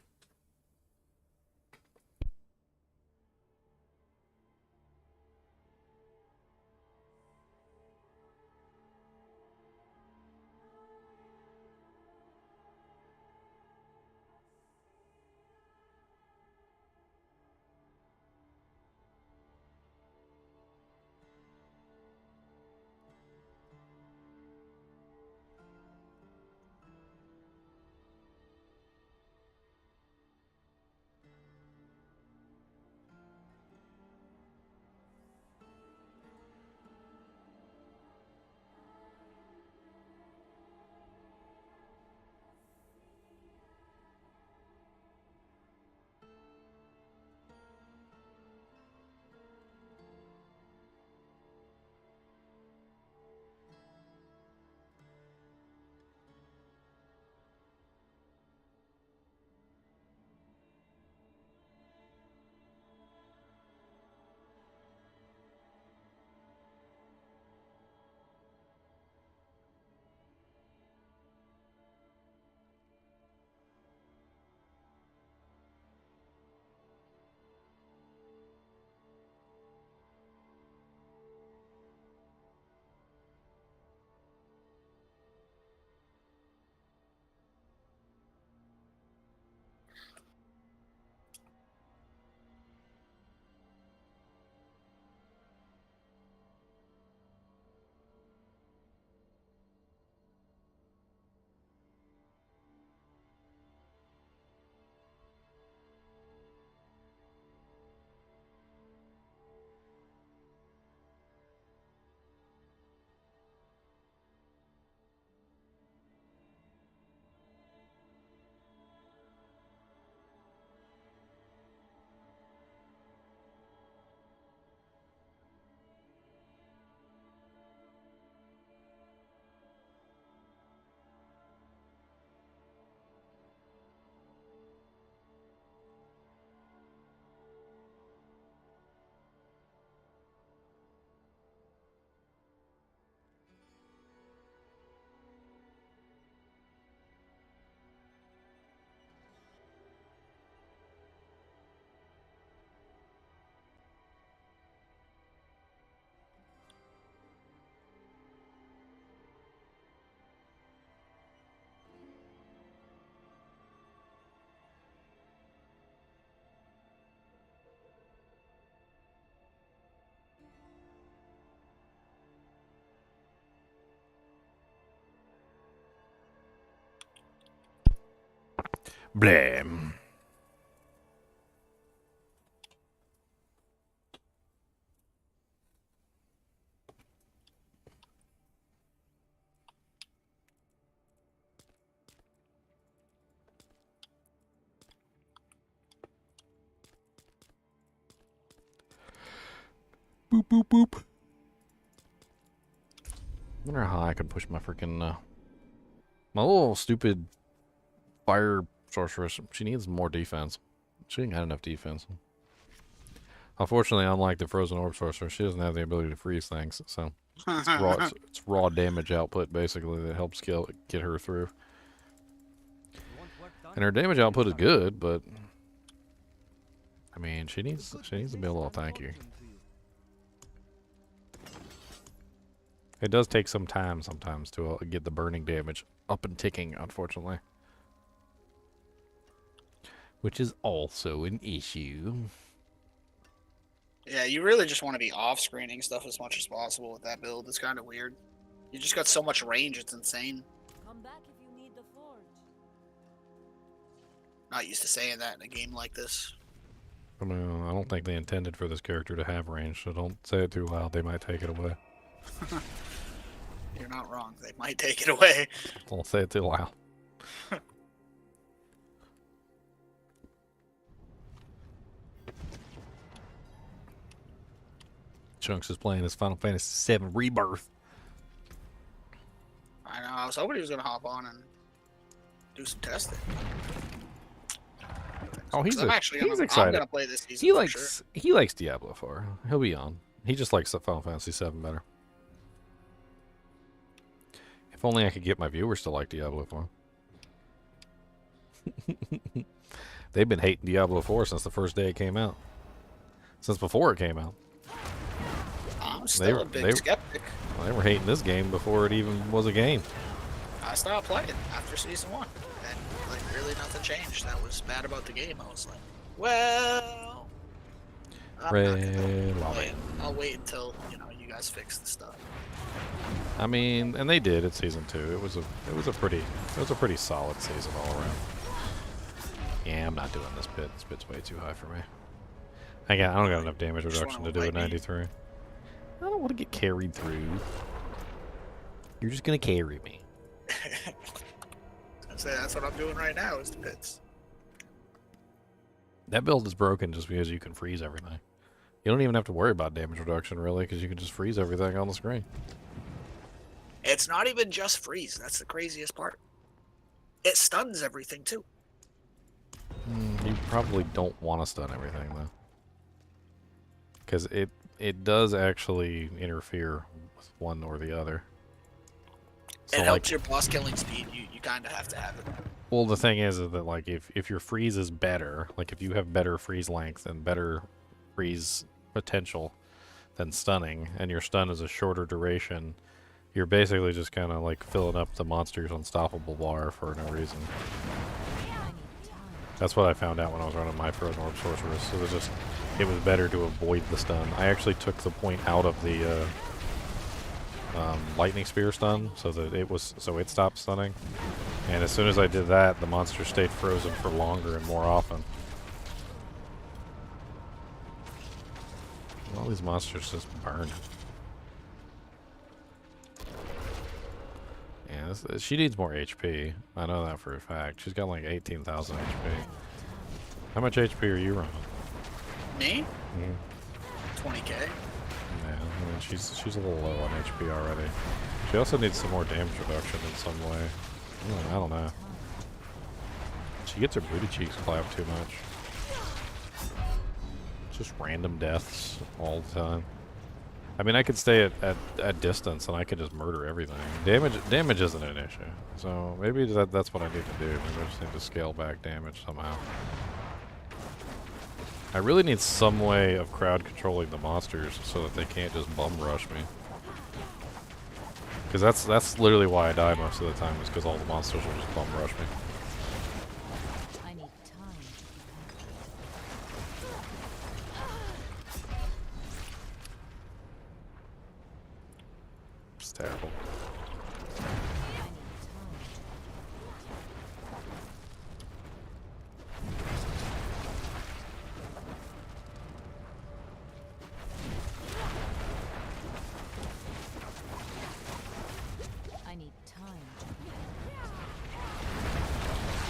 Blam. Boop, boop, boop. I wonder how I could push my freaking, my little stupid fire sorceress. She needs more defense. She ain't got enough defense. Unfortunately, unlike the frozen orb sorcerer, she doesn't have the ability to freeze things, so it's raw damage output basically that helps get her through. And her damage output is good, but I mean, she needs to be a little tanky. It does take some time sometimes to get the burning damage up and ticking, unfortunately. Which is also an issue. Yeah, you really just want to be off-screening stuff as much as possible with that build. It's kind of weird. You just got so much range, it's insane. Come back if you need the forge. Not used to saying that in a game like this. I mean, I don't think they intended for this character to have range, so don't say it too loud. They might take it away. You're not wrong. They might take it away. Don't say it too loud. Chunks is playing his Final Fantasy VII Rebirth. I know. I was hoping he was going to hop on and do some testing. Oh, he's excited. excited. I'm going to play this season. He likes Diablo 4. He'll be on. He just likes the Final Fantasy VII better. If only I could get my viewers to like Diablo 4. They've been hating Diablo 4 since the first day it came out. Since before it came out. I'm still a big skeptic. Well, they were hating this game before it even was a game. I stopped playing after season 1. And like really nothing changed. That was bad about the game. I was like, well, I'll wait until, you guys fix the stuff. I mean, and they did at season 2. It was a pretty solid season all around. Yeah, I'm not doing this bit. This bit's way too high for me. I don't got enough damage reduction to do a 93. I don't want to get carried through. You're just gonna carry me. That's what I'm doing right now is the bits. That build is broken just because you can freeze everything. You don't even have to worry about damage reduction really, because you can just freeze everything on the screen. It's not even just freeze. That's the craziest part. It stuns everything too. You probably don't want to stun everything though, because it does actually interfere with one or the other. So it helps your boss killing speed. You kind of have to have it. Well, the thing is that like if your freeze is better, like if you have better freeze length and better freeze potential than stunning, and your stun is a shorter duration, you're basically just kind of like filling up the monster's unstoppable bar for no reason. That's what I found out when I was running my Frozen Orb Sorceress. So it was better to avoid the stun. I actually took the point out of the lightning spear stun so that it stopped stunning. And as soon as I did that, the monster stayed frozen for longer and more often. All these monsters just burn. Yeah, she needs more HP. I know that for a fact. She's got like 18,000 HP. How much HP are you running? Me? 20k. Yeah, I mean she's a little low on HP already. She also needs some more damage reduction in some way. I don't know. She gets her booty cheeks clapped too much. Just random deaths all the time. I mean, I could stay at distance and I could just murder everything. Damage isn't an issue. So maybe that's what I need to do. Maybe I just need to scale back damage somehow. I really need some way of crowd controlling the monsters so that they can't just bum rush me. Because that's literally why I die most of the time, is because all the monsters will just bum rush me. I need time. It's terrible.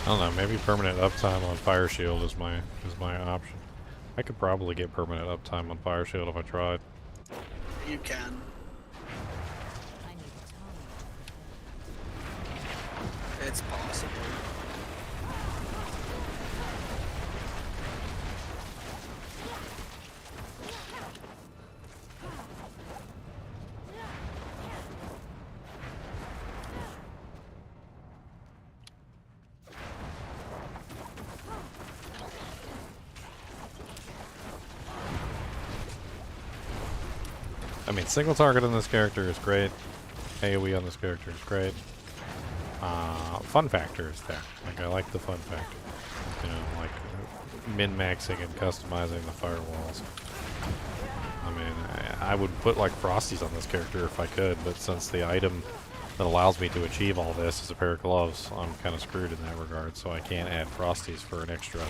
I don't know, maybe permanent uptime on Fire Shield is my option. I could probably get permanent uptime on Fire Shield if I tried. You can. I need time. It's possible. I mean, single target on this character is great. AoE on this character is great. Fun factor is there. Like, I like the fun factor. You know, like min-maxing and customizing the firewalls. I mean, I would put like Frosties on this character if I could, but since the item that allows me to achieve all this is a pair of gloves, I'm kind of screwed in that regard, so I can't add Frosties for an extra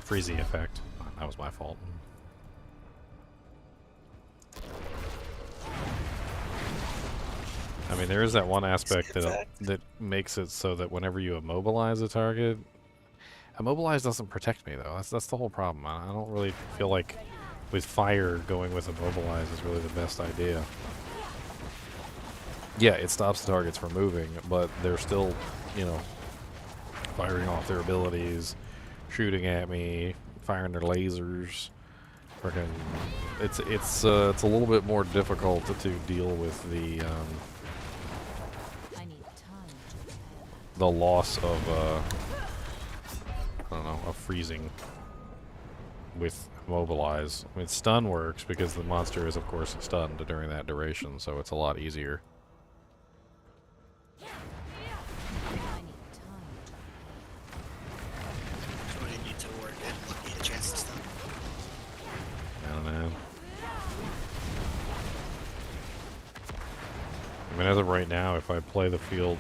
freezy effect. That was my fault. I mean, there is that one aspect that makes it so that whenever you immobilize a target, immobilize doesn't protect me though. That's the whole problem. I don't really feel like with fire going with immobilize is really the best idea. Yeah, it stops the targets from moving, but they're still, you know, firing off their abilities, shooting at me, firing their lasers. Freaking, it's a little bit more difficult to deal with the loss of I don't know, of freezing with immobilize. I mean, stun works because the monster is of course stunned during that duration, so it's a lot easier. So you need to work it. Need a chance to stun. I don't know. I mean, as of right now, if I play the field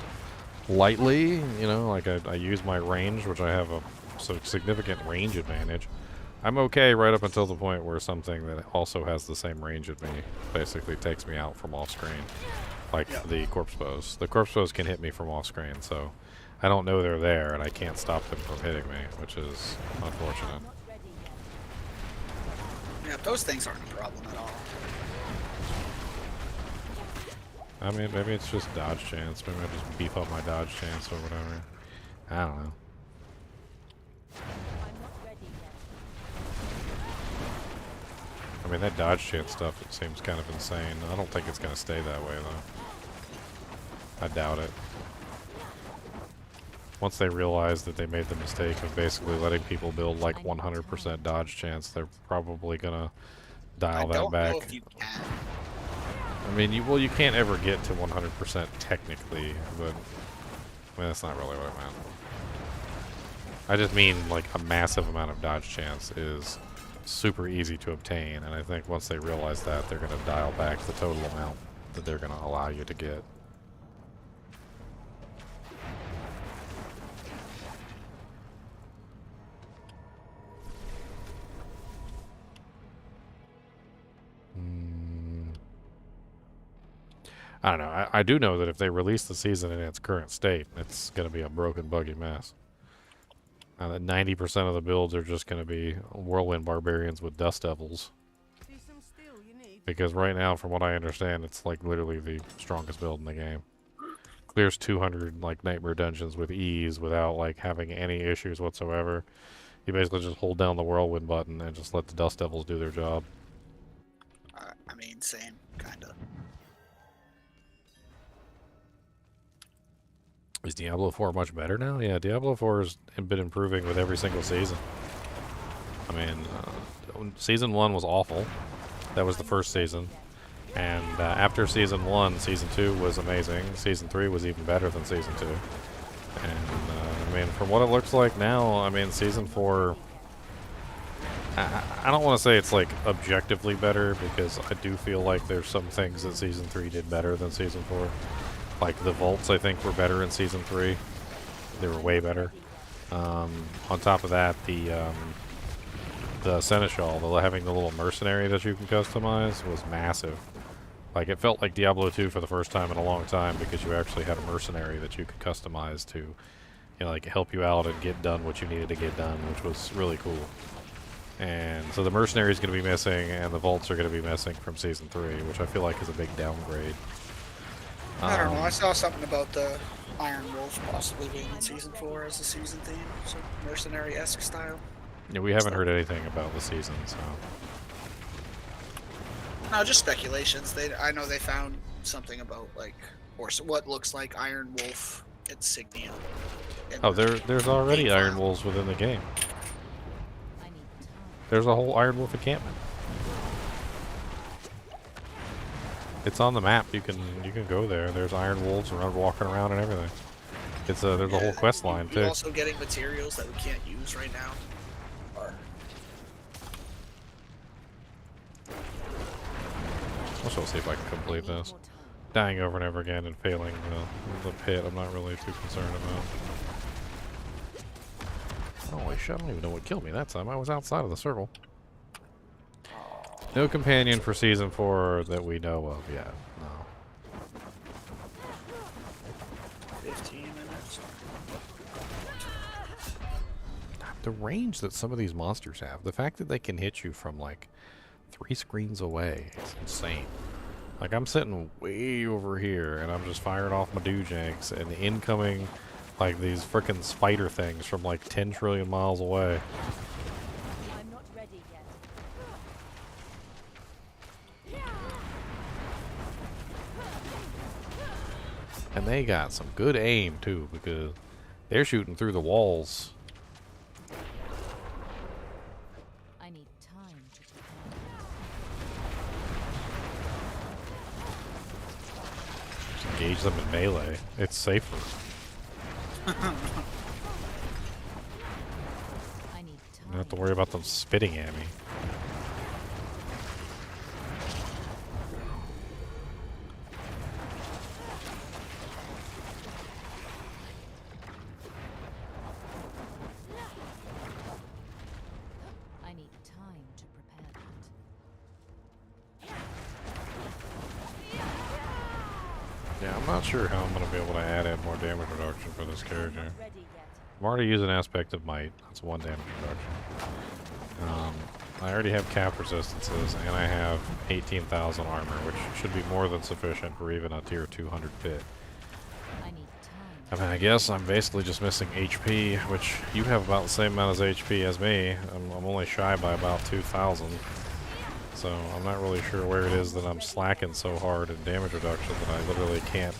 lightly, you know, like I use my range, which I have a significant range advantage, I'm okay right up until the point where something that also has the same range as me basically takes me out from off screen. Like the corpse bows. The corpse bows can hit me from off screen, so I don't know they're there and I can't stop them from hitting me, which is unfortunate. Yeah, those things aren't a problem at all. I mean, maybe it's just dodge chance. Maybe I just beef up my dodge chance or whatever. I don't know. I mean, that dodge chance stuff, it seems kind of insane. I don't think it's going to stay that way, though. I doubt it. Once they realize that they made the mistake of basically letting people build like 100% dodge chance, they're probably going to dial that back. I don't know if you can. I mean, you can't ever get to 100% technically, but I mean, that's not really what I meant. I just mean like a massive amount of dodge chance is super easy to obtain, and I think once they realize that, they're going to dial back the total amount that they're going to allow you to get. I don't know. I do know that if they release the season in its current state, it's going to be a broken, buggy mess. And that 90% of the builds are just going to be whirlwind barbarians with dust devils. Because right now, from what I understand, it's like literally the strongest build in the game. Clears 200 like nightmare dungeons with ease without like having any issues whatsoever. You basically just hold down the whirlwind button and just let the dust devils do their job. I mean, same, kinda. Is Diablo 4 much better now? Yeah, Diablo 4 has been improving with every single season. I mean, Season 1 was awful. That was the first season. And after Season 1, Season 2 was amazing. Season 3 was even better than Season 2. And, I mean, from what it looks like now, I mean, Season 4... I don't want to say it's, like, objectively better, because I do feel like there's some things that Season 3 did better than Season 4. Like, the vaults, I think, were better in Season 3. They were way better. On top of that, the Seneschal, having the little mercenary that you can customize, was massive. Like, it felt like Diablo 2 for the first time in a long time, because you actually had a mercenary that you could customize to, you know, like, help you out and get done what you needed to get done, which was really cool. And so the mercenary is going to be missing, and the vaults are going to be missing from season 3, which I feel like is a big downgrade. I don't know. I saw something about the Iron Wolf possibly being in season 4 as a season theme, so mercenary-esque style. Yeah, we haven't heard anything about the season, so. No, just speculations. I know they found something about like, or what looks like Iron Wolf insignia. Oh, there's already Iron Wolves within the game. I need time. There's a whole Iron Wolf encampment. It's on the map. You can go there. There's Iron Wolves walking around and everything. It's there's a whole quest line You're too. also getting materials that we can't use right now. I'll see if I can complete this. Dying over and over again and failing the pit, I'm not really too concerned about. Holy shit, I don't even know what killed me that time. I was outside of the circle. No companion for season 4 that we know of yet. No. 15 minutes. The range that some of these monsters have, the fact that they can hit you from like 3 screens away is insane. Like, I'm sitting way over here and I'm just firing off my doojanks and incoming like these frickin' spider things from like 10 trillion miles away. I'm not ready yet. And they got some good aim too, because they're shooting through the walls. I need time to prepare. Engage them in melee. It's safer. I need You time. don't have to worry about them spitting at me. I need time to prepare that. Yeah, I'm not sure how I'm going to be able to add in more damage reduction for this character. Not ready yet. I'm already using aspect of might. That's 1 damage reduction. I already have cap resistances, and I have 18,000 armor, which should be more than sufficient for even a tier 200 pit. I need time. I mean, I guess I'm basically just missing HP, which you have about the same amount as HP as me. I'm only shy by about 2,000. So I'm not really sure where it is that I'm slacking so hard in damage reduction that I literally can't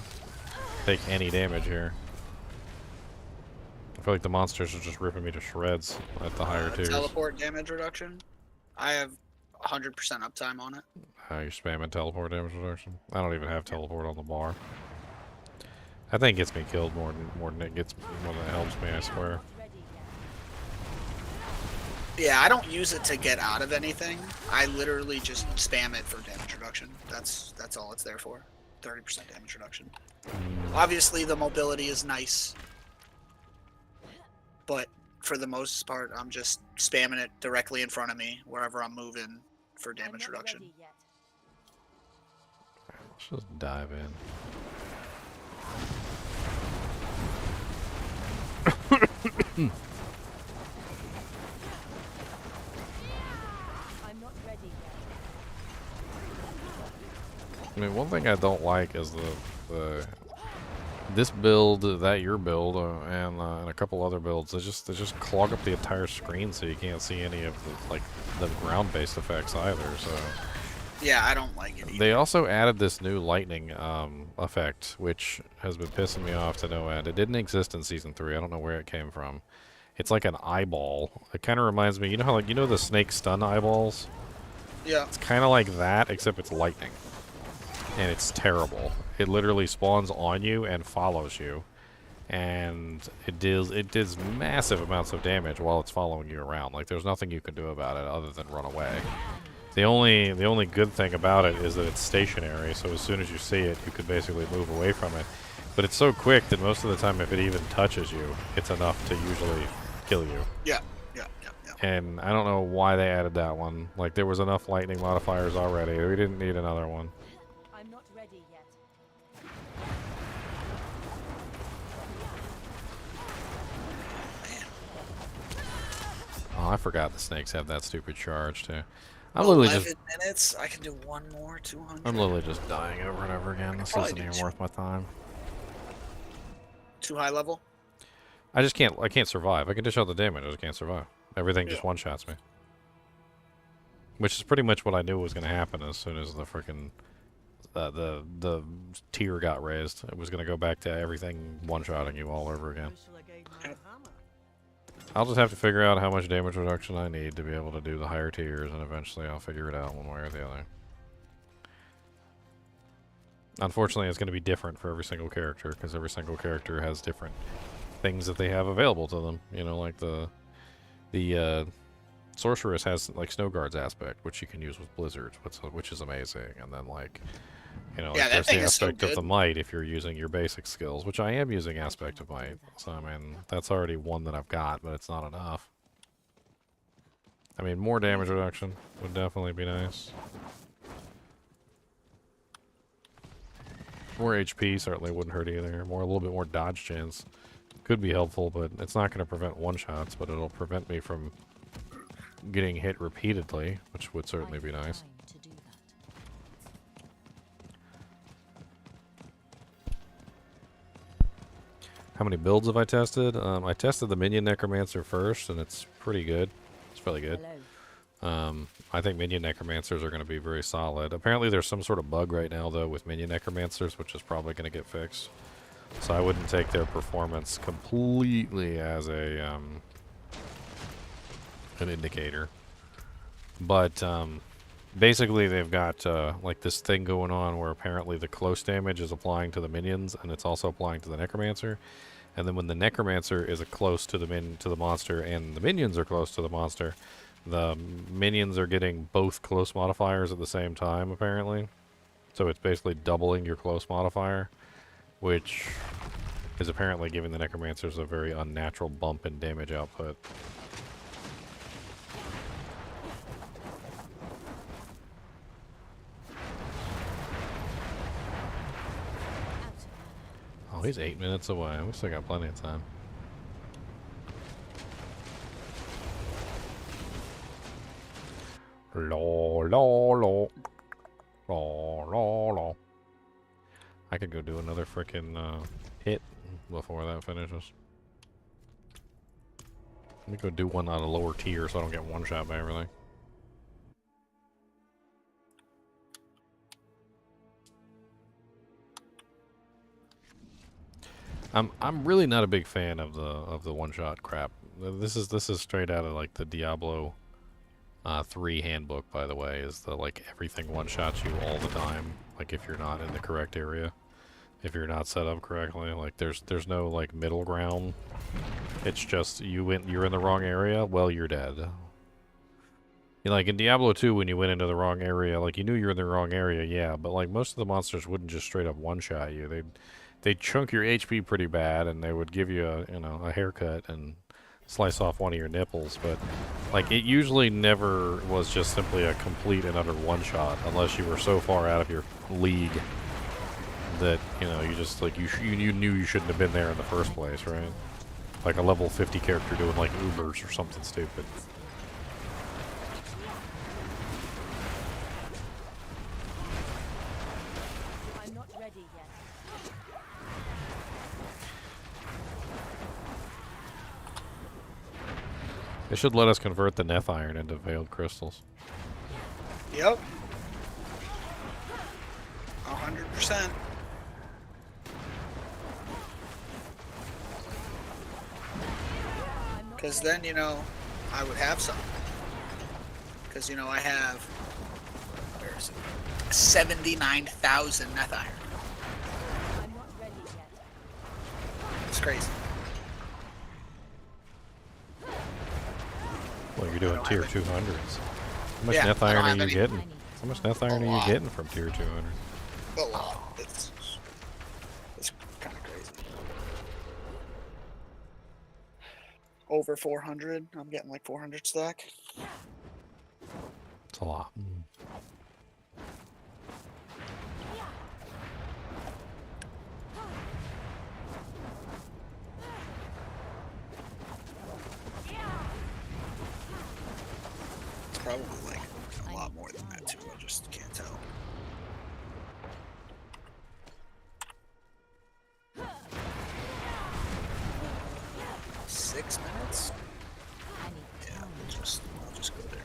take any damage here. I feel like the monsters are just ripping me to shreds at the higher tiers. Teleport damage reduction. I have 100% uptime on it. You're spamming teleport damage reduction? I don't even have teleport on the bar. I think it gets me killed more than it helps me, I swear. Yeah, I don't use it to get out of anything. I literally just spam it for damage reduction. That's all it's there for. 30% damage reduction. Obviously, the mobility is nice, but for the most part, I'm just spamming it directly in front of me wherever I'm moving for damage reduction. Ready yet. Let's just dive in. I'm not ready yet. I mean, one thing I don't like is this build, your build, and a couple other builds. They just clog up the entire screen so you can't see any of the ground-based effects either. So Yeah, I don't like it either. they also added this new lightning effect, which has been pissing me off to no end. It didn't exist in season 3. I don't know where it came from. It's like an eyeball. It kind of reminds me, you know how the snake stun eyeballs? Yeah. It's kind of like that, except it's lightning. And it's terrible. It literally spawns on you and follows you. And it does massive amounts of damage while it's following you around. Like, there's nothing you can do about it other than run away. The only good thing about it is that it's stationary, so as soon as you see it, you can basically move away from it. But it's so quick that most of the time, if it even touches you, it's enough to usually kill you. Yeah. And I don't know why they added that one. Like, there was enough lightning modifiers already. We didn't need another one. I'm not ready yet. Oh, I forgot the snakes have that stupid charge too. I'm 11 literally just minutes. I can do one more 200. I'm literally just dying over and over again. This probably isn't do even two. worth my time. Too high level. I just can't. I can't survive. I can dish out the damage. I just can't survive. Everything just one shots me. Which is pretty much what I knew was going to happen as soon as the freaking the tier got raised. It was going to go back to everything one-shotting you all over again. I'll just have to figure out how much damage reduction I need to be able to do the higher tiers, and eventually I'll figure it out one way or the other. Unfortunately, it's going to be different for every single character, because every single character has different things that they have available to them. You know, like the Sorceress has like Snow Guard's aspect, which you can use with blizzards, which is amazing. And then like, you know, Yeah, like, that there's the thing is so aspect of the good. might if you're using your basic skills, which I am using aspect of might. So I mean, that's already one that I've got, but it's not enough. I mean, more damage reduction would definitely be nice. More HP certainly wouldn't hurt either. A little bit more dodge chance could be helpful, but it's not going to prevent one-shots, but it'll prevent me from getting hit repeatedly, which would certainly be nice. To do that. How many builds have I tested? I tested the Minion Necromancer first, and it's pretty good. It's really good. Hello. I think Minion Necromancers are going to be very solid. Apparently there's some sort of bug right now, though, with Minion Necromancers, which is probably going to get fixed. So I wouldn't take their performance completely as a an indicator. But basically they've got like this thing going on where apparently the close damage is applying to the minions, and it's also applying to the Necromancer. And then when the Necromancer is close to the monster and the minions are close to the monster, the minions are getting both close modifiers at the same time, apparently. So it's basically doubling your close modifier, which is apparently giving the Necromancers a very unnatural bump in damage output. Oh, he's 8 minutes away. We still got plenty of time. Lo. I could go do another frickin' hit before that finishes. Let me go do one on a lower tier so I don't get one shot by everything. I'm really not a big fan of the one shot crap. This is straight out of like the Diablo 3 handbook, by the way, is the like everything one shots you all the time. Like if you're not in the correct area, if you're not set up correctly, like there's no like middle ground. It's just you're in the wrong area, well you're dead. You know, like in Diablo 2 when you went into the wrong area, like you knew you were in the wrong area, yeah, but like most of the monsters wouldn't just straight up one shot you. They'd chunk your HP pretty bad, and they would give you a haircut and slice off one of your nipples, but like it usually never was just simply a complete and utter one shot unless you were so far out of your league that you just like you knew you shouldn't have been there in the first place, right? Like a level 50 character doing like Ubers or something stupid. I'm not ready yet. They should let us convert the Neth Iron into Veiled Crystals. Yep. 100%. Because then, I would have some. Because, I have, where is it? 79,000 Neth Iron. I'm not ready yet. It's crazy. Well, you're doing tier 200s. How much Yeah, Neth I don't Iron have are you any- getting? How much Neth Iron are you getting from tier 200? A lot. It's kind of crazy. Over 400. I'm getting like 400 stack. It's a lot. probably like a lot more than that too. I just can't tell. Six minutes? I need Yeah, time. I'll just go there.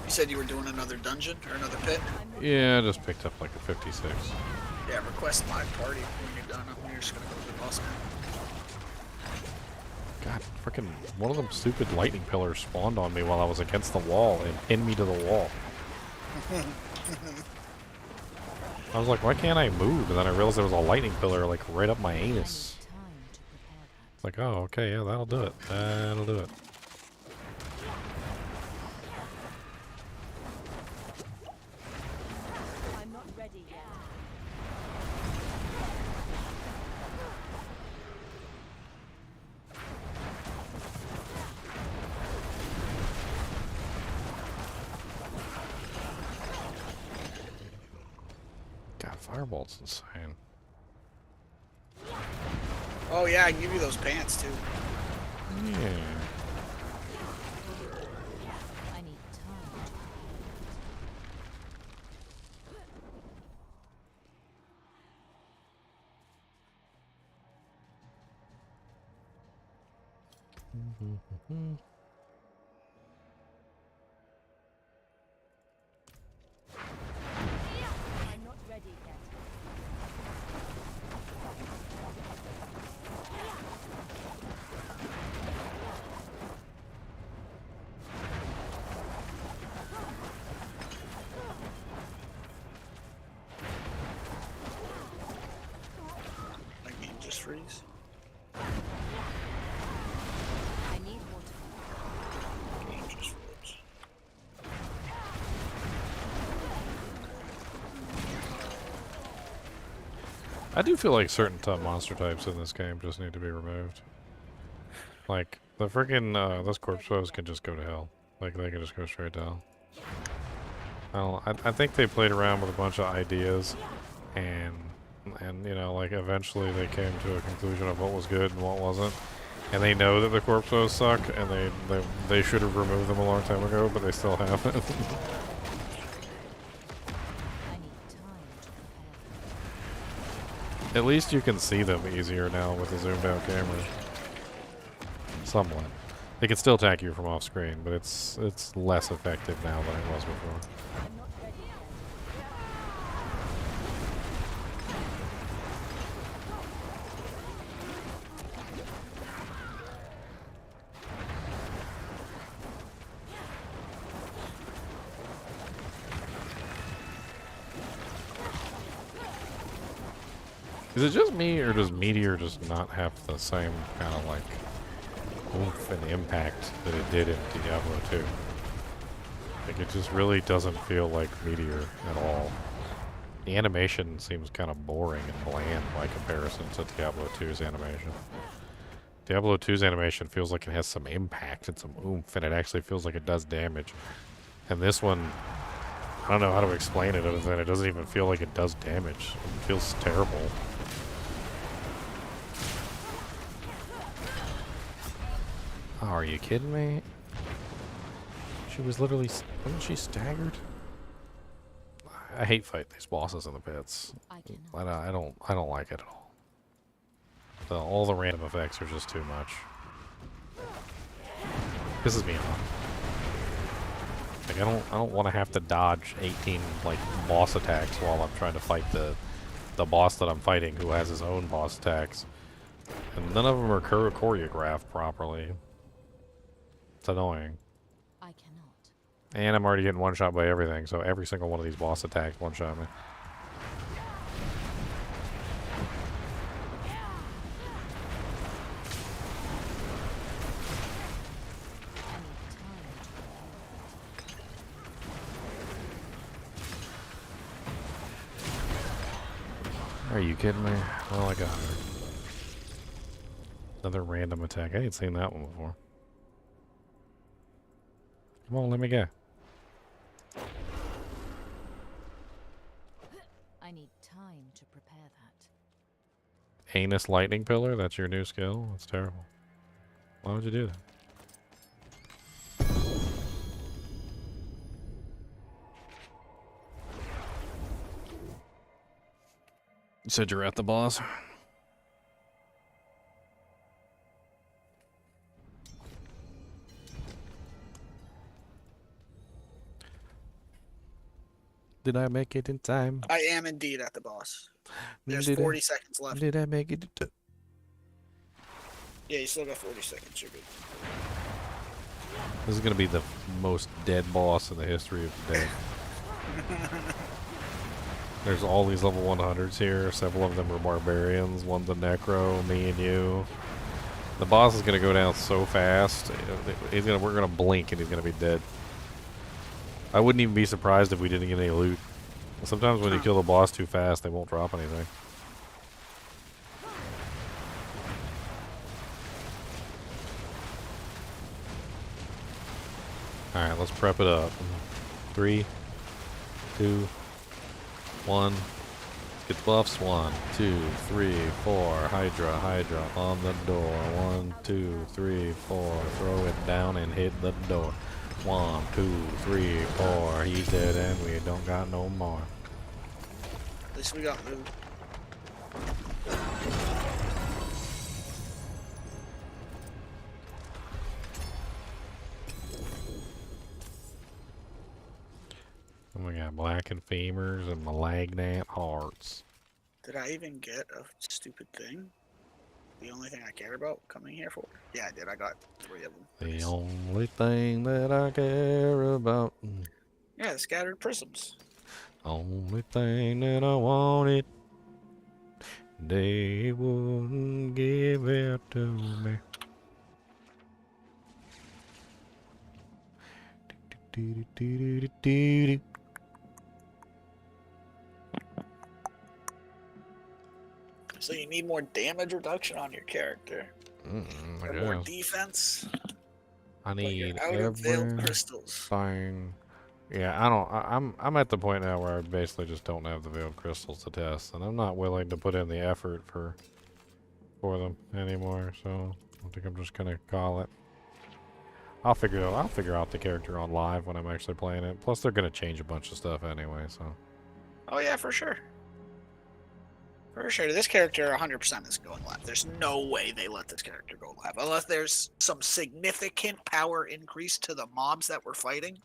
You said you were doing another dungeon or another pit? Yeah, I just picked up like a 56. Yeah, request my party when you're done. I'm just gonna go to the boss now. God, freaking one of them stupid lightning pillars spawned on me while I was against the wall and pinned me to the wall. I was like, why can't I move? And then I realized there was a lightning pillar like right up my anus. Time to prepare that. It's like, oh, okay, yeah, that'll do it. That'll do it. I'm not ready yet. God, Firebolt's insane. Oh yeah, I can give you those pants too. Yeah. I need time. I'm not ready yet. My game just freeze. I need water. Game just froze. I do feel like certain monster types in this game just need to be removed. Like, the freaking, those corpse foes can just go to hell. Like, they can just go straight to hell. I think they played around with a bunch of ideas, and you know, like, eventually they came to a conclusion of what was good and what wasn't. And they know that the corpse foes suck, and they should have removed them a long time ago, but they still haven't. I need time to prepare. At least you can see them easier now with the zoomed out camera. Somewhat. They can still attack you from off screen, but it's less effective now than it was before. I'm not ready yet. Is it just me, or does Meteor just not have the same kind of like oomph and impact that it did in Diablo 2? Like, it just really doesn't feel like Meteor at all. The animation seems kind of boring and bland by comparison to Diablo 2's animation. Diablo 2's animation feels like it has some impact and some oomph, and it actually feels like it does damage. And this one, I don't know how to explain it other than it doesn't even feel like it does damage. It feels terrible. Oh, are you kidding me? She was literally, wasn't she staggered? I hate fighting these bosses in the pits. I cannot. I don't like it at all. All the random effects are just too much. Pisses me off. Like, I don't want to have to dodge 18 like boss attacks while I'm trying to fight the boss that I'm fighting, who has his own boss attacks, and none of them are choreographed properly. It's annoying. I cannot. And I'm already getting one shot by everything, so every single one of these boss attacks one shot me. Are you kidding me? Well, I got her. Another random attack. I ain't seen that one before. Come on, let me go. I need time to prepare that. Anus lightning pillar? That's your new skill? That's terrible. Why would you do that? You said you're at the boss? Did I make it in time? I am indeed at the boss. There's Did 40 seconds left. Did I make it? Yeah, you still got 40 seconds. You're good. This is gonna be the most dead boss in the history of the day. There's all these level 100s here. Several of them are barbarians. One's a necro. Me and you. The boss is gonna go down so fast. We're gonna blink and he's gonna be dead. I wouldn't even be surprised if we didn't get any loot. Sometimes when you kill the boss too fast, they won't drop anything. Alright, let's prep it up. 3, 2, 1. Let's get the buffs. 1, 2, 3, 4. Hydra on the door. 1, 2, 3, 4. Throw it down and hit the door. 1, 2, 3, 4. He's dead and we don't got no more. At least we got loot. And we got blackened femurs and malignant hearts. Did I even get a stupid thing? The only thing I care about coming here for? Yeah, I did. I got 3 of them. The Nice. only thing that I care about. Yeah, the scattered prisms. Only thing that I wanted. They wouldn't give it to me. So you need more damage reduction on your character. I Or more guess. defense. I But you're need out of veiled everything. crystals. Yeah, I'm at the point now where I basically just don't have the veiled crystals to test, and I'm not willing to put in the effort for them anymore. So I think I'm just gonna call it. I'll figure out the character on live when I'm actually playing it. Plus, they're gonna change a bunch of stuff anyway. So Oh yeah, for sure. For sure. This character 100% is going live. There's no way they let this character go live. Unless there's some significant power increase to the mobs that we're fighting.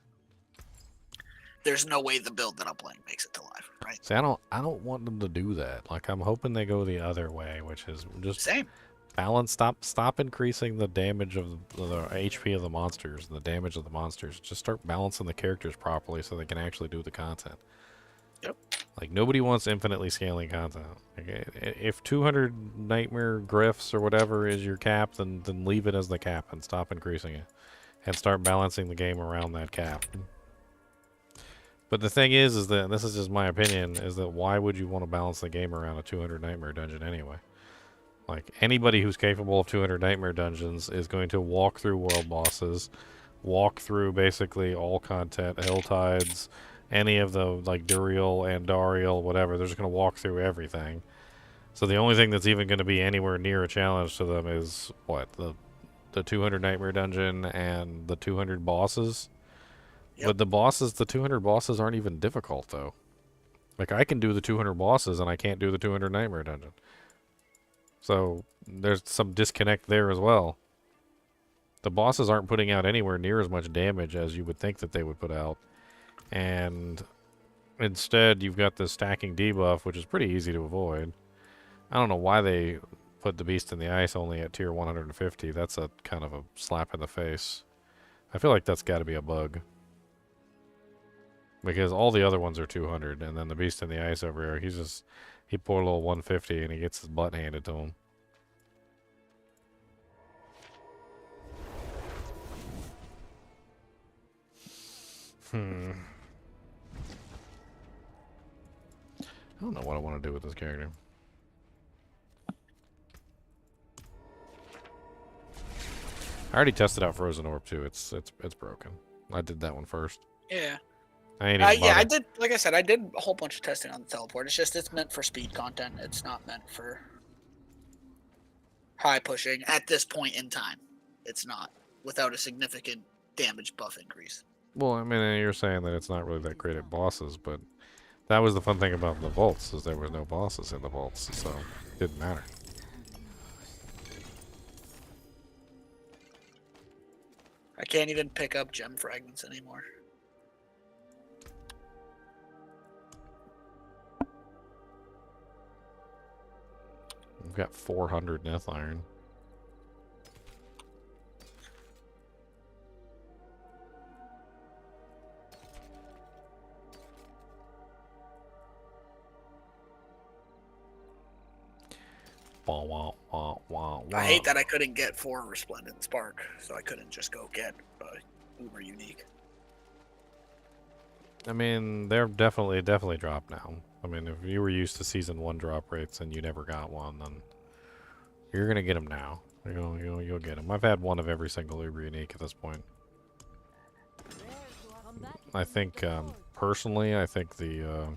There's no way the build that I'm playing makes it to live, right? see, I don't want them to do that. Like, I'm hoping they go the other way, which is just Same. balance. Stop increasing the damage of the HP of the monsters and the damage of the monsters. Just start balancing the characters properly so they can actually do the content. Yep. Like, nobody wants infinitely scaling content. Like, if 200 nightmare glyphs or whatever is your cap, then leave it as the cap and stop increasing it, and start balancing the game around that cap. But the thing is that, this is just my opinion, is that why would you want to balance the game around a 200 nightmare dungeon anyway? Like, anybody who's capable of 200 nightmare dungeons is going to walk through world bosses, walk through basically all content, HellTides, any of the, like, Duriel, Andariel, whatever. They're just going to walk through everything. So the only thing that's even going to be anywhere near a challenge to them is, what, the 200 nightmare dungeon and the 200 bosses? Yep. But the 200 bosses aren't even difficult, though. Like, I can do the 200 bosses, and I can't do the 200 nightmare dungeon. So, there's some disconnect there as well. The bosses aren't putting out anywhere near as much damage as you would think that they would put out. And instead, you've got the stacking debuff, which is pretty easy to avoid. I don't know why they put the Beast in the Ice only at tier 150. That's a kind of a slap in the face. I feel like that's got to be a bug. Because all the other ones are 200, and then the Beast in the Ice over here, he pour a little 150 and he gets his butt handed to him. I don't know what I want to do with this character. I already tested out Frozen Orb too. It's broken. I did that one first. Yeah. I ain't even Yeah, I bothered. did. Like I said, I did a whole bunch of testing on the teleport. It's just it's meant for speed content. It's not meant for high pushing at this point in time. It's not without a significant damage buff increase. Well, I mean, you're saying that it's not really that great at bosses, but that was the fun thing about the vaults, is there was no bosses in the vaults, so it didn't matter. I can't even pick up gem fragments anymore. We've got 400 Neth Iron. Wah, wah, wah, wah, wah. I hate that I couldn't get 4 Resplendent Spark, so I couldn't just go get Uber Unique. I mean, they're definitely dropped now. I mean, if you were used to Season 1 drop rates and you never got one, then you're going to get them now. You'll get them. I've had one of every single Uber Unique at this point. I think, personally, I think the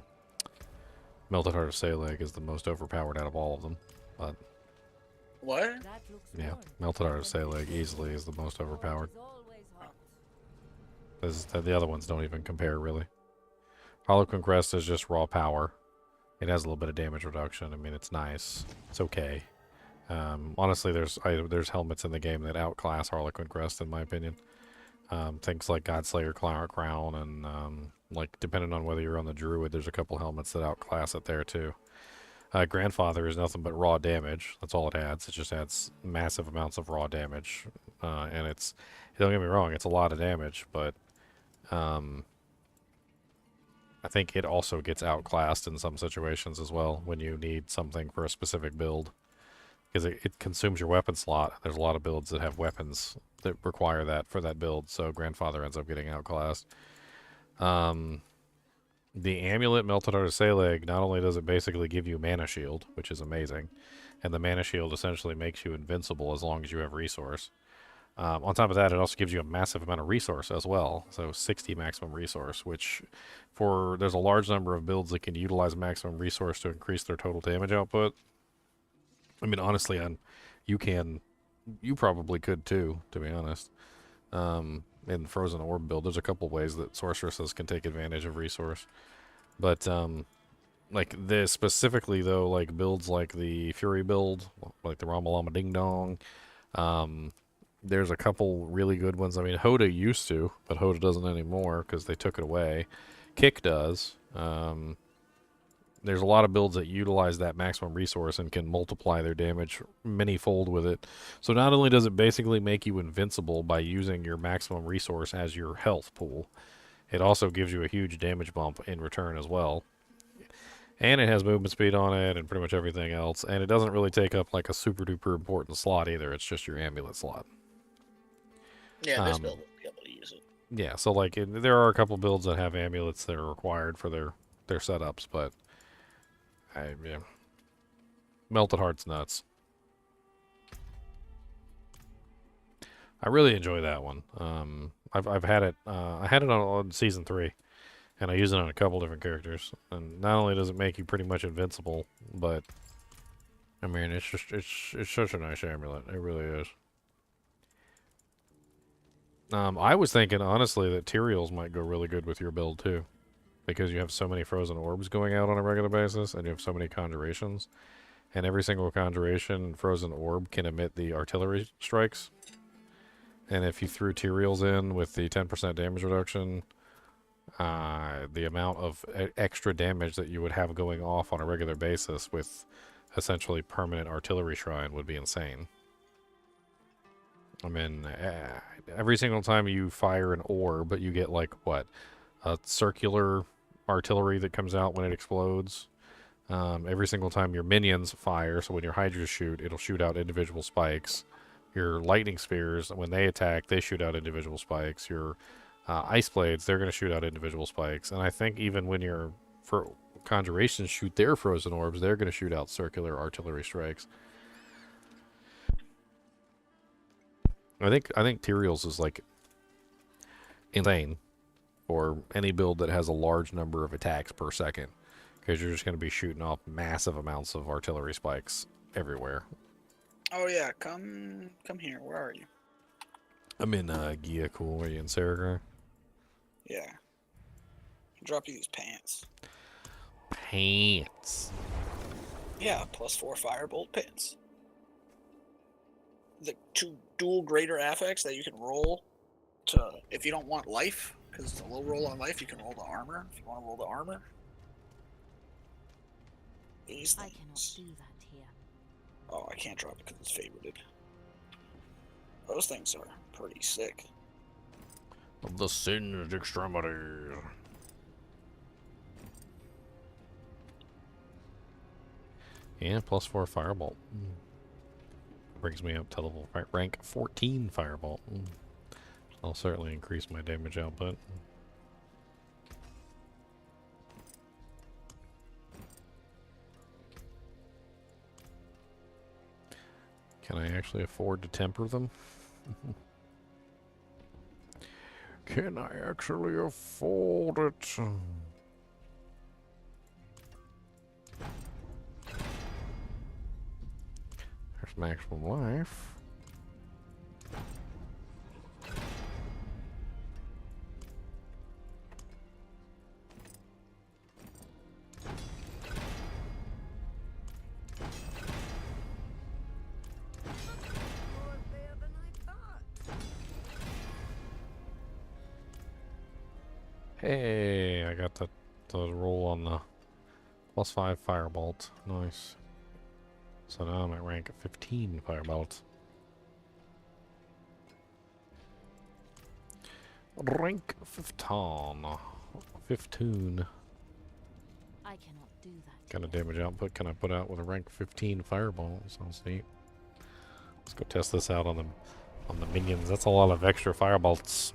Melted Heart of Saleg is the most overpowered out of all of them. But What? yeah, Melted Heart of Saleg easily is the most overpowered. The other ones don't even compare, really. Harlequin Crest is just raw power. It has a little bit of damage reduction. I mean, it's nice. It's okay. Honestly, there's helmets in the game that outclass Harlequin Crest, in my opinion. Things like Godslayer Crown and, like, depending on whether you're on the Druid, there's a couple helmets that outclass it there, too. Grandfather is nothing but raw damage. That's all it adds. It just adds massive amounts of raw damage. And it's, don't get me wrong, it's a lot of damage, but I think it also gets outclassed in some situations as well when you need something for a specific build. Because it consumes your weapon slot. There's a lot of builds that have weapons that require that for that build, so Grandfather ends up getting outclassed. The Amulet Melted Heart of Saleg, not only does it basically give you Mana Shield, which is amazing, and the Mana Shield essentially makes you invincible as long as you have resource. On top of that, it also gives you a massive amount of resource as well, so 60 maximum resource, which there's a large number of builds that can utilize maximum resource to increase their total damage output. I mean, honestly, you probably could too, to be honest. In Frozen Orb build, there's a couple ways that sorceresses can take advantage of resource. But, like, this specifically, though, like, builds like the Fury build, like the Ramalama Ding Dong, there's a couple really good ones. I mean, Hoda used to, but Hoda doesn't anymore because they took it away. Kick does. There's a lot of builds that utilize that maximum resource and can multiply their damage many-fold with it. So not only does it basically make you invincible by using your maximum resource as your health pool, it also gives you a huge damage bump in return as well. And it has movement speed on it and pretty much everything else. And it doesn't really take up like a super-duper important slot either. It's just your amulet slot. Yeah, this build will be able to use it. Yeah, so like there are a couple builds that have amulets that are required for their setups, but yeah. Melted Heart's nuts. I really enjoy that one. I've had it. I had it on Season 3, and I use it on a couple different characters. And not only does it make you pretty much invincible, but I mean it's such a nice amulet. It really is. I was thinking honestly that Tyraels might go really good with your build too, because you have so many frozen orbs going out on a regular basis, and you have so many conjurations, and every single conjuration frozen orb can emit the artillery strikes. And if you threw Tyraels in with the 10% damage reduction, the amount of extra damage that you would have going off on a regular basis with essentially permanent artillery shrine would be insane. I mean, every single time you fire an orb, you get like, what, a circular artillery that comes out when it explodes. Every single time your minions fire, so when your hydras shoot, it'll shoot out individual spikes. Your lightning spears, when they attack, they shoot out individual spikes. Your ice blades, they're going to shoot out individual spikes. And I think even when your conjurations shoot their frozen orbs, they're going to shoot out circular artillery strikes. I think Tyraels is like insane for any build that has a large number of attacks per second, because you're just going to be shooting off massive amounts of artillery spikes everywhere. Oh yeah, come here. Where are you? I'm in Gia Cool. Are you in Saragar? Yeah. Drop you these pants. Pants. Yeah, +4 firebolt pants. The 2 dual greater affix that you can roll to if you don't want life, because it's a low roll on life, you can roll the armor. If you want to roll the armor. These I cannot things. do that here. Oh, I can't drop it because it's favorited. Those things are pretty sick. Of the singed extremity. Yeah, +4 firebolt. Brings me up to level rank 14 firebolt. I'll certainly increase my damage output. Can I actually afford to temper them? Can I actually afford it? There's maximum life. More there than I thought. Hey, I got the roll on the +5 firebolt. Nice. So now I'm at rank 15 firebolt. Rank 15. 15. I cannot do that. Kind of damage output can I put out with a rank 15 fireball? Sounds neat. Let's go test this out on the minions. That's a lot of extra firebolts.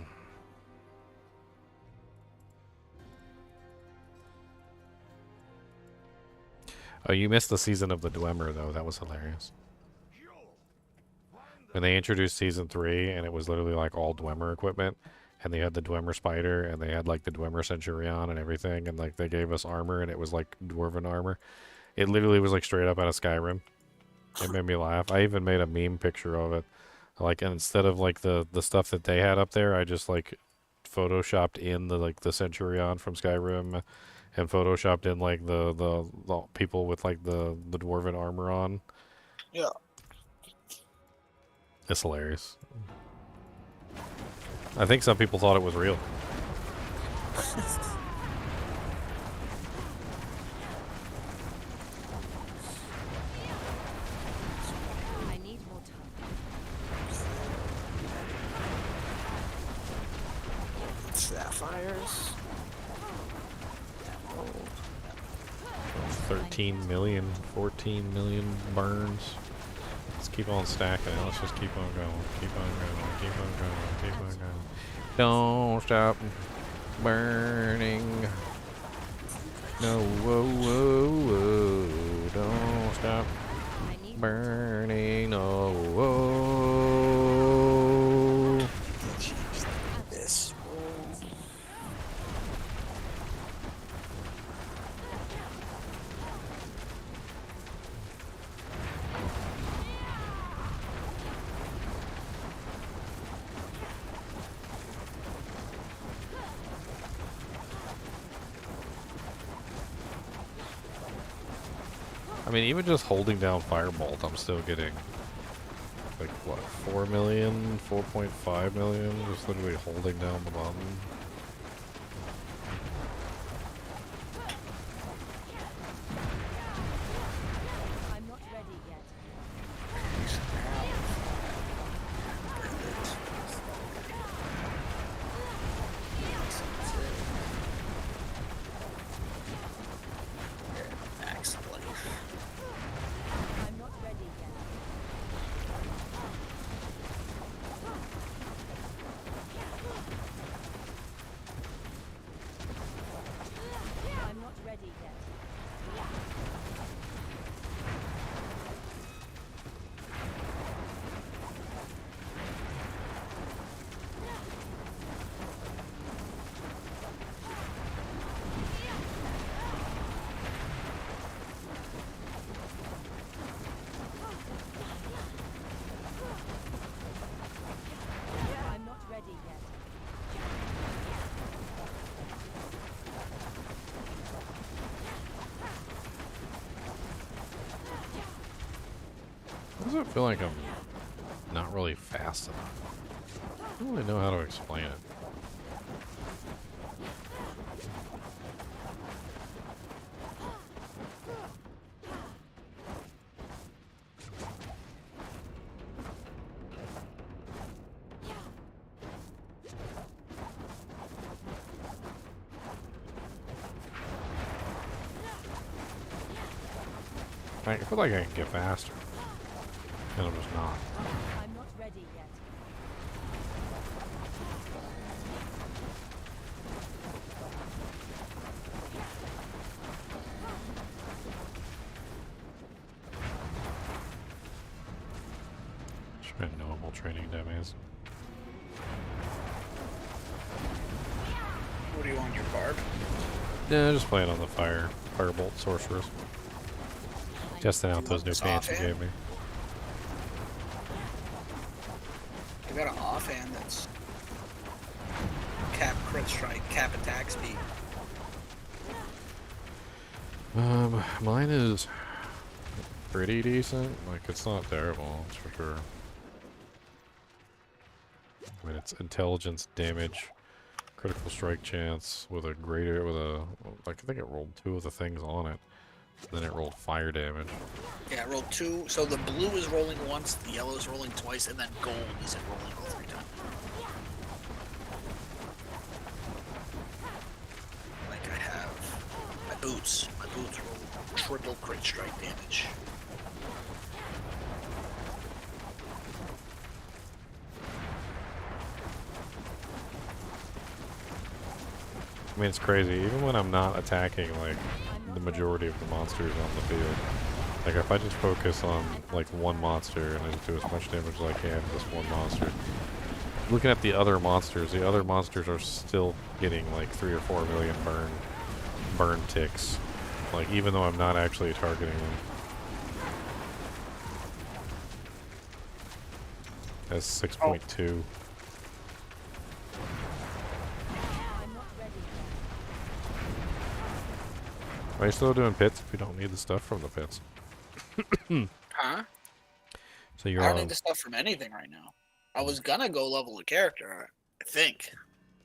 Oh, you missed the season of the Dwemer though. That was hilarious. When they introduced season 3, and it was literally like all Dwemer equipment, and they had the Dwemer spider, and they had like the Dwemer centurion and everything, and like they gave us armor, and it was like dwarven armor. It literally was like straight up out of Skyrim. It made me laugh. I even made a meme picture of it. Like, and instead of like the stuff that they had up there, I just like photoshopped in the centurion from Skyrim, and photoshopped in like the people with like the dwarven armor on. Yeah. It's hilarious. I think some people thought it was real. I need more time. Sapphires. 13 million, 14 million burns. Let's keep on stacking it. Let's just keep on going. Keep on going. Keep on going. Keep on going. Don't stop burning. No, whoa, whoa, whoa. Don't stop I need burning. No, whoa. This. I mean, even just holding down Firebolt, I'm still getting, like, what, 4 million, 4.5 million, just literally holding down the button. I'm not ready yet. Max life. I'm not ready yet. does it feel like I'm not really fast enough? I don't really know how to explain it. I feel like I can get faster, and I'm just not. I'm not ready yet. Should have normal training dummies. What do you want, your barb? Yeah, just playing on the firebolt sorceress. Testing out those new pants you gave me. I got an offhand that's cap crit strike, cap attack speed. Mine is pretty decent. Like, it's not terrible, that's for sure. I mean, it's intelligence, damage, critical strike chance with a greater, like, I think it rolled 2 of the things on it. Then it rolled fire damage. Yeah, I rolled 2. So the blue is rolling once, the yellow is rolling twice, and then gold isn't rolling all 3 times. Like I have my boots. My boots roll triple crit strike damage. I mean, it's crazy. Even when I'm not attacking, like, the majority of the monsters on the field. Like, if I just focus on, like, one monster and I just do as much damage as I can to this one monster. Looking at the other monsters are still getting, like, 3 or 4 million burn ticks. Like, even though I'm not actually targeting them. That's 6.2. Are you still doing pits if you don't need the stuff from the pits? Huh? So you're I don't on. need the stuff from anything right now. I was gonna go level a character, I think.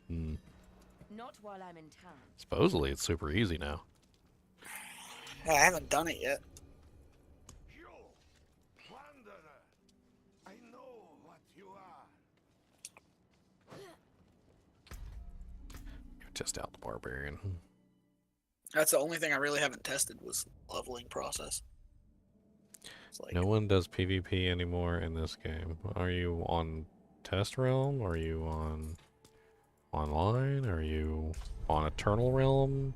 Not while I'm in town. Supposedly it's super easy now. I haven't done it yet. You, wanderer, I know what you are. Test out the Barbarian. That's the only thing I really haven't tested was leveling process. It's like, No one does PvP anymore in this game. Are you on Test Realm? Are you on online? Are you on Eternal Realm?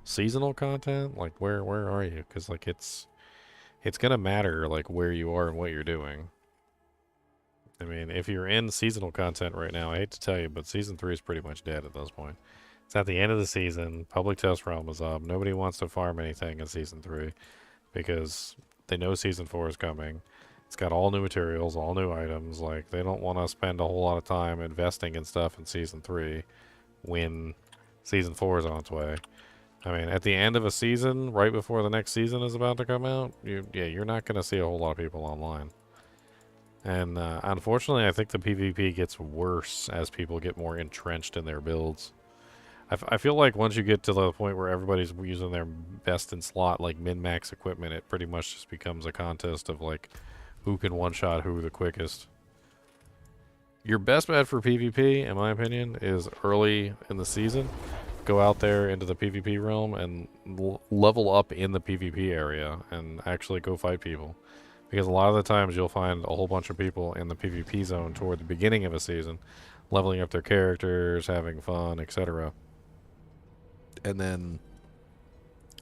Seasonal content? Like, where are you? Because, like, it's gonna matter, like, where you are and what you're doing. I mean, if you're in seasonal content right now, I hate to tell you, but Season 3 is pretty much dead at this point. It's at the end of the season. Public Test Realm is up. Nobody wants to farm anything in Season 3 because they know Season 4 is coming. It's got all new materials, all new items. Like, they don't want to spend a whole lot of time investing in stuff in Season 3 when Season 4 is on its way. I mean, at the end of a season, right before the next season is about to come out, you're not going to see a whole lot of people online. And unfortunately, I think the PvP gets worse as people get more entrenched in their builds. I feel like once you get to the point where everybody's using their best in slot, like min-max equipment, it pretty much just becomes a contest of, like, who can one-shot who the quickest. Your best bet for PvP, in my opinion, is early in the season. Go out there into the PvP realm and level up in the PvP area and actually go fight people. Because a lot of the times you'll find a whole bunch of people in the PvP zone toward the beginning of a season, leveling up their characters, having fun, etc. And then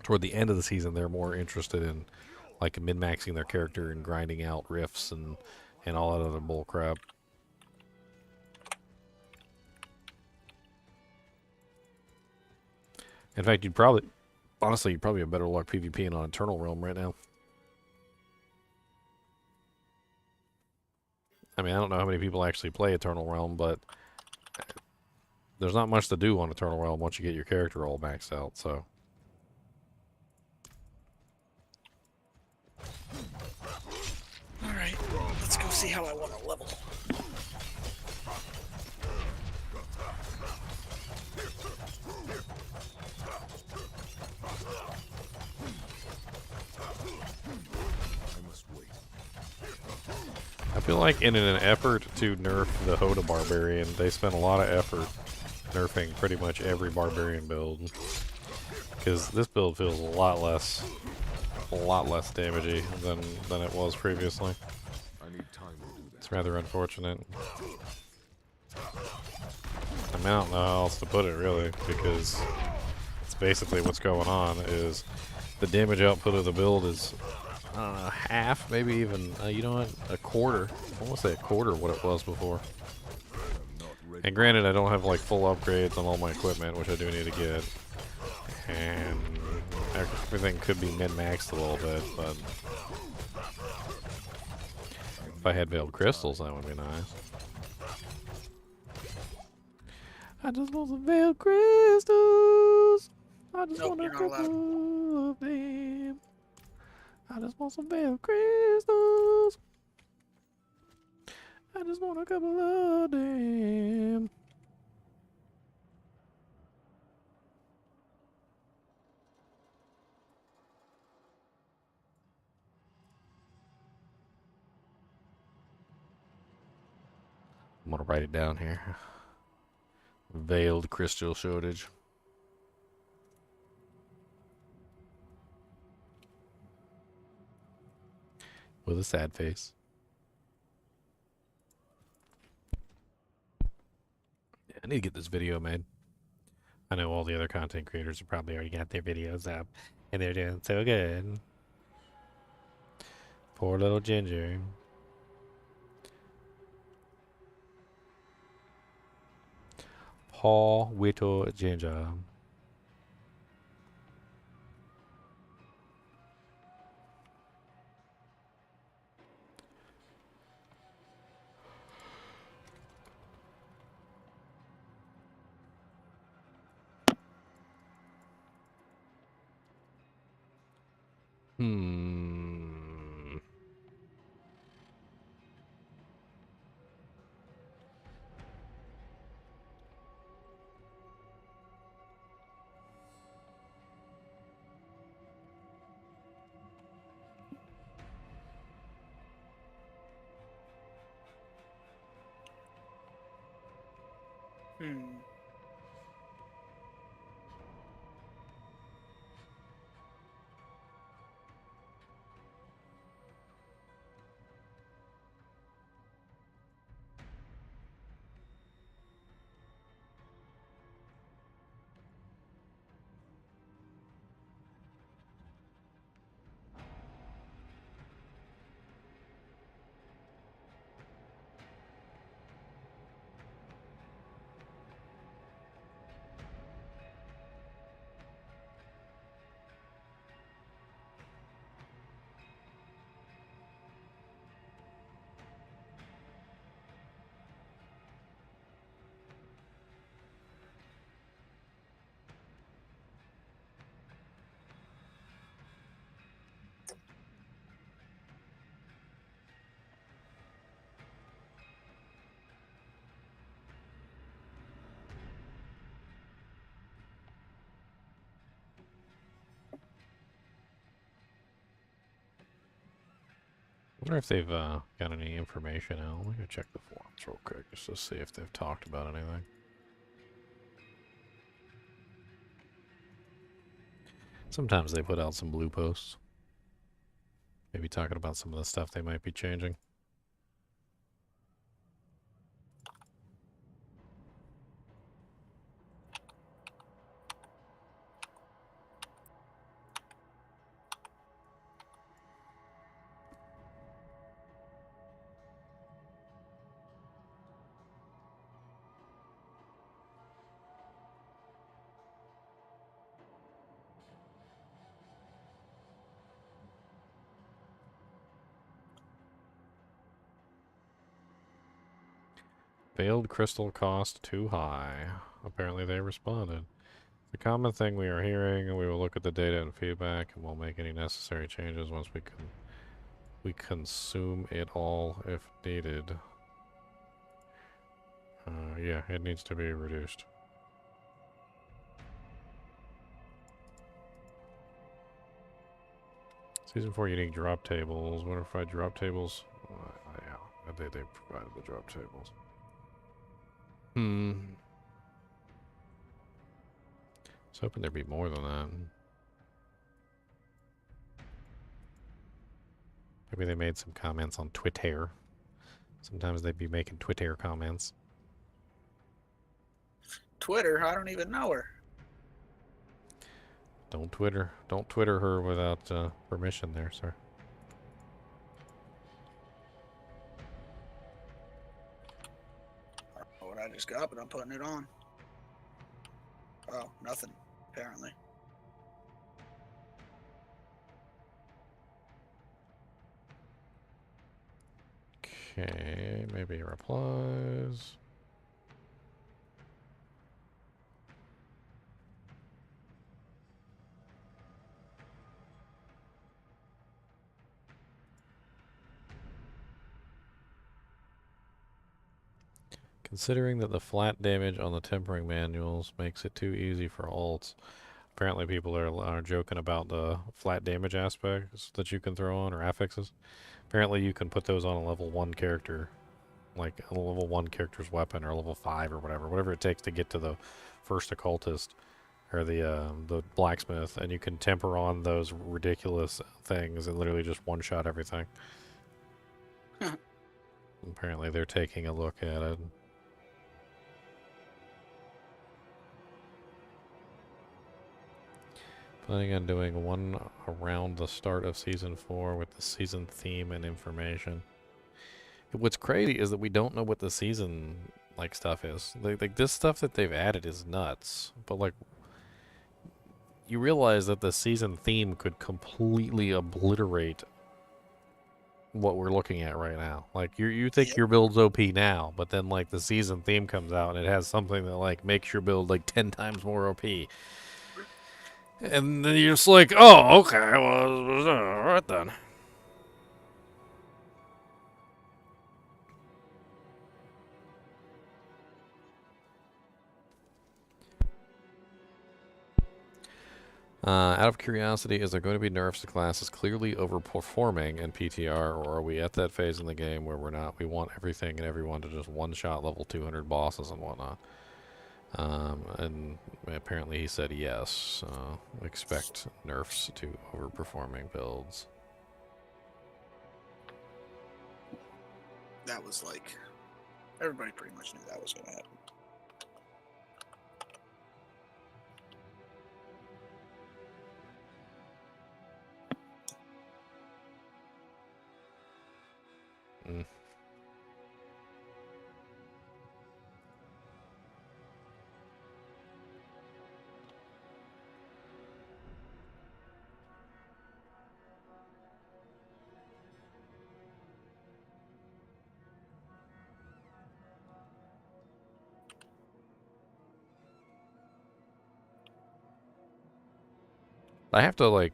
toward the end of the season, they're more interested in, like, min-maxing their character and grinding out rifts and all that other bull crap. In fact, you'd probably have better luck PvPing on Eternal Realm right now. I mean, I don't know how many people actually play Eternal Realm, but there's not much to do on Eternal Realm once you get your character all maxed out, so. alright. see how I want to level. I must wait. I feel like in an effort to nerf the Hoda Barbarian, they spent a lot of effort nerfing pretty much every Barbarian build. Because this build feels a lot less damagey than it was previously. I need time to do that. It's rather unfortunate. I mean, I don't know how else to put it really, because it's basically what's going on is the damage output of the build is, I don't know, half, maybe even, you know what, a quarter. I want to say a quarter what it was before. I'm not ready. And granted, I don't have like full upgrades on all my equipment, which I do need to get. And everything could be min-maxed a little bit, but if I had veiled crystals, that would be nice. I just want some veiled crystals. I just Nope, want a you're not allowed. couple of them. I just want some veiled crystals. I just want a couple of them. I'm gonna write it down here. Veiled crystal shortage. With a sad face. Yeah, I need to get this video made. I know all the other content creators have probably already got their videos up, and they're doing so good. Poor little Ginger. Paul Whittle Ginger. Hmm. Hmm. I wonder if they've got any information out. Let me go check the forums real quick just to see if they've talked about anything. Sometimes they put out some blue posts. Maybe talking about some of the stuff they might be changing. Veiled crystal cost too high. Apparently they responded. The common thing we are hearing, and we will look at the data and feedback, and we'll make any necessary changes once we We consume it all if needed. Yeah, it needs to be reduced. Season 4 unique drop tables. What if I drop tables? Yeah, they provided the drop tables. I was hoping there'd be more than that. Maybe they made some comments on Twitter. Sometimes they'd be making Twitter comments. Twitter? I don't even know her. Don't Twitter her without permission there, sir. I don't know what I just got, but I'm putting it on. Oh, nothing, apparently. Okay, maybe replies. Considering that the flat damage on the tempering manuals makes it too easy for alts, apparently people are joking about the flat damage aspects that you can throw on, or affixes. Apparently you can put those on a level 1 character, like a level 1 character's weapon, or level 5 or whatever it takes to get to the first occultist, or the blacksmith, and you can temper on those ridiculous things and literally just one-shot everything. Apparently they're taking a look at it. Planning on doing one around the start of Season 4 with the season theme and information. What's crazy is that we don't know what the season, like, stuff is. Like, this stuff that they've added is nuts. But, like, you realize that the season theme could completely obliterate what we're looking at right now. Like, you think your build's OP now, but then, like, the season theme comes out and it has something that, like, makes your build, like, 10 times more OP. And then you're just like, oh, okay, well, alright then. Out of curiosity, is there going to be nerfs to classes clearly overperforming in PTR, or are we at that phase in the game where we're not? We want everything and everyone to just one-shot level 200 bosses and whatnot. And apparently he said yes. Expect nerfs to overperforming builds. That was like, everybody pretty much knew that was going to happen. Mm. I have to, like,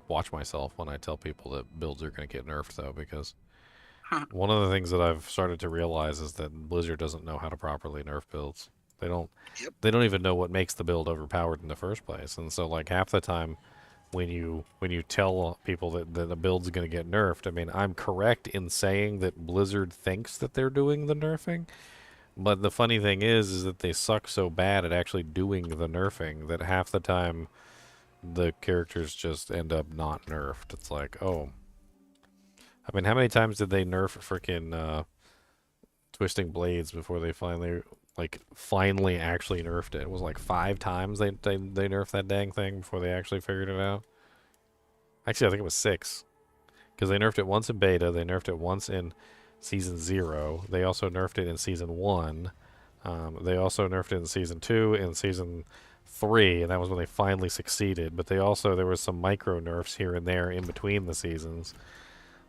watch myself when I tell people that builds are going to get nerfed, though, because one of the things that I've started to realize is that Blizzard doesn't know how to properly nerf builds. They don't even know what makes the build overpowered in the first place. And so, like, half the time when you tell people that a build's going to get nerfed, I mean, I'm correct in saying that Blizzard thinks that they're doing the nerfing. But the funny thing is that they suck so bad at actually doing the nerfing that half the time the characters just end up not nerfed. It's like, oh. I mean, how many times did they nerf freaking Twisting Blades before they finally actually nerfed it? It was like 5 times they nerfed that dang thing before they actually figured it out. Actually, I think it was 6. Because they nerfed it once in beta, they nerfed it once in Season 0. They also nerfed it in Season 1. They also nerfed it in Season 2 and Season 3, and that was when they finally succeeded. But there was some micro nerfs here and there in between the seasons.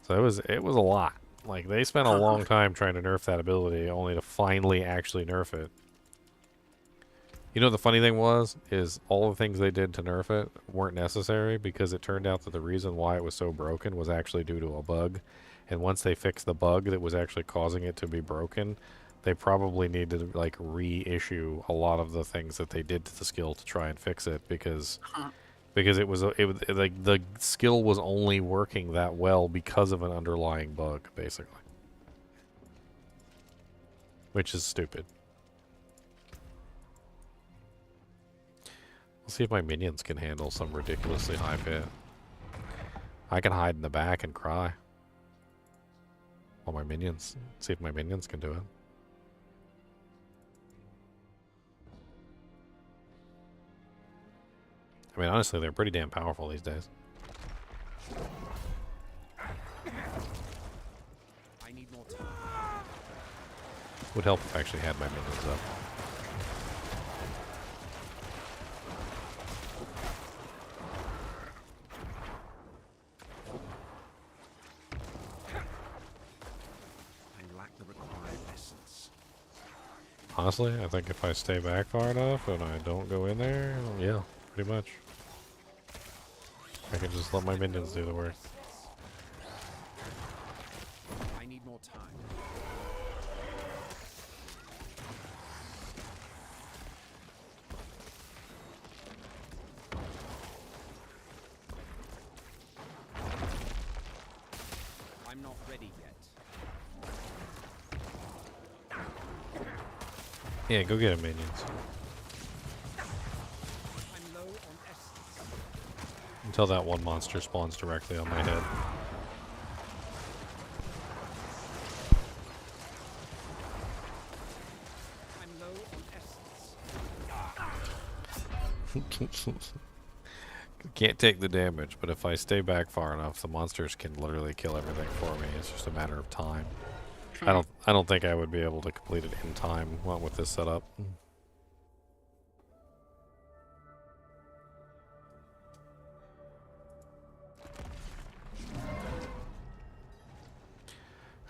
So it was a lot. Like, they spent a long time trying to nerf that ability, only to finally actually nerf it. You know, the funny thing is all the things they did to nerf it weren't necessary because it turned out that the reason why it was so broken was actually due to a bug. And once they fixed the bug that was actually causing it to be broken, they probably need to, like, reissue a lot of the things that they did to the skill to try and fix it because it was like the skill was only working that well because of an underlying bug, basically. Which is stupid. Let's see if my minions can handle some ridiculously high pit. I can hide in the back and cry. While my minions... See if my minions can do it. I mean, honestly, they're pretty damn powerful these days. I need more time. Would help if I actually had my minions up. I lack the required essence. Honestly, I think if I stay back far enough and I don't go in there, yeah, pretty much. I can just let my minions do the work. I need more time. I'm not ready yet. Yeah, go get him, minions. I'm low on essence. Until that one monster spawns directly on my head. I'm low on essence. Can't take the damage, but if I stay back far enough, the monsters can literally kill everything for me. It's just a matter of time. I don't think I would be able to complete it in time, not with this setup.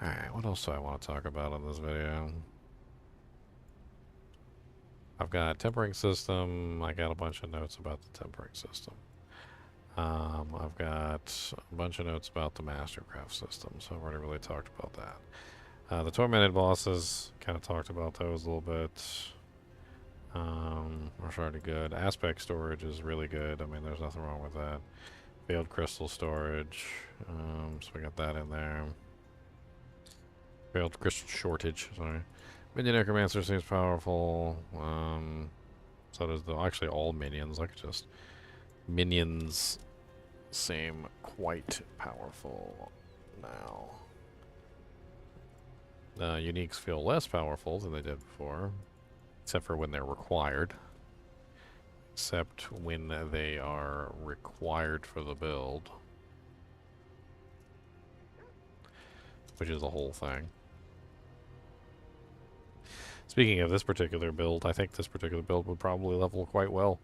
Alright, what else do I want to talk about in this video? I've got a tempering system. I got a bunch of notes about the tempering system. I've got a bunch of notes about the Mastercraft system, so I've already really talked about that. The Tormented bosses, kind of talked about those a little bit. Are already good. Aspect storage is really good. I mean, there's nothing wrong with that. Failed crystal storage. So we got that in there. Failed crystal shortage, sorry. Minion Necromancer seems powerful. So does actually all minions. Like, just minions seem quite powerful now. Uniques feel less powerful than they did before, except for when they're required. Except when they are required for the build, which is the whole thing. Speaking of this particular build, I think this particular build would probably level quite well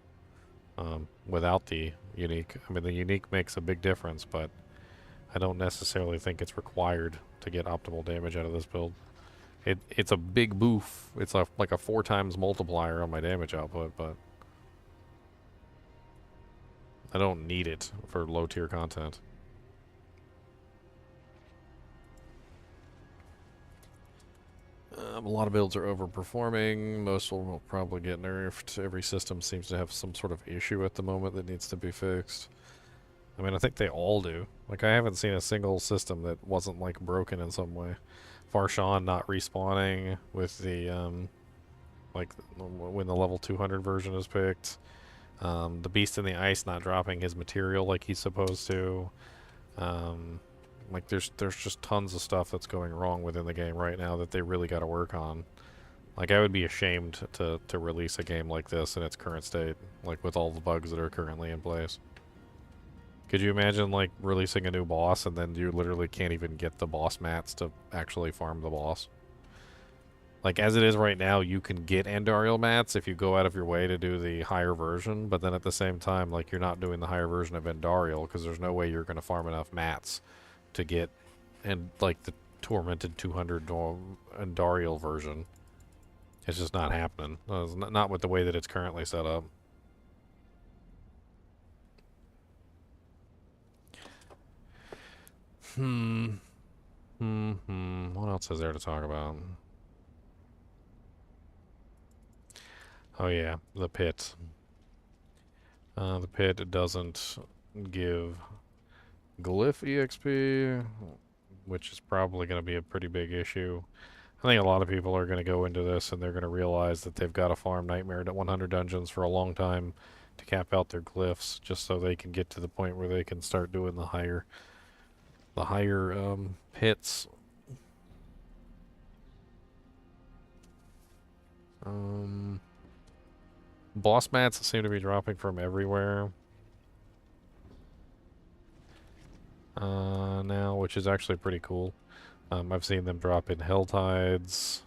without the unique. I mean, the unique makes a big difference, but I don't necessarily think it's required to get optimal damage out of this build. It's a big boof. It's like a 4 times multiplier on my damage output, but I don't need it for low tier content. A lot of builds are overperforming. Most will probably get nerfed. Every system seems to have some sort of issue at the moment that needs to be fixed. I mean, I think they all do. Like, I haven't seen a single system that wasn't, like, broken in some way. Farshawn not respawning with the, like, when the level 200 version is picked. The Beast in the Ice not dropping his material like he's supposed to. Like, there's just tons of stuff that's going wrong within the game right now that they really got to work on. Like, I would be ashamed to release a game like this in its current state, like, with all the bugs that are currently in place. Could you imagine, like, releasing a new boss and then you literally can't even get the boss mats to actually farm the boss? Like, as it is right now, you can get Andariel mats if you go out of your way to do the higher version, but then at the same time, like, you're not doing the higher version of Andariel because there's no way you're going to farm enough mats to get, and like, the Tormented 200 Andariel version. It's just not happening. It's not with the way that it's currently set up. What else is there to talk about? Oh yeah, the pit. The pit doesn't give glyph EXP, which is probably going to be a pretty big issue. I think a lot of people are going to go into this and they're going to realize that they've got to farm Nightmare at 100 dungeons for a long time to cap out their glyphs, just so they can get to the point where they can start doing the higher pits. Boss mats seem to be dropping from everywhere now, which is actually pretty cool. I've seen them drop in HellTides.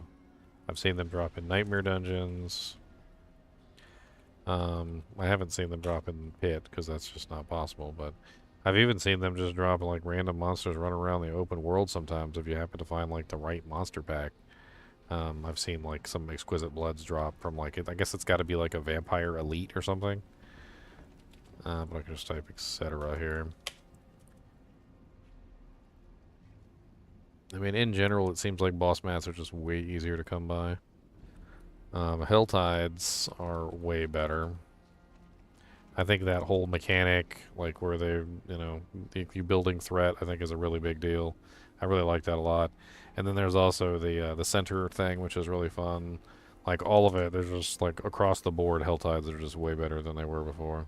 I've seen them drop in Nightmare dungeons. I haven't seen them drop in Pit, because that's just not possible, but I've even seen them just drop like random monsters running around the open world sometimes if you happen to find like the right monster pack. I've seen like some Exquisite Bloods drop from like, I guess it's got to be like a Vampire Elite or something. But I can just type etc. here. I mean, in general, it seems like boss mats are just way easier to come by. HellTides are way better. I think that whole mechanic, like where they, you know, you building threat, I think is a really big deal. I really like that a lot. And then there's also the center thing, which is really fun. Like all of it, there's just like across the board, HellTides are just way better than they were before.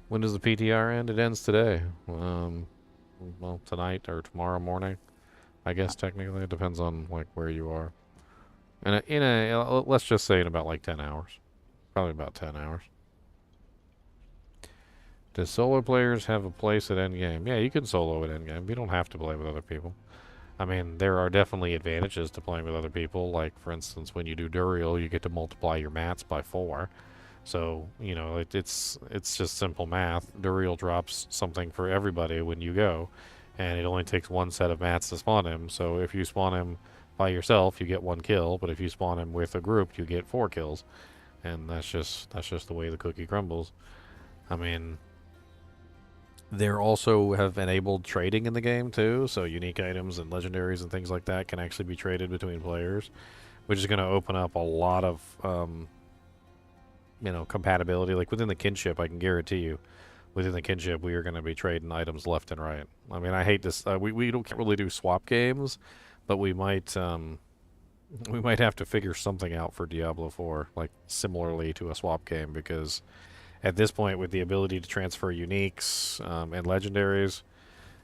When does the PTR end? It ends today. Well, tonight or tomorrow morning. I guess technically it depends on like where you are. And let's just say in about like 10 hours. Probably about 10 hours. Do solo players have a place at endgame? Yeah, you can solo at endgame. You don't have to play with other people. I mean, there are definitely advantages to playing with other people. Like, for instance, when you do Duriel, you get to multiply your mats by 4. So, you know, it's just simple math. Duriel drops something for everybody when you go, and it only takes one set of mats to spawn him. So if you spawn him by yourself, you get 1 kill, but if you spawn him with a group, you get 4 kills. And that's just the way the cookie crumbles. I mean, they also have enabled trading in the game too, so unique items and legendaries and things like that can actually be traded between players, which is going to open up a lot of you know, compatibility. Like within the kinship, I can guarantee you, within the kinship, we are going to be trading items left and right. I mean, I hate this. We can't really do swap games, but we might have to figure something out for Diablo 4, like similarly to a swap game, because at this point, with the ability to transfer uniques and legendaries,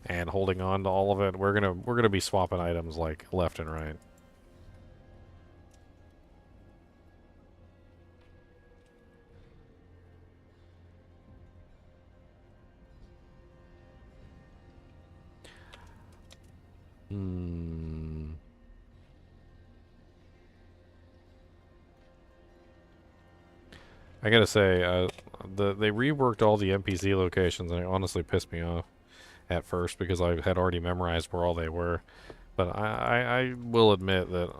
and holding on to all of it, we're gonna be swapping items like left and right. I gotta say, they reworked all the NPC locations, and it honestly pissed me off at first because I had already memorized where all they were. But I will admit that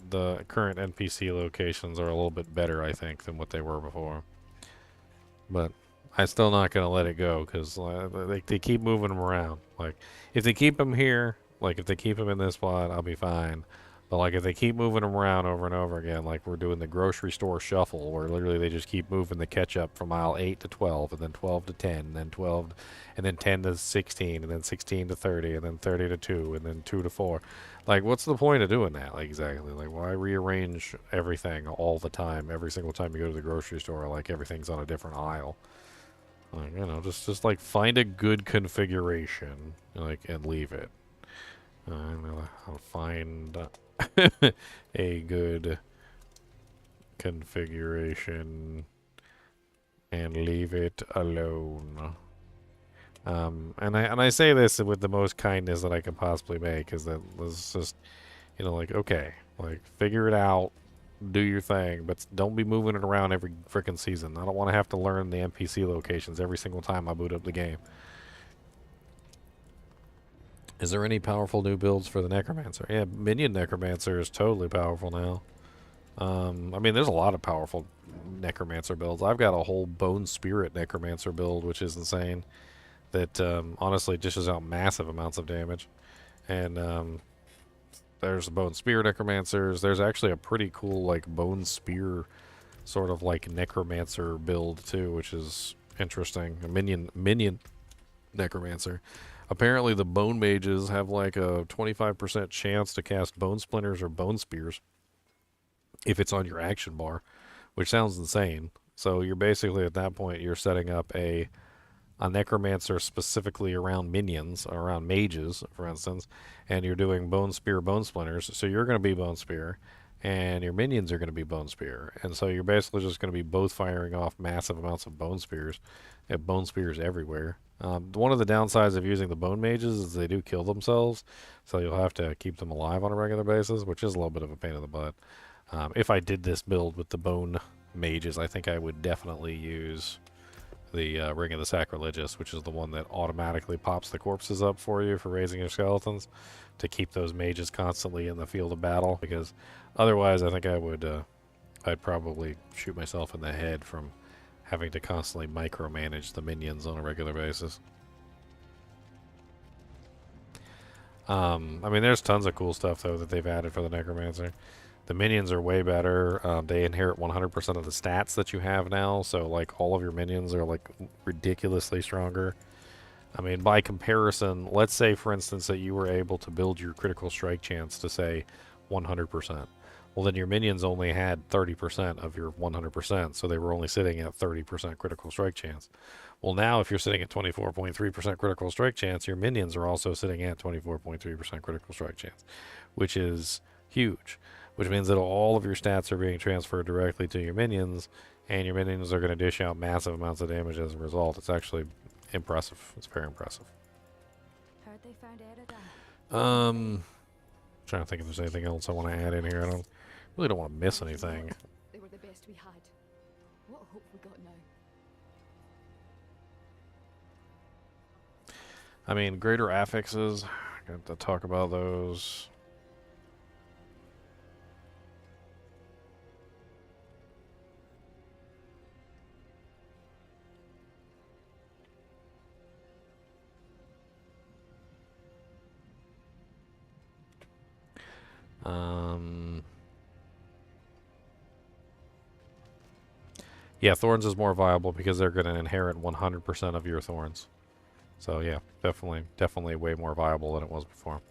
the current NPC locations are a little bit better, I think, than what they were before. But I'm still not gonna let it go because they keep moving them around. Like if they keep them here, like if they keep them in this spot, I'll be fine. But like if they keep moving them around over and over again, like we're doing the grocery store shuffle, where literally they just keep moving the ketchup from aisle 8 to 12, and then 12 to 10, and then 12, and then 10 to 16, and then 16 to 30, and then 30 to 2, and then 2 to 4. Like, what's the point of doing that? Like, exactly. Like, why rearrange everything all the time, every single time you go to the grocery store, like everything's on a different aisle? Like, you know, just like find a good configuration, like, and leave it. I'll find a good configuration and leave it alone. And I say this with the most kindness that I can possibly make, is that was just, you know, like, okay, like figure it out, do your thing, but don't be moving it around every frickin' season. I don't want to have to learn the NPC locations every single time I boot up the game. Is there any powerful new builds for the Necromancer? Yeah, Minion Necromancer is totally powerful now. I mean, there's a lot of powerful Necromancer builds. I've got a whole Bone Spirit Necromancer build, which is insane. That honestly dishes out massive amounts of damage. And there's the Bone Spear Necromancers. There's actually a pretty cool like Bone Spear sort of like Necromancer build too, which is interesting. A Minion Necromancer. Apparently the Bone Mages have like a 25% chance to cast Bone Splinters or Bone Spears if it's on your action bar, which sounds insane. So you're basically at that point you're setting up a Necromancer specifically around minions, around mages, for instance, and you're doing Bone Spear, Bone Splinters, so you're going to be Bone Spear, and your minions are going to be Bone Spear, and so you're basically just going to be both firing off massive amounts of Bone Spears, Bone Spears everywhere. One of the downsides of using the Bone Mages is they do kill themselves, so you'll have to keep them alive on a regular basis, which is a little bit of a pain in the butt. If I did this build with the Bone Mages, I think I would definitely use the Ring of the Sacrilegious, which is the one that automatically pops the corpses up for you for raising your skeletons to keep those mages constantly in the field of battle, because otherwise I think I would I'd probably shoot myself in the head from having to constantly micromanage the minions on a regular basis. I mean, there's tons of cool stuff though that they've added for the Necromancer. The minions are way better. They inherit 100% of the stats that you have now, so like all of your minions are like ridiculously stronger. I mean, by comparison, let's say for instance that you were able to build your critical strike chance to say 100%. Well, then your minions only had 30% of your 100%, so they were only sitting at 30% critical strike chance. Well, now if you're sitting at 24.3% critical strike chance, your minions are also sitting at 24.3% critical strike chance, which is huge. Which means that all of your stats are being transferred directly to your minions, and your minions are going to dish out massive amounts of damage as a result. It's actually impressive. It's very impressive. Heard they found Eridan. Trying to think if there's anything else I want to add in here. Really don't want to miss anything. They were the best we had. What hope we got now? I mean, greater affixes. Got to talk about those. Yeah, Thorns is more viable because they're going to inherit 100% of your Thorns. So yeah, definitely way more viable than it was before.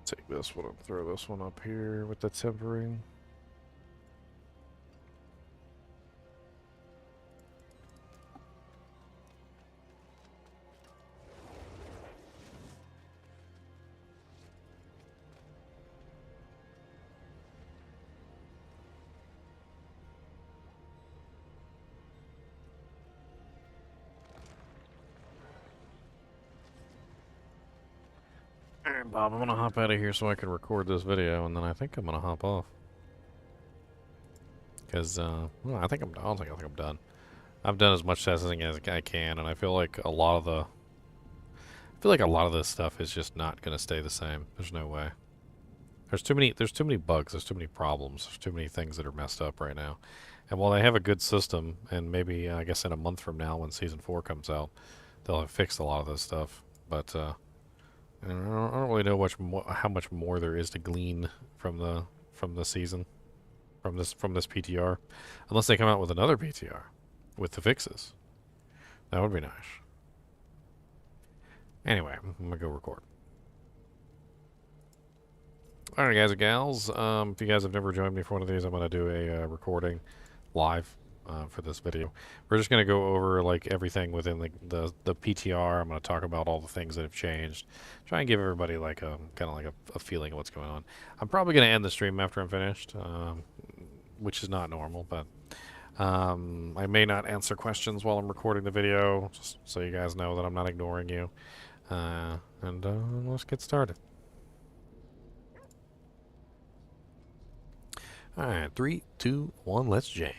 Take this one and throw this one up here with the tempering. Alright, Bob, I'm gonna hop out of here so I can record this video, and then I think I'm gonna hop off. Because, well, I think I don't think I'm done. I've done as much testing as I can, and I feel like a lot of this stuff is just not gonna stay the same. There's no way. There's too many bugs, there's too many problems, there's too many things that are messed up right now. And while they have a good system, and maybe, I guess in a month from now when Season 4 comes out, they'll have fixed a lot of this stuff. But, I don't really know how much more there is to glean from the season, from this PTR, unless they come out with another PTR with the fixes. That would be nice. Anyway, I'm gonna go record. Alright, guys and gals. If you guys have never joined me for one of these, I'm going to do a recording live for this video. We're just going to go over like everything within the PTR. I'm going to talk about all the things that have changed. Try and give everybody like a kind of like a feeling of what's going on. I'm probably going to end the stream after I'm finished, which is not normal, but I may not answer questions while I'm recording the video, just so you guys know that I'm not ignoring you. And let's get started. Alright, 3, 2, 1, let's jam.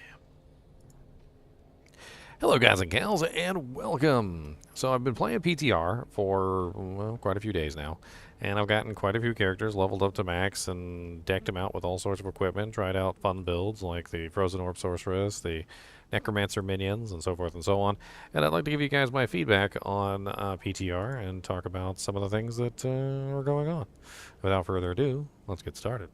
Hello guys and gals, and welcome! So I've been playing PTR for, well, quite a few days now, and I've gotten quite a few characters leveled up to max and decked them out with all sorts of equipment, tried out fun builds like the Frozen Orb Sorceress, the Necromancer minions, and so forth and so on. And I'd like to give you guys my feedback on PTR and talk about some of the things that are going on. Without further ado, let's get started.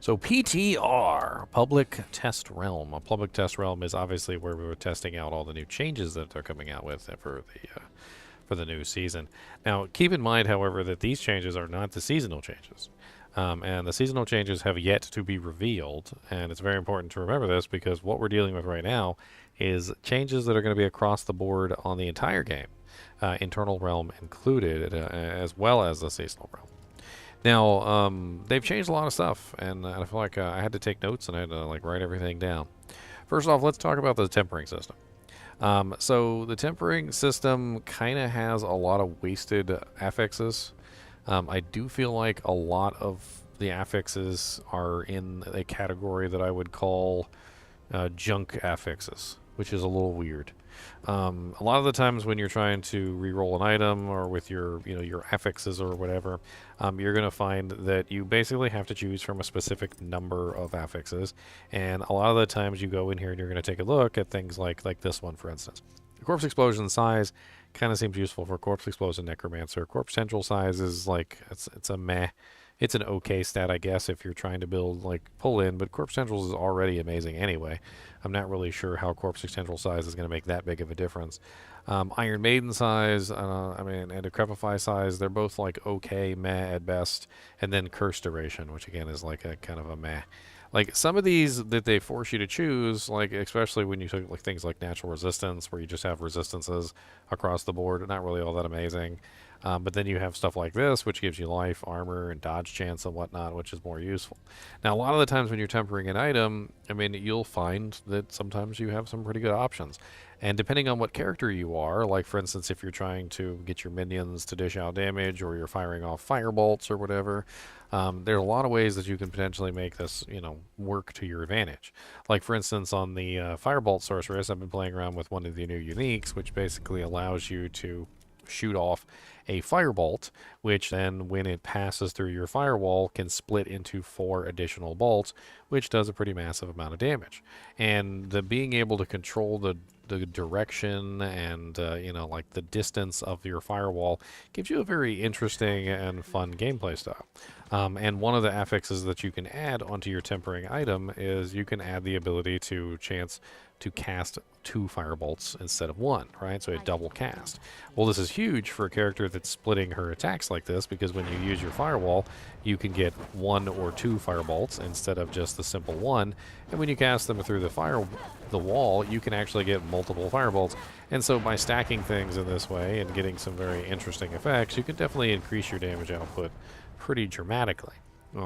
So PTR, Public Test Realm. A Public Test Realm is obviously where we were testing out all the new changes that they're coming out with for the new season. Now, keep in mind, however, that these changes are not the seasonal changes. And the seasonal changes have yet to be revealed, and it's very important to remember this because what we're dealing with right now is changes that are going to be across the board on the entire game, internal realm included, as well as the seasonal realm. Now, they've changed a lot of stuff, and I feel like I had to take notes and I had to like write everything down. First off, let's talk about the tempering system. So the tempering system kind of has a lot of wasted affixes. I do feel like a lot of the affixes are in a category that I would call junk affixes, which is a little weird. A lot of the times when you're trying to re-roll an item or with your your affixes or whatever, you're going to find that you basically have to choose from a specific number of affixes, and a lot of the times you go in here and you're going to take a look at things like this one, for instance. The Corpse Explosion size kind of seems useful for Corpse Explosion Necromancer. Corpse Potential size is like it's a meh. It's an okay stat, I guess, if you're trying to build, like, pull in, but Corpse Potential is already amazing anyway. I'm not really sure how Corpse Potential size is going to make that big of a difference. Iron Maiden size, and Decrepify size, they're both, like, okay, meh at best. And then Curse Duration, which, again, is, like, a kind of a meh. Like, some of these that they force you to choose, like, especially when you take, like, things like Natural Resistance, where you just have resistances across the board, not really all that amazing. But then you have stuff like this, which gives you life, armor, and dodge chance and whatnot, which is more useful. Now, a lot of the times when you're tempering an item, I mean, you'll find that sometimes you have some pretty good options. And depending on what character you are, like, for instance, if you're trying to get your minions to dish out damage or you're firing off firebolts or whatever, there are a lot of ways that you can potentially make this, work to your advantage. Like, for instance, on the Firebolt Sorceress, I've been playing around with one of the new uniques, which basically allows you to shoot off a firebolt, which then when it passes through your firewall can split into 4 additional bolts, which does a pretty massive amount of damage. And the being able to control the direction and like the distance of your firewall gives you a very interesting and fun gameplay style. And one of the affixes that you can add onto your tempering item is you can add the ability to chance to cast 2 firebolts instead of 1, right? So a double cast. Well, this is huge for a character that's splitting her attacks like this, because when you use your firewall, you can get 1 or 2 firebolts instead of just the simple 1. And when you cast them through the wall, you can actually get multiple firebolts. And so by stacking things in this way and getting some very interesting effects, you can definitely increase your damage output pretty dramatically.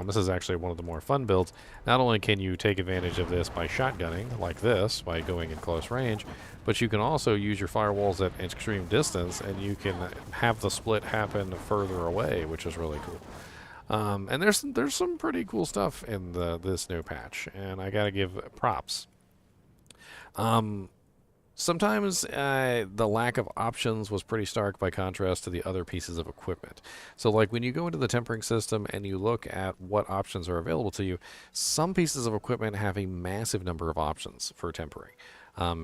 This is actually one of the more fun builds. Not only can you take advantage of this by shotgunning, like this, by going in close range, but you can also use your firewalls at extreme distance, and you can have the split happen further away, which is really cool. And there's some pretty cool stuff in this new patch, and I gotta give props. Sometimes the lack of options was pretty stark by contrast to the other pieces of equipment. So like when you go into the tempering system and you look at what options are available to you, some pieces of equipment have a massive number of options for tempering.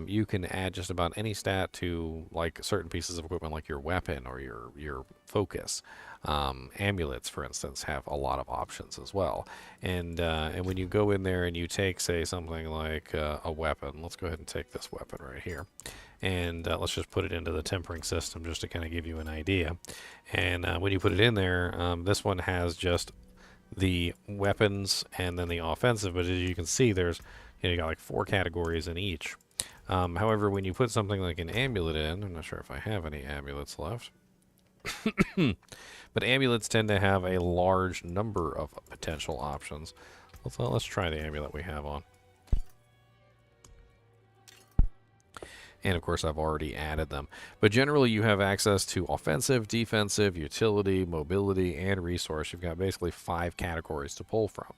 you can add just about any stat to like certain pieces of equipment, like your weapon or your focus. Amulets, for instance, have a lot of options as well. And when you go in there and you take, say, something like a weapon, let's go ahead and take this weapon right here. And let's just put it into the tempering system just to kind of give you an idea. And when you put it in there, this one has just the weapons and then the offensive. But as you can see, there's you got like 4 categories in each. However, when you put something like an amulet in, I'm not sure if I have any amulets left. But amulets tend to have a large number of potential options. Let's try the amulet we have on. And of course, I've already added them. But generally, you have access to offensive, defensive, utility, mobility, and resource. You've got basically 5 categories to pull from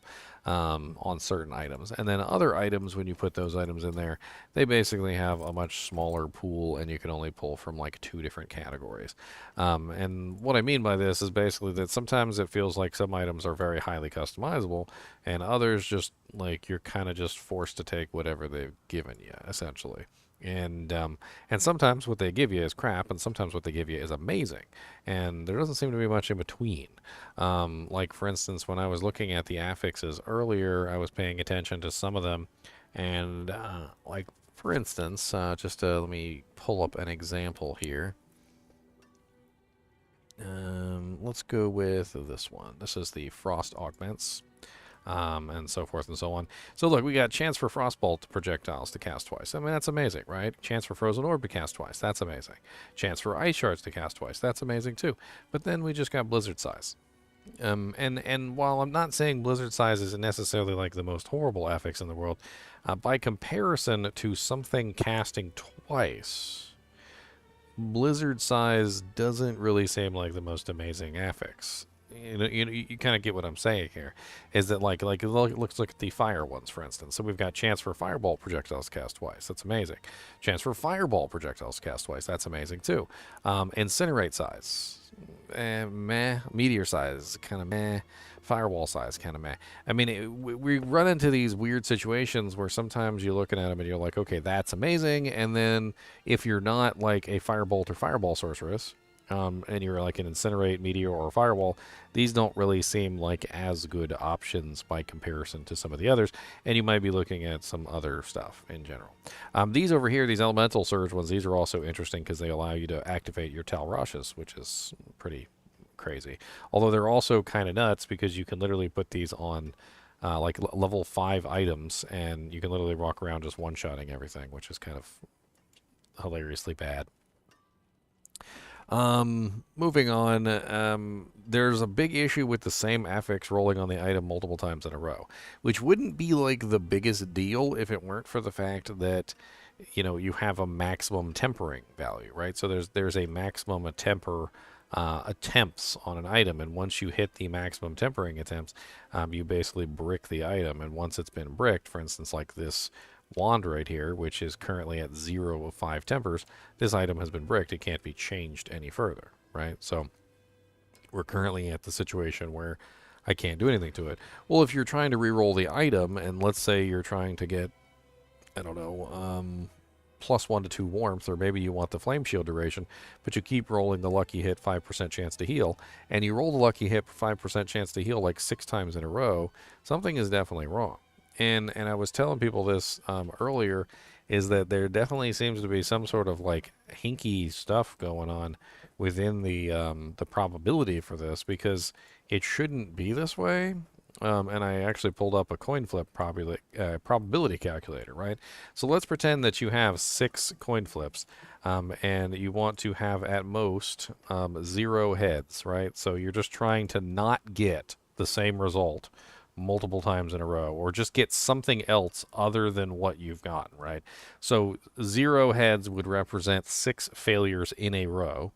on certain items. And then other items, when you put those items in there, they basically have a much smaller pool, and you can only pull from like 2 different categories. And what I mean by this is basically that sometimes it feels like some items are very highly customizable, and others just like you're kind of just forced to take whatever they've given you, essentially. And sometimes what they give you is crap, and sometimes what they give you is amazing. And there doesn't seem to be much in between. Like, for instance, when I was looking at the affixes earlier, I was paying attention to some of them. And, like, for instance, let me pull up an example here. Let's go with this one. This is the Frost Augments. And so forth and so on. So look, we got chance for Frostbolt projectiles to cast twice. I mean, that's amazing, right? Chance for Frozen Orb to cast twice. That's amazing. Chance for Ice Shards to cast twice. That's amazing too. But then we just got Blizzard Size. And while I'm not saying Blizzard Size isn't necessarily like the most horrible affix in the world, by comparison to something casting twice, Blizzard Size doesn't really seem like the most amazing affix. You kind of get what I'm saying here, is that like look at the fire ones, for instance. So we've got chance for Fireball projectiles cast twice. That's amazing. Chance for Fireball projectiles cast twice. That's amazing too. Incinerate size, meh. Meteor size, kind of meh. Firewall size, kind of meh. I mean, we run into these weird situations where sometimes you're looking at them and you're like, okay, that's amazing. And then if you're not like a Firebolt or Fireball sorceress, and you're like an Incinerate, Meteor, or Firewall, these don't really seem like as good options by comparison to some of the others, and you might be looking at some other stuff in general. These over here, these Elemental Surge ones, these are also interesting because they allow you to activate your Tal Rashes, which is pretty crazy. Although they're also kind of nuts because you can literally put these on like level 5 items, and you can literally walk around just one-shotting everything, which is kind of hilariously bad. Moving on, there's a big issue with the same affix rolling on the item multiple times in a row, which wouldn't be like the biggest deal if it weren't for the fact that, you have a maximum tempering value, right? So there's a maximum temper attempts on an item, and once you hit the maximum tempering attempts, you basically brick the item, and once it's been bricked, for instance, like this wand right here, which is currently at 0 of 5 tempers, this item has been bricked. It can't be changed any further, right? So we're currently at the situation where I can't do anything to it. Well, if you're trying to re-roll the item, and let's say you're trying to get, I don't know, +1 to 2 warmth, or maybe you want the flame shield duration, but you keep rolling the lucky hit 5% chance to heal, and you roll the lucky hit 5% chance to heal like 6 times in a row, something is definitely wrong. And I was telling people this earlier, is that there definitely seems to be some sort of like hinky stuff going on within the probability for this, because it shouldn't be this way. And I actually pulled up a coin flip probability calculator, right? So let's pretend that you have 6 coin flips, and you want to have at most 0 heads, right? So you're just trying to not get the same result multiple times in a row, or just get something else other than what you've gotten, right? So 0 heads would represent 6 failures in a row,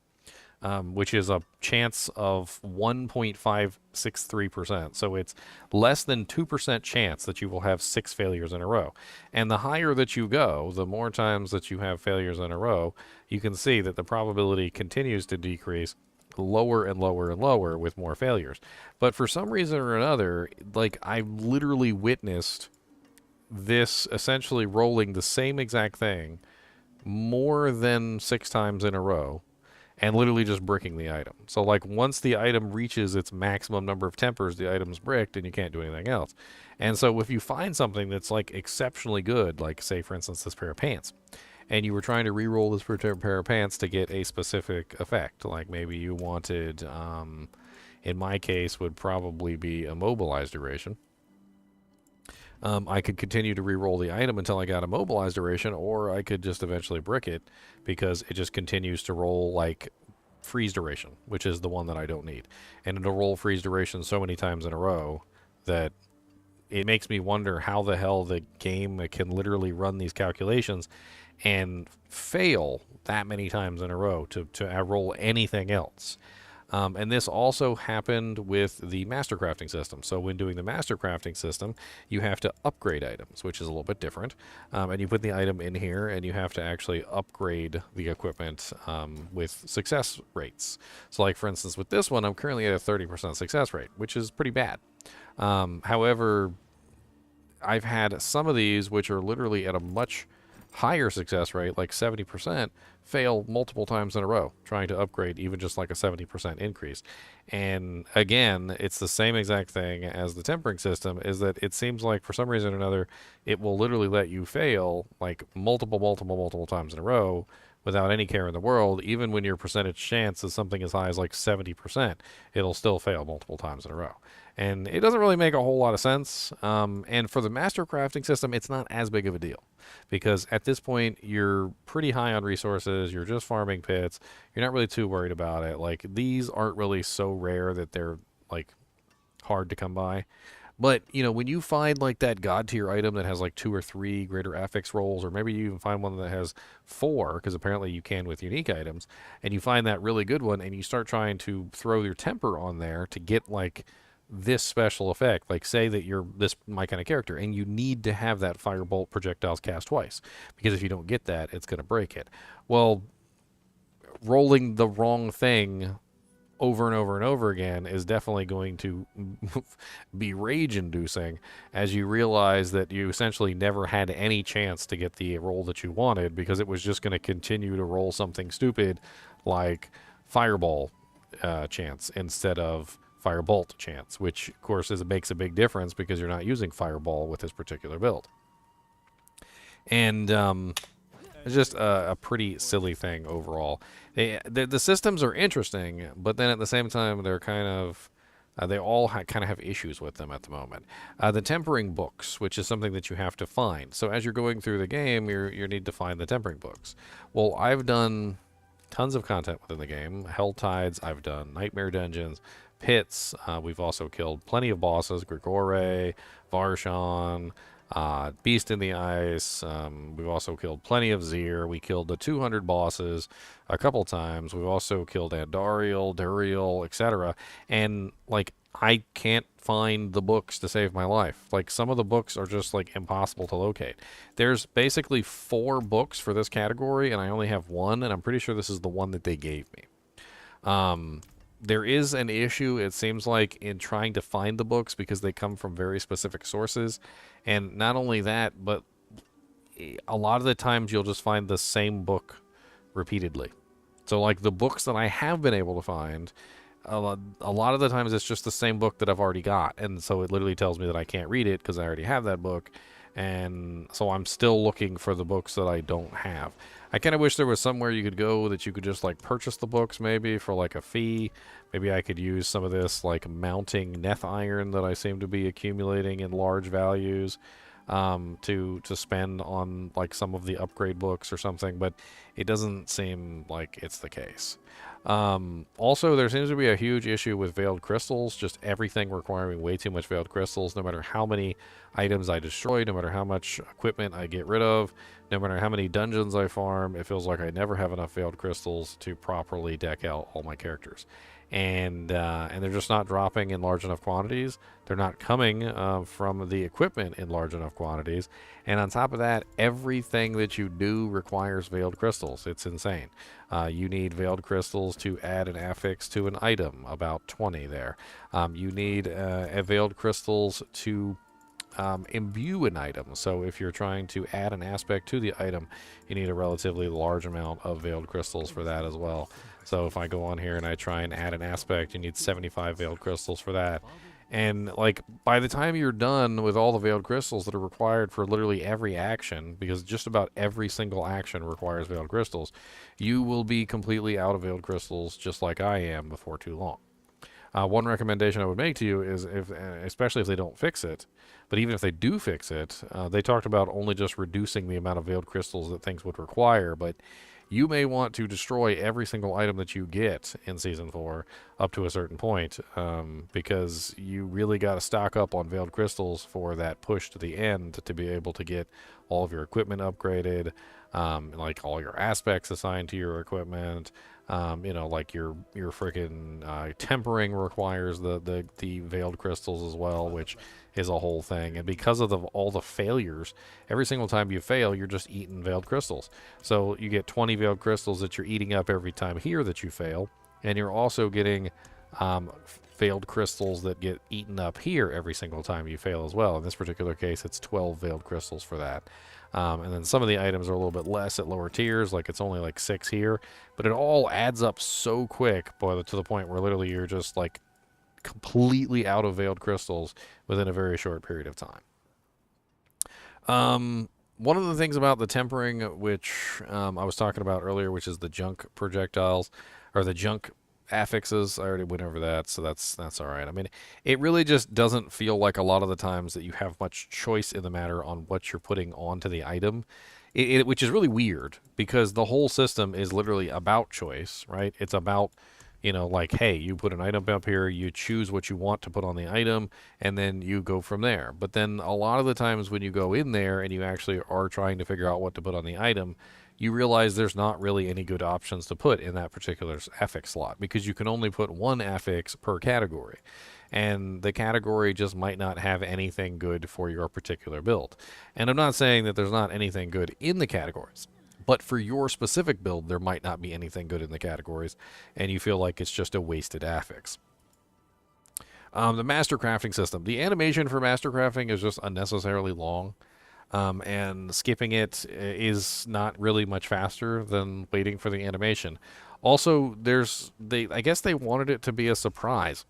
which is a chance of 1.563%. So it's less than 2% chance that you will have 6 failures in a row. And the higher that you go, the more times that you have failures in a row, you can see that the probability continues to decrease lower and lower and lower with more failures. But for some reason or another, like, I literally witnessed this essentially rolling the same exact thing more than 6 times in a row and literally just bricking the item. So like once the item reaches its maximum number of tempers, the item's bricked and you can't do anything else. And so if you find something that's like exceptionally good, like say for instance this pair of pants, and you were trying to re-roll this pair of pants to get a specific effect, like maybe you wanted, in my case would probably be a mobilized duration. I could continue to re-roll the item until I got a mobilized duration, or I could just eventually brick it because it just continues to roll like freeze duration, which is the one that I don't need. And it'll roll freeze duration so many times in a row that it makes me wonder how the hell the game can literally run these calculations and fail that many times in a row to roll anything else. And this also happened with the master crafting system. So when doing the master crafting system, you have to upgrade items, which is a little bit different. And you put the item in here, and you have to actually upgrade the equipment with success rates. So like, for instance, with this one, I'm currently at a 30% success rate, which is pretty bad. However, I've had some of these which are literally at a much higher success rate, like 70%, fail multiple times in a row trying to upgrade even just like a 70% increase. And again, it's the same exact thing as the tempering system, is that it seems like for some reason or another it will literally let you fail like multiple times in a row without any care in the world. Even when your percentage chance is something as high as like 70%, it'll still fail multiple times in a row. And it doesn't really make a whole lot of sense. And for the master crafting system, it's not as big of a deal, because at this point you're pretty high on resources, you're just farming pits, you're not really too worried about it. Like, these aren't really so rare that they're like hard to come by. But, you know, when you find like that god tier item that has like 2 or 3 greater affix rolls, or maybe you even find one that has 4, because apparently you can with unique items, and you find that really good one, and you start trying to throw your temper on there to get like this special effect, like say that you're my kind of character, and you need to have that firebolt projectiles cast twice, because if you don't get that, it's going to break it. Well, rolling the wrong thing over and over and over again is definitely going to be rage-inducing, as you realize that you essentially never had any chance to get the roll that you wanted, because it was just going to continue to roll something stupid like fireball chance instead of firebolt chance, which of course makes a big difference because you're not using fireball with this particular build. And it's just a pretty silly thing overall. The systems are interesting, but then at the same time they're kind of they all kind of have issues with them at the moment. The tempering books, which is something that you have to find. So as you're going through the game, you need to find the tempering books. Well, I've done tons of content within the game. HellTides, I've done Nightmare Dungeons, Pits. We've also killed plenty of bosses, Grigore, Varshan, Beast in the Ice. We've also killed plenty of Zir. We killed the 200 bosses a couple times. We've also killed Andariel, Duriel, etc. And like, I can't find the books to save my life. Like, some of the books are just like impossible to locate. There's basically 4 books for this category, and I only have 1, and I'm pretty sure this is the one that they gave me. There is an issue, it seems like, in trying to find the books, because they come from very specific sources. And not only that, but a lot of the times you'll just find the same book repeatedly. So like the books that I have been able to find, a lot of the times it's just the same book that I've already got. And so it literally tells me that I can't read it because I already have that book. And so I'm still looking for the books that I don't have. I kind of wish there was somewhere you could go that you could just like purchase the books maybe for like a fee. Maybe I could use some of this like mounting Neth iron that I seem to be accumulating in large values to spend on like some of the upgrade books or something, but it doesn't seem like it's the case. Also, there seems to be a huge issue with veiled crystals, just everything requiring way too much veiled crystals, no matter how many items I destroy, no matter how much equipment I get rid of, no matter how many dungeons I farm. It feels like I never have enough veiled crystals to properly deck out all my characters. And they're just not dropping in large enough quantities. They're not coming from the equipment in large enough quantities. And on top of that, everything that you do requires veiled crystals. It's insane. You need veiled crystals to add an affix to an item, about 20 there. You need veiled crystals to imbue an item. So if you're trying to add an aspect to the item, you need a relatively large amount of veiled crystals for that as well. So if I go on here and I try and add an aspect, you need 75 veiled crystals for that. And like by the time you're done with all the veiled crystals that are required for literally every action, because just about every single action requires veiled crystals, you will be completely out of veiled crystals just like I am before too long. One recommendation I would make to you is, especially if they don't fix it, but even if they do fix it, they talked about only just reducing the amount of veiled crystals that things would require, but you may want to destroy every single item that you get in Season 4 up to a certain point, because you really got to stock up on veiled crystals for that push to the end to be able to get all of your equipment upgraded, like all your aspects assigned to your equipment. You know, like your freaking tempering requires the veiled crystals as well, which is a whole thing. And because of all the failures, every single time you fail, you're just eating veiled crystals. So you get 20 veiled crystals that you're eating up every time here that you fail, and you're also getting veiled crystals that get eaten up here every single time you fail as well. In this particular case, it's 12 veiled crystals for that. And then some of the items are a little bit less at lower tiers, like it's only like 6 here, but it all adds up so quick, to the point where literally you're just like completely out of veiled crystals within a very short period of time. One of the things about the tempering, which I was talking about earlier, which is the junk projectiles, or the junk affixes, I already went over that, so that's all right. I mean, it really just doesn't feel like a lot of the times that you have much choice in the matter on what you're putting onto the item, which is really weird, because the whole system is literally about choice, right? It's about, you know, like, hey, you put an item up here, you choose what you want to put on the item, and then you go from there. But then a lot of the times when you go in there and you actually are trying to figure out what to put on the item, you realize there's not really any good options to put in that particular affix slot, because you can only put one affix per category. And the category just might not have anything good for your particular build. And I'm not saying that there's not anything good in the categories, but for your specific build, there might not be anything good in the categories, and you feel like it's just a wasted affix. The master crafting system. The animation for master crafting is just unnecessarily long. And skipping it is not really much faster than waiting for the animation. Also, I guess they wanted it to be a surprise.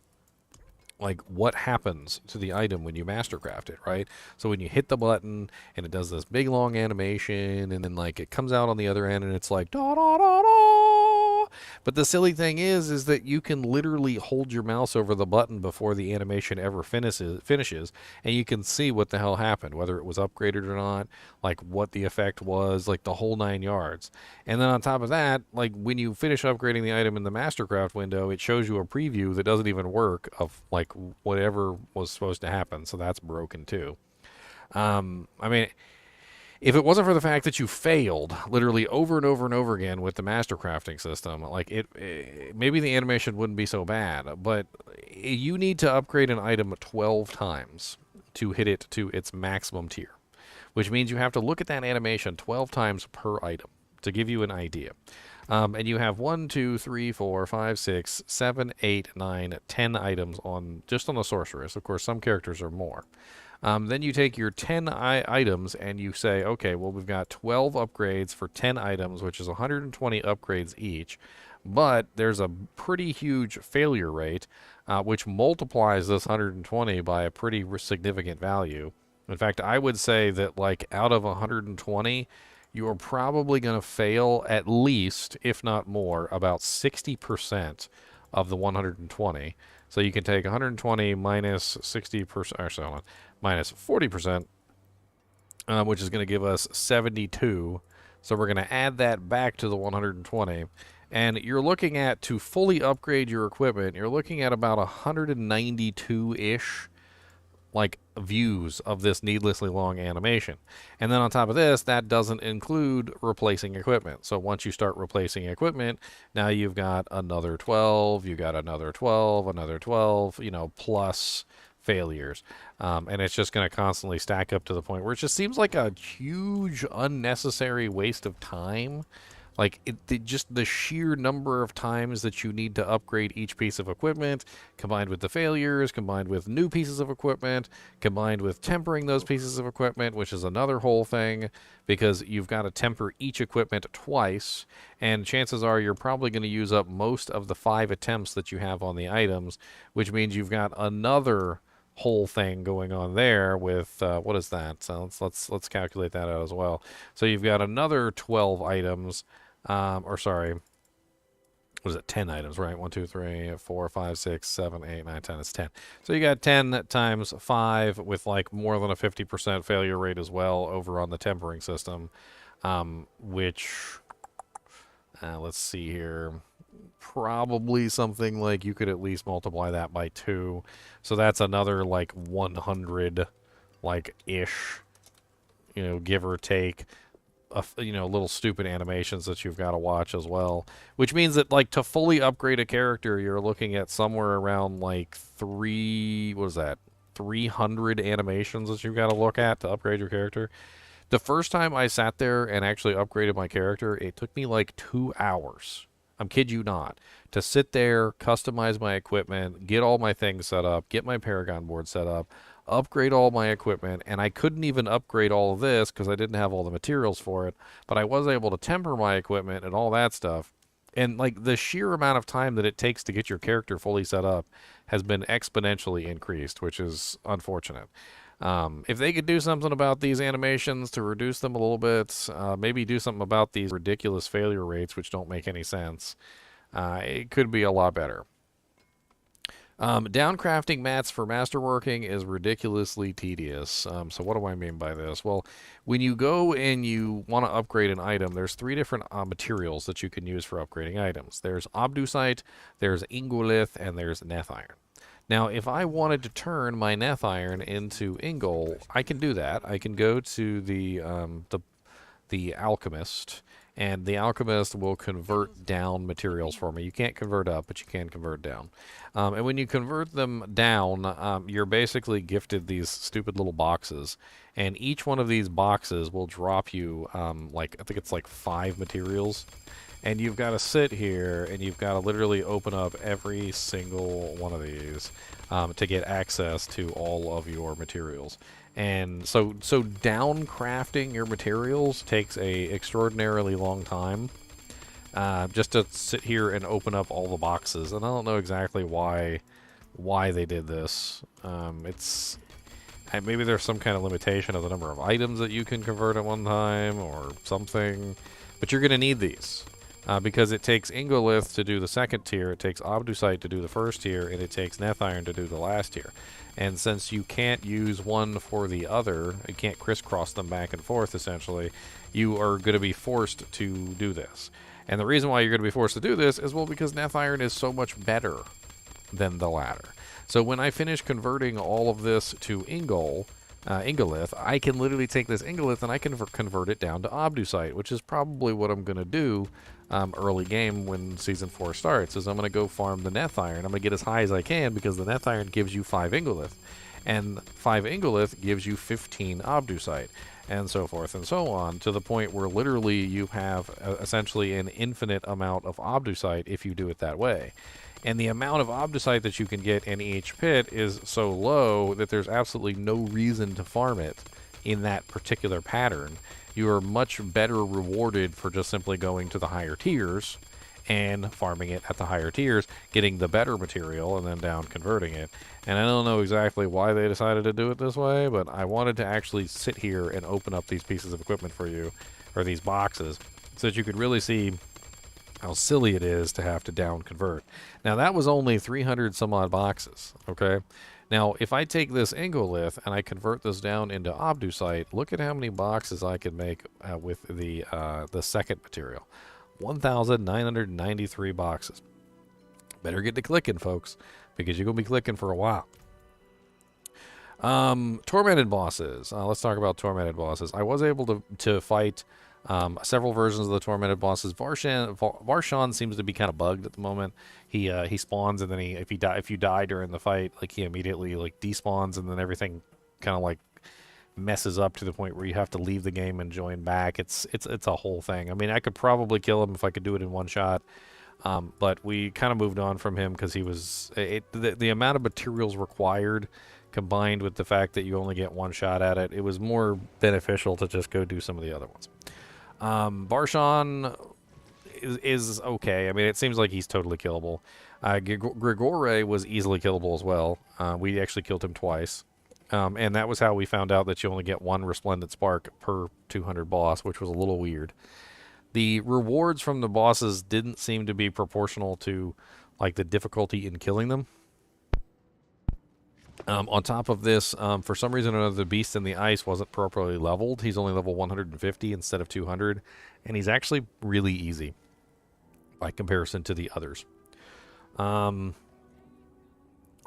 Like, what happens to the item when you mastercraft it, right? So when you hit the button and it does this big long animation, and then like it comes out on the other end and it's like da da da da. But the silly thing is that you can literally hold your mouse over the button before the animation ever finishes, and you can see what the hell happened, whether it was upgraded or not, like what the effect was, like the whole 9 yards. And then on top of that, like when you finish upgrading the item in the Mastercraft window, it shows you a preview that doesn't even work of like whatever was supposed to happen, so that's broken too. I mean, if it wasn't for the fact that you failed literally over and over and over again with the master crafting system, like maybe the animation wouldn't be so bad, but you need to upgrade an item 12 times to hit it to its maximum tier, which means you have to look at that animation 12 times per item to give you an idea. And you have 1, 2, 3, 4, 5, 6, 7, 8, 9, 10 items just on the Sorceress. Of course, some characters are more. Then you take your 10 items and you say, okay, well, we've got 12 upgrades for 10 items, which is 120 upgrades each. But there's a pretty huge failure rate, which multiplies this 120 by a pretty significant value. In fact, I would say that like out of 120, you are probably going to fail at least, if not more, about 60% of the 120. So you can take 120 minus 60%, or so on, minus 40%, which is going to give us 72. So we're going to add that back to the 120. And you're looking at, to fully upgrade your equipment, you're looking at about 192-ish like views of this needlessly long animation. And then on top of this, that doesn't include replacing equipment. So once you start replacing equipment, now you've got another 12, you got another 12, another 12, you know, plus failures. And it's just going to constantly stack up to the point where it just seems like a huge unnecessary waste of time Like, just the sheer number of times that you need to upgrade each piece of equipment, combined with the failures, combined with new pieces of equipment, combined with tempering those pieces of equipment, which is another whole thing, because you've got to temper each equipment twice, and chances are you're probably going to use up most of the 5 attempts that you have on the items, which means you've got another whole thing going on there with what is that? So let's calculate that out as well. So you've got another 12 items. Or sorry, what is it? 10 items, right? 1, 2, 3, 4, 5, 6, 7, 8, 9, 10. It's 10. So you got 10 times 5 with like more than a 50% failure rate as well over on the tempering system, which, let's see here, probably something like you could at least multiply that by 2. So that's another like 100, like ish, give or take. Little stupid animations that you've got to watch as well, which means that like to fully upgrade a character, you're looking at somewhere around like 300 animations that you've got to look at to upgrade your character. The first time I sat there and actually upgraded my character, it took me like 2 hours. I'm kid you not, to sit there, customize my equipment, get all my things set up, get my Paragon board set up, upgrade all my equipment, and I couldn't even upgrade all of this because I didn't have all the materials for it, but I was able to temper my equipment and all that stuff. And like the sheer amount of time that it takes to get your character fully set up has been exponentially increased, which is unfortunate. If they could do something about these animations to reduce them a little bit, maybe do something about these ridiculous failure rates, which don't make any sense, it could be a lot better. Downcrafting mats for masterworking is ridiculously tedious. So what do I mean by this? Well, when you go and you want to upgrade an item, there's 3 different materials that you can use for upgrading items. There's obducite, there's ingolith, and there's neth iron. Now, if I wanted to turn my neth iron into ingol, I can do that. I can go to the alchemist, and the alchemist will convert down materials for me. You can't convert up, but you can convert down. And when you convert them down, you're basically gifted these stupid little boxes, and each one of these boxes will drop you like, I think it's like 5 materials. And you've got to sit here and you've got to literally open up every single one of these to get access to all of your materials. And so down crafting your materials takes a extraordinarily long time just to sit here and open up all the boxes. And I don't know exactly why they did this. Maybe there's some kind of limitation of the number of items that you can convert at one time or something. But you're going to need these. Because it takes ingolith to do the second tier, it takes obducite to do the first tier, and it takes neth iron to do the last tier. And since you can't use one for the other, you can't crisscross them back and forth, essentially, you are going to be forced to do this. And the reason why you're going to be forced to do this is, well, because neth iron is so much better than the latter. So when I finish converting all of this to ingolith, I can literally take this ingolith and I can convert it down to obducite, which is probably what I'm going to do early game when Season 4 starts, is I'm going to go farm the neth iron. I'm going to get as high as I can because the neth iron gives you 5 ingolith, and 5 ingolith gives you 15 obducite, and so forth and so on, to the point where literally you have essentially an infinite amount of obducite if you do it that way. And the amount of obducite that you can get in each pit is so low that there's absolutely no reason to farm it in that particular pattern. You are much better rewarded for just simply going to the higher tiers and farming it at the higher tiers, getting the better material, and then down converting it. And I don't know exactly why they decided to do it this way, but I wanted to actually sit here and open up these pieces of equipment for you, or these boxes, so that you could really see how silly it is to have to down convert. Now that was only 300 some odd boxes, okay? Now if I take this ingolith and I convert this down into obducite, look at how many boxes I can make with the second material. 1,993 boxes. Better get to clicking, folks, because you're going to be clicking for a while. Tormented bosses. Let's talk about tormented bosses. I was able to fight several versions of the tormented bosses. Varshan seems to be kind of bugged at the moment. He spawns, and then if you die during the fight, like he immediately like despawns, and then everything kind of like messes up to the point where you have to leave the game and join back. It's a whole thing. I mean, I could probably kill him if I could do it in one shot, but we kind of moved on from him because he was the amount of materials required, combined with the fact that you only get one shot at it. It was more beneficial to just go do some of the other ones. Barshan is okay. I mean, it seems like he's totally killable. Grigore was easily killable as well. We actually killed him twice. And that was how we found out that you only get one Resplendent Spark per 200 boss, which was a little weird. The rewards from the bosses didn't seem to be proportional to like the difficulty in killing them. On top of this, for some reason or another, the Beast in the Ice wasn't properly leveled. He's only level 150 instead of 200, and he's actually really easy by comparison to the others. On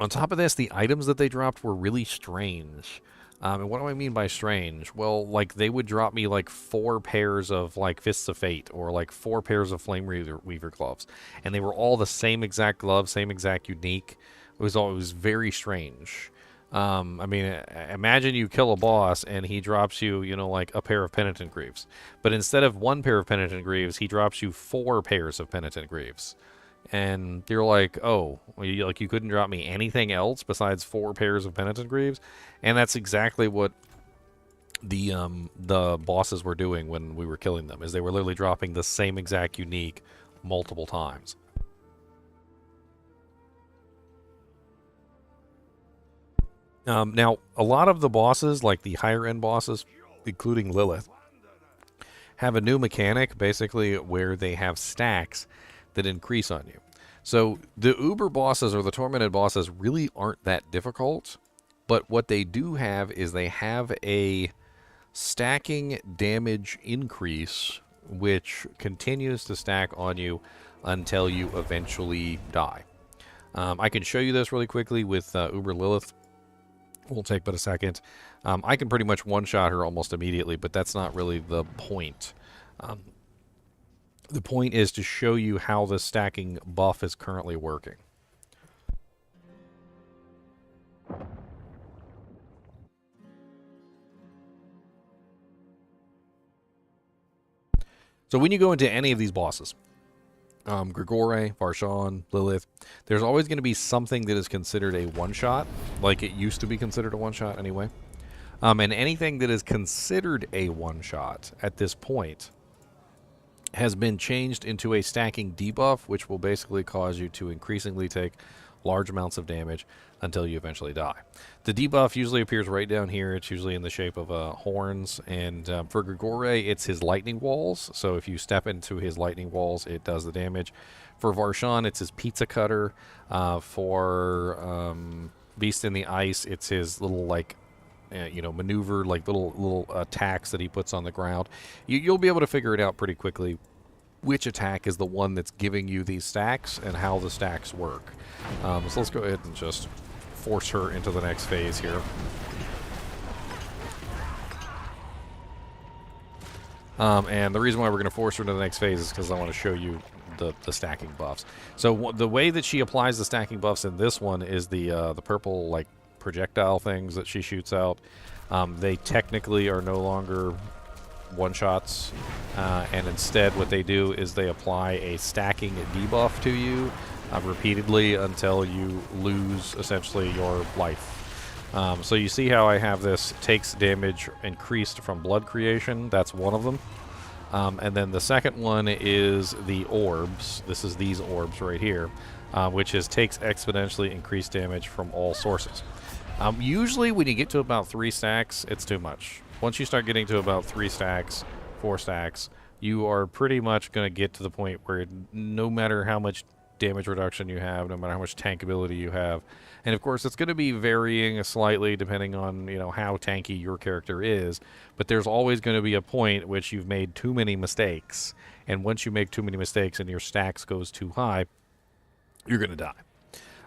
top of this, the items that they dropped were really strange. And what do I mean by strange? Well, like, they would drop me, like, 4 pairs of, like, Fists of Fate, or, like, 4 pairs of Flame Weaver gloves. And they were all the same exact gloves, same exact unique. It was very strange. I mean, imagine you kill a boss, and he drops you, you know, like, a pair of Penitent Greaves. But instead of 1 pair of Penitent Greaves, he drops you 4 pairs of Penitent Greaves. And you're like, oh, you couldn't drop me anything else besides 4 pairs of Penitent Greaves? And that's exactly what the bosses were doing when we were killing them, is they were literally dropping the same exact unique multiple times. Now, a lot of the bosses, like the higher-end bosses, including Lilith, have a new mechanic, basically, where they have stacks that increase on you. So the Uber bosses or the Tormented bosses really aren't that difficult, but what they do have is they have a stacking damage increase, which continues to stack on you until you eventually die. I can show you this really quickly with Uber Lilith. Won't take but a second. I can pretty much one-shot her almost immediately, but that's not really the point. The point is to show you how the stacking buff is currently working. So when you go into any of these bosses, Grigore, Varshan, Lilith, there's always going to be something that is considered a one-shot, like it used to be considered a one-shot anyway. And anything that is considered a one-shot at this point has been changed into a stacking debuff, which will basically cause you to increasingly take large amounts of damage until you eventually die. The debuff usually appears right down here. It's usually in the shape of horns, and for Grigore, it's his lightning walls. So if you step into his lightning walls, it does the damage. For Varshan, it's his pizza cutter. For Beast in the Ice, it's his little, like, maneuver, like little attacks that he puts on the ground. You'll be able to figure it out pretty quickly which attack is the one that's giving you these stacks and how the stacks work. So let's go ahead and just force her into the next phase here. And the reason why we're going to force her into the next phase is because I want to show you the stacking buffs. So the way that she applies the stacking buffs in this one is the purple, like, projectile things that she shoots out. They technically are no longer one-shots, and instead what they do is they apply a stacking debuff to you repeatedly until you lose essentially your life. So you see how I have this takes damage increased from blood creation. That's one of them. And then the second one is the orbs. This is these orbs right here, which is takes exponentially increased damage from all sources. Usually when you get to about 3 stacks, it's too much. Once you start getting to about 3 stacks, 4 stacks, you are pretty much going to get to the point where no matter how much damage reduction you have, no matter how much tank ability you have, and of course it's going to be varying slightly depending on, how tanky your character is, but there's always going to be a point at which you've made too many mistakes, and once you make too many mistakes and your stacks goes too high, you're going to die.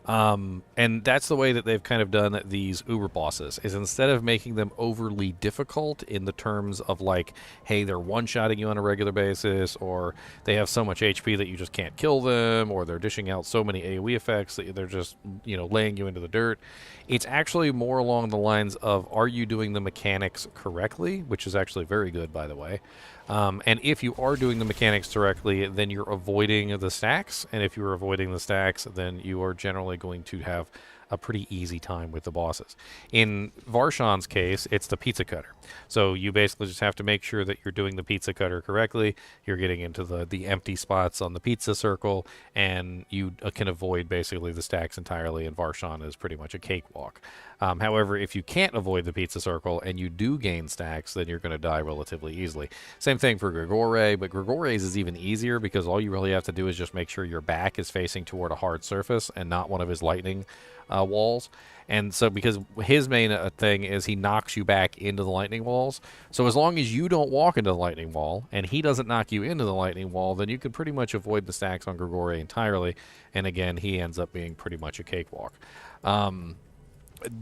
And that's the way that they've kind of done these uber bosses, is instead of making them overly difficult in the terms of like, hey, they're one-shotting you on a regular basis, or they have so much HP that you just can't kill them, or they're dishing out so many AoE effects that they're just, laying you into the dirt. It's actually more along the lines of, are you doing the mechanics correctly, which is actually very good, by the way. And if you are doing the mechanics correctly, then you're avoiding the stacks. And if you're avoiding the stacks, then you are generally going to have a pretty easy time with the bosses. In Varshan's case, it's the pizza cutter. So you basically just have to make sure that you're doing the pizza cutter correctly. You're getting into the empty spots on the pizza circle, and you can avoid basically the stacks entirely, and Varshan is pretty much a cakewalk. However, if you can't avoid the pizza circle and you do gain stacks, then you're going to die relatively easily. Same thing for Grigore, but Grigore's is even easier because all you really have to do is just make sure your back is facing toward a hard surface and not one of his lightning walls. And so because his main thing is he knocks you back into the lightning walls. So as long as you don't walk into the lightning wall and he doesn't knock you into the lightning wall, then you can pretty much avoid the stacks on Grigore entirely. And again, he ends up being pretty much a cakewalk.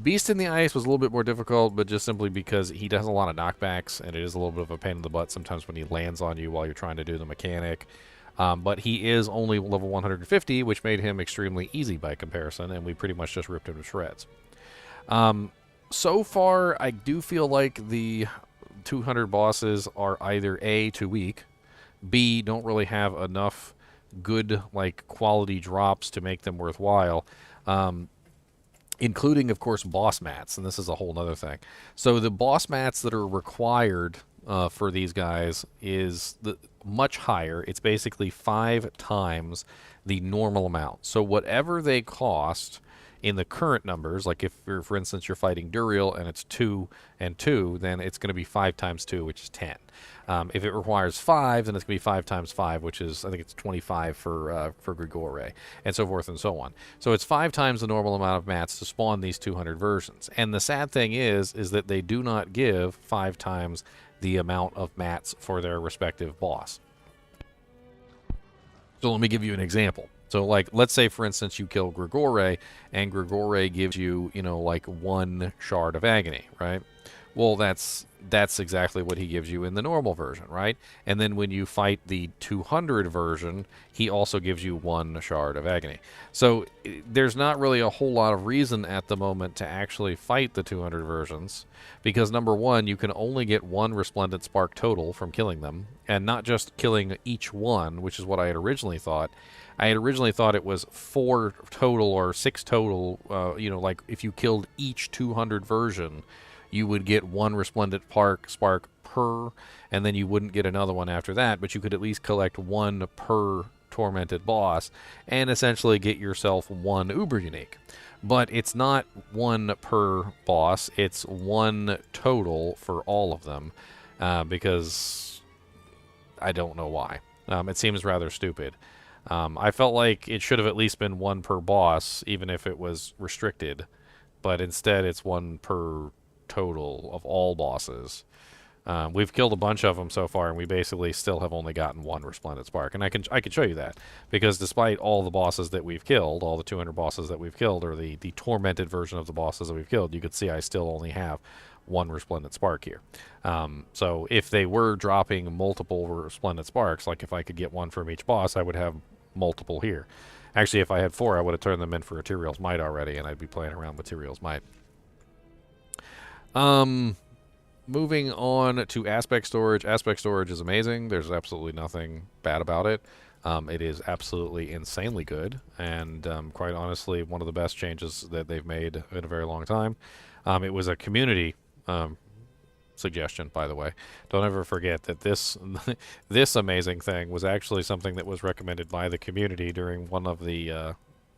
Beast in the Ice was a little bit more difficult, but just simply because he does a lot of knockbacks, and it is a little bit of a pain in the butt sometimes when he lands on you while you're trying to do the mechanic. But he is only level 150, which made him extremely easy by comparison, and we pretty much just ripped him to shreds. So far, I do feel like the 200 bosses are either A, too weak, B, don't really have enough good, quality drops to make them worthwhile. Including, of course, boss mats, and this is a whole other thing. So the boss mats that are required for these guys is much higher. It's basically 5 times the normal amount. So whatever they cost in the current numbers, like if, for instance, you're fighting Duriel and it's 2 and 2, then it's going to be 5 times 2, which is 10. If it requires 5, then it's going to be 5 times 5, which is, I think it's 25 for Grigore, and so forth and so on. So it's 5 times the normal amount of mats to spawn these 200 versions. And the sad thing is that they do not give 5 times the amount of mats for their respective boss. So let me give you an example. So, let's say, for instance, you kill Grigore, and Grigore gives you, 1 shard of agony, right? Well, that's exactly what he gives you in the normal version, right? And then when you fight the 200 version, he also gives you 1 shard of agony. So there's not really a whole lot of reason at the moment to actually fight the 200 versions, because number one, you can only get 1 Resplendent Spark total from killing them, and not just killing each one, which is what I had originally thought. I had originally thought it was 4 total or 6 total, if you killed each 200 version, you would get 1 Resplendent Spark per, and then you wouldn't get another one after that, but you could at least collect 1 per Tormented boss, and essentially get yourself 1 Uber Unique. But it's not 1 per boss, it's 1 total for all of them, because I don't know why. It seems rather stupid. I felt like it should have at least been 1 per boss, even if it was restricted, but instead it's 1 per total of all bosses. We've killed a bunch of them so far, and we basically still have only gotten 1 Resplendent Spark. And I can show you that, because despite all the bosses that we've killed, all the 200 bosses that we've killed, or the tormented version of the bosses that we've killed, you could see I still only have 1 Resplendent Spark here. So if they were dropping multiple Resplendent Sparks, like if I could get 1 from each boss, I would have multiple here. Actually, if I had 4, I would have turned them in for Ethereal's Might already, and I'd be playing around with Ethereal's Might. Moving on to Aspect Storage. Aspect Storage is amazing. There's absolutely nothing bad about it. It is absolutely insanely good, and quite honestly, one of the best changes that they've made in a very long time. It was a community suggestion, by the way. Don't ever forget that this this amazing thing was actually something that was recommended by the community during one of the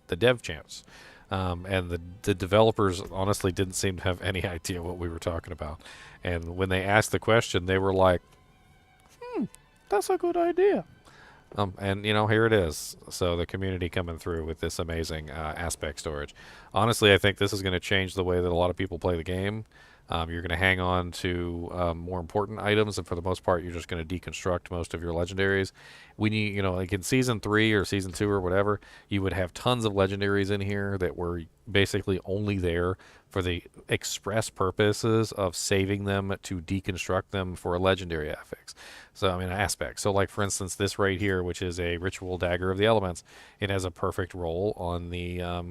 dev champs. And the developers honestly didn't seem to have any idea what we were talking about. And when they asked the question, they were like, that's a good idea. And, here it is. So the community coming through with this amazing aspect storage. Honestly, I think this is going to change the way that a lot of people play the game. You're going to hang on to more important items, and for the most part, you're just going to deconstruct most of your legendaries. When you know, like in Season 3 or Season 2 or whatever, you would have tons of legendaries in here that were basically only there for the express purposes of saving them to deconstruct them for a legendary affix. So, I mean, aspect. So, like, for instance, this right here, which is a Ritual Dagger of the Elements, it has a perfect roll on the,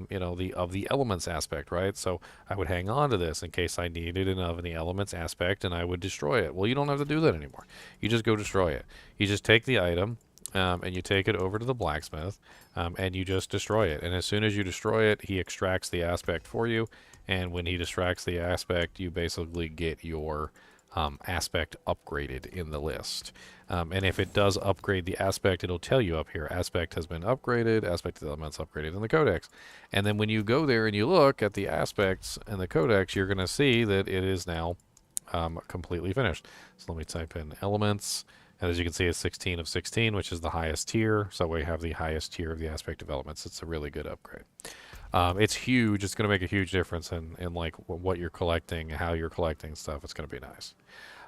you know, the of the elements aspect, right? So I would hang on to this in case I needed an of the elements aspect, and I would destroy it. Well, you don't have to do that anymore. You just go destroy it. You just take the item, and you take it over to the blacksmith, and you just destroy it. And as soon as you destroy it, he extracts the aspect for you. And when he distracts the aspect, you basically get your aspect upgraded in the list. And if it does upgrade the aspect, it'll tell you up here, aspect has been upgraded, aspect of the elements upgraded in the codex. And then when you go there and you look at the aspects in the codex, you're going to see that it is now completely finished. So let me type in elements. And as you can see, it's 16 of 16, which is the highest tier. So we have the highest tier of the aspect of elements. It's a really good upgrade. It's huge. It's going to make a huge difference in like what you're collecting, how you're collecting stuff. It's going to be nice.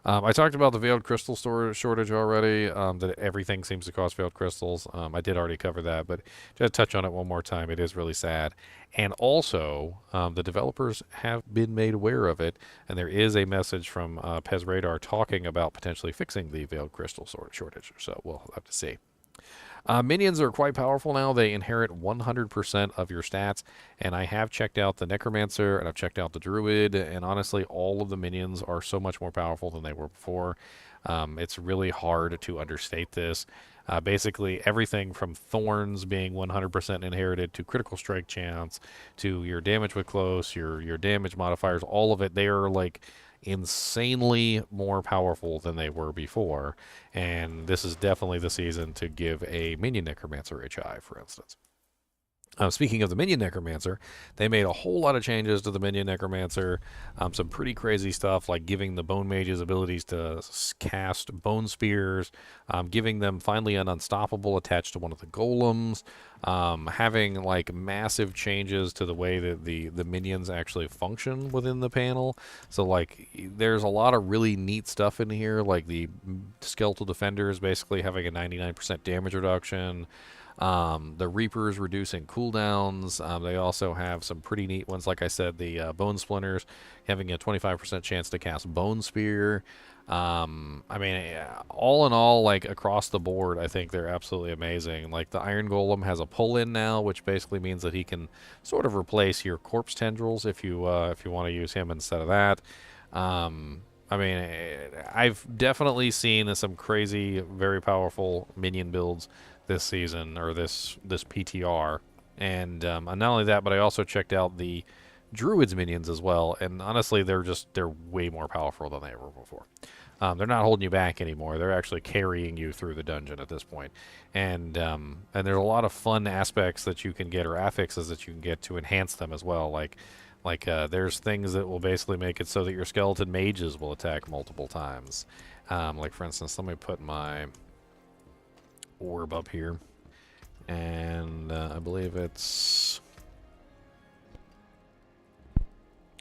I talked about the veiled crystal shortage already, that everything seems to cost veiled crystals. I did already cover that, but just touch on it one more time. It is really sad. And also, the developers have been made aware of it, and there is a message from Pez Radar talking about potentially fixing the veiled crystal shortage. So we'll have to see. Minions are quite powerful now. They inherit 100% of your stats, and I have checked out the Necromancer, and I've checked out the Druid, and honestly, all of the minions are so much more powerful than they were before. It's really hard to understate this. Basically, everything from Thorns being 100% inherited to critical strike chance to your damage with close, your damage modifiers, all of it, they are like insanely more powerful than they were before, and this is definitely the season to give a Minion Necromancer HI, for instance. Speaking of the Minion Necromancer, they made a whole lot of changes to the Minion Necromancer. Some pretty crazy stuff, like giving the Bone Mages abilities to cast Bone Spears, giving them finally an Unstoppable attached to one of the Golems, having like massive changes to the way that the minions actually function within the panel. So like there's a lot of really neat stuff in here, like the Skeletal Defenders basically having a 99% damage reduction. The Reapers reducing cooldowns. They also have some pretty neat ones. Like I said, the Bone Splinters having a 25% chance to cast Bone Spear. I mean, all in all, like across the board, I think they're absolutely amazing. Like the Iron Golem has a pull-in now, which basically means that he can sort of replace your Corpse Tendrils if you want to use him instead of that. I mean, I've definitely seen some crazy, very powerful minion builds this season, or this PTR, and not only that, but I also checked out the Druid's minions as well, and honestly, they're way more powerful than they were before. They're not holding you back anymore. They're actually carrying you through the dungeon at this point, and there's a lot of fun aspects that you can get, or affixes that you can get to enhance them as well. Like there's things that will basically make it so that your skeleton mages will attack multiple times. Like for instance, let me put my orb up here, and I believe it's,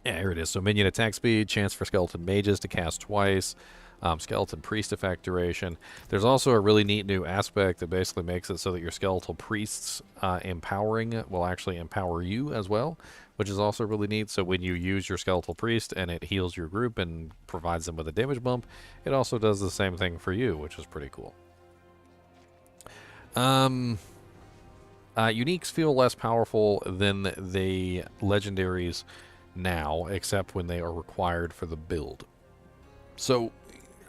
yeah, here it is. So minion attack speed, chance for skeleton mages to cast twice, skeleton priest effect duration. There's also a really neat new aspect that basically makes it so that your skeletal priests empowering will actually empower you as well, which is also really neat. So when you use your skeletal priest and it heals your group and provides them with a damage bump, it also does the same thing for you, which is pretty cool. Uniques feel less powerful than the legendaries now, except when they are required for the build. So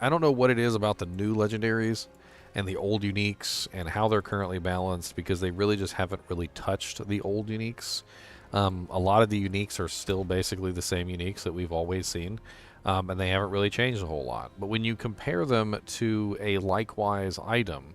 I don't know what it is about the new legendaries and the old uniques and how they're currently balanced, because they really just haven't really touched the old uniques. A lot of the uniques are still basically the same uniques that we've always seen, and they haven't really changed a whole lot. But when you compare them to a likewise item,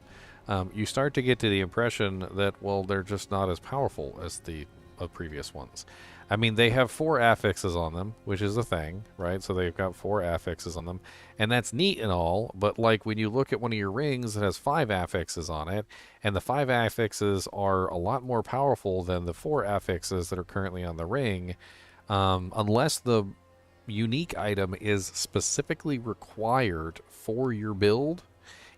you start to get to the impression that, well, they're just not as powerful as the previous ones. I mean, they have 4 affixes on them, which is a thing, right? So they've got 4 affixes on them, and that's neat and all, but like when you look at one of your rings that has 5 affixes on it, and the 5 affixes are a lot more powerful than the 4 affixes that are currently on the ring, unless the unique item is specifically required for your build,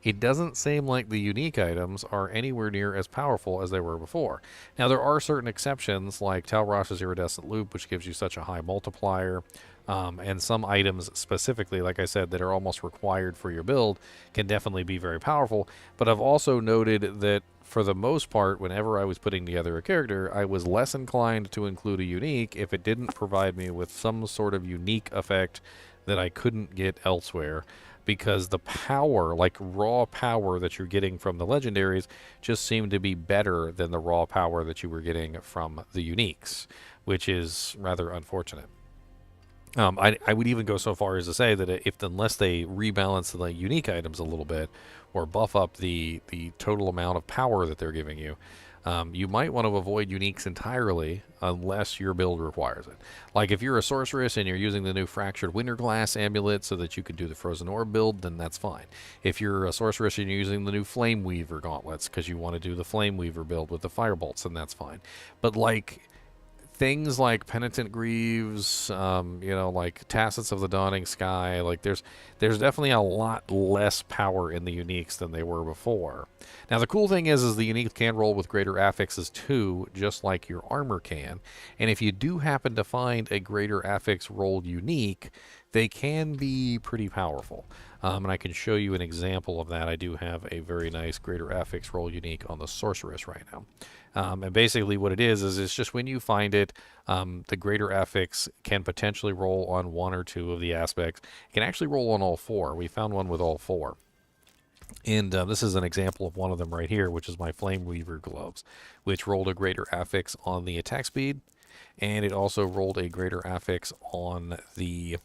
it doesn't seem like the unique items are anywhere near as powerful as they were before. Now, there are certain exceptions, like Talrosh's Iridescent Loop, which gives you such a high multiplier, and some items specifically, like I said, that are almost required for your build can definitely be very powerful. But I've also noted that for the most part, whenever I was putting together a character, I was less inclined to include a unique if it didn't provide me with some sort of unique effect that I couldn't get elsewhere, because the power, like raw power that you're getting from the legendaries, just seemed to be better than the raw power that you were getting from the uniques, which is rather unfortunate. I would even go so far as to say that unless they rebalance the unique items a little bit, or buff up the total amount of power that they're giving you, you might want to avoid uniques entirely unless your build requires it. Like if you're a sorceress and you're using the new Fractured Winterglass amulet so that you could do the Frozen Orb build, then that's fine. If you're a sorceress and you're using the new Flame Weaver gauntlets because you want to do the Flame Weaver build with the Firebolts, then that's fine. But like things like Penitent Greaves, like Tacets of the Dawning Sky, like there's definitely a lot less power in the uniques than they were before. Now the cool thing is the unique can roll with greater affixes too, just like your armor can. And if you do happen to find a greater affix rolled unique, they can be pretty powerful. And I can show you an example of that. I do have a very nice greater affix roll unique on the Sorceress right now. And basically what it is it's just when you find it, the greater affix can potentially roll on one or two of the aspects. It can actually roll on all four. We found one with all four. And this is an example of one of them right here, which is my Flame Weaver gloves, which rolled a greater affix on the attack speed, and it also rolled a greater affix on the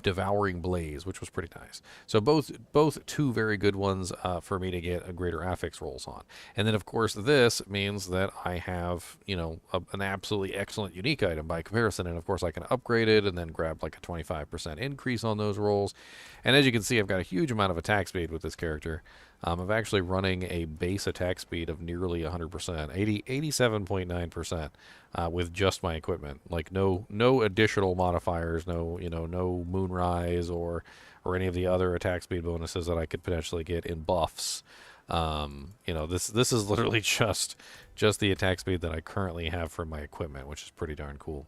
Devouring Blaze, which was pretty nice. So both two very good ones for me to get a greater affix rolls on. And then of course this means that I have an absolutely excellent unique item by comparison, and of course I can upgrade it and then grab like a 25% increase on those rolls. And as you can see, I've got a huge amount of attack speed with this character. I'm actually running a base attack speed of nearly 100%, 87.9%, with just my equipment. Like no additional modifiers, no Moonrise or any of the other attack speed bonuses that I could potentially get in buffs. This is literally just the attack speed that I currently have for my equipment, which is pretty darn cool.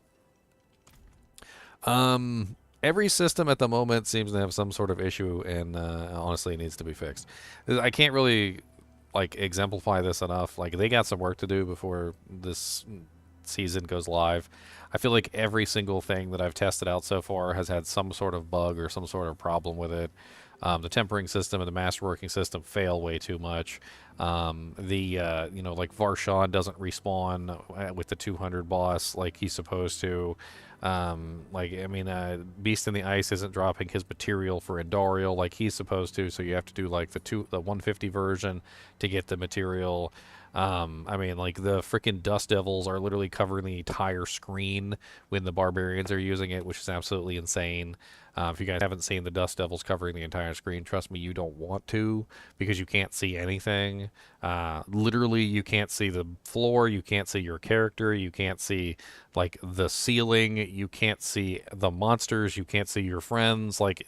Every system at the moment seems to have some sort of issue, and honestly, it needs to be fixed. I can't really exemplify this enough. Like, they got some work to do before this season goes live. I feel like every single thing that I've tested out so far has had some sort of bug or some sort of problem with it. The tempering system and the masterworking system fail way too much. Varshawn doesn't respawn with the 200 boss like he's supposed to. Beast in the Ice isn't dropping his material for Endarial like he's supposed to, so you have to do like the 150 version to get the material. The freaking Dust Devils are literally covering the entire screen when the Barbarians are using it, which is absolutely insane. If you guys haven't seen the Dust Devils covering the entire screen, trust me, you don't want to, because you can't see anything. Literally, you can't see the floor, you can't see your character, you can't see like the ceiling, you can't see the monsters, you can't see your friends. Like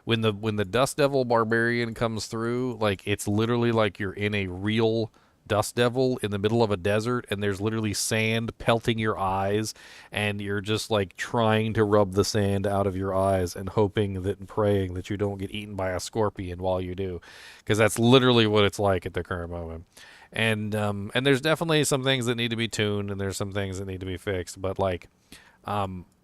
when the Dust Devil Barbarian comes through, like it's literally like you're in a real Dust Devil in the middle of a desert, and there's literally sand pelting your eyes, and you're just like trying to rub the sand out of your eyes and hoping that and praying that you don't get eaten by a scorpion while you do, because that's literally what it's like at the current moment. And there's definitely some things that need to be tuned, and there's some things that need to be fixed, but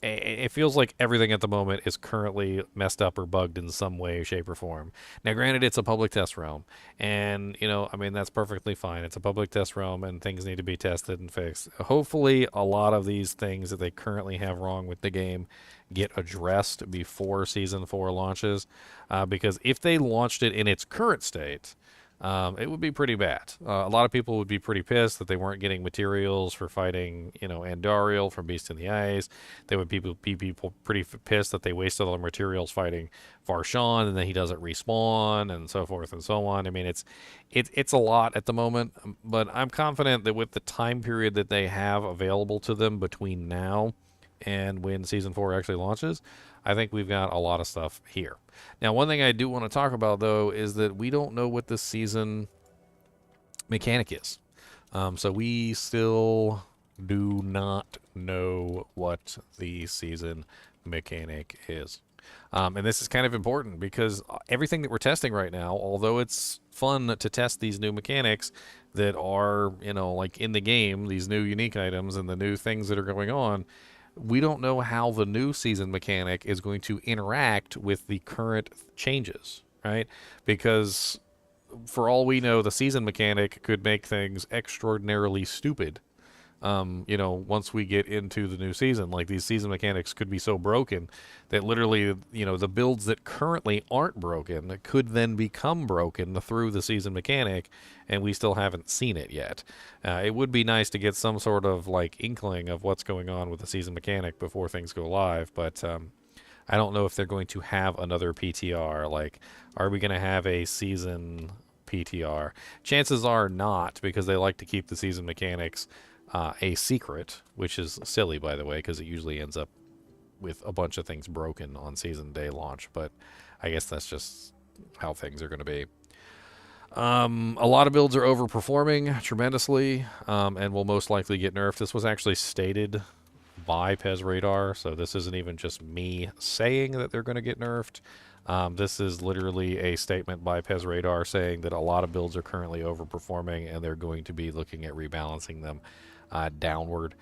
it feels like everything at the moment is currently messed up or bugged in some way, shape, or form. Now, granted, it's a public test realm, and, that's perfectly fine. It's a public test realm, and things need to be tested and fixed. Hopefully, a lot of these things that they currently have wrong with the game get addressed before Season 4 launches, because if they launched it in its current state, it would be pretty bad. A lot of people would be pretty pissed that they weren't getting materials for fighting, Andariel from Beast in the Ice. They would be people pretty pissed that they wasted all their materials fighting Varshawn, and then he doesn't respawn, and so forth and so on. I mean, it's a lot at the moment, but I'm confident that with the time period that they have available to them between now and when Season 4 actually launches, I think we've got a lot of stuff here. Now, one thing I do want to talk about, though, is that we don't know what this season mechanic is. So we still do not know what the season mechanic is. And this is kind of important because everything that we're testing right now, although it's fun to test these new mechanics that are, you know, like in the game, these new unique items and the new things that are going on, we don't know how the new season mechanic is going to interact with the current changes, right? Because for all we know, the season mechanic could make things extraordinarily stupid. You know, once we get into the new season, like these season mechanics could be so broken that literally, you know, the builds that currently aren't broken could then become broken through the season mechanic, and we still haven't seen it yet. It would be nice to get some sort of like inkling of what's going on with the season mechanic before things go live, but I don't know if they're going to have another PTR. Like, are we going to have a season PTR? Chances are not, because they like to keep the season mechanics a secret, which is silly, by the way, because it usually ends up with a bunch of things broken on season day launch, but I guess that's just how things are going to be. A lot of builds are overperforming tremendously, and will most likely get nerfed. This was actually stated by Pez Radar, so this isn't even just me saying that they're going to get nerfed. This is literally a statement by Pez Radar saying that a lot of builds are currently overperforming, and they're going to be looking at rebalancing them downward.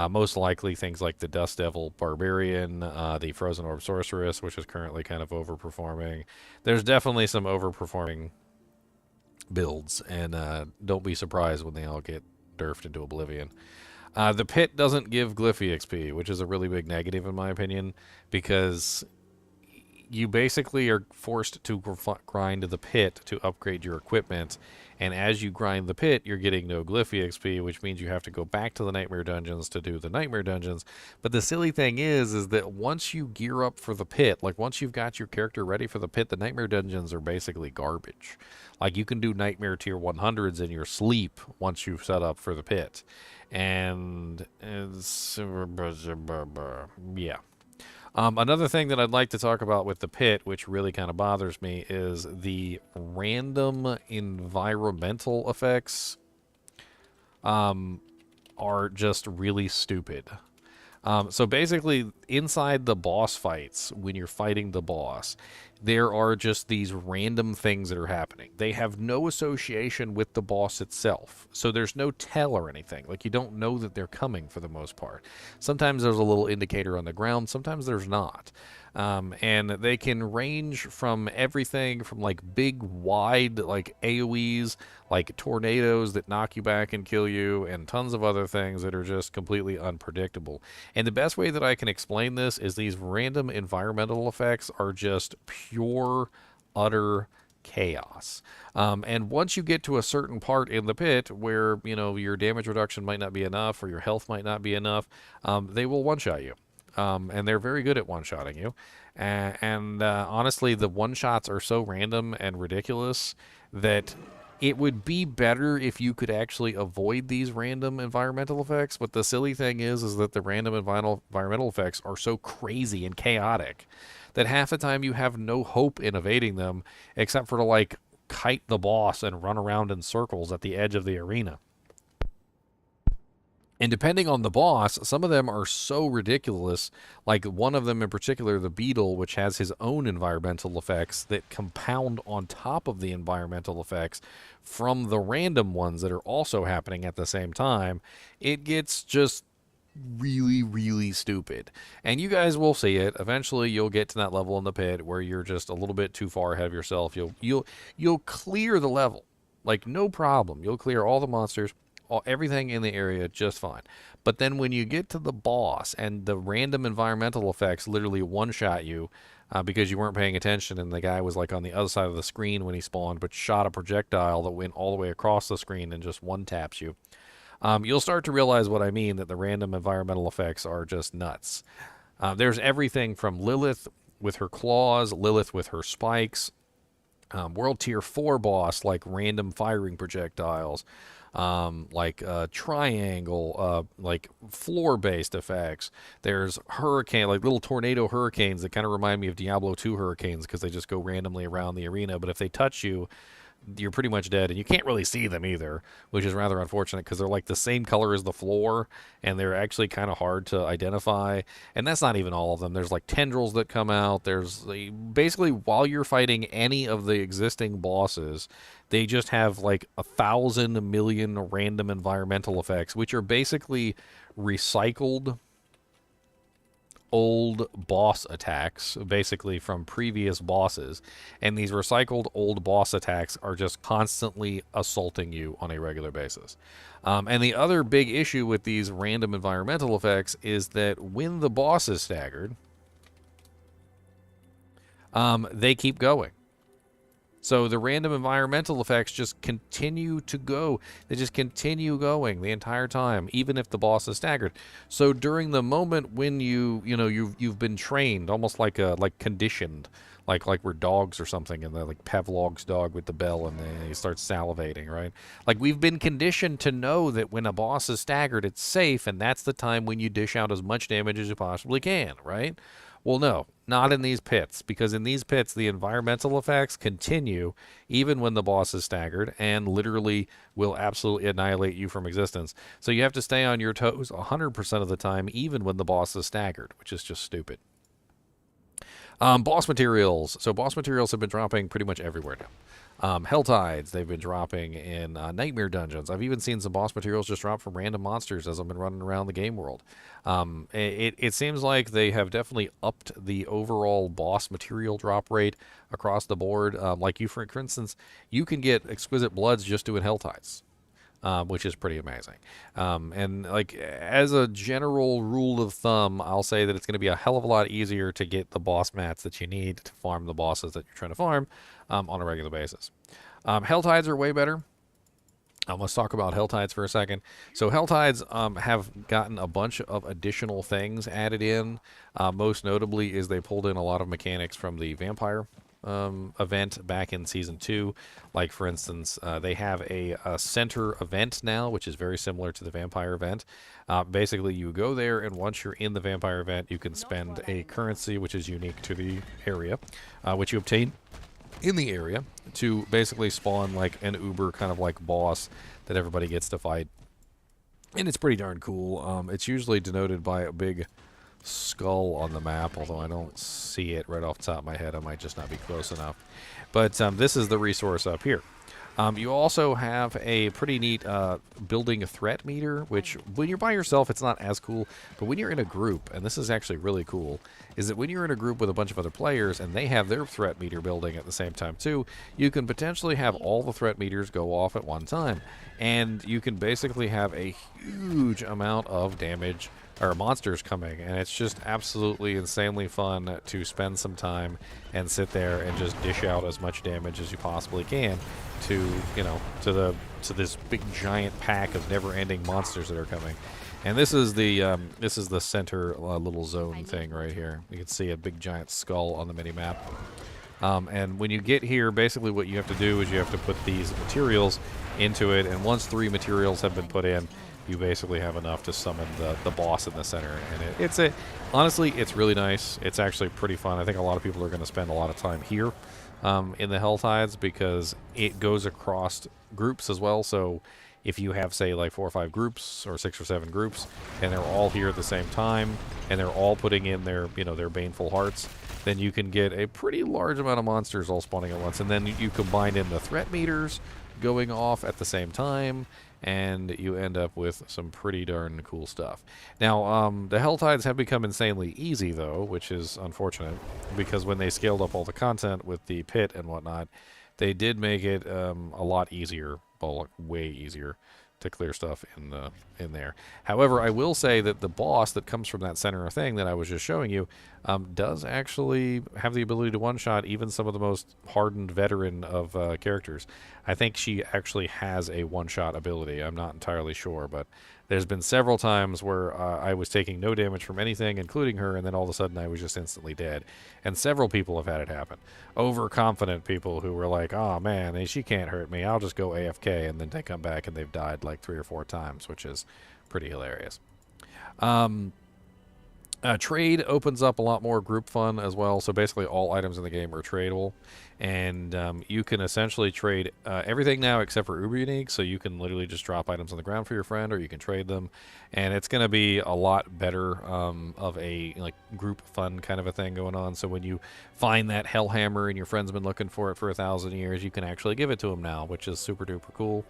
Most likely things like the Dust Devil Barbarian, the Frozen Orb Sorceress, which is currently kind of overperforming. There's definitely some overperforming builds, and don't be surprised when they all get nerfed into oblivion. The pit doesn't give Glyphy XP, which is a really big negative in my opinion, because you basically are forced to grind the pit to upgrade your equipment, and as you grind the pit, you're getting no Glyphy XP, which means you have to go back to the Nightmare Dungeons to do the Nightmare Dungeons. But the silly thing is that once you gear up for the pit, like once you've got your character ready for the pit, the Nightmare Dungeons are basically garbage. Like, you can do Nightmare Tier 100s in your sleep once you've set up for the pit. And it's, yeah. Another thing that I'd like to talk about with the pit, which really kind of bothers me, is the random environmental effects are just really stupid. So basically, inside the boss fights, when you're fighting the boss, there are just these random things that are happening. They have no association with the boss itself, so there's no tell or anything. Like, you don't know that they're coming for the most part. Sometimes there's a little indicator on the ground, sometimes there's not. And they can range from everything from like big wide like AoEs, like tornadoes that knock you back and kill you, and tons of other things that are just completely unpredictable. And the best way that I can explain this is these random environmental effects are just pure, utter chaos. And once you get to a certain part in the pit where, you know, your damage reduction might not be enough or your health might not be enough, they will one-shot you. And they're very good at one-shotting you. And honestly, the one-shots are so random and ridiculous that it would be better if you could actually avoid these random environmental effects. But the silly thing is that the random environmental effects are so crazy and chaotic that half the time you have no hope in evading them except for to, like, kite the boss and run around in circles at the edge of the arena. And depending on the boss, some of them are so ridiculous, like one of them in particular, the Beetle, which has his own environmental effects that compound on top of the environmental effects from the random ones that are also happening at the same time. It gets just really, really stupid. And you guys will see it. Eventually, you'll get to that level in the pit where you're just a little bit too far ahead of yourself. You'll clear the level, like no problem. You'll clear all the monsters, everything in the area just fine. But then when you get to the boss and the random environmental effects literally one-shot you because you weren't paying attention, and the guy was like on the other side of the screen when he spawned but shot a projectile that went all the way across the screen and just one-taps you, you'll start to realize what I mean, that the random environmental effects are just nuts. There's everything from Lilith with her claws, Lilith with her spikes, World Tier 4 boss, like random firing projectiles, like triangle, like floor-based effects. There's hurricane, like little tornado hurricanes that kind of remind me of Diablo 2 hurricanes because they just go randomly around the arena. But if they touch you, you're pretty much dead, and you can't really see them either, which is rather unfortunate because they're like the same color as the floor, and they're actually kind of hard to identify. And that's not even all of them. There's like tendrils that come out. There's basically, while you're fighting any of the existing bosses, they just have like 1,000 million random environmental effects, which are basically recycled old boss attacks, basically from previous bosses, and these recycled old boss attacks are just constantly assaulting you on a regular basis. And the other big issue with these random environmental effects is that when the boss is staggered, they keep going. So the random environmental effects just continue to go. They just continue going the entire time, even if the boss is staggered. So during the moment when you've been trained, almost like conditioned, like we're dogs or something, and like Pavlov's dog with the bell, and then he starts salivating, right? Like we've been conditioned to know that when a boss is staggered, it's safe, and that's the time when you dish out as much damage as you possibly can, right? Well, no, not in these pits, because in these pits, the environmental effects continue even when the boss is staggered and literally will absolutely annihilate you from existence. So you have to stay on your toes 100% of the time, even when the boss is staggered, which is just stupid. Boss materials. So boss materials have been dropping pretty much everywhere now. HellTides, they've been dropping in Nightmare Dungeons. I've even seen some boss materials just drop from random monsters as I've been running around the game world. It seems like they have definitely upped the overall boss material drop rate across the board. Like for instance, you can get Exquisite Bloods just doing HellTides. Which is pretty amazing. And like as a general rule of thumb, I'll say that it's going to be a hell of a lot easier to get the boss mats that you need to farm the bosses that you're trying to farm on a regular basis. HellTides are way better. Let's talk about HellTides for a second. So HellTides have gotten a bunch of additional things added in. Most notably is they pulled in a lot of mechanics from the Vampire event back in Season 2. Like, for instance, they have a center event now, which is very similar to the Vampire event. Basically, you go there, and once you're in the Vampire event, you can spend a currency, which is unique to the area, which you obtain in the area to basically spawn like an uber kind of like boss that everybody gets to fight. And it's pretty darn cool. It's usually denoted by a big skull on the map, although I don't see it right off the top of my head. I might just not be close enough. But this is the resource up here. You also have a pretty neat building threat meter, which when you're by yourself, it's not as cool. But when you're in a group, and this is actually really cool, is that when you're in a group with a bunch of other players and they have their threat meter building at the same time too, you can potentially have all the threat meters go off at one time. And you can basically have a huge amount of damage or monsters coming, and it's just absolutely insanely fun to spend some time and sit there and just dish out as much damage as you possibly can to, to this big giant pack of never-ending monsters that are coming. And this is the center little zone thing right here. You can see a big giant skull on the mini map. And when you get here, basically what you have to do is you have to put these materials into it, and once 3 materials have been put in, you basically have enough to summon the boss in the center. And honestly, it's really nice. It's actually pretty fun. I think a lot of people are going to spend a lot of time here in the HellTides because it goes across groups as well. So if you have, say, like 4 or 5 groups or 6 or 7 groups, and they're all here at the same time, and they're all putting in their, their baneful hearts, then you can get a pretty large amount of monsters all spawning at once. And then you combine in the threat meters going off at the same time, and you end up with some pretty darn cool stuff. Now, the HellTides have become insanely easy, though, which is unfortunate, because when they scaled up all the content with the pit and whatnot, they did make it a lot easier, well, way easier, to clear stuff in there. However, I will say that the boss that comes from that center thing that I was just showing you does actually have the ability to one-shot even some of the most hardened veteran of characters. I think she actually has a one-shot ability. I'm not entirely sure, but There's been several times where I was taking no damage from anything, including her, and then all of a sudden I was just instantly dead. And several people have had it happen. Overconfident people who were like, oh man, she can't hurt me, I'll just go AFK, and then they come back and they've died like 3 or 4 times, which is pretty hilarious. Trade opens up a lot more group fun as well. So basically all items in the game are tradable. And you can essentially trade everything now except for Uber Unique. So you can literally just drop items on the ground for your friend, or you can trade them. And it's going to be a lot better of a like group fun kind of a thing going on. So when you find that Hellhammer and your friend's been looking for it for 1,000 years, you can actually give it to them now, which is super duper cool.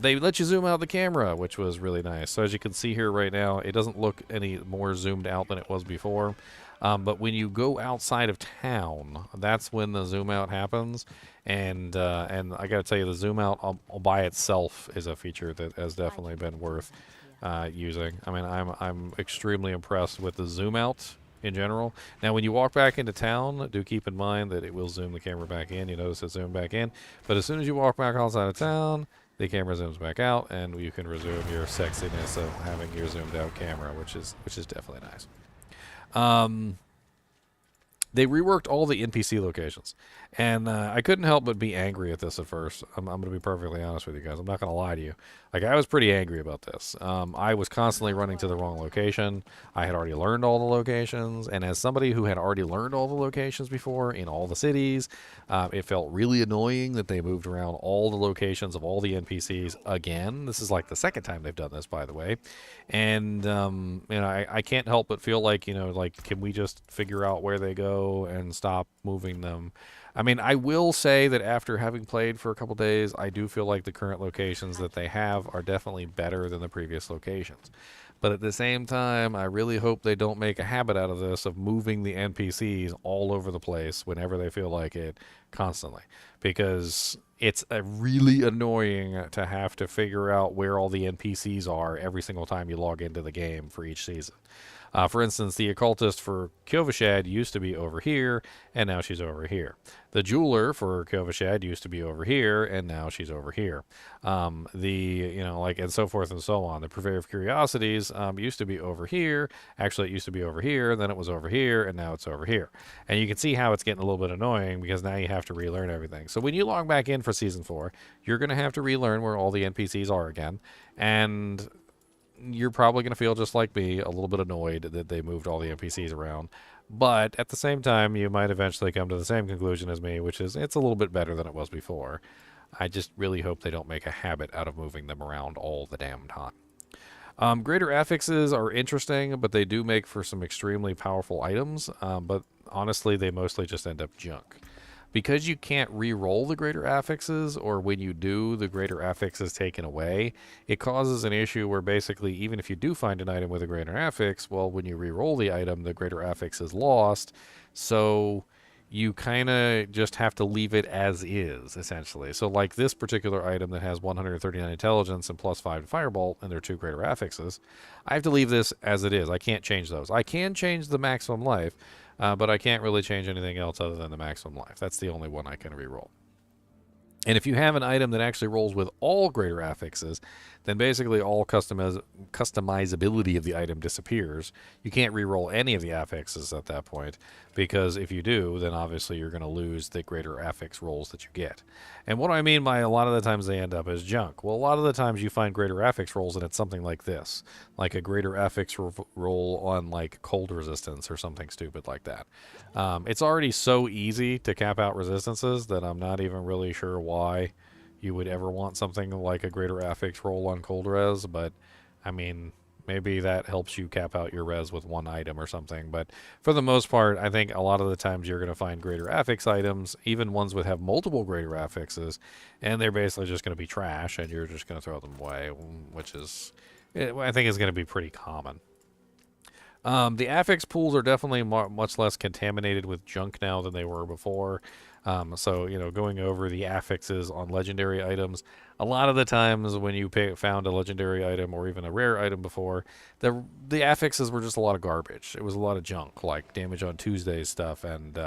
They let you zoom out the camera, which was really nice. So as you can see here right now, it doesn't look any more zoomed out than it was before. But when you go outside of town, that's when the zoom out happens. And I got to tell you, the zoom out all by itself is a feature that has definitely been worth using. I mean, I'm extremely impressed with the zoom out in general. Now, when you walk back into town, do keep in mind that it will zoom the camera back in. You notice it zoomed back in. But as soon as you walk back outside of town, the camera zooms back out, and you can resume your sexiness of having your zoomed out camera, which is definitely nice. They reworked all the NPC locations, and I couldn't help but be angry at this at first. I'm going to be perfectly honest with you guys. I'm not going to lie to you. Like, I was pretty angry about this. I was constantly running to the wrong location. I had already learned all the locations, and as somebody who had already learned all the locations before in all the cities, it felt really annoying that they moved around all the locations of all the NPCs again. This is like the second time they've done this, by the way. And, you know, I can't help but feel like, you know, like, can we just figure out where they go and stop moving them? I mean, I will say that after having played for a couple days, I do feel like the current locations that they have are definitely better than the previous locations. But at the same time, I really hope they don't make a habit out of this, of moving the NPCs all over the place whenever they feel like it, constantly. Because it's really annoying to have to figure out where all the NPCs are every single time you log into the game for each season. For instance, the occultist for Kyovashad used to be over here, and now she's over here. The jeweler for Kyovashad used to be over here, and now she's over here. You know, like, and so forth and so on. The Purveyor of Curiosities used to be over here. Actually, it used to be over here, then it was over here, and now it's over here. And you can see how it's getting a little bit annoying, because now you have to relearn everything. So when you log back in for Season 4, you're going to have to relearn where all the NPCs are again. And you're probably going to feel just like me, a little bit annoyed that they moved all the NPCs around. But at the same time, you might eventually come to the same conclusion as me, which is it's a little bit better than it was before. I just really hope they don't make a habit out of moving them around all the damn time. Greater affixes are interesting, but they do make for some extremely powerful items. But honestly, they mostly just end up junk. Because you can't re-roll the greater affixes, or when you do, the greater affix is taken away, it causes an issue where basically, even if you do find an item with a greater affix, well, when you re-roll the item, the greater affix is lost. So you kind of just have to leave it as is, essentially. So like this particular item that has 139 intelligence and +5 to firebolt, and there are 2 greater affixes, I have to leave this as it is. I can't change those. I can change the maximum life, but I can't really change anything else other than the maximum life. That's the only one I can re-roll. And if you have an item that actually rolls with all greater affixes, then basically all customizability of the item disappears. You can't re-roll any of the affixes at that point, because if you do, then obviously you're going to lose the greater affix rolls that you get. And what I mean by a lot of the times they end up as junk, well, a lot of the times you find greater affix rolls and it's something like this, like a greater affix roll on like cold resistance or something stupid like that. It's already so easy to cap out resistances that I'm not even really sure why you would ever want something like a greater affix roll on cold res, but I mean, maybe that helps you cap out your res with one item or something. But for the most part, I think a lot of the times you're going to find greater affix items, even ones that have multiple greater affixes, and they're basically just going to be trash, and you're just going to throw them away, which is, I think, is going to be pretty common. The affix pools are definitely much less contaminated with junk now than they were before. So, you know, going over the affixes on legendary items, a lot of the times when you found a legendary item or even a rare item before, the affixes were just a lot of garbage. It was a lot of junk, like Damage on Tuesday stuff and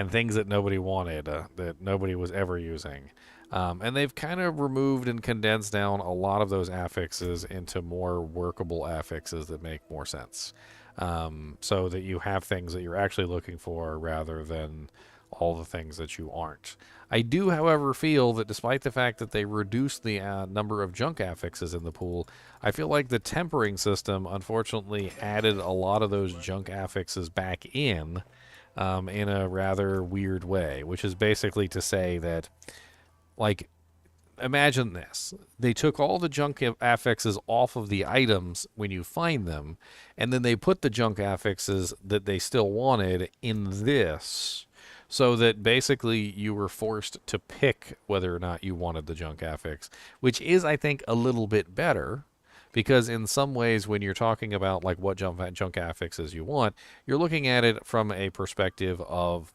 things that nobody wanted, that nobody was ever using. And they've kind of removed and condensed down a lot of those affixes into more workable affixes that make more sense. So that you have things that you're actually looking for rather than all the things that you aren't. I do, however, feel that despite the fact that they reduced the number of junk affixes in the pool, I feel like the tempering system unfortunately added a lot of those junk affixes back in a rather weird way, which is basically to say that, like, imagine this. They took all the junk affixes off of the items when you find them, and then they put the junk affixes that they still wanted in this, so that basically you were forced to pick whether or not you wanted the junk affix, which is, I think, a little bit better. Because in some ways, when you're talking about like what junk affixes you want, you're looking at it from a perspective of,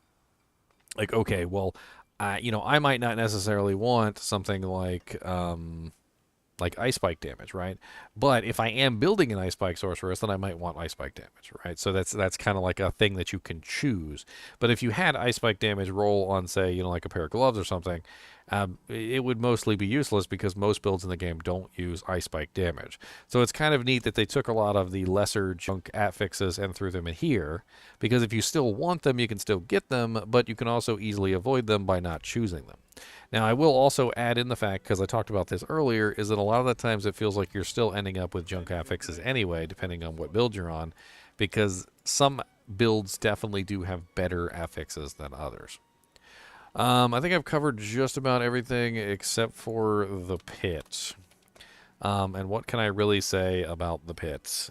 like, okay, well, I might not necessarily want something like ice spike damage, right? But if I am building an ice spike sorceress, then I might want ice spike damage, right? So that's kind of like a thing that you can choose. But if you had ice spike damage roll on, say, like a pair of gloves or something, it would mostly be useless because most builds in the game don't use ice spike damage. So it's kind of neat that they took a lot of the lesser junk affixes and threw them in here, because if you still want them, you can still get them, but you can also easily avoid them by not choosing them. Now, I will also add in the fact, because I talked about this earlier, is that a lot of the times it feels like you're still ending up with junk affixes anyway, depending on what build you're on, because some builds definitely do have better affixes than others. I think I've covered just about everything except for the pit. And what can I really say about the pit?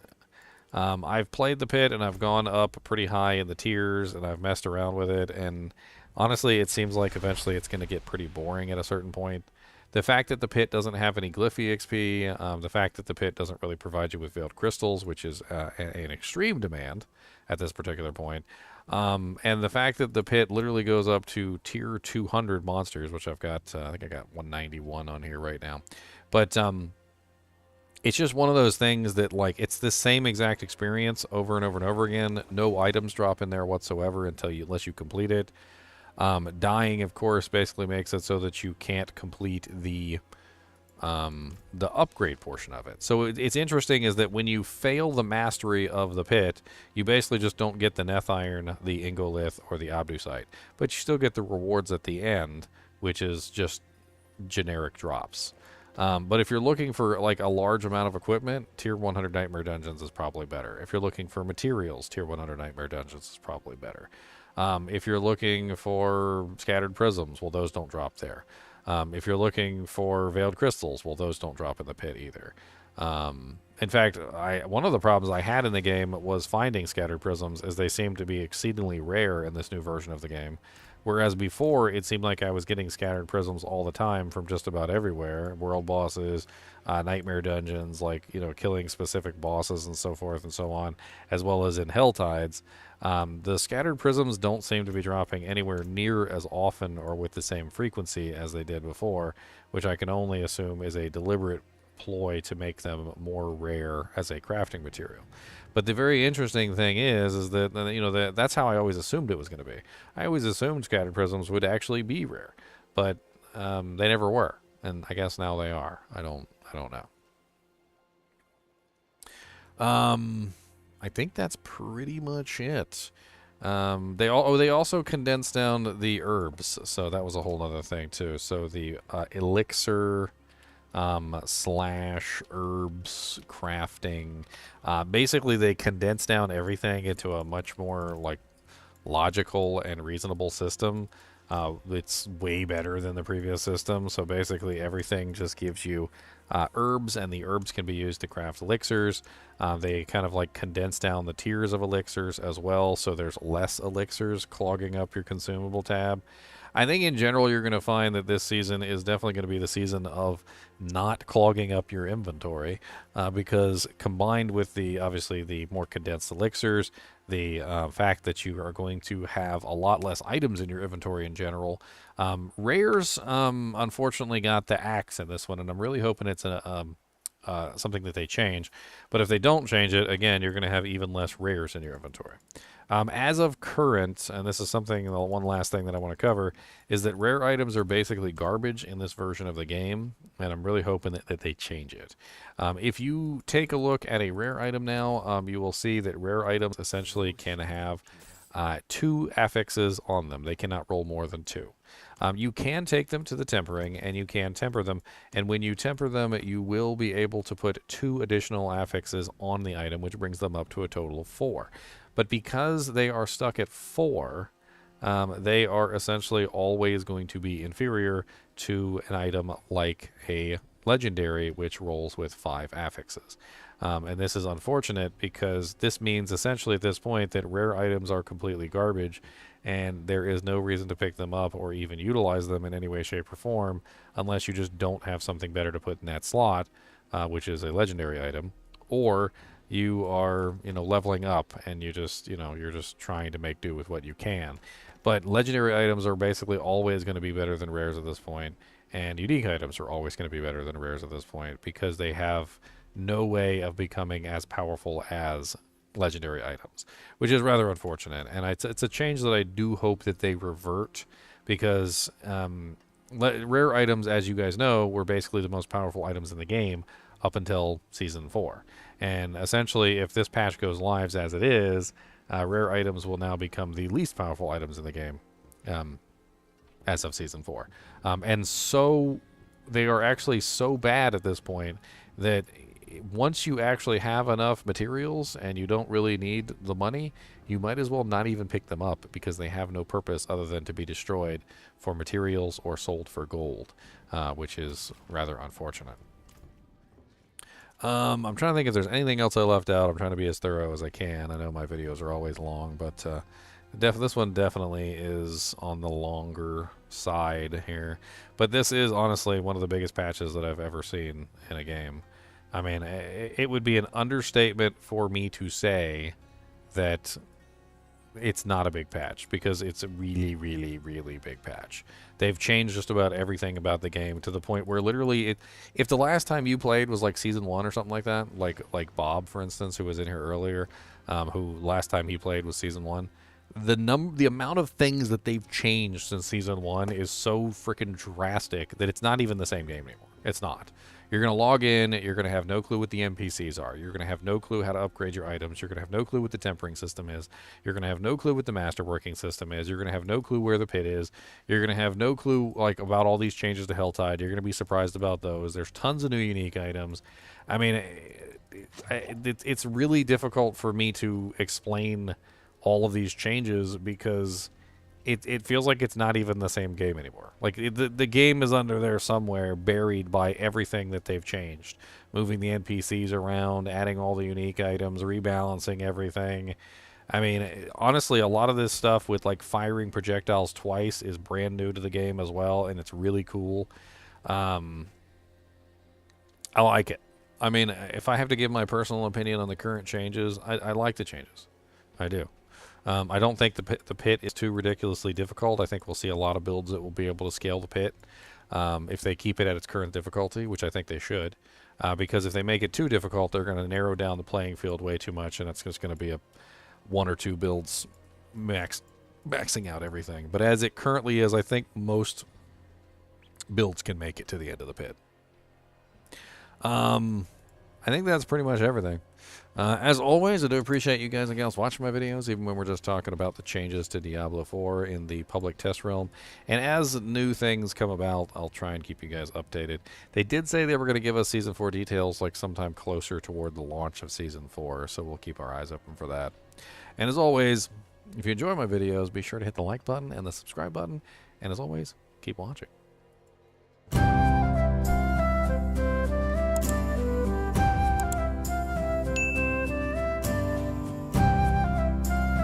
I've played the pit, and I've gone up pretty high in the tiers, and I've messed around with it, and honestly, it seems like eventually it's going to get pretty boring at a certain point. The fact that the pit doesn't have any Glyphy XP, the fact that the pit doesn't really provide you with Veiled Crystals, which is an extreme demand at this particular point, and the fact that the pit literally goes up to tier 200 monsters, which I've got, I think I got 191 on here right now. But it's just one of those things that, like, it's the same exact experience over and over and over again. No items drop in there whatsoever unless you complete it. Dying, of course, basically makes it so that you can't complete the upgrade portion of it. So it's interesting is that when you fail the mastery of the pit, you basically just don't get the Neth Iron, the Ingolith, or the Abdusite. But you still get the rewards at the end, which is just generic drops. But if you're looking for like a large amount of equipment, Tier 100 Nightmare Dungeons is probably better. If you're looking for materials, Tier 100 Nightmare Dungeons is probably better. If you're looking for Scattered Prisms, well, those don't drop there. If you're looking for Veiled Crystals, well, those don't drop in the pit either. In fact, one of the problems I had in the game was finding Scattered Prisms, as they seem to be exceedingly rare in this new version of the game. Whereas before, it seemed like I was getting Scattered Prisms all the time from just about everywhere. World bosses, nightmare dungeons, like, killing specific bosses and so forth and so on, as well as in HellTides. The Scattered Prisms don't seem to be dropping anywhere near as often or with the same frequency as they did before, which I can only assume is a deliberate ploy to make them more rare as a crafting material. But the very interesting thing is that that's how I always assumed it was going to be. I always assumed Scattered Prisms would actually be rare, but they never were, and I guess now they are. I don't know. I think that's pretty much it. They also condensed down the herbs, so that was a whole other thing too. So the elixir / herbs crafting, basically they condense down everything into a much more like logical and reasonable system. It's way better than the previous system. So basically everything just gives you herbs, and the herbs can be used to craft elixirs. They kind of like condense down the tiers of elixirs as well, so there's less elixirs clogging up your consumable tab. I think in general you're going to find that this season is definitely going to be the season of not clogging up your inventory, because combined with obviously the more condensed elixirs, the fact that you are going to have a lot less items in your inventory in general. Rares unfortunately got the axe in this one, and I'm really hoping it's something that they change. But if they don't change it, again, you're going to have even less rares in your inventory. As of current, and this is something, the one last thing that I want to cover, is that rare items are basically garbage in this version of the game, and I'm really hoping that they change it. If you take a look at a rare item now, you will see that rare items essentially can have 2 affixes on them. They cannot roll more than 2. You can take them to the tempering, and you can temper them, and when you temper them, you will be able to put 2 additional affixes on the item, which brings them up to a total of 4. But because they are stuck at 4, they are essentially always going to be inferior to an item like a legendary, which rolls with 5 affixes. And this is unfortunate because this means essentially at this point that rare items are completely garbage, and there is no reason to pick them up or even utilize them in any way, shape, or form unless you just don't have something better to put in that slot, which is a legendary item, or you are, leveling up and you're just trying to make do with what you can. But legendary items are basically always going to be better than rares at this point, and unique items are always going to be better than rares at this point because they have no way of becoming as powerful as legendary items, which is rather unfortunate. And it's a change that I do hope that they revert, because rare items, as you guys know, were basically the most powerful items in the game up until Season 4. And essentially, if this patch goes live as it is, rare items will now become the least powerful items in the game as of Season 4. And so they are actually so bad at this point that once you actually have enough materials and you don't really need the money, you might as well not even pick them up because they have no purpose other than to be destroyed for materials or sold for gold, which is rather unfortunate. I'm trying to think if there's anything else I left out. I'm trying to be as thorough as I can. I know my videos are always long, but this one definitely is on the longer side here. But this is honestly one of the biggest patches that I've ever seen in a game. I mean, it would be an understatement for me to say that it's not a big patch, because it's a really, really, really big patch. They've changed just about everything about the game to the point where literally, if the last time you played was like Season 1 or something like that, like Bob, for instance, who was in here earlier, who last time he played was Season 1, the amount of things that they've changed since Season 1 is so freaking drastic that it's not even the same game anymore. It's not. You're going to log in, you're going to have no clue what the NPCs are. You're going to have no clue how to upgrade your items. You're going to have no clue what the tempering system is. You're going to have no clue what the masterworking system is. You're going to have no clue where the pit is. You're going to have no clue about all these changes to HellTide. You're going to be surprised about those. There's tons of new unique items. I mean, it's really difficult for me to explain all of these changes because it feels like it's not even the same game anymore. Like, the game is under there somewhere, buried by everything that they've changed. Moving the NPCs around, adding all the unique items, rebalancing everything. I mean, honestly, a lot of this stuff with, like, firing projectiles twice is brand new to the game as well, and it's really cool. I like it. I mean, if I have to give my personal opinion on the current changes, I like the changes. I do. I don't think the pit is too ridiculously difficult. I think we'll see a lot of builds that will be able to scale the pit if they keep it at its current difficulty, which I think they should. Because if they make it too difficult, they're going to narrow down the playing field way too much, and it's just going to be a 1 or 2 builds maxing out everything. But as it currently is, I think most builds can make it to the end of the pit. I think that's pretty much everything. As always, I do appreciate you guys and gals watching my videos, even when we're just talking about the changes to Diablo 4 in the public test realm. And as new things come about, I'll try and keep you guys updated. They did say they were going to give us Season 4 details like sometime closer toward the launch of Season 4, so we'll keep our eyes open for that. And as always, if you enjoy my videos, be sure to hit the like button and the subscribe button. And as always, keep watching.